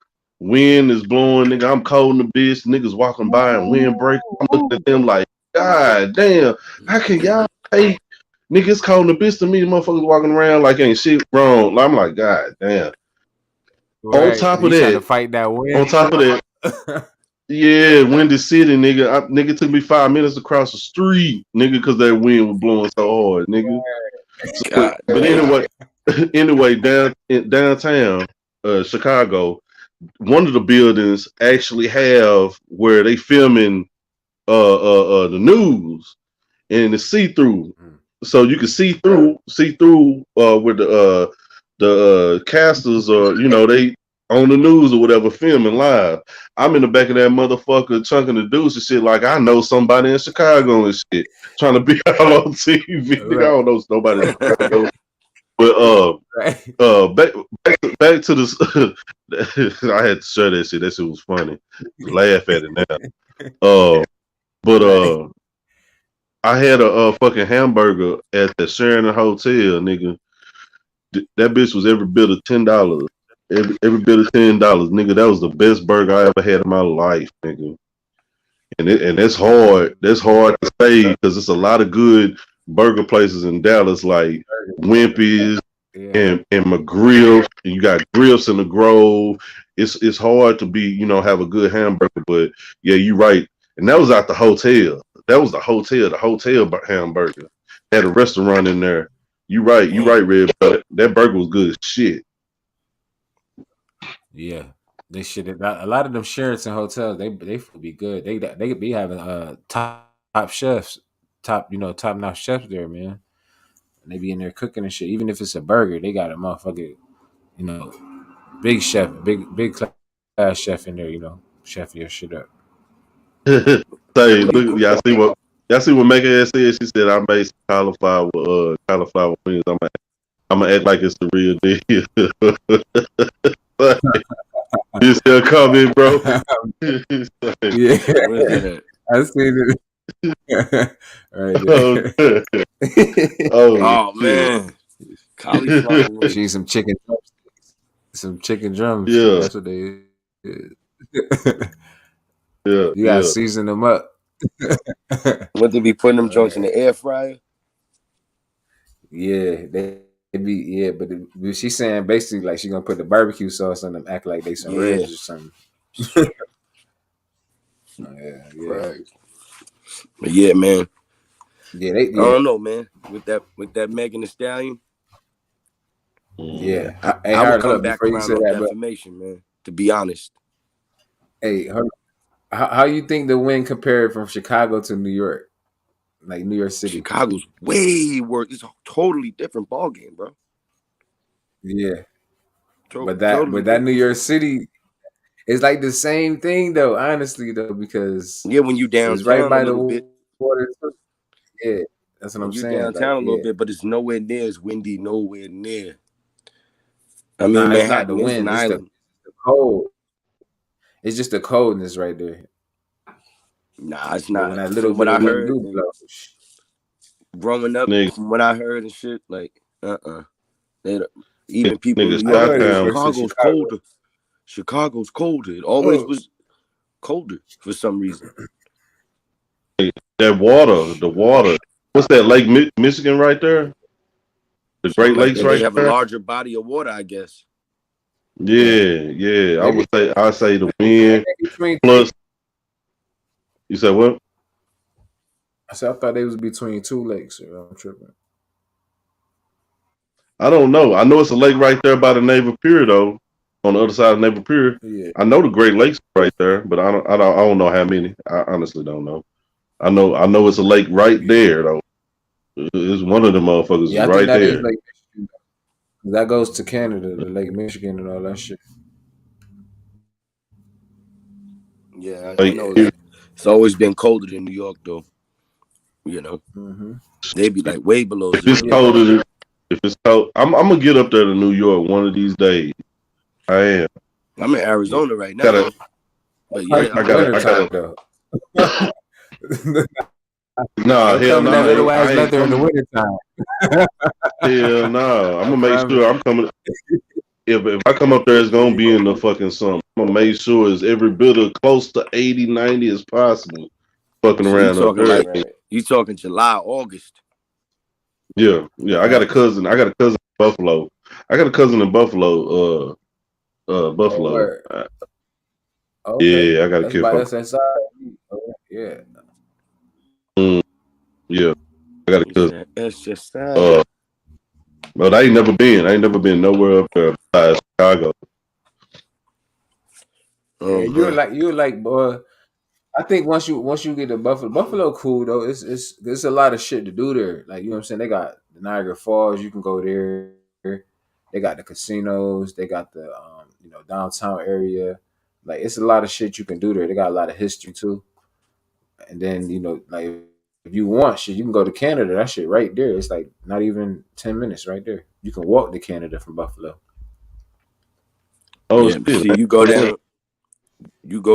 Wind is blowing, nigga. I'm cold in the bitch. Niggas walking by and wind break. I'm looking at them like, God damn, how can y'all take niggas cold in the bitch to me? Motherfuckers walking around like ain't shit wrong. I'm like, God damn. On Right, top of you trying to that, fight that on wind? top of that, yeah, Windy City, nigga. Nigga took me 5 minutes across the street, nigga, because that wind was blowing so hard, nigga. So, God but damn. anyway, downtown, Chicago, one of the buildings actually have where they filming the news, and it's see through, so you can see through where the casters are, you know, they on the news or whatever filming live. I'm in the back of that motherfucker chunking the dudes and shit like I know somebody in Chicago and shit, trying to be all on TV. I Right. don't know nobody in Chicago. But Right. back to this. I had to share that shit. That shit was funny. Laugh at it now. But Right. I had a fucking hamburger at the Sheraton Hotel, nigga. That bitch was every bit of $10. Every bit of $10, nigga. That was the best burger I ever had in my life, nigga. And that's hard. That's hard to say because it's a lot of good burger places in Dallas, like Wimpy's Yeah. and McGrill. And you got Griff's in the Grove. It's hard to be, you know, have a good hamburger. But yeah, you're right. And that was at the hotel. That was the hotel hamburger. Had a restaurant in there. You right, Red. But that burger was good as shit. Yeah, they should. A lot of them Sheraton hotels, they would be good. They could be having top chefs, top notch chefs there, man. And they be in there cooking and shit. Even if it's a burger, they got a motherfucking big chef, big class chef in there. Chef your shit up. Say, look, y'all see what Megan ass said? She said I made some cauliflower wings. I'm gonna act like it's the real deal. You still coming, bro? Yeah, I seen it. Right Oh, there. oh shit. Man, cauliflower wings. She some chicken drumsticks. Some chicken drumsticks. Yeah, That's what they is. yeah, You gotta yeah. season them up. What they be putting them joints in the air fryer? Yeah, they be but she's saying basically like she gonna put the barbecue sauce on them, act like they some Yeah. ribs or something. Yeah. Right. But yeah, man. Yeah, I don't know, man. With that Megan Thee Stallion. Yeah. I would hold come up back before you around say on that, but defamation, man. To be honest. hey, hold up. How you think the win compared from Chicago to New York? Like New York City. Chicago's way worse. It's a totally different ball game, bro. Yeah. But Totally that New different. York City is like the same thing though, honestly though, because Yeah, when you it's right downtown a by the little bit. water. Yeah, that's what When I'm you're saying. Like, downtown a little yeah. bit, but it's nowhere near as windy, nowhere near. I mean, Nah, it's not the Manhattan is an wind, it's the island. cold. It's just the coldness right there. Nah, it's But when not. that little From what bit I of wind heard, do blow, growing up, Nigga, from what I heard and shit, like, even people in nigga, New I York know say they Chi-Town, versus Chicago's Chicago. colder. Chicago's colder. It always was colder for some reason. the water. What's that, Lake Michigan right there? The Something Great like Lakes that. They right have a there? larger body of water, I guess. Yeah. I say the wind Between plus. You said what? I said I thought they was between two lakes. Or I'm tripping. I don't know. I know it's a lake right there by the Naval Pier though. On the other side of Naval Pier. Yeah. I know the Great Lakes right there, but I don't know how many. I honestly don't know. I know it's a lake right there though. It's one of the motherfuckers is Yeah, I think right that is there. Lake Michigan. That goes to Canada, the Lake Michigan and all that shit. Yeah, I Like, know it's always been colder than New York though. You know, they be like way below if it's zero. colder than if it's cold, I'm gonna get up there to New York one of these days. I am. I'm in Arizona right now, Gotta, though. But yeah, I gotta. Though. Nah, I'm hell coming no. that little I ass ain't leather in the coming. wintertime. Hell no. I'm gonna make promise. sure I'm coming. If I come up there, it's gonna be in the fucking summer. I'm gonna make sure it's every bit of close to 80, 90 as possible. Fucking So you around up talking there. like you talking July, August? Yeah. I got a cousin. I got a cousin in Buffalo. I got a cousin in Buffalo. Buffalo. Okay. Yeah, I got a That's kid by from. that's that side. Yeah. Yeah, I got a cousin. It's just sad. But I ain't never been. I ain't never been nowhere up there besides Chicago. Yeah, you're like, boy. I think once you get to Buffalo cool though. It's a lot of shit to do there. Like, you know what I'm saying? They got the Niagara Falls, you can go there. They got the casinos, they got the downtown area. Like, it's a lot of shit you can do there. They got a lot of history too. And then, like, if you want shit, you can go to Canada. That shit right there. It's like not even 10 minutes right there. You can walk to Canada from Buffalo. Oh Yeah, but see, you go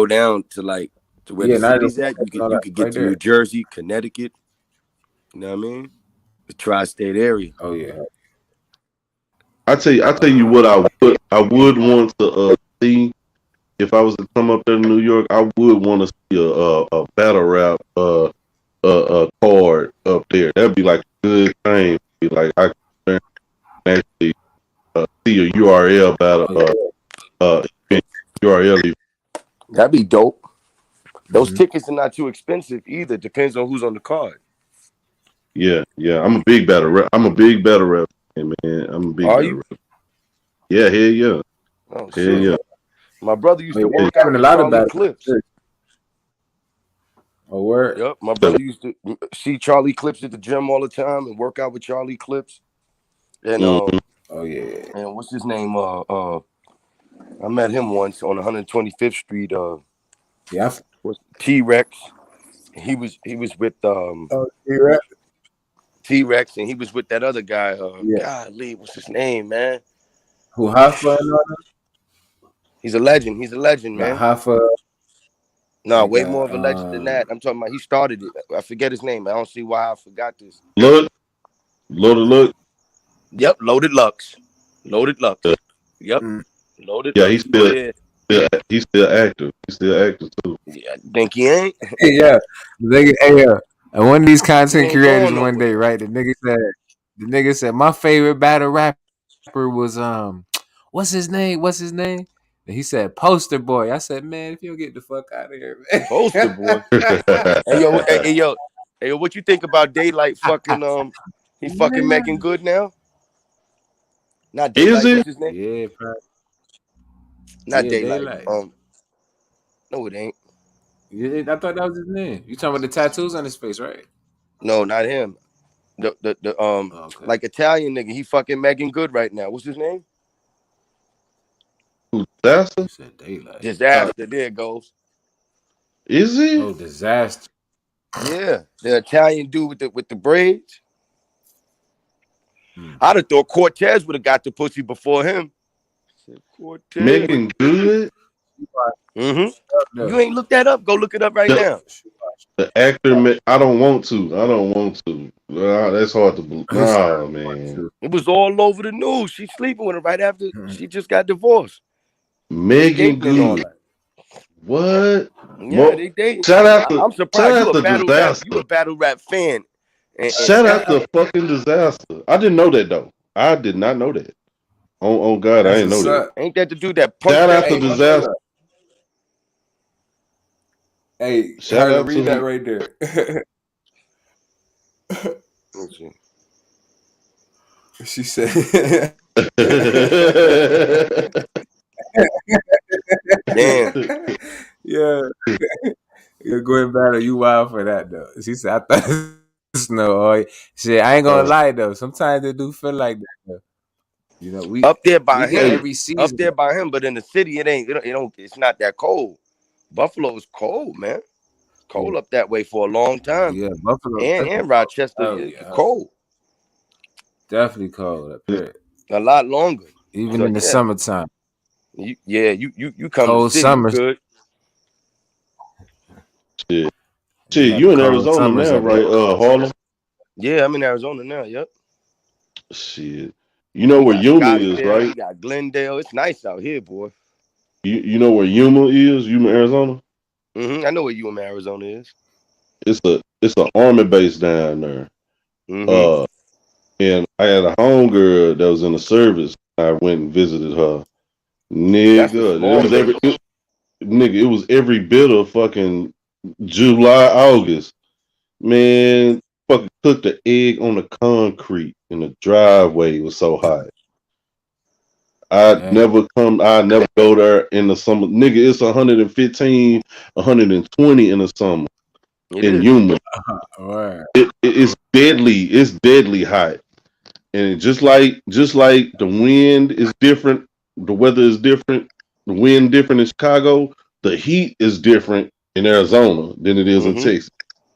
down to like to where the Niagara city's at. Falls You and all that could get right to there. New Jersey, Connecticut. You know what I mean? The tri-state area. Oh yeah. I tell you what I would want to see if I was to come up there to New York. I would want to see a battle rap card up there. That'd be like a good thing. Be like I can actually see a URL battle URL. That'd be dope. Those tickets are not too expensive either. Depends on who's on the card. Yeah. I'm a big battle rap. I'm a big battle rap fan, man. I'm a big Are battle you? rap. Yeah, hell yeah. Oh Hell shit. yeah. My brother used to They're work having out a with lot of Charlie battles. Clips. Oh, word. Yep. My brother used to see Charlie Clips at the gym all the time and work out with Charlie Clips. And Oh yeah. and what's his name? I met him once on 125th Street. Yeah. T-Rex. He was with T-Rex. T-Rex, and he was with that other guy. Yeah. Golly, what's his name, man? Who Hoffa and all that? He's a legend. He's a legend, man. Hoffa. No, They way got, more of a legend than that. I'm talking about he started it. I forget his name. I don't see why I forgot this. Loaded Look. Yep, Loaded Lux. Yep, Loaded Yeah, Lux. he's still active. He's still active too. Yeah, think he ain't? Yeah. And one of these content ain't creators going one day, right? The nigga said my favorite battle rapper was what's his name? And he said Poster Boy. I said, man, if you don't get the fuck out of here, man. Poster Boy. Hey yo, what you think about Daylight fucking he fucking Megan Good now? Not Daylight, what's his name? Yeah, probably. Not Yeah, Daylight. No, it ain't. Yeah, I thought that was his name. You talking about the tattoos on his face, right? No, not him. The like Italian nigga, he fucking Megan Good right now. What's his name? Disaster? Said Daylight. Disaster. There it goes. Is he? Oh, Disaster. Yeah, the Italian dude with the braids. I'd have thought Cortez would have got the pussy before him. Cortez. Megan Good? Mm-hmm. You ain't looked that up. Go look it up right now. The actor, I don't want to. That's hard to believe. Nah, man. It was all over the news. She's sleeping with him right after she just got divorced. Megan Good. What? Yeah, they dating. Shout out to I'm surprised you Disaster. a battle rap fan. Shout out to fucking Disaster. I didn't know that though. I did not know that. On God, I That's ain't know what's that. up. Ain't that the dude that punched Shout that? out to Hey, Disaster. Hey, Shout Harley, out to read that him. right there. let's see. She said, Damn. "Yeah, you're going battle. You wild for that though." She said, "I thought snow." Oh, shit, I ain't gonna lie though. Sometimes it do feel like that. Though. You know, we Up there by get him, every up season. there by him, but in the city, it's not that cold. Buffalo is cold, man. Cold Yeah, up that way for a long time, yeah, Buffalo. and Rochester, Oh yeah, cold definitely cold up here, a lot longer. even So in the yeah, summertime. you come to the Cold city, you summers. good. Shit. We Shit, had the you in cold Arizona summers now, up here. right? Harlem. Yeah, I'm in Arizona now. Yep. Shit. You know We where got Yuma is, Scottsdale, right? we got Glendale. It's nice out here, boy. You know where Yuma is? Yuma, Arizona. I know where you in Arizona is. It's a army base down there. Mm-hmm. Uh, and I had a homegirl that was in the service. I went and visited her. That's a Nigga, small base. it was every bit of fucking July, August. Man, fucking cooked the egg on the concrete in the driveway. It was so hot. Dang. I never go there in the summer. Nigga, it's 115, 120 in the summer It in is. Yuma. Word. It's deadly hot. And just like the wind is different, the weather is different, the wind different in Chicago, the heat is different in Arizona than it is in Mm-hmm. Texas.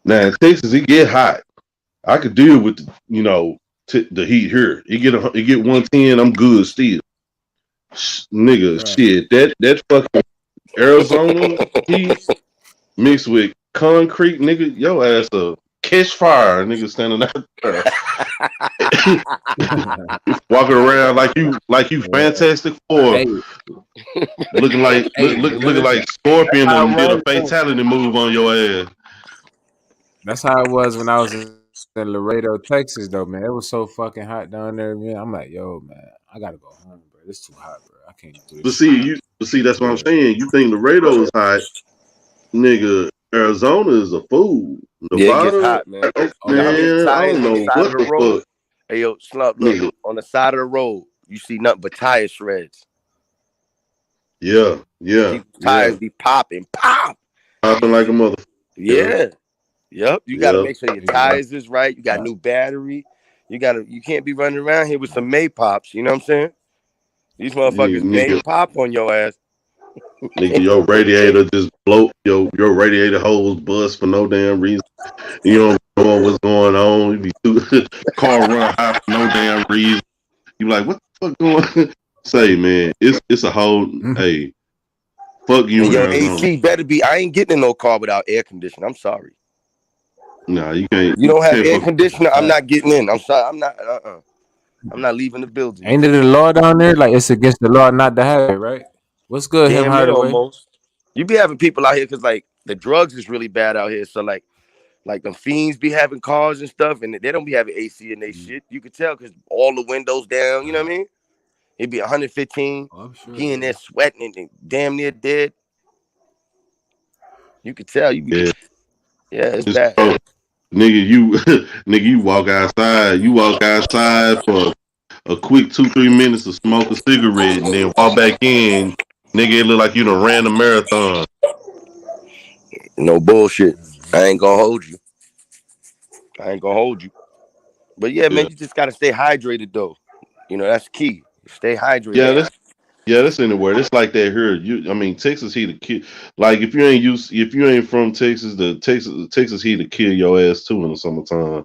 Now in Texas, it get hot. I could deal with the heat here. It get 110, I'm good still. Nigga, Right. shit, that fucking Arizona heat mixed with concrete, nigga, your ass a catch fire, nigga standing out there. Walking around like you Yeah. Fantastic Four, Hey, looking like that's Scorpion how it and did a was. fatality move on your ass. That's how it was when I was in Laredo, Texas, though, man. It was so fucking hot down there, man. I'm like, yo, man, I gotta go home, bro. It's too hot, bro. I can't do this But shit. see, that's what I'm Yeah. saying. You think Laredo is hot, nigga? Arizona is a fool. Yeah, it gets Nevada, hot, man. Oh You got how many yeah. man, I tires don't on the know side of what the the road? fuck, Hey, yo, Slump, look, nigga. on the side of the road, you see nothing but tire shreds. Yeah, yeah, People's yeah. tires be popping, pop. Popping like a motherfucker. Yeah, Yeah. Yep. You got to yeah. make sure your Yeah. tires is right. You got new battery. You can't be running around here with some May pops. You know what I'm saying? These Yeah, motherfuckers May pop on your ass. nigga, your radiator just blow. Your radiator hose bust for no damn reason. You don't know what's going on. You be car run high for no damn reason. You like, what the fuck going? Say, man, it's a whole. Hey, fuck you And in your Arizona. AC better be. I ain't getting in no car without air conditioning. I'm sorry. Nah, you can't. You You don't have can't air fuck. conditioner. I'm not getting in. I'm sorry. I'm not. I'm not leaving the building. Ain't it a law down there? Like it's against the law not to have it, right? What's good, him Damn near Hardaway? almost. You be having people out here because like the drugs is really bad out here. So like the fiends be having cars and stuff, and they don't be having AC in their shit. You could tell because all the windows down. You know what I mean? It'd be 115. Oh, I'm sure. He in there sweating and damn near dead. You could tell. Yeah, Yeah, it's it's bad. bro, nigga. Nigga, you walk outside. You walk outside for a quick 2-3 minutes to smoke a cigarette, and then walk back in. Nigga, it look like you done ran a marathon. No bullshit. I ain't gonna hold you. But yeah, man, Yeah, you just gotta stay hydrated though. You know, that's key. Stay hydrated. yeah. That's anywhere. It's like that here. I mean, Texas heat to kill. Like if you ain't from Texas, the Texas heat to kill your ass too in the summertime.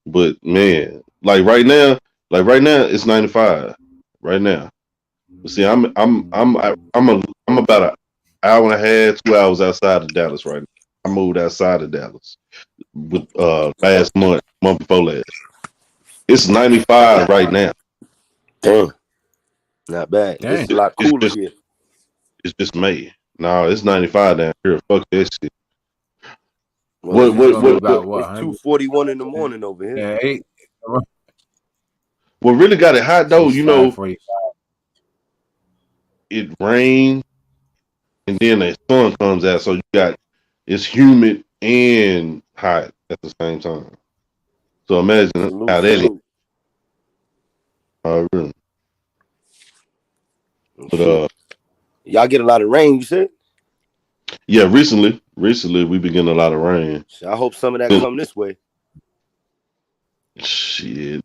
But man, like right now, it's 95 right now. But see, I'm about an hour and a half, 2 hours outside of Dallas right now. I moved outside of Dallas with last month before last. It's 95 right now. Damn. Not bad. Dang. It's a lot cooler here. It's just May. No, it's 95 down here. Fuck that shit. Well, It's gonna be about what? it's 100? 2:41 in the morning over here. Yeah, 8. What really got it hot though, It's you know, 5:45. it rains and then the sun comes out, so it's humid and hot at the same time. So imagine how that is. Salute. Really. But Shoot. Y'all get a lot of rain, you said? yeah, recently we've been getting a lot of rain. So I hope some of that come this way. Shit.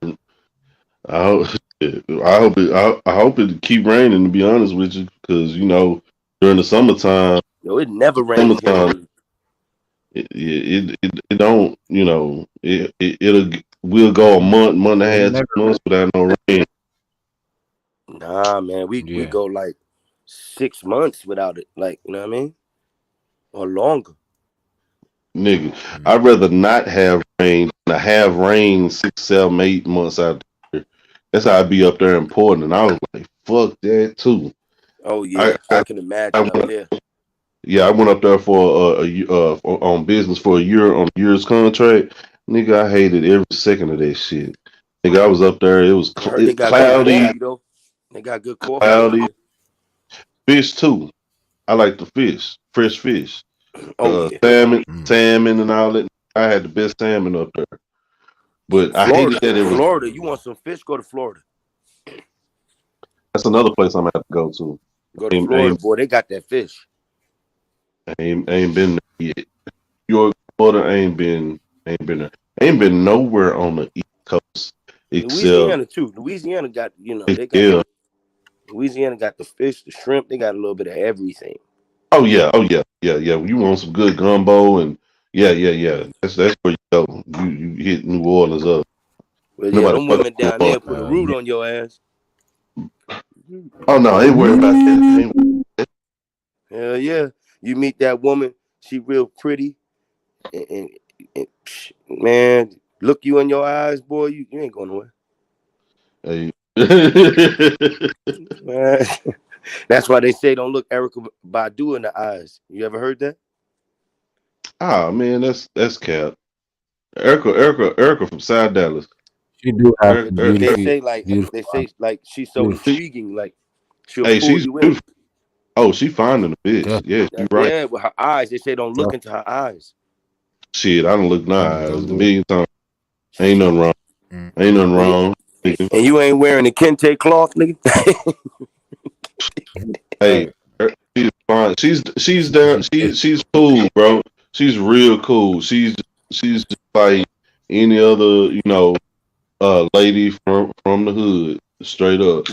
I hope I hope it keep raining, to be honest with you, because during the summertime, Yo, it never rains here. it don't, we'll go a month and a half, 2 months without no rain. Nah, man, we go like 6 months without it, like, you know what I mean, or longer. Nigga, I'd rather not have rain than to have rain 6, 7, 8 months out there. That's how I be up there in Portland. I was like, fuck that too. Oh yeah, I can imagine up there. Yeah, I went up there for on business for a year on a year's contract. Nigga, I hated every second of that shit. Nigga, I was up there. It was I heard they got cloudy. good coffee, though. They got good coffee. Cloudy. Fish too. I like the fish, fresh fish. Oh yeah, salmon and all that. I had the best salmon up there. But I Florida, hated that it was Florida. You want some fish? Go to Florida. That's another place I'm gonna have to go to. Go to Florida, boy. They got that fish. I ain't been there yet. York, Florida, ain't been there. Ain't been nowhere on the East Coast except Louisiana too. Louisiana got they got Louisiana got the fish, the shrimp. They got a little bit of everything. Oh yeah. You want some good gumbo and yeah. That's where you go. You hit New Orleans up. Well, yeah, them women down there put a root on your ass. Oh no, I ain't worried about that. Hell yeah, you meet that woman, she real pretty, and man, look you in your eyes, boy. You ain't going nowhere. Hey. Man, that's why they say don't look Erykah Badu in the eyes. You ever heard that? Oh man, that's cap. Erykah from South Dallas. She do have They say like she's so intriguing, like she'll pull you in. Oh, she fine in the bitch. Yeah, you right. Yeah, with her eyes. They say don't look into her eyes. Shit, I don't look in my eyes a million times. Ain't nothing wrong. Ain't nothing wrong. And you ain't wearing the kente cloth, nigga. Hey, she's fine. She's there. She's cool, bro. She's real cool. She's just like any other, lady from the hood, straight up.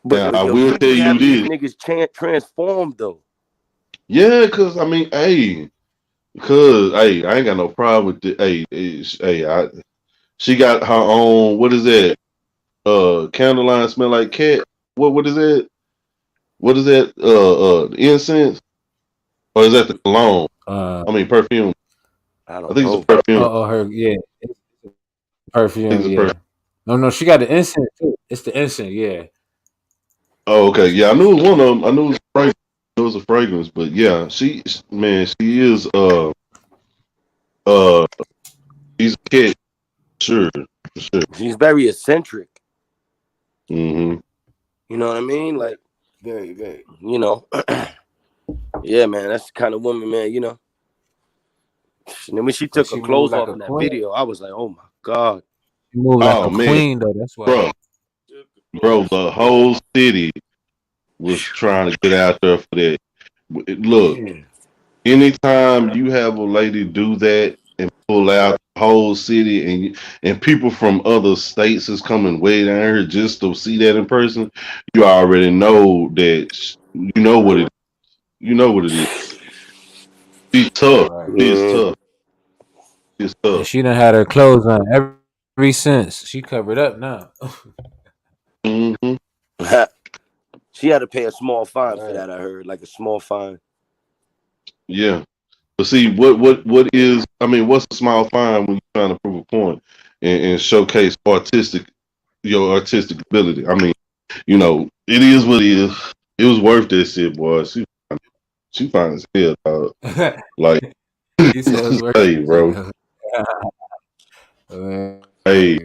But now, I will tell you these this. niggas transformed though. Yeah, cause I mean, I ain't got no problem with it. She got her own. What is that? Candlelight smell like cat. What is that? What is that? The incense, or is that the cologne? Perfume. I think it's a perfume. Perfume. Yeah. No, she got the incense too. It's the incense. Yeah. Oh, okay. Yeah, I knew it was one of them. I knew it was a fragrance. It was a fragrance, but yeah, she is she's a kid. Sure. She's very eccentric. Mm-hmm. You know what I mean? Like very, very. Yeah, man. That's the kind of woman, man. And then when she took her clothes off in that video, I was like, oh my god. She moved like a queen, though. That's why. Bro, the whole city was trying to get out there for that. Look, anytime you have a lady do that and pull out the whole city, and people from other states is coming way down here just to see that in person, you already know that you know what it is. You know what it is. She's tough. She's tough. She's tough. And she done had her clothes on ever since. She covered up now. Mm-hmm. She had to pay a small fine for that. I heard, like a small fine. Yeah, but see, what is? I mean, what's a small fine when you're trying to prove a point and showcase your artistic ability? I mean, it is what it is. It was worth that shit, boy. She fine as hell, dog. Like, hey, bro. Hey,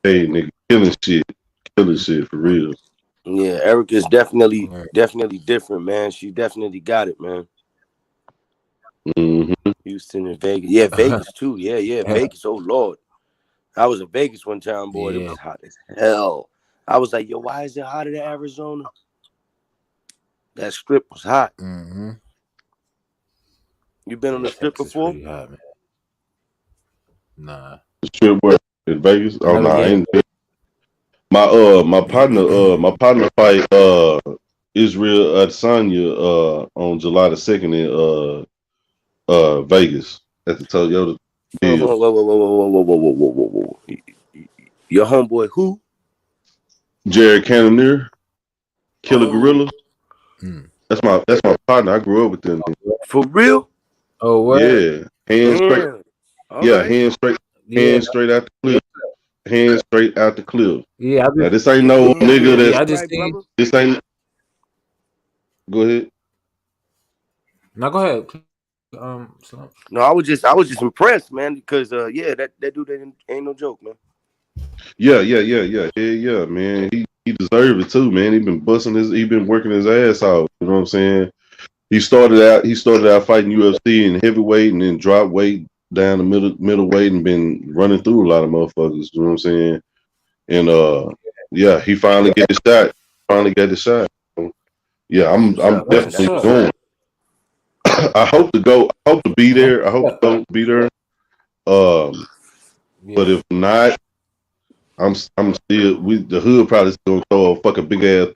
nigga, killing shit for real. Yeah, Erica's definitely different, man. She definitely got it, man. Mm-hmm. Houston and Vegas. Yeah, Vegas too. Yeah, Vegas. Oh Lord. I was in Vegas one time, boy. It was hot as hell. I was like, yo, why is it hotter than Arizona? That strip was hot. Mm-hmm. You been on the strip before? Pretty hot, man. Nah. Strip where in Vegas? Oh no, I ain't. My partner fight Israel Adesanya on July the 2nd in Vegas at the Toyota deal. Whoa. Your homeboy who? Jared Cannonier, Killer Gorilla. That's my partner. I grew up with them. For real? Oh what? Yeah. Hands straight. Right. Hands straight. Hands straight out the clip. Hands straight out the clip. Yeah, now this ain't no nigga that's. I just think. This ain't. Go ahead. No, go ahead. No, I was just impressed, man, because that dude ain't no joke, man. Yeah, man. He deserved it too, man. He been working his ass off. You know what I'm saying? He started out fighting UFC and heavyweight, and then dropped weight down to middleweight, and been running through a lot of motherfuckers. You know what I'm saying? And he finally got the shot. Yeah, I'm definitely going. I hope to be there. I hope to be there. But if not, I'm still. The hood probably still gonna throw a fucking big ass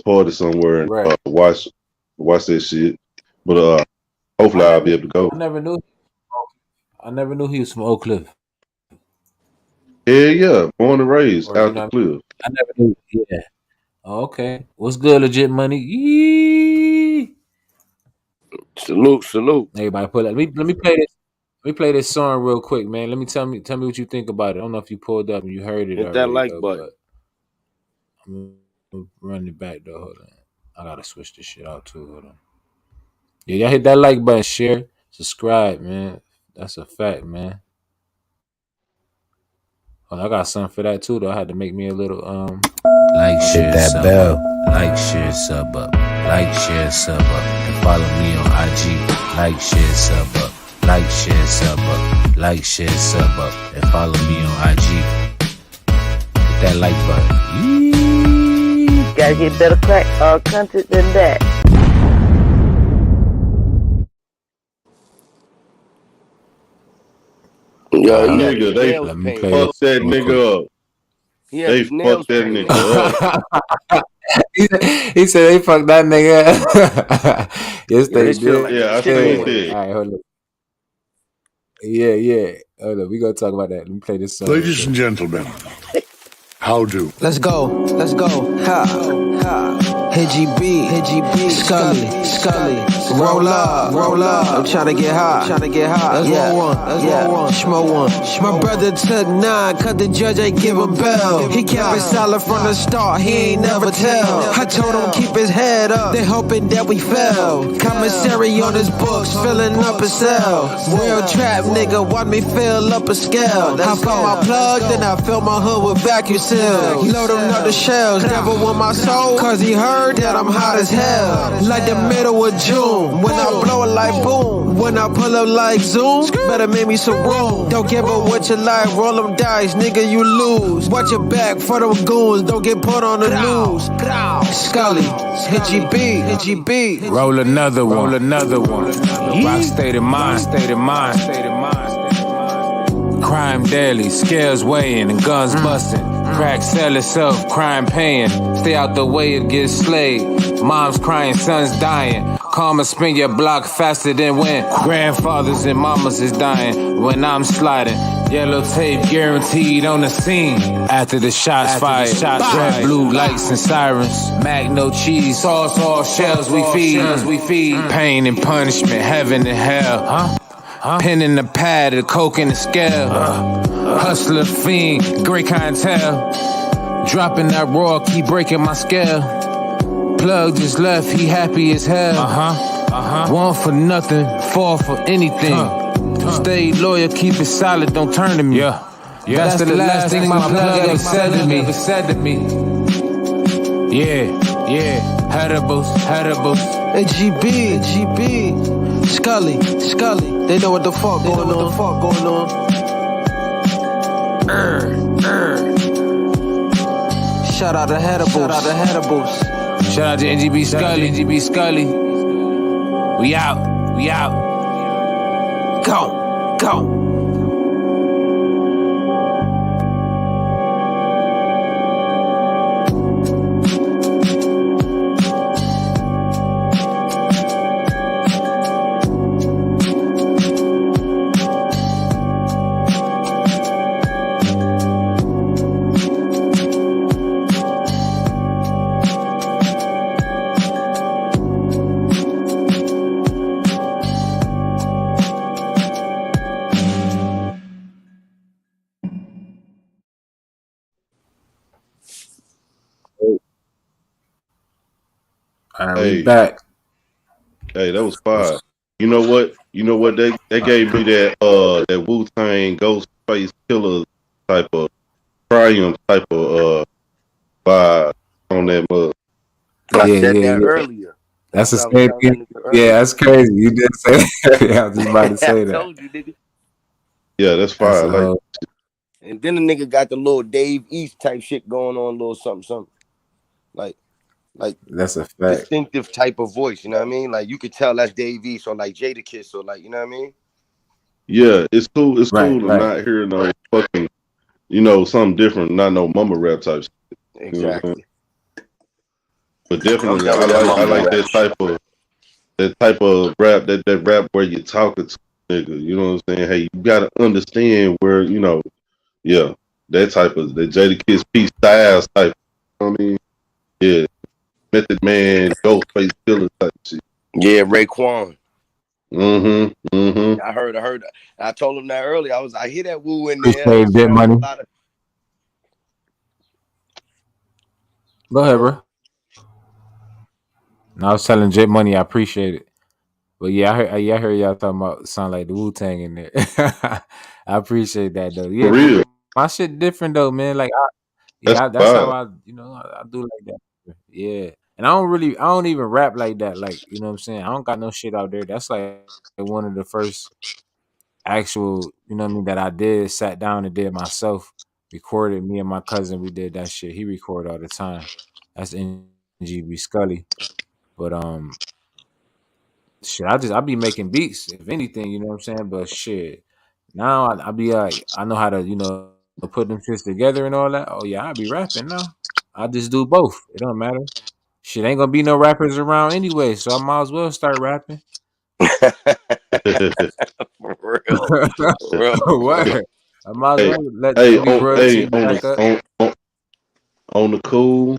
party somewhere and watch that shit. But hopefully I'll be able to go. I never knew he was from Oak Cliff. Yeah, born and raised out the cliff. I never knew. Yeah. Oh, okay. What's good, legit money? Yee. Salute. Everybody pull up. Let me play this. Let me play this song real quick, man. Let me tell me what you think about it. I don't know if you pulled up and you heard it. Hit that like button. But I'm gonna run it back though. Hold on. I gotta switch this shit out too. Hold on. Yeah, y'all hit that like button, share, subscribe, man. That's a fact, man. Oh, I got something for that too, though. I had to make me a little like, share, that sub bell. up. Like, share, sub up. Like, share, sub up. And follow me on IG. Like, share, sub up. Like, share, sub up. Like, share, sub up. And follow me on IG. Hit that like button. Gotta get better content than that. Yo, nigga, they fucked that nigga up. They fucked that nigga up. He said they fucked that nigga up. Yes, they did. Yeah, I seen that. All right, hold up. Yeah. Hold up. We gonna talk about that. Let me play this song. Ladies and gentlemen, how do? Let's go. Ha. HGB, Scully, roll up. I'm tryna get high. Let's roll one. Smoke one. My brother took 9, cut the judge ain't give him bail. He kept it solid from the start, he ain't never tell. I told him keep his head up, they hoping that we fell. Commissary on his books, filling up a cell. Real trap nigga, watch me fill up a scale. I found my plug, then I fill my hood with vacuum seals. Load him up the shells, never want my soul, cause he heard that I'm hot as hell. Like the middle of June, when I blow it like boom. When I pull up like Zoom, better make me some room. Don't give up what you like, roll them dice, nigga, you lose. Watch your back for them goons, don't get put on the news. Scully, HGB. Roll another one. Rock state of mind. Crime daily, scales weighing and guns busting. Crack sell itself, crime paying. Stay out the way, it gets slayed. Mom's crying, son's dying. Karma spin your block faster than when grandfathers and mamas is dying. When I'm sliding, yellow tape guaranteed on the scene. After the shots fired, red, blue lights and sirens. Mac no cheese, sauce all shells we feed. Pain and punishment, heaven and hell. Pen in the pad, the coke in the scale. Hustler, fiend, great clientele. Dropping that raw, keep breaking my scale. Plug just left, he happy as hell. Want for nothing, fall for anything. Stay loyal, keep it solid, don't turn to me. That's the last thing my plug ever said to me. Yeah, had a boost. Hey, GB, Scully, they know what the fuck going on. Shout out to Hannibals. Shout out to NGB Scully. We out. Go. All right, we Hey, back. hey, that was fire. You know what? They gave me that Wu-Tang Ghostface Killer type of triumph type of vibe on that mug. I Yeah. said that earlier. That's the That's what I was same telling thing. that nigga Yeah, earlier. that's crazy. You did say that. Yeah, I was just about to I say that. told you, nigga. Yeah, that's That's fire. a Like whole. And then the nigga got the little Dave East type shit going on, little something. Like That's a fact. distinctive type of voice, you know what I mean? Like you could tell that's Dave East or like Jadakiss or like, you know what I mean? yeah, it's cool. It's Right. cool to not hear no fucking, something different, not no mumble rap type shit. You know what I'm saying? Exactly. But I'm definitely, done with that I mumble like rap that shit. type of rap, that rap where you're talking to nigga. You know what I'm saying? Hey, you gotta understand where, yeah, that type of the Jadakiss P Styles type. You know what I mean? Yeah, Method Man, Ghostface Killer type shit. Yeah, Raekwon. Mm-hmm. I heard. I told him that earlier. I hear that woo in there. Appreciate It that sounds money. a lot of. Go ahead, bro. No, I was telling Jet Money, I appreciate it. But yeah, I heard y'all talking about sound like the Wu-Tang in there. I appreciate that though. For Yeah, but real. my shit different though, man. Like, That's that's how fire. I do like that. Yeah, and I don't even rap like that. Like, you know what I'm saying? I don't got no shit out there. That's like one of the first actual, you know what I mean, that I did sat down and did myself. Recorded me and my cousin. We did that shit. He recorded all the time. That's NGB Scully. But shit, I be making beats, if anything, you know what I'm saying? But shit, now I be like, I know how to, put them shits together and all that. Oh yeah, I be rapping now. I just do both. It don't matter. Shit, ain't gonna be no rappers around anyway, so I might as well start rapping. For real. For real. What? I might as Hey, well let hey, me royalty back up. on the cool,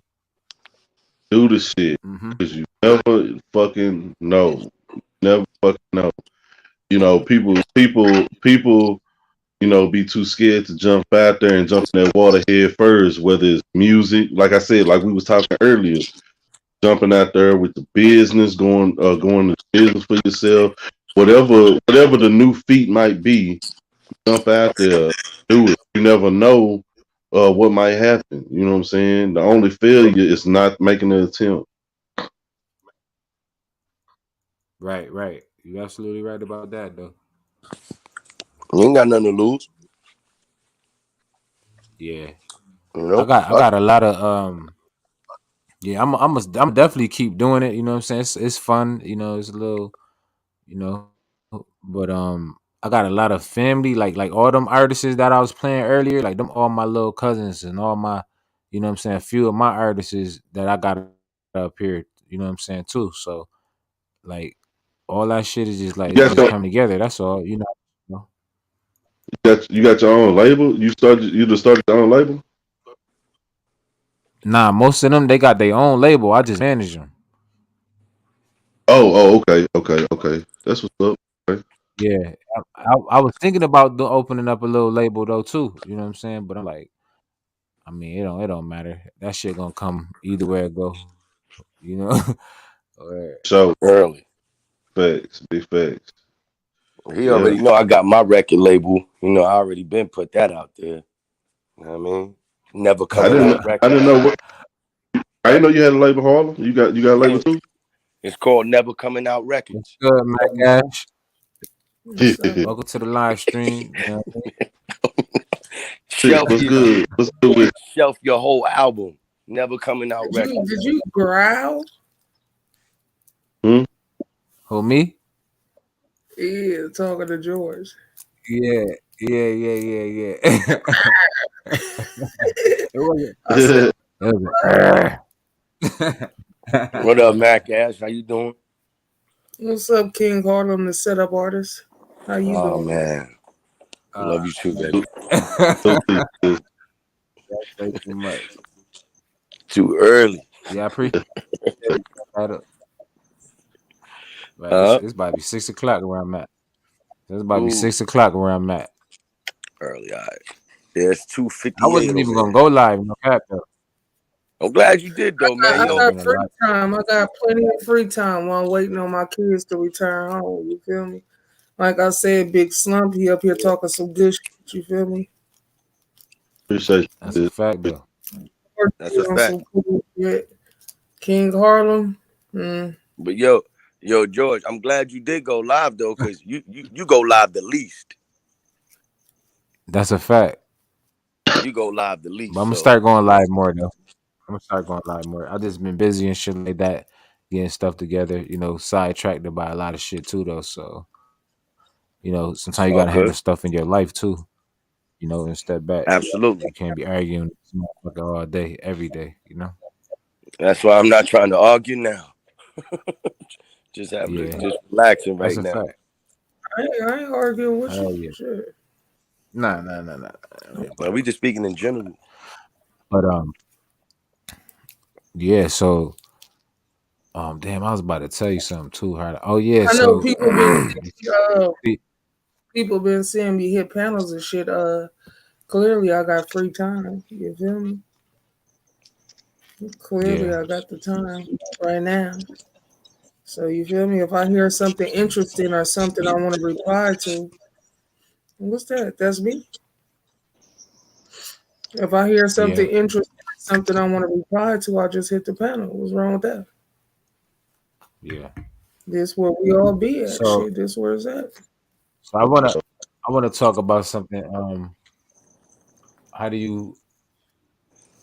do the shit. Mm-hmm. Cause you never fucking know. Never fucking know. People, be too scared to jump out there and jump in that water head first, whether it's music, like I said, like we was talking earlier, jumping out there with the business, going to business for yourself, whatever the new feat might be, jump out there, do it. You never know what might happen. You know what I'm saying? The only failure is not making an attempt. Right. You absolutely right about that though. You ain't got nothing to lose. Yeah. You I know? got a lot of yeah, I'm definitely keep doing it, you know what I'm saying? It's fun, it's a little, you know, but I got a lot of family, like all them artists that I was playing earlier, like them all my little cousins and all my, you know what I'm saying, a few of my artists that I got up here, you know what I'm saying, too. So like all that shit is just like You it's got just your, come together. That's all, you know. you got your own label. You just started your own label. Nah, most of them they got their own label. I just manage them. Okay. That's what's up. Okay. Yeah, I was thinking about opening up a little label though too. You know what I'm saying? But I'm like, I mean, it don't matter. That shit gonna come either way it go. You know. Or- So Early. facts, big facts. He Yeah. already know I got my record label. You know, I already been put that out there. You know what I mean? Never I coming didn't out know. I didn't records. know what. I didn't know you had a label, Harlem. You got a label Yeah, too. it's called Never Coming Out What's Records. good, Mac Ash? What's up? Welcome to the live stream. You know what Shelf What's your good? What's good with shelf your whole album. Never Coming Out Records. Did you growl? Hmm? Who, me? Yeah, talking to George. Yeah. It wasn't. I said, It wasn't. What up, Mac Ash? How you doing? "What's up, King Harlem, the setup artist? How you Oh doing?" man, love you too, baby. Thank you much. Too early. Yeah, I appreciate it. But it's about to be 6 o'clock where I'm at. It's about to be Ooh, 6 o'clock where I'm at. early. All right. Yeah, it's I 2:58 wasn't even over gonna here. go live, no cap though. I'm glad you did though, man. I You Wasn't know, got gonna free lie. time. I got plenty of free time while I'm waiting on my kids to return home. You feel me? Like I said, Big Slump, he up here talking some good shit. You feel me? appreciate That's a you. fact though. that's a On fact. some cool shit. King Harlem. But yo, George, I'm glad you did go live though, cause you go live the least. That's a fact. You go live the But least. I'm gonna So start going live more though. I'm gonna start going live more. I've just been busy and shit like that, getting stuff together. Sidetracked by a lot of shit too though. So it's sometimes you all gotta handle good. stuff in your life too. And step back. You Absolutely. can't be arguing with this motherfucker all day, every day. That's why I'm not trying to argue now. Yeah, Just relaxing that's right a now. fact. I ain't arguing with Hell you. yeah. Shit. Nah. Yeah, Well, we just speaking in general. But yeah. So damn, I was about to tell you something too. Oh yeah. I know So people been people been seeing me hit panels and shit. Clearly I got free time. You feel me? Clearly yeah, I got the time right now. So you feel me? If I hear something interesting or something I want to reply to, what's that? That's me. If I hear something yeah. interesting, something I want to reply to, I just hit the panel. What's wrong with that? Yeah. This where we all be at. So Shit, this where it's at. I wanna talk about something. How do you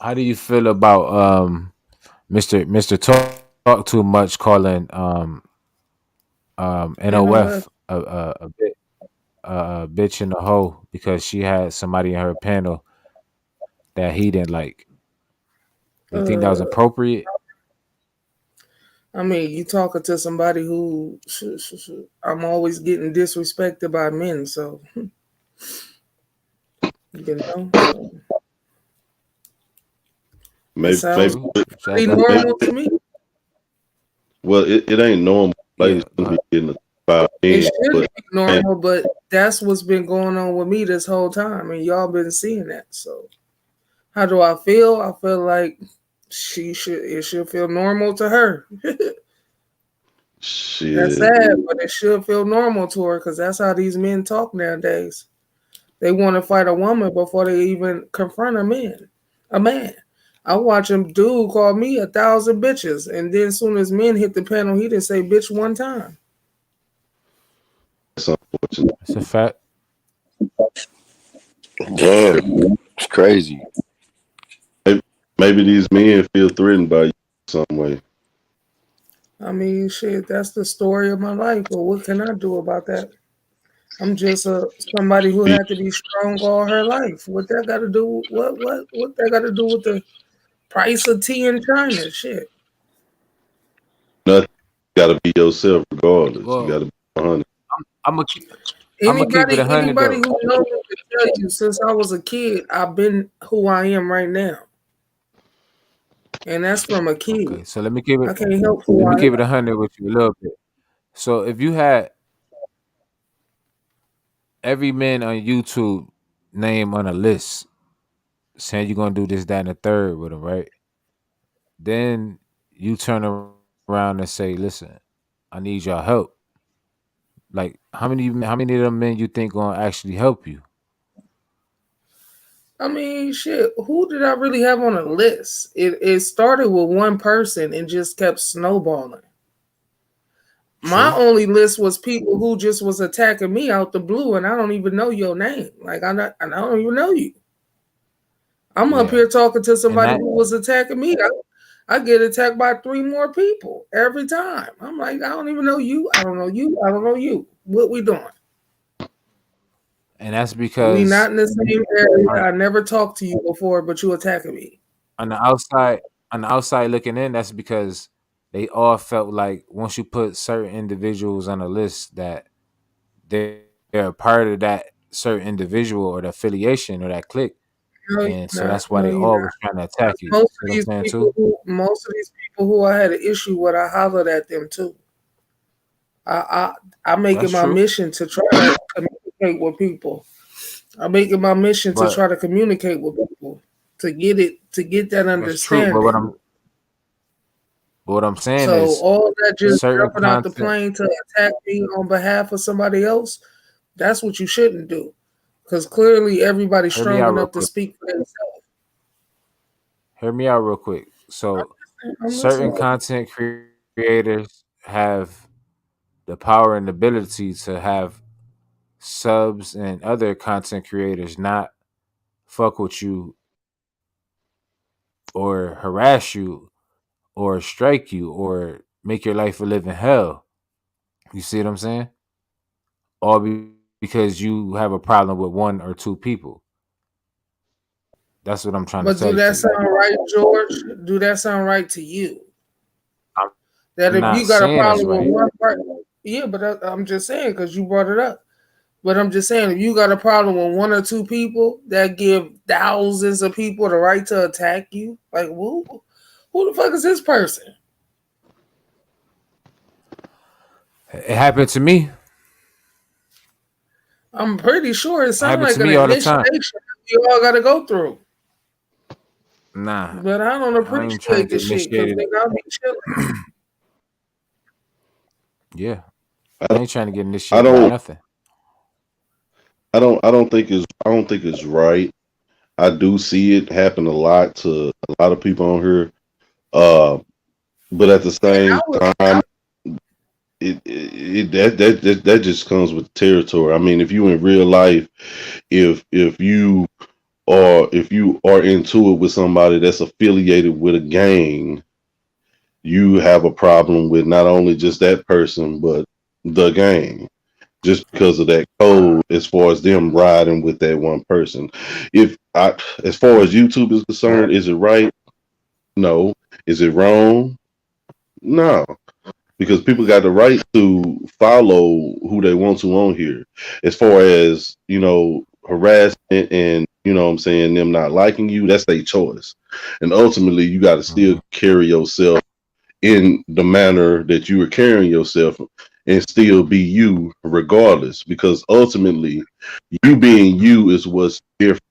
how do you feel about Mr. Talk Too Much calling NOF. NOF a bitch in a hoe because she had somebody in her panel that he didn't like. Do you think that was Uh, appropriate? I mean, you talking to somebody who I'm always getting disrespected by men, so so it Maybe sounds maybe pretty normal to me. well it ain't normal. Yeah, Ladies go gonna be ahead. getting the five It men, should but be normal, but that's what's been going on with me this whole time, and y'all been seeing that. So how do I feel? I feel like it should feel normal to her. That's shit. sad, but it should feel normal to her because that's how these men talk nowadays. They want to fight a woman before they even confront a man. A man. I watch him dude call me 1,000 bitches, and then as soon as men hit the panel, he didn't say bitch one time. That's unfortunate. That's a fact. Damn, it's crazy. Maybe these men feel threatened by you some way. I mean, shit, that's the story of my life. But what can I do about that? I'm just somebody who Be had to be strong all her life. What that got to do? What that got to do with the price of tea in China? Shit. nothing. You gotta be yourself regardless. You Well, gotta be 100. I'm gonna keep it Anybody 100 who though. knows me can tell you since I was a kid, I've been who I am right now. And that's from a Okay, kid. so let me keep it I can't help let who me I am. keep it 100 with you a little bit. So if you had every man on YouTube name on a list saying you're gonna do this, that, and the third with them, right? Then you turn around and say, "Listen, I need your help." Like, how many of them men you think gonna actually help you? I mean, shit. Who did I really have on a list? It started with one person and just kept snowballing. My True. only list was people who just was attacking me out the blue, and I don't even know your name. Like I don't even know you. I'm up Yeah. here talking to And somebody that who was attacking me. I get attacked by 3 more people every time. I'm like, I don't even know you. I don't know you. I don't know you. What we doing? and that's We because not in the same area. on, I never talked to you before, but you attacking me. on the outside on the outside looking in, that's because they all felt like once you put certain individuals on a list that they're a part of that certain individual or the affiliation or that clique. No, you're And so not. that's why No, they you're all not. was trying to attack you. Most See of what I'm these saying people too? who I had an issue with, I hollered at them too. I make it That's my true. mission to try to communicate with people. I make it my mission to But try to communicate with people to get that that's true. But understanding. what I'm saying So is all that just certain jumping out the content. plane to attack me on behalf of somebody else, that's what you shouldn't do. Because clearly everybody's Hear me strong out real enough to quick. speak for themselves. Hear me out real quick. So I'm certain listening. content creators have the power and ability to have subs and other content creators not fuck with you or harass you or strike you or make your life a living hell. You see what I'm saying? All because you have a problem with one or two people. That's what I'm trying to But do say that to you. sound right, George? Do that sound right to you? I'm, That I'm if not you got a saying that's problem with right. one person, yeah, but I'm just saying because you brought it up. But I'm just saying if you got a problem with one or two people that give thousands of people the right to attack you, like who the fuck is this person? It happened to me. I'm pretty sure it It sounds happened like to an me all the initiation time. we all got to go through. Nah, But I don't I ain't trying to appreciate get this shit because initiated. nigga, I'll be chilling. Yeah, I I don't, ain't trying to get I initiated by don't, nothing. I don't think it's right. I do see it happen a lot to a lot of people on here. Uh, but at the same time, that just comes with territory. I mean, if you in real life, if you if you are into it with somebody that's affiliated with a gang, you have a problem with not only just that person but the gang. Just because of that code, as far as them riding with that one person. As far as YouTube is concerned, is it right? No. Is it wrong? No, because people got the right to follow who they want to on here. As far as, harassment and, what I'm saying, them not liking you, that's their choice. And ultimately, you got to still carry yourself in the manner that you were carrying yourself and still be you regardless, because ultimately, you being you is what's different.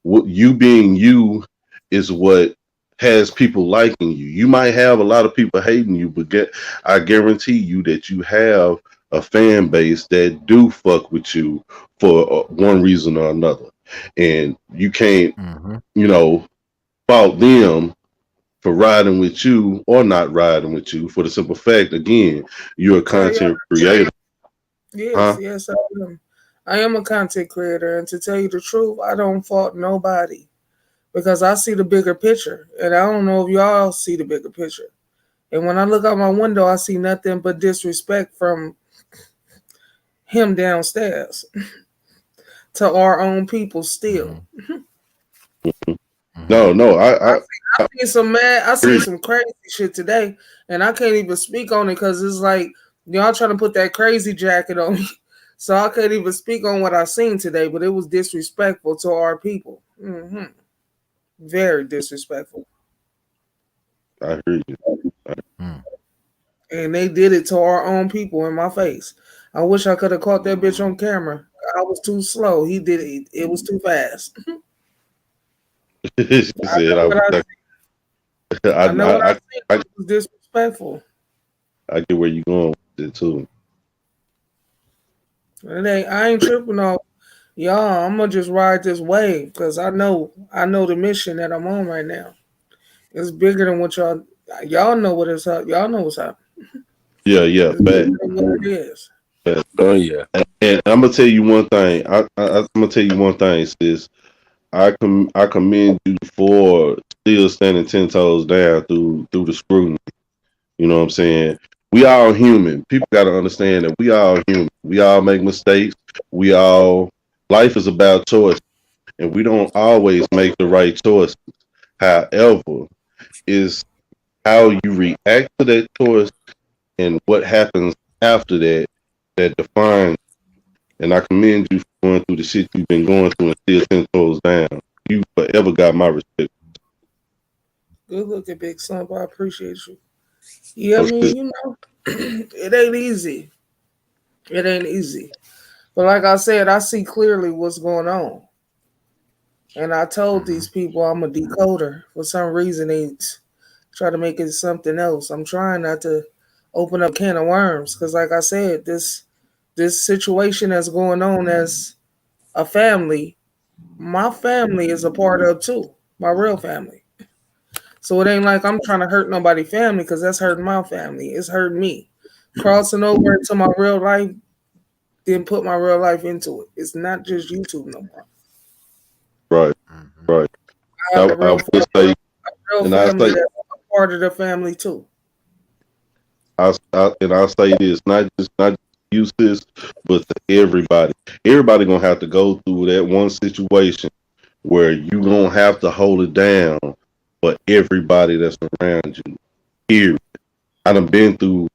What you being you is what has people liking you. You might have a lot of people hating you, but I guarantee you that you have a fan base that do fuck with you for one reason or another, and you can't, you know, fault them for riding with you or not riding with you for the simple fact, again, you're a Tell y'all content the truth. creator, Yes, huh? yes, I am. I am a content creator, and to tell you the truth, I don't fault nobody because I see the bigger picture, and I don't know if y'all see the bigger picture. And when I look out my window, I see nothing but disrespect from him downstairs to our own people still. No, I seen some I seen agree. some crazy shit today, and I can't even speak on it because it's like y'all trying to put that crazy jacket on me. So I can't even speak on what I seen today, but it was disrespectful to our people. Very disrespectful. I hear you. And they did it to our own people in my face. I wish I could have caught that bitch on camera. I was too slow. He did it. It was too fast. She I said, know what I I know what I seen. I It was disrespectful. get where you going with it too. And I ain't tripping off. Y'all, I'm gonna just ride this wave because I know the mission that I'm on right now. It's bigger than what y'all know what it's up. Y'all know what's up. Yeah, yeah, It's fact. bigger than what it is. Oh yeah. And I'm gonna tell you one thing. I'm gonna tell you one thing, sis. I commend you for still standing 10 toes down through the scrutiny. You know what I'm saying? We all human. People got to understand that we all human. We all make mistakes. Life is about choice, and we don't always make the right choice. However, is how you react to that choice and what happens after that that defines. And I commend you for going through the shit you've been going through and still 10 toes down. You forever got my respect. Good looking, big son. I appreciate you. Yeah, I Oh, mean, shit. you know, it ain't easy. It ain't easy. But like I said, I see clearly what's going on. And I told these people I'm a decoder. For some reason, they try to make it something else. I'm trying not to open up a can of worms because, like I said, this situation that's going on as a family, my family is a part of too. My real family. So it ain't like I'm trying to hurt nobody's family because that's hurting my family. It's hurting me. Crossing over into my real life, then put my real life into it. It's not just YouTube no more. Right, right. I have a I real would say, and I family say, that's a part of the family too. I'll say this, not just you, sis, but to everybody. Everybody gonna have to go through that one situation where you gonna have to hold it down for everybody that's around you. Period. I done been through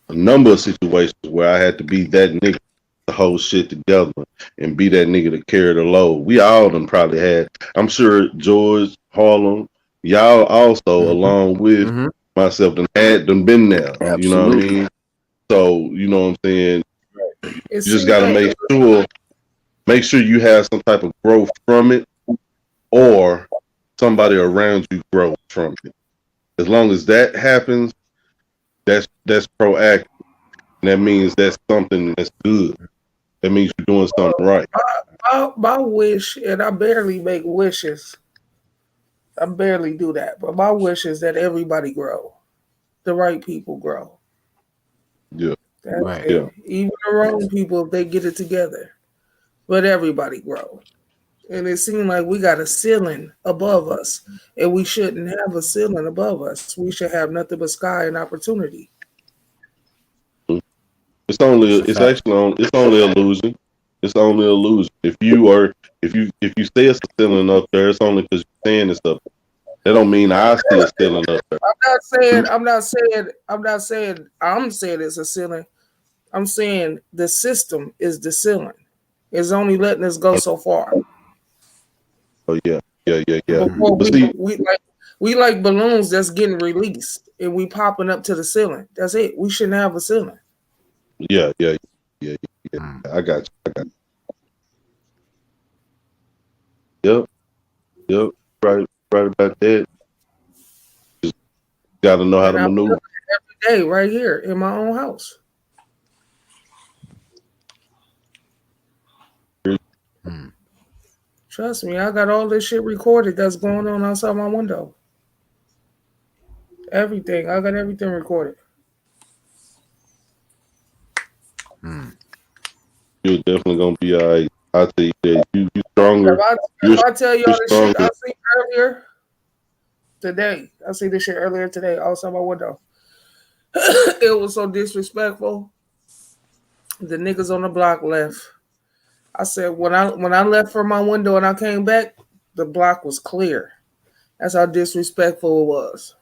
a number of situations where I had to be that nigga to hold shit together and be that nigga to carry the load. We all done probably had. I'm sure George, Harlem, y'all also, along with myself, done been there. You know what I Absolutely. mean? So you know what I'm saying. You It just seems got to make sure you have some type of growth from it, or somebody around you grows from it. As long as that happens, that's proactive. And that means that's something that's good. That means you're doing something right. my wish, and I barely make wishes. I barely do that, but my wish is that everybody grow. The right people grow. Yeah. That's Right. Yeah. it. Even the wrong people, if they get it together. But everybody grow. And it seems like we got a ceiling above us, and we shouldn't have a ceiling above us. We should have nothing but sky and opportunity. It's It's a fact. it's only illusion. It's only illusion. If you say it's a ceiling up there, it's only because you're saying it's up. That don't mean I see a ceiling up there. I'm saying it's a ceiling. I'm saying the system is the ceiling. It's only letting us go so far. Oh yeah, yeah. Before But see, we like balloons that's getting released and we popping up to the ceiling. That's it. We shouldn't have a ceiling. yeah. I got you. Yep. Right about that. Just gotta know how And to I feel maneuver. it every day right here in my own house. Trust me, I got all this shit recorded that's going on outside my window. Everything. I got everything recorded. You're definitely gonna be all right. I tell you that you stronger. If I tell y'all You're the shit I stronger. seen earlier today, I seen this shit earlier today outside my window. It was so disrespectful. The niggas on the block left. I said when I left from my window and I came back, the block was clear. That's how disrespectful it was.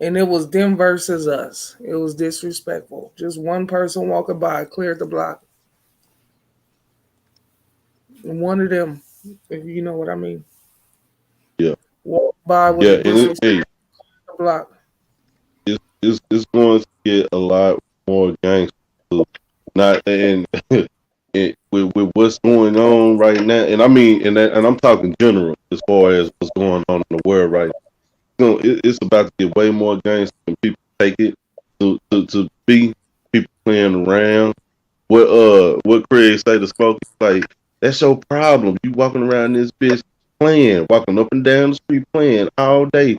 And it was them versus us. It was disrespectful. Just one person walking by cleared the block. And one of them, if you know what I mean, Yeah. walked by with Yeah, a and disrespectful block. it's going to get a lot more gangster. Not and with what's going on right now, and I mean, and I'm talking general as far as what's going on in the world right now. It's about to get way more gangster, and people take it to be people playing around. what Craig say to Smoke, like, that's your problem. You walking around this bitch playing, walking up and down the street playing all day.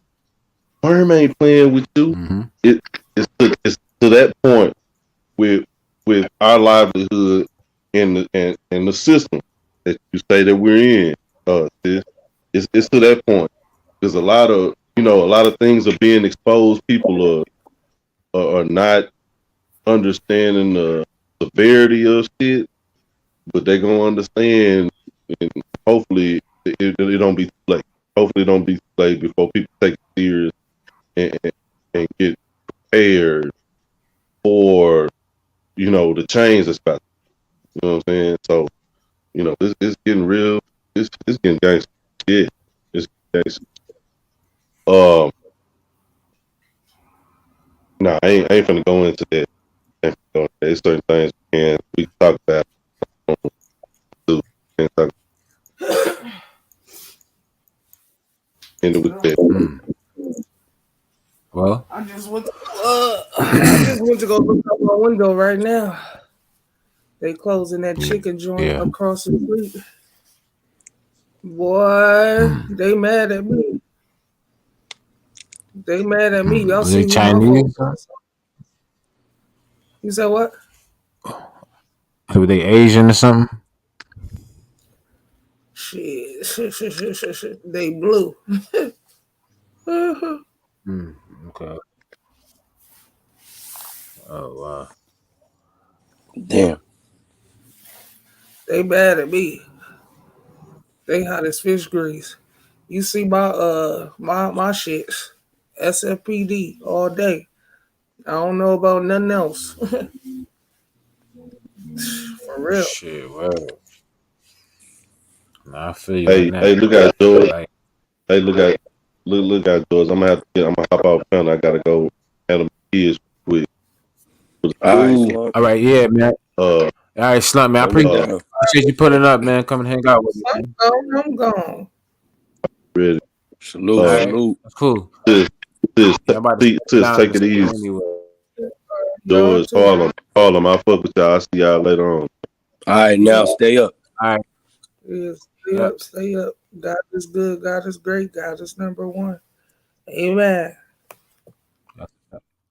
Worm ain't playing with you. Mm-hmm. It's to that point with our livelihood in the system that you say that we're in. It's to that point. There's a lot of things are being exposed. People are not understanding the severity of shit, but they gonna understand, and hopefully it don't be too late. Hopefully it don't be too late before people take it serious and get prepared for the change that's about. You know what I'm saying? So it's getting real. It's getting gangster shit. It's gangster. Nah, I ain't finna go into that. There's certain things we can talk about. Can't talk into with that. Well, I just went to go look out my window right now. They closing that chicken joint yeah. across the street. Boy, they mad at me. They mad at me. Y'all Was see they who my Chinese? folks are. You said what? Were they Asian or something? Shit. They blue. Okay. Oh wow. Damn. They mad at me. They hot as fish grease. You see my shits. SFPD all day. I don't know about nothing else. For real. Shit, well. Nah, I feel you on Hey, that. look at George. Like, Hey, look at George. I'm gonna hop off panel. I gotta go handle my kids quick. All all right, yeah, man. All right, Slump, man. I Hold it down. appreciate you putting up, man. Come and hang out with me. Man. I'm gone. Ready. Salute, All right, salute. that's cool. Sis, Yeah, I'm about to sit down take this it easy. anyway. George, Harlem. I fuck with y'all. I see y'all later on. All right, now stay up. All right. Yeah, stay up. God is good. God is great. God is number one. Amen.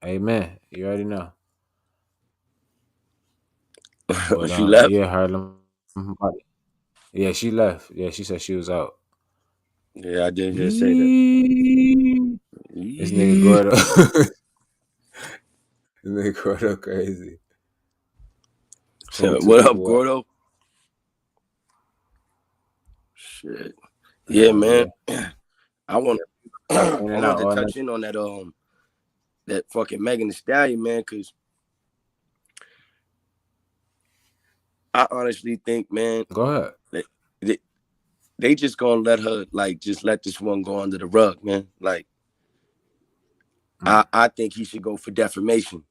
Amen. You already know. But She left? yeah, Harlem. Yeah, she left. Yeah, she said she was out. Yeah, I did just say that. This nigga Gordo. This nigga Gordo crazy. What up, Gordo? Shit. Yeah, man. Yeah. I want In and out to all touch night. in on that fucking Megan Thee Stallion, man, because I honestly think, man, Go ahead. they just gonna let her just let this one go under the rug, man. Like, I think he should go for defamation.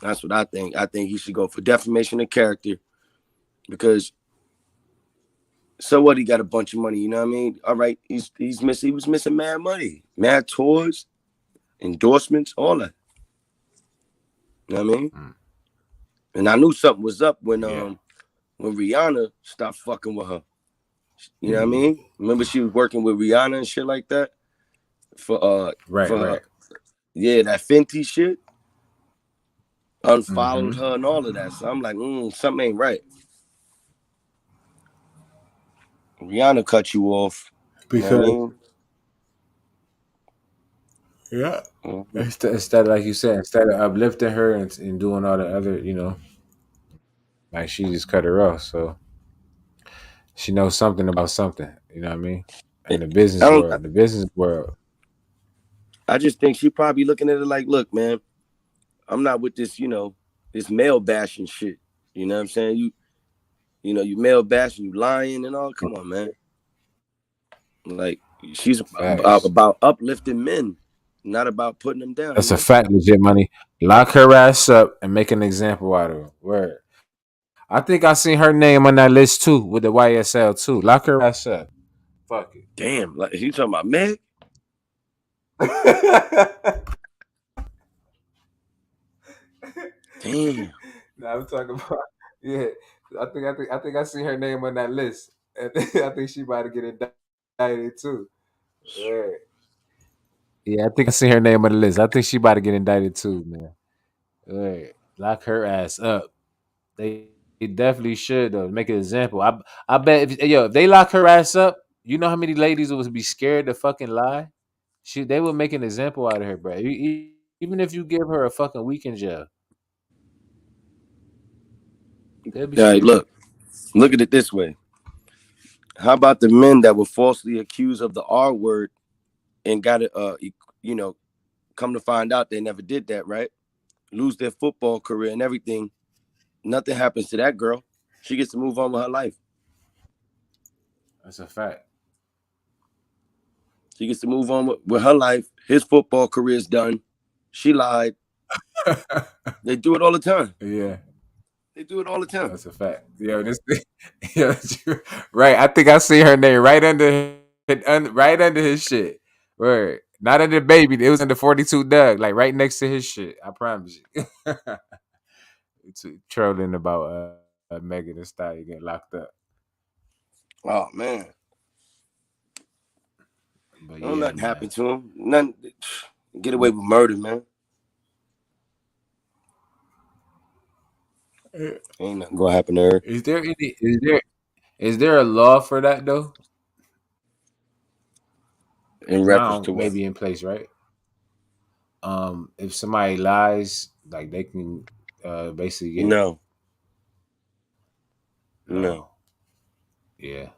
That's what I think. I think he should go for defamation of character because so what? He got a bunch of money, you know what I mean? All right, he was missing mad money, mad tours, endorsements, all that. You know what I mean? And I knew something was up when Rihanna stopped fucking with her. You know what I mean? Remember she was working with Rihanna and shit like that for right. Yeah, that Fenty shit. Unfollowed her and all of that. So I'm like, something ain't right. Rihanna cut you off. You know what I mean? Yeah. Instead, like you said, instead of uplifting her and doing all the other, like she just cut her off. So she knows something about something. You know what I mean? In the business world. I just think she probably looking at it like, look, man, I'm not with this, this male bashing shit. You know what I'm saying? You male bashing, you lying and all. Come on, man. Like she's about uplifting men, not about putting them down. That's a fact, legit money. Lock her ass up and make an example out of her. Word. I think I seen her name on that list too with the YSL too. Lock her ass up. Fuck it. Damn, like you talking about Meg? Damn. Nah, I'm talking about yeah. I think I seen her name on that list. I think she about to get indicted too. Right. Yeah, I think I seen her name on the list. I think she about to get indicted too, man. Right. Lock her ass up. They definitely should though. Make an example. I bet if they lock her ass up, you know how many ladies would be scared to fucking lie? They would make an example out of her, bro. Even if you give her a fucking week in jail, they'll be All right, scared. look at it this way. How about the men that were falsely accused of the R word and got it? You know, come to find out they never did that, right? Lose their football career and everything. Nothing happens to that girl. She gets to move on with her life. That's a fact. She gets to move on with her life. His football career is done. She lied. They do it all the time. Yeah. They do it all the time. That's a fact. Yo, yo, right. I think I see her name right under his shit. Word. Not under baby. It was under 42 Doug, like right next to his shit. I promise you. It's trolling about Megan Thee Stallion getting locked up. Oh man. But Don't yeah, nothing man. happen to him. Nothing. Get away with murder, man. Ain't nothing gonna happen to her. Is there a law for that though? In reference Now to what? maybe in place, right? If somebody lies, like they can basically get No. no. Yeah.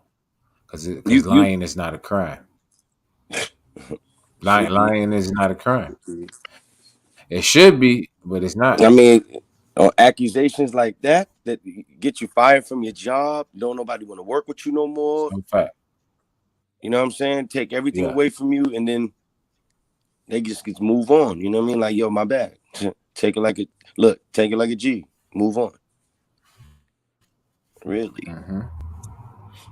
You Lying is not a crime. should be. Lying is not a crime. It should be, but it's not. I mean, accusations like that get you fired from your job. Don't nobody want to work with you no more. Some fact. You know what I'm saying? Take everything Yeah. away from you, and then they just get to move on. You know what I mean? Like, yo, my bad. Take it like a G. Move on. Really. Mm-hmm.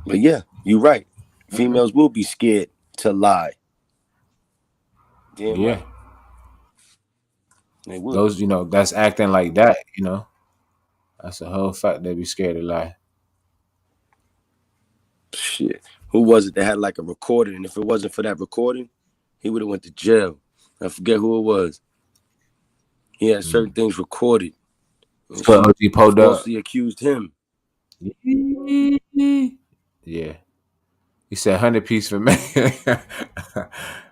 But yeah, you're right. Females will be scared to lie. Damn Yeah. right. They would. Those, that's acting like that, That's a whole fact. They be scared to lie. Shit. Who was it that had like a recording? And if it wasn't for that recording, he would have went to jail. I forget who it was. He had certain things recorded. For OG Poe Dub. Falsely accused him. Yeah. He said 100 piece for me.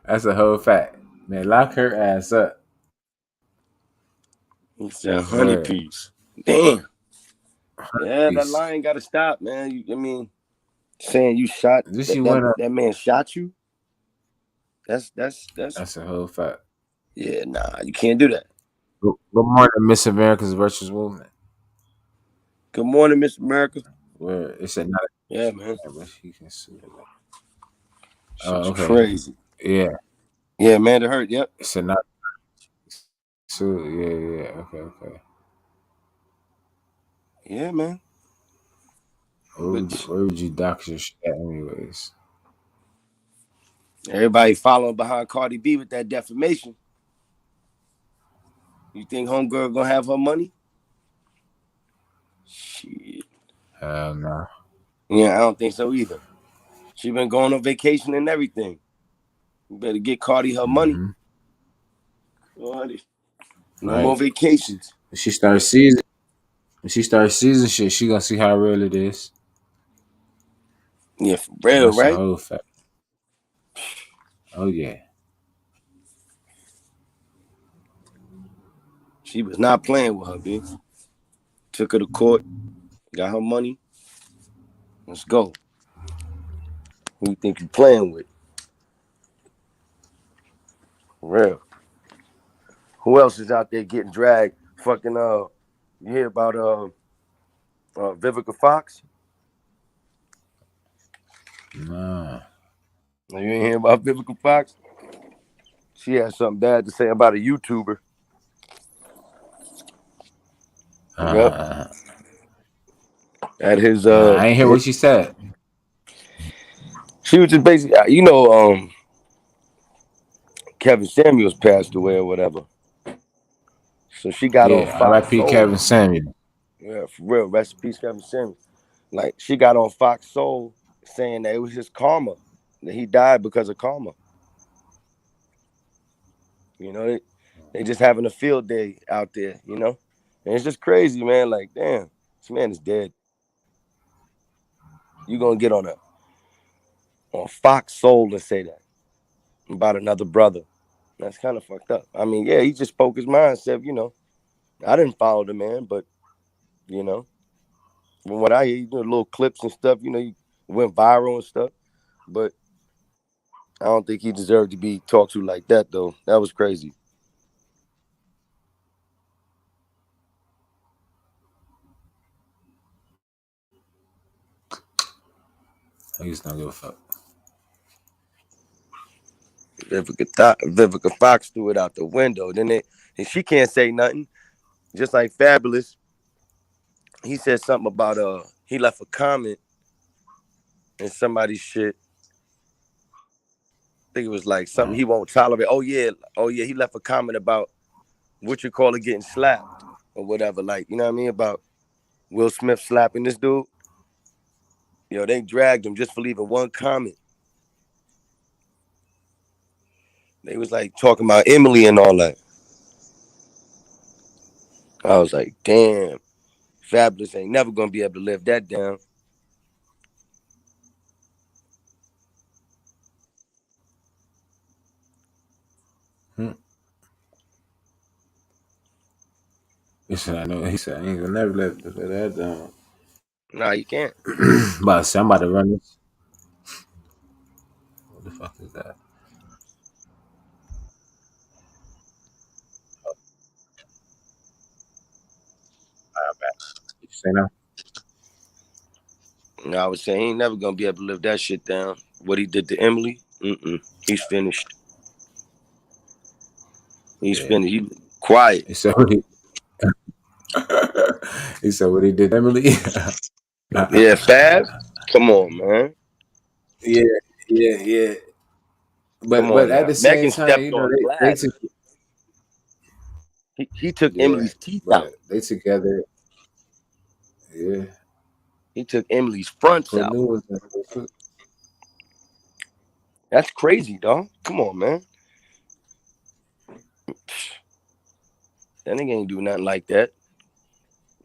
That's a whole fact. Man, lock her ass up. He said 100 piece. Damn. Yeah, that Piece. lying got to stop, man. I mean, saying you shot that man shot you. That's a whole fact. Yeah, nah, you can't do that. Good morning, Miss America's Virtuous Movement. Good morning, Miss America. Where it said not. Yeah, man. He can sue it. Okay. Crazy. Yeah. Yeah, man, it hurt. Yep. It said not. So yeah. Okay. Yeah, man. Where would you dox your shit at anyways? Everybody following behind Cardi B with that defamation. You think homegirl gonna have her money? Shit. Hell no. Yeah, I don't think so either. She been going on vacation and everything. You better get Cardi her money. Cardi. No more vacations. When she starts season shit, she gonna see how real it is. Yeah, for real, That's right? a whole fact. Oh yeah. She was not playing with her, bitch. Took her to court, got her money. Let's go. Who you think you playing with? For real. Who else is out there getting dragged? Fucking you hear about Vivica Fox? Nah. You ain't hear about Vivica Fox? She had something bad to say about a YouTuber. Yep. At his I ain't hear what she said. She was just basically, Kevin Samuels passed away or whatever. So she got on Yeah, Fox R.I.P. Soul. Kevin Samuel. Yeah, for real. Rest in peace, Kevin Samuel. Like she got on Fox Soul saying that it was his karma, that he died because of karma. You know, they just having a field day out there, you know? And it's just crazy, man. Like, damn, this man is dead. You gonna get on Fox Soul and say that about another brother. That's kind of fucked up. I mean, yeah, he just spoke his mind, said, you know, I didn't follow the man, but you know, from what I hear, you do little clips and stuff, you know, he went viral and stuff. But I don't think he deserved to be talked to like that though. That was crazy. I used to not give a fuck. Vivica Fox threw it out the window. And she can't say nothing. Just like Fabulous, he said something about he left a comment in somebody's shit. I think it was like something he won't tolerate. Oh yeah, he left a comment about what you call it getting slapped or whatever. Like, you know what I mean? About Will Smith slapping this dude. Yo, they dragged him just for leaving one comment. They was like talking about Emily and all that. I was like, damn, Fabulous ain't never gonna be able to live that down. He said, I know. He said, I ain't gonna never let that down. Nah, you can't. But somebody run this. What the fuck is that? You say no? I was saying he ain't never gonna be able to live that shit down. What he did to Emily, he's finished. He's Yeah. finished. He quiet. He said what he. He said what he did, Emily. Yeah, Fab. Come on, man. Yeah. Come But on at now. the same Megan time, stepped you know, on they glass. took He took yeah, Emily's teeth out. but they together. Yeah, He took Emily's fronts put out. new ones in. That's crazy, dog. Come on, man. That nigga ain't do nothing like that.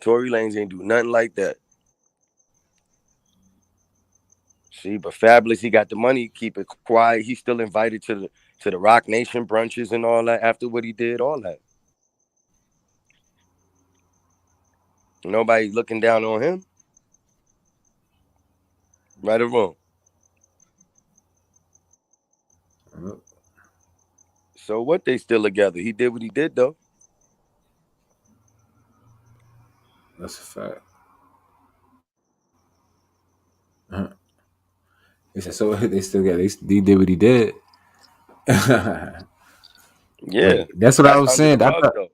Tory Lanez ain't do nothing like that. See, but Fabulous, he got the money, keep it quiet. He's still invited to the Rock Nation brunches and all that after what he did, all that. Nobody looking down on him. Right or wrong. So what, they still together. He did what he did though. That's a fact. He said so. They still got. He did what he did. But Yeah. that's what I That's was under the saying. I rug thought though.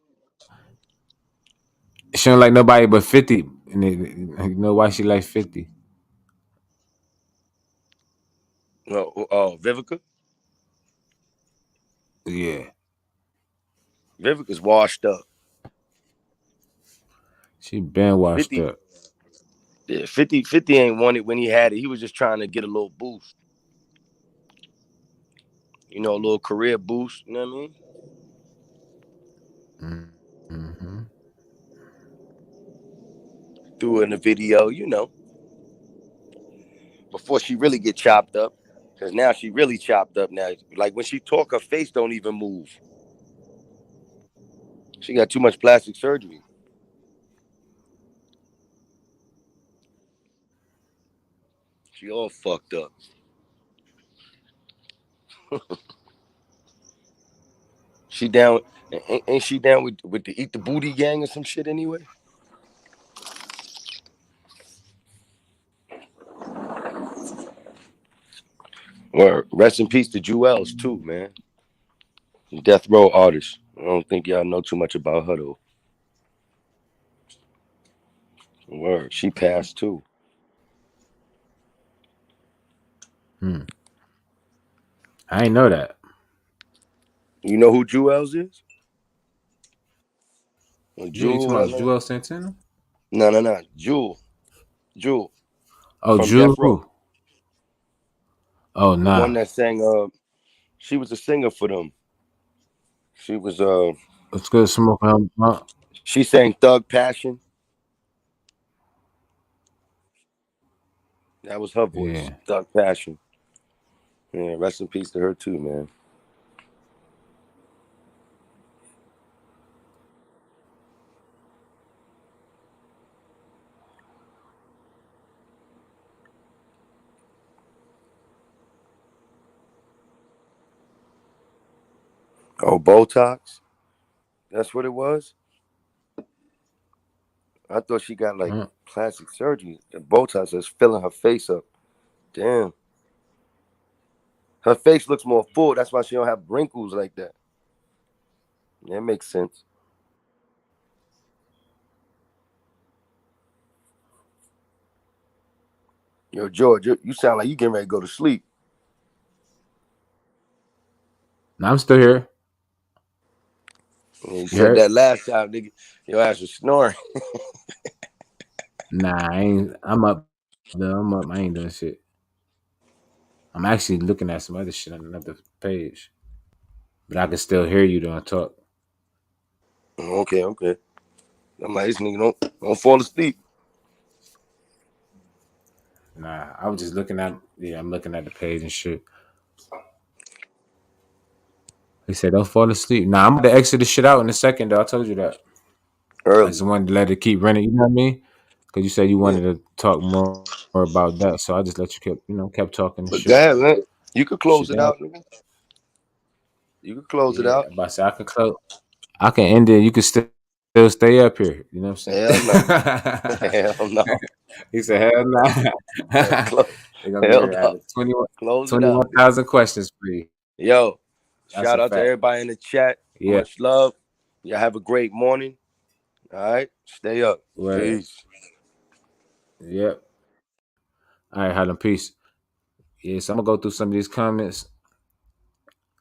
she don't like nobody but 50, and you know why she likes 50. Oh, Vivica? Yeah, Vivica's washed up. she been washed 50, up. yeah, 50 ain't wanted when he had it. He was just trying to get a little boost. You know, a little career boost. You know what I mean? Mm-hmm. Threw in the video, you know, before she really get chopped up. Cause now she really chopped up now. Like when she talk, her face don't even move. She got too much plastic surgery. She all fucked up. She down, ain't she down with the Eat the Booty gang or some shit anyway? Well, rest in peace to Jewels too, man. Death row artist. I don't think y'all know too much about her though. Word, she passed too. I ain't know that. You know who Jewels is? You Jewel, talking about whatever. Joel Santana? No. Jewel Oh, from Death Row. Jewel. Oh, The one nah. that sang. She was a singer for them. She was It's good smoke. She sang Thug Passion. That was her voice. Yeah. Thug Passion. Yeah, rest in peace to her too, man. Oh, Botox? That's what it was? I thought she got like plastic surgery. The Botox is filling her face up. Damn. Her face looks more full. That's why she don't have wrinkles like that. That makes sense. Yo, George, you sound like you getting ready to go to sleep. Nah, I'm still here. You said that last time, nigga. Your ass was snoring. Nah, I ain't. I'm up. I'm up. I ain't doing shit. I'm actually looking at some other shit on another page, but I can still hear you doing talk. Okay. I'm like, this nigga don't fall asleep. Nah, I was just looking at. Yeah, I'm looking at the page and shit. He said, "Don't fall asleep." Nah, I'm gonna exit the shit out in a second. Though I told you that. Early. I just wanted to let it keep running. You know what I mean? Because you said you wanted to talk more about that, so I just let you kept talking and But shit. damn, man, you could close Shit it down. out, nigga. You could close it out. But I said I can close. I can end it. You can still stay up here. You know what I'm saying? Hell no. Hell no. He said, "Hell no." They're gonna be Hell here no. at Close it out. 21,000 questions for you. Yo, That's shout a out to fact. everybody in the chat. Yeah. Much love. Y'all have a great morning. All right. Stay up. Word. Peace. Yep. All right, Harlem, peace. Yeah, so I'm gonna go through some of these comments,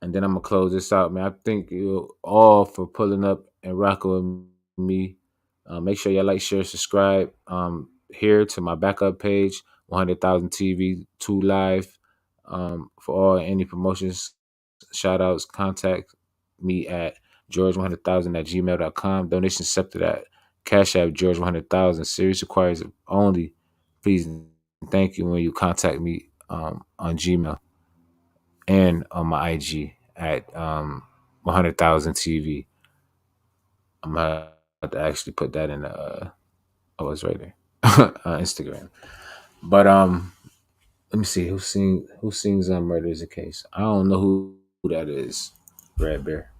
and then I'm gonna close this out, man. I thank you all for pulling up and rocking with me. Make sure y'all like, share, subscribe. Here to my backup page, 100,000 TV, 2 Live. For all any promotions, shout outs, contact me at george100,000@gmail.com. Donations accepted at Cash App George100,000. Serious requires only. Please and thank you when you contact me on Gmail and on my IG at 100,000 TV. I'm gonna have to actually put that in the it's right there. Instagram. But let me see who sings Murder is a Case. I don't know who that is. Red Bear.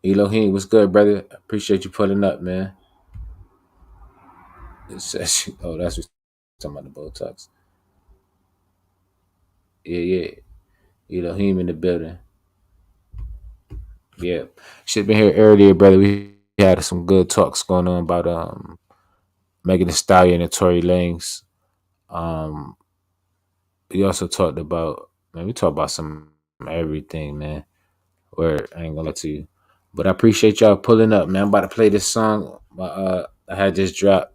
Elohim, what's good, brother? Appreciate you pulling up, man. It says, oh, that's what you're talking about, the Botox. Yeah. Elohim in the building. Yeah. Should have been here earlier, brother. We had some good talks going on about Megan Thee Stallion and Tory Lanez. We also talked about, man, we talked about some everything, man. Where I ain't gonna lie to you. But I appreciate y'all pulling up, man. I'm about to play this song I had just dropped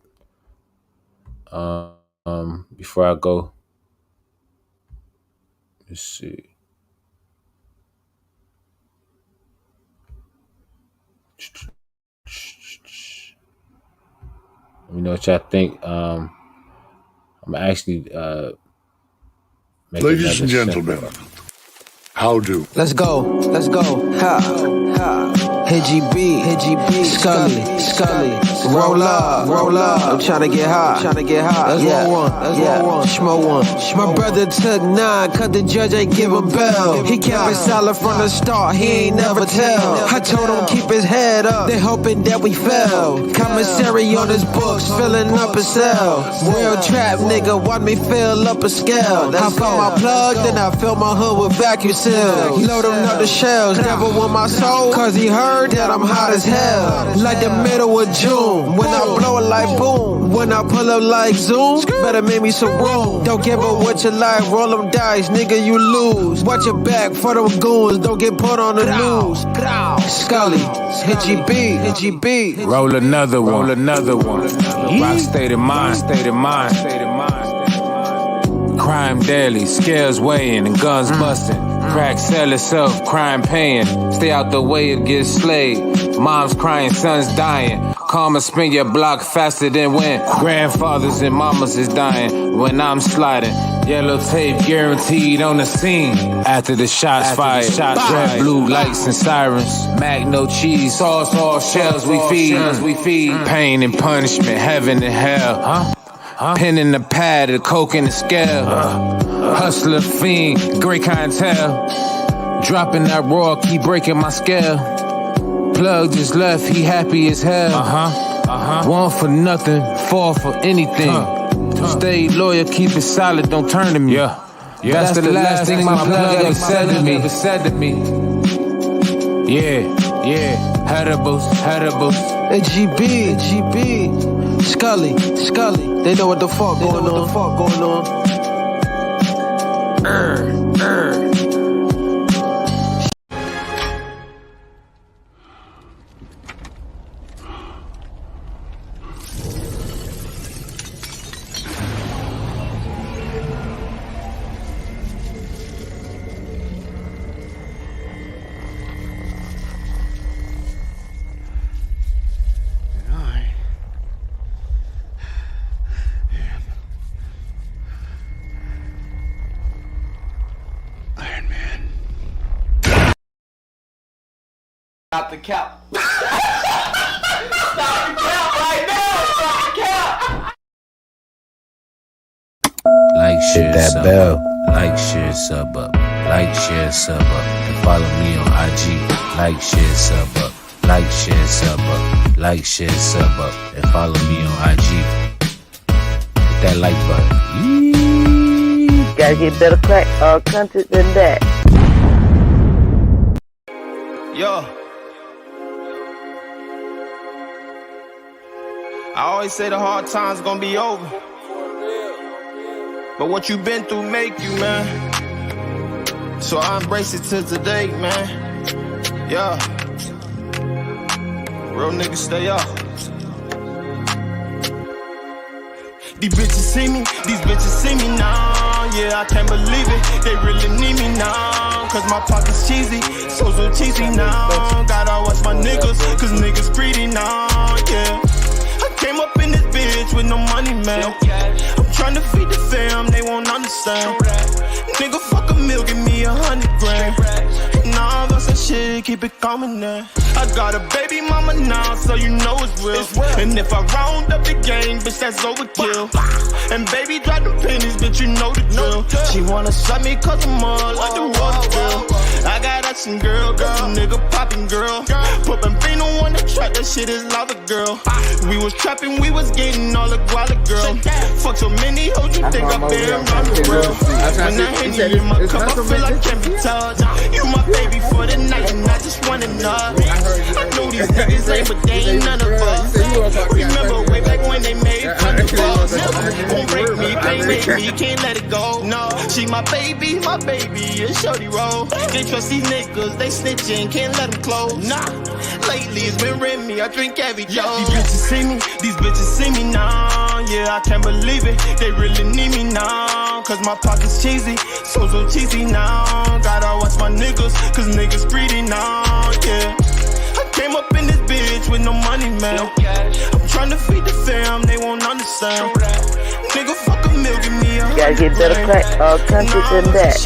before I go. Let's see. Let me know what y'all think. I'm actually Ladies and gentlemen, how do? Let's go. Ha. HGB, Scully, roll up. I'm tryna get high. Let's roll one. Smoke one. My brother took 9, cause the judge ain't give him bail. He kept it solid from the start, he ain't never tell. I told him keep his head up, they hoping that we fell. Commissary on his books, filling up a cell. Real trap nigga, watch me fill up a scale. I found my plug, then I fill my hood with vacuum seal. Load him up the shells, never want my soul, cause he heard heard that I'm hot as hell, like the middle of June. When I blow it like boom, when I pull up like Zoom, better make me some room. Don't give up what you like, roll them dice, nigga, you lose. Watch your back for them goons, don't get put on the news. Scully, hit GB, hit GB. Roll another one, roll another one. Rock state of mind, state of mind, state of mind. Crime daily, scales weighing and guns busting. Crack sell itself, crime paying. Stay out the way, it gets slayed. Mom's crying, son's dying. Karma spin your block faster than when grandfathers and mamas is dying. When I'm sliding, yellow tape guaranteed on the scene. After the shots fired, red, blue lights and sirens. Mac, no cheese, sauce, all shells we feed. Pain and punishment, heaven and hell. Pen in the pad, the coke in the scale. Hustler, fiend, great clientele. Dropping that raw, keep breaking my scale. Plug just left, he happy as hell. Want for nothing, fall for anything. Stay loyal, keep it solid, don't turn to me. That's the last thing my plug ever said to me. Yeah, Hannibals. GB. Scully, they know what the fuck going on. Stop the cap. Stop the cap right now. Stop the cap. Like, share, that sub bell. up. Like, share, sub up. Like, share, sub up. And follow me on IG. Like, share, sub up. Like, share, sub up. Like, share, sub up. And follow me on IG. Hit that like button. Gotta get better content than that. Yo. I always say the hard times gonna be over, but what you been through make you, man. So I embrace it till today, man. Yeah. Real niggas stay up. These bitches see me now. Yeah, I can't believe it. They really need me now. Cause my pocket's cheesy, so cheesy now. Gotta watch my niggas, cause niggas greedy now. Yeah. Came up in this bitch with no money, man. I'm tryna feed the fam, they won't understand. Nigga, fuck a meal, give me 100 grand. Nah, that's that shit, keep it coming now. I got a baby mama now, so you know it's real. And if I round up the gang, bitch, that's overkill. And baby, drop them pennies, bitch, you know the drill. She wanna suck me cause I'm all like the water girl. I got action, girl, nigga popping, girl. Put Bambino on the track, that shit is lava, girl. We was trapping, we was getting all the guala, girl. Fuck so many hoes, you think I've been around the world. When I hit you in my cup, I feel like can't be touched. You my baby for the night, and I just wanna know. I know these niggas ain't, but they ain't none of us. Remember way back when they made fun of us. Won't break me, can't make me, can't let it go. No, she my baby, and shorty roll. Can't trust these niggas, they snitching, can't let them close. Nah, lately it's been Remy, I drink every day. These bitches see me now. Yeah, I can't believe it, they really need me now. Cause my pocket's cheesy, so cheesy now. Gotta watch my niggas, cause niggas greedy now. Yeah. Came up in this bitch with no money, man. I'm tryna feed the fam, they won't understand. Nigga, fuck a meal, give me 100 Gotta get better content than that.